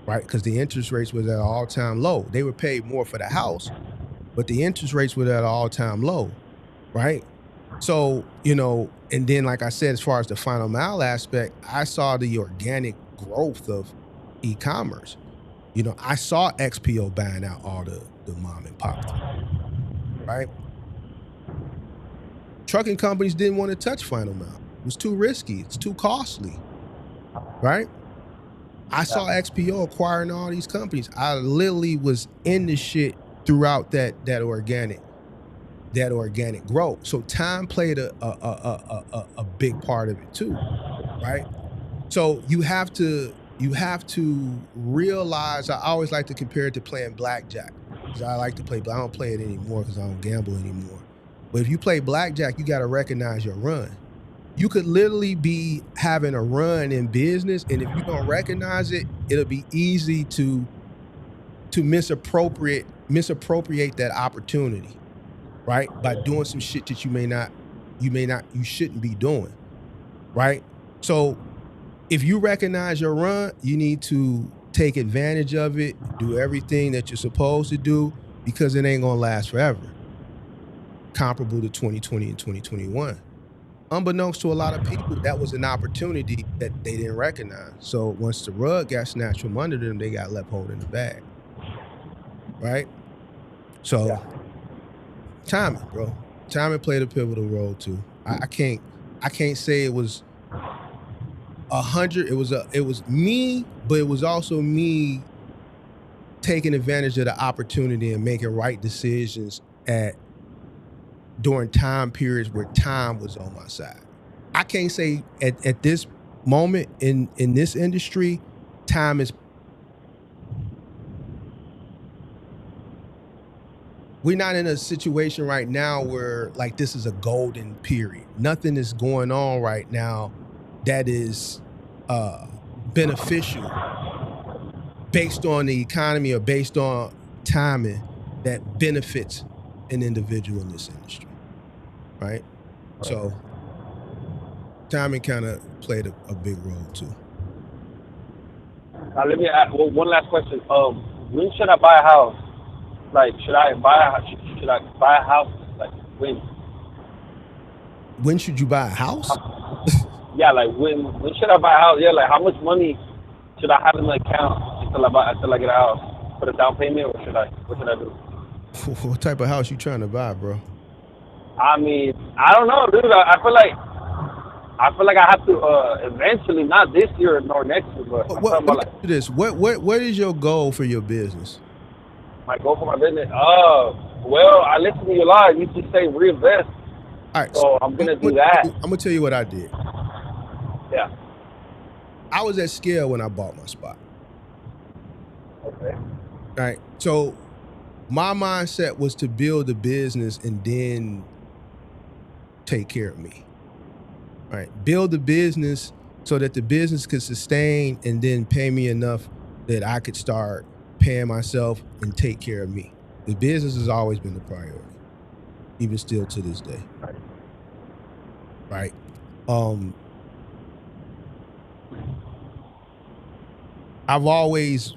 Right? Because the interest rates was at an all-time low. They were paid more for the house, but the interest rates were at an all-time low, right? So, you know, and then like I said, as far as the final mile aspect, I saw the organic growth of e-commerce. You know, I saw XPO buying out all the mom and pop, right? Trucking companies didn't want to touch final mile. It was too risky. It's too costly, right? I saw XPO acquiring all these companies. I literally was in the shit throughout that organic growth. So time played a big part of it too, right? So you have to realize. I always like to compare it to playing blackjack, because I like to play. But I don't play it anymore because I don't gamble anymore. But if you play blackjack, you got to recognize your run. You could literally be having a run in business, and if you don't recognize it, it'll be easy to misappropriate that opportunity, right? By doing some shit that you shouldn't be doing, right? So if you recognize your run, you need to take advantage of it, do everything that you're supposed to do, because it ain't gonna last forever. Comparable to 2020 and 2021. Unbeknownst to a lot of people, that was an opportunity that they didn't recognize. So once the rug got snatched from under them, they got left holding the bag. Right? So timing, bro. Timing played a pivotal role too. I can't say it was 100. It was me, but it was also me taking advantage of the opportunity and making right decisions during time periods where time was on my side. I can't say at this moment in this industry, time is. We're not in a situation right now where like this is a golden period. Nothing is going on right now that is beneficial based on the economy or based on timing that benefits an individual in this industry, right? So timing kind of played a big role too. Let me ask one last question. When should I buy a house? Like, should I buy a house? Like, when? When should you buy a house? Yeah, like when should I buy a house? Yeah, like how much money should I have in the account until I get a house for the down payment, or what should I do? What type of house you trying to buy, bro? I mean, I don't know, dude. I feel like I have to eventually, not this year nor next year, but I'm talking about like this. What is your goal for your business? My goal for my business. Well, I listen to you a lot. You just say reinvest, All right, so I'm gonna do that. I'm gonna tell you what I did. Yeah. I was at scale when I bought my spot. Okay. All right, so my mindset was to build a business and then take care of me. All right, build a business so that the business could sustain and then pay me enough that I could start paying myself and take care of me. The business has always been the priority, even still to this day. Right. I've always,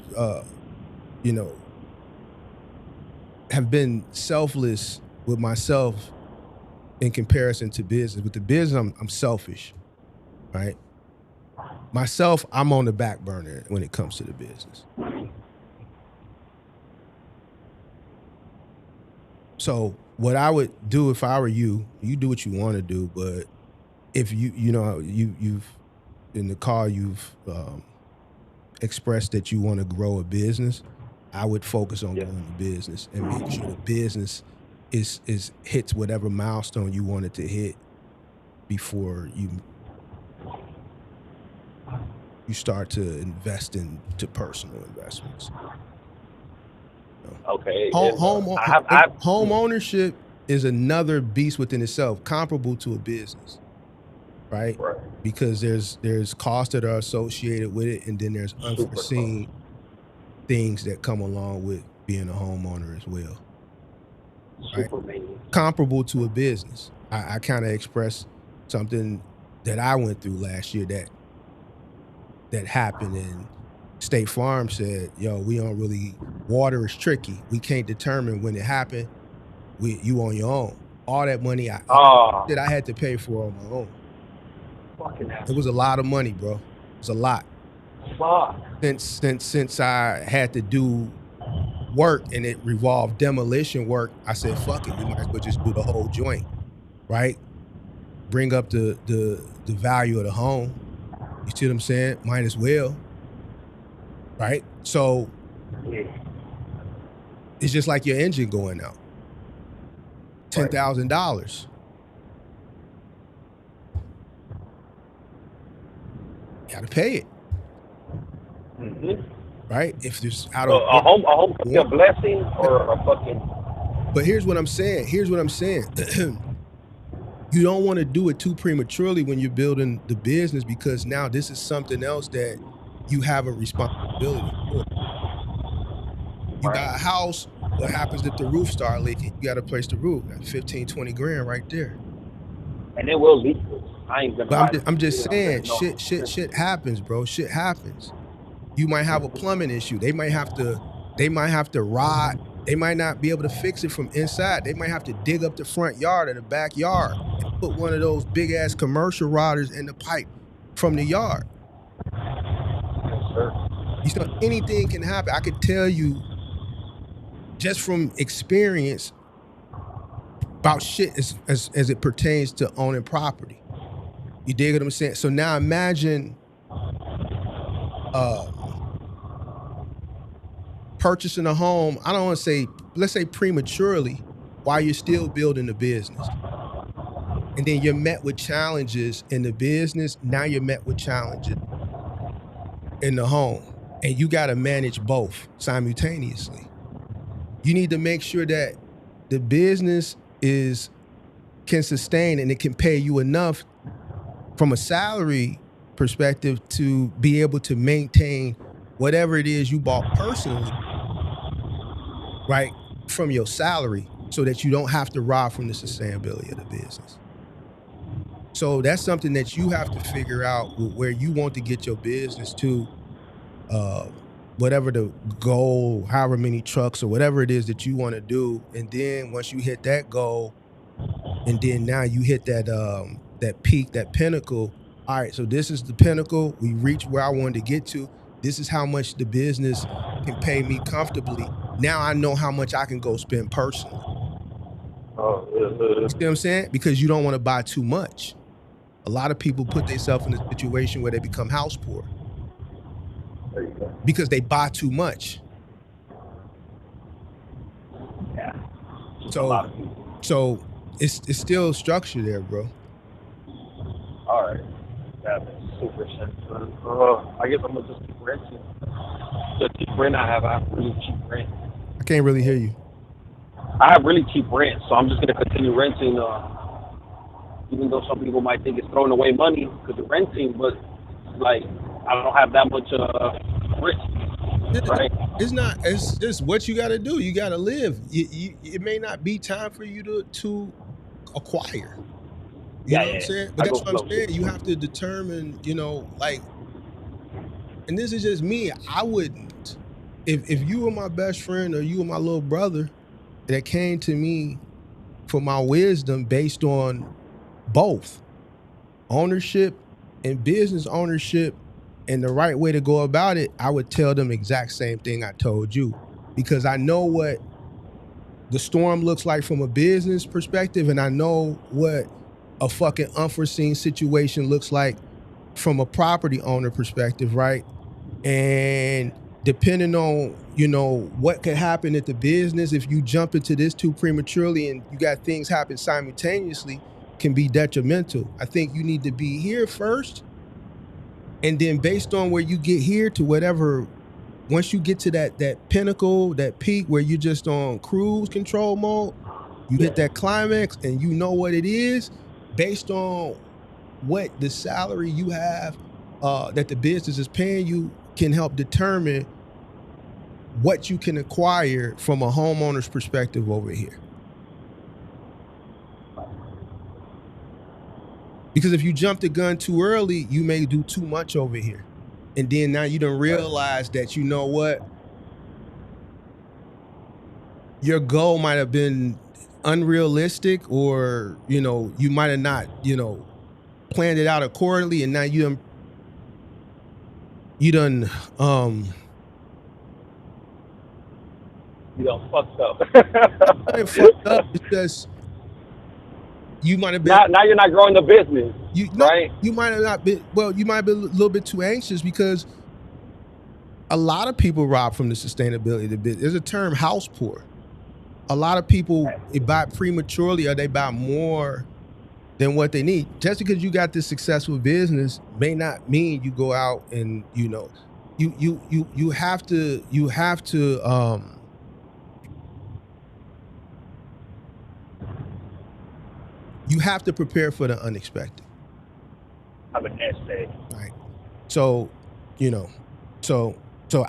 have been selfless with myself in comparison to business. With the business, I'm selfish, right? Myself, I'm on the back burner when it comes to the business. So what I would do if I were you do what you want to do, but if you've in the call, you've expressed that you want to grow a business, I would focus on growing the business and make sure the business is hits whatever milestone you want it to hit before you start to invest into personal investments. Okay. Home ownership is another beast within itself, comparable to a business, right? Because there's costs that are associated with it, and then there's unforeseen things that come along with being a homeowner as well. Right? Comparable to a business. I kind of expressed something that I went through last year that happened, and State Farm said, yo, we don't really, water is tricky. We can't determine when it happened. You on your own. All that money that I had to pay for on my own. It was a lot of money, bro. It was a lot. Since I had to do work and it revolved demolition work, I said, fuck it, we might as well just do the whole joint, right? Bring up the value of the home. You see what I'm saying? Might as well, right? So it's just like your engine going out. $10,000. You gotta pay it. Mm-hmm. Right? If there's a home could be a blessing or a fucking. But here's what I'm saying. You don't want to do it too prematurely when you're building the business, because now this is something else that you have a responsibility for. You got a house. What happens if the roof start leaking? You got to replace the roof. That's 15, 20 grand right there. And it will leak. I ain't gonna. But I'm just saying, shit happens, bro. Shit happens. You might have a plumbing issue. They might have to rod. They might not be able to fix it from inside. They might have to dig up the front yard or the backyard and put one of those big ass commercial rodders in the pipe from the yard. Yes, sir. You know, anything can happen. I could tell you just from experience about shit as it pertains to owning property. You dig what I'm saying? So now imagine purchasing a home, I don't want to say, let's say prematurely, while you're still building the business. And then you're met with challenges in the business. Now you're met with challenges in the home. And you got to manage both simultaneously. You need to make sure that the business can sustain and it can pay you enough from a salary perspective to be able to maintain whatever it is you bought personally, right, from your salary, so that you don't have to rob from the sustainability of the business. So that's something that you have to figure out where you want to get your business to, whatever the goal, however many trucks or whatever it is that you want to do. And then once you hit that goal, and then now you hit that peak, that pinnacle. All right, so this is the pinnacle. We reached where I wanted to get to. This is how much the business can pay me comfortably. Now I know how much I can go spend personally. You see what I'm saying? Because you don't want to buy too much. A lot of people put themselves in a situation where they become house poor because they buy too much. a lot of people. So it's still structure there, bro. All right. That makes super sense. I guess I'm gonna just keep renting. The cheap rent I have really cheap rent. I can't really hear you. I have really cheap rent, so I'm just gonna continue renting. Even though some people might think it's throwing away money because you're renting, but like I don't have that much risk, right? It's not. It's just what you got to do. You got to live. It may not be time for you to acquire. You know what I'm saying? But that's what I'm saying. You have to determine, like, and this is just me. I wouldn't, if you were my best friend or you were my little brother that came to me for my wisdom based on both ownership and business ownership and the right way to go about it, I would tell them exact same thing I told you, because I know what the storm looks like from a business perspective, and I know what a fucking unforeseen situation looks like from a property owner perspective, right? And depending on, what could happen at the business, if you jump into this too prematurely and you got things happen simultaneously, can be detrimental. I think you need to be here first, and then based on where you get here to whatever, once you get to that pinnacle, that peak where you're just on cruise control mode, you hit that climax and you know what it is, based on what the salary you have that the business is paying you can help determine what you can acquire from a homeowner's perspective over here. Because if you jump the gun too early, you may do too much over here. And then now you don't realize that, you know what? Your goal might have been unrealistic, or, you might have not, planned it out accordingly, and now you done fucked up. Fucked up. It's just you might have been. Now you're not growing the business, right? You might have not been. Well, you might have been a little bit too anxious, because a lot of people rob from the sustainability of the business. There's a term, house poor. A lot of people buy prematurely, or they buy more than what they need. Just because you got this successful business may not mean you go out and you have to you have to prepare for the unexpected. I'm an essay. Right. So, so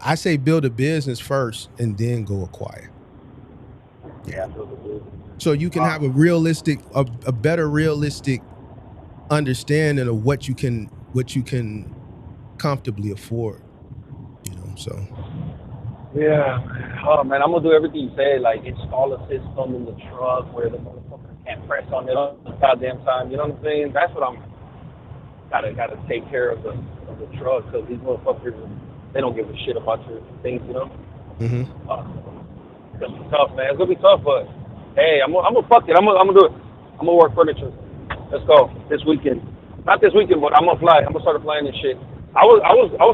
I say build a business first and then go acquire. Yeah, build a business. So you can have a better realistic understanding of what you can comfortably afford. So. Yeah. Oh man, I'm gonna do everything you say. Like install a system in the truck where the motherfucker can't press on it all the goddamn time. You know what I'm saying? That's what I'm gotta take care of the truck, because these motherfuckers, they don't give a shit about your things. Mm-hmm. It's gonna be tough, man. It's gonna be tough, but hey, I'm gonna fuck it. I'm gonna do it. I'm gonna work furniture. Let's go this weekend. Not this weekend, but I'm gonna fly. I'm gonna start applying this shit. I was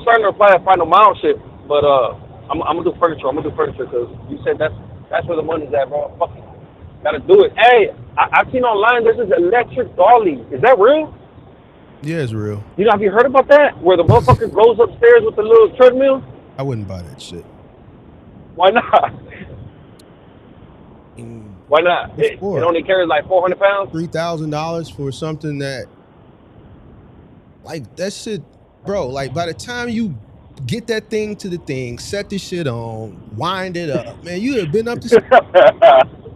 starting to apply at Final Mile shit, but I'm gonna do furniture. I'm gonna do furniture because you said that's where the money's at, bro. Fuck it. Gotta do it. Hey, I've seen online there's this electric dolly. Is that real? Yeah, it's real. Have you heard about that? Where the motherfucker goes upstairs with the little treadmill? I wouldn't buy that shit. Why not? Why not? It only carries like 400 pounds? $3,000 for something that, like, that shit, bro, like, by the time you get that thing to the thing, set the shit on, wind it up, man, you have been up to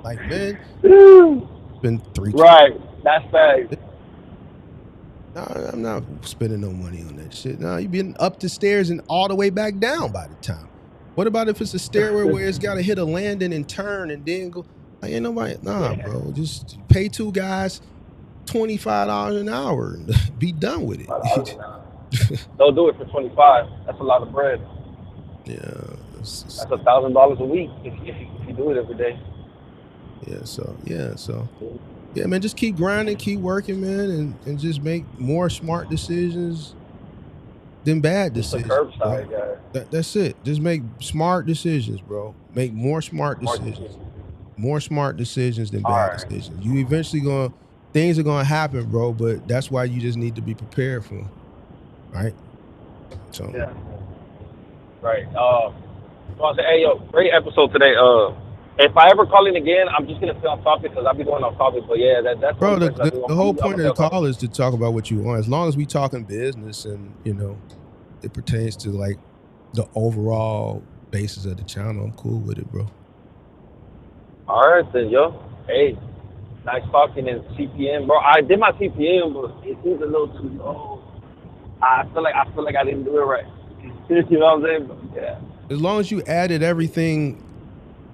like, man, it's been $3,000. Right, that's bad. No, I'm not spending no money on that shit. No, you've been up the stairs and all the way back down by the time. What about if it's a stairway where it's got to hit a landing and turn and then go? Like, ain't nobody, bro. Just pay two guys $25 an hour and be done with it. They'll do it for $25. That's a lot of bread. Yeah. That's $1,000 a week if you do it every day. Yeah, man, just keep grinding, keep working, man, and just make more smart decisions than bad decisions. The curbside guy. That's it. Just make smart decisions, bro. Make more smart decisions. More smart decisions than All bad right. decisions. You eventually things are gonna happen, bro. But that's why you just need to be prepared for them, right? So, Yeah. Right. So I said, hey, yo, great episode today. If I ever call in again, I'm just gonna stay on topic because I'll be going off topic. But yeah, that's the bro, only question I do. the I'm whole gonna point of stay the on topic. call is to talk about what you want. As long as we talking business and it pertains to like the overall basis of the channel, I'm cool with it, bro. All right, then, yo. Hey, nice talking in CPM, bro. I did my CPM, but it seems a little too low. I feel like I didn't do it right. You know what I'm saying? But, yeah. As long as you added everything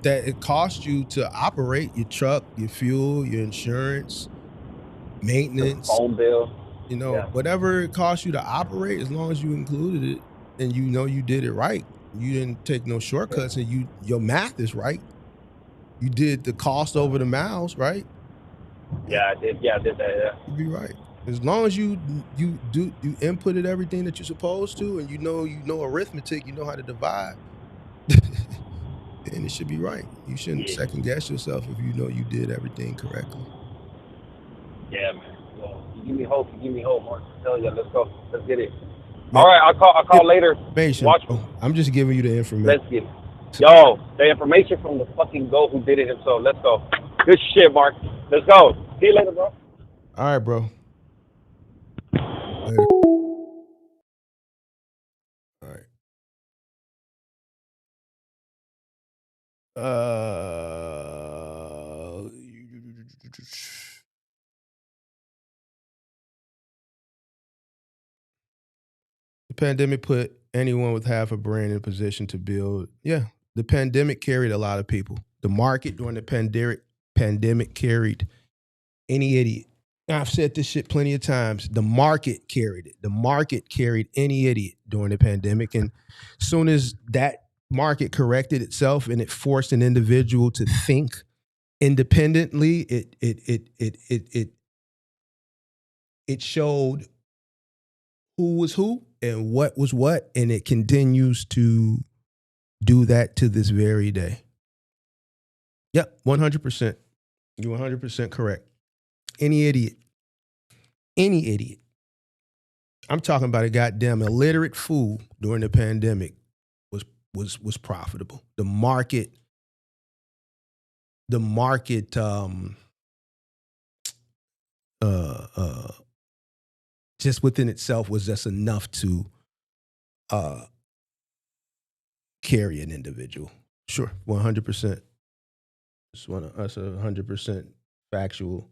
that it cost you to operate your truck, your fuel, your insurance, maintenance, Phone bill. Yeah. whatever it costs you to operate, as long as you included it and you did it right. You didn't take no shortcuts and your math is right. You did the cost over the miles, right? Yeah, I did. Yeah, I did that. Yeah. You'd be right. As long as you inputted everything that you're supposed to and you know arithmetic, you know how to divide, then it should be right. You shouldn't second guess yourself if you know you did everything correctly. Yeah, man. Well, you give me hope. You give me hope, Mark. Hell yeah, let's go. Let's get it. Man, all right, I'll call later. Watch me. I'm just giving you the information. Let's get it. Yo, the information from the fucking GOAT who did it himself. Let's go. Good shit, Mark. Let's go. See you later, bro. All right, bro. Later. All right. The pandemic put anyone with half a brain in a position to build. Yeah, the pandemic carried a lot of people. The market during the pandemic carried any idiot. I've said this shit plenty of times. The market carried it. The market carried any idiot during the pandemic. And as soon as that market corrected itself and it forced an individual to think independently, it showed who was who and what was what, and it continues to do that to this very day. Yep, 100%. You're 100% correct. Any idiot. I'm talking about a goddamn illiterate fool during the pandemic was profitable. The market just within itself was just enough to carry an individual. Sure, 100%. That's a 100% factual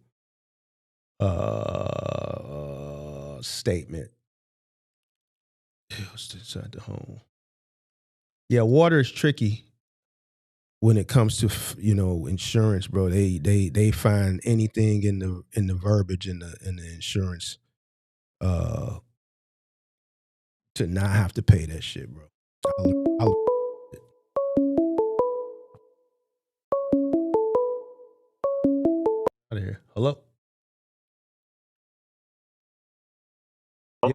statement. What's inside the home? Yeah, water is tricky when it comes to insurance, bro. They find anything in the verbiage in the insurance to not have to pay that shit, bro. I'll out of here. Hello. Yo.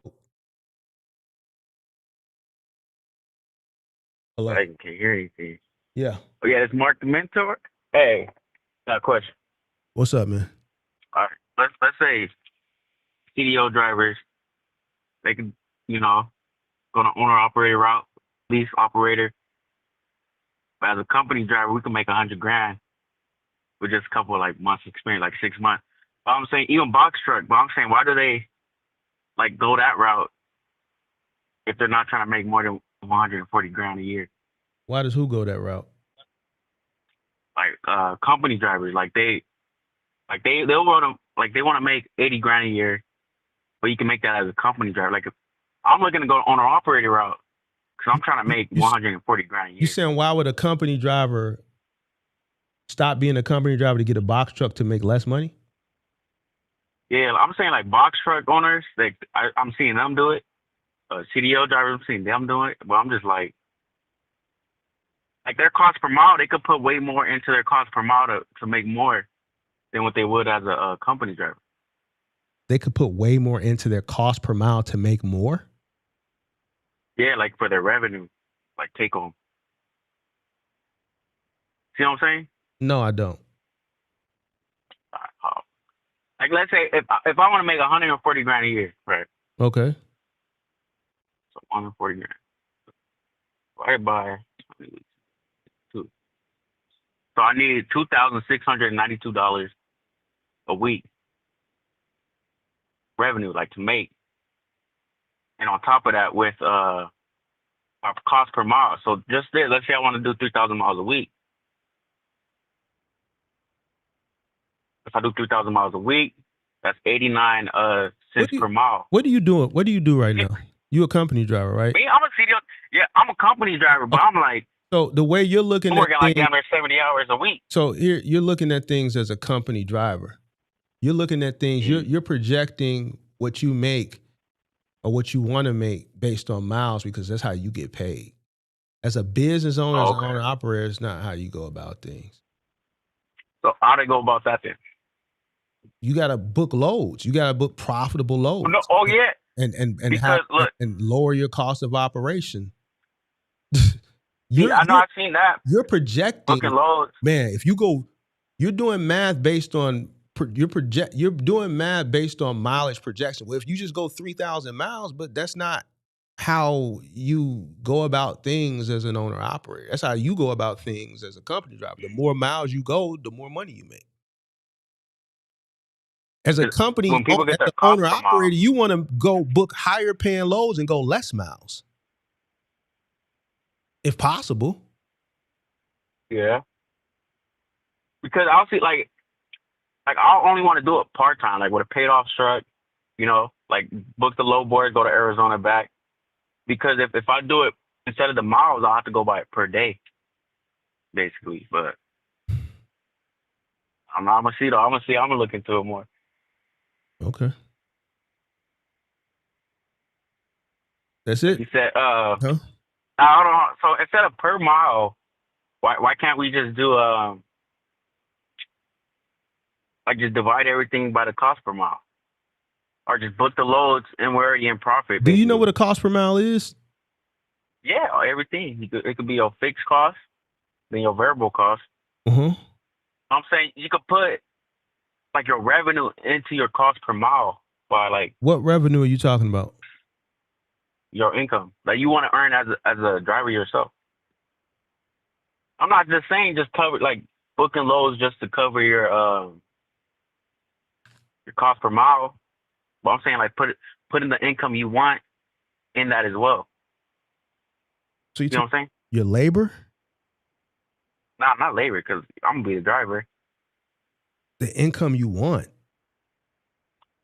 Hello. I can't hear anything. Yeah. Oh yeah, it's Mark the Mentor. Hey, got a question. What's up, man? All right, let's say CDO drivers, they can, go to owner operator route, lease operator. But as a company driver, we can make $100,000 with just a couple of like months experience, like 6 months. But I'm saying even box truck. But I'm saying why do they like go that route if they're not trying to make more than $140,000 a year? Why does who go that route? Like company drivers, they'll want to make $80,000 a year, but you can make that as a company driver. Like if I'm looking to go owner operator route because I'm trying to make $140,000 a year. You saying why would a company driver stop being a company driver to get a box truck to make less money? Yeah, I'm saying like box truck owners, I'm seeing them do it. CDO drivers, I'm seeing them do it. But I'm just like their cost per mile, they could put way more into their cost per mile to make more than what they would as a company driver. They could put way more into their cost per mile to make more? Yeah, like for their revenue, like take home. See what I'm saying? No, I don't. Like, let's say if I want to make 140 grand a year, right? Okay. So 140 grand. Divided by 2. So I need $2,692 a week revenue, like to make, and on top of that with our cost per mile. So just there, let's say I want to do 3,000 miles a week. If I do 3,000 miles a week, that's 89 cents per mile. What are you doing? What do you do right now? You a company driver, right? Me, I'm a CDO. Yeah, I'm a company driver, but I'm like, so the way you're looking I'm at working like things, down there 70 hours a week. so here you're looking at things as a company driver. You're looking at things. You're projecting what you make or what you want to make based on miles because that's how you get paid. As a business owner, as an owner operator, it's not how you go about things. So how do they go about that then? You got to book loads. You got to book profitable loads. No, oh yeah. And because look, and lower your cost of operation. I know I've seen that. You're projecting, booking loads. Man. If you go, you're doing math based on You're doing math based on mileage projection. Well, if you just go 3,000 miles, but that's not how you go about things as an owner operator. That's how you go about things as a company driver. The more miles you go, the more money you make. As a company, when people get as an owner operator, you want to go book higher paying loads and go less miles, if possible. Yeah, because I'll see like I only want to do it part time, like with a paid off truck, you know, like book the low board, go to Arizona back. Because if I do it instead of the miles, I'll have to go by it per day, basically. But I'm gonna see though. I'm gonna look into it more. Okay. That's it. You said I don't know. So instead of per mile, why can't we just do like just divide everything by the cost per mile, or just book the loads and we're already in profit? Do you know what a cost per mile is? Yeah, everything. It could be your fixed cost, then your variable cost. Mm-hmm. I'm saying you could put like your revenue into your cost per mile by like. What revenue are you talking about? Your income that you want to earn as a driver yourself. I'm not just saying just cover like booking loads just to cover your cost per mile, but I'm saying like put in the income you want in that as well. So you know what I'm saying? Your labor? Nah, not labor, because I'm gonna be the driver. The income you want.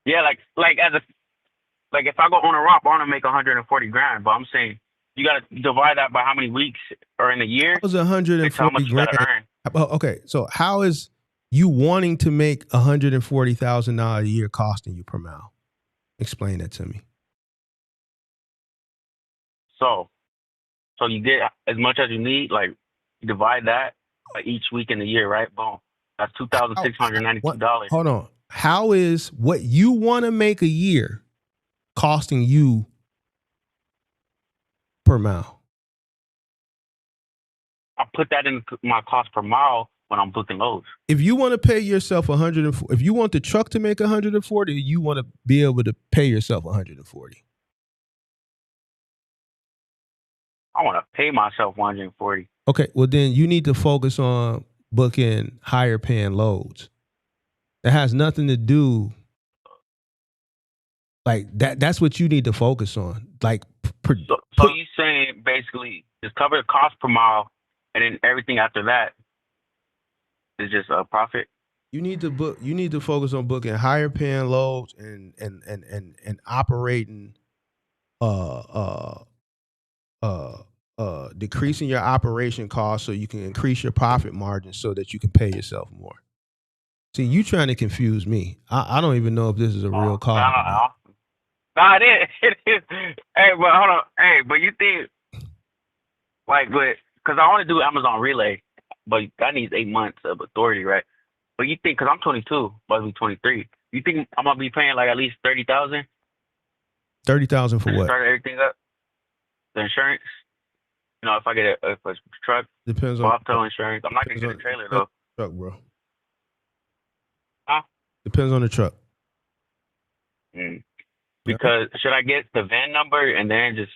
Yeah, like if I go on a rock, I want to make 140 grand, but I'm saying you got to divide that by how many weeks or in a year. How's 140 grand? Okay, so how is you wanting to make $140,000 a year costing you per mile? Explain that to me. So you get as much as you need, like you divide that by each week in the year, right? Boom. That's $2,692. Hold on. How is what you want to make a year costing you per mile? I put that in my cost per mile when I'm booking loads. If you want to pay yourself 140, if you want the truck to make 140, you want to be able to pay yourself 140. I want to pay myself 140. Okay, well then you need to focus on booking higher paying loads. That has nothing to do like that. That's what you need to focus on. Like, so you saying basically just cover the cost per mile, and then everything after that is just a profit. You need to book. You need to focus on booking higher paying loads and operating, decreasing your operation costs so you can increase your profit margin so that you can pay yourself more. See, you trying to confuse me. I don't even know if this is a real call. Nah, it is. It is. Hey, but hold on. Hey, but you think, like, because I want to do Amazon Relay, but that needs 8 months of authority, right? But you think, because I'm 22, about to be 23, you think I'm going to be paying like at least $30,000? $30,000 for what? Start everything up? The insurance? You know, if I get a truck, depends on bobtail insurance. I'm not going to get a trailer, though. Truck, bro. Huh? Depends on the truck. Mm. Because should I get the VIN number and then just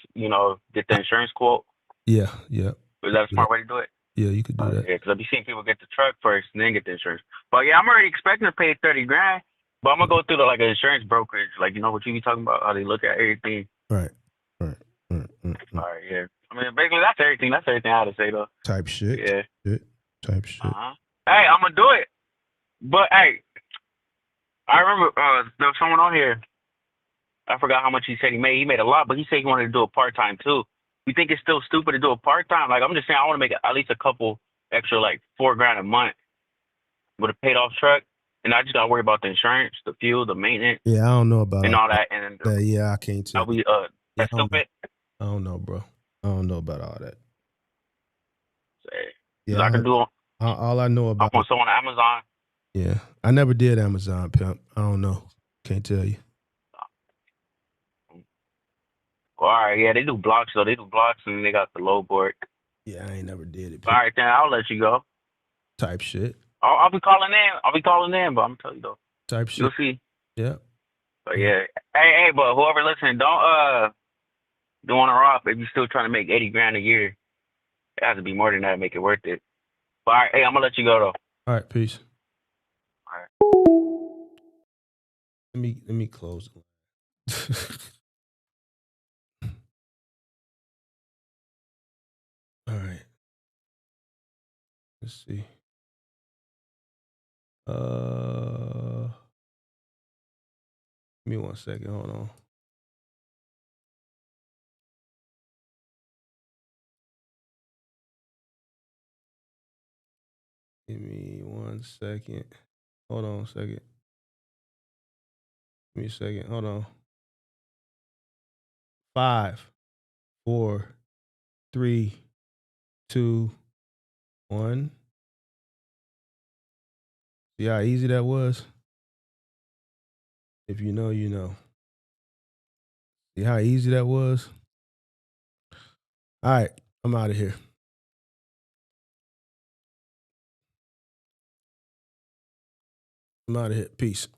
get the insurance quote? Yeah. Is that a smart way to do it? Yeah, you could do that. Yeah, because I be seeing people get the truck first and then get the insurance. But yeah, I'm already expecting to pay $30,000. But I'm gonna go through like an insurance brokerage, like what you be talking about, how they look at everything. Right. All right, yeah. I mean, basically that's everything. That's everything I had to say though. Type shit. Yeah. Type shit. Hey, I'm gonna do it. But hey, I remember there was someone on here. I forgot how much he said he made. He made a lot, but he said he wanted to do it part time too. You think it's still stupid to do it part time? Like I'm just saying, I want to make at least a couple extra, like $4,000 a month with a paid off truck, and I just gotta worry about the insurance, the fuel, the maintenance. Yeah, I don't know about and all that. And yeah, I can't tell. That's stupid. I don't know, bro. I don't know about all that. Yeah, I can do it. All I know about. I'm also on Amazon. Yeah, I never did Amazon, pimp. I don't know. Can't tell you. All right, yeah, they do blocks though. They do blocks and they got the low board. Yeah, I ain't never did it. All right, then I'll let you go. Type shit. I'll be calling in. But I'm telling you though. Type shit. You'll see. Yeah. But yeah, hey, but whoever listening, don't want to rob if you're still trying to make $80,000 a year. It has to be more than that to make it worth it. But all right, hey, I'm gonna let you go though. All right, peace. All right. Let me close it. All right. Let's see. Give me 1 second. Hold on. Give me 1 second. Hold on a second. Give me a second. Hold on. 5, 4, 3, 2, 1. See how easy that was? If you know, you know. See how easy that was? All right, I'm out of here. I'm out of here. Peace.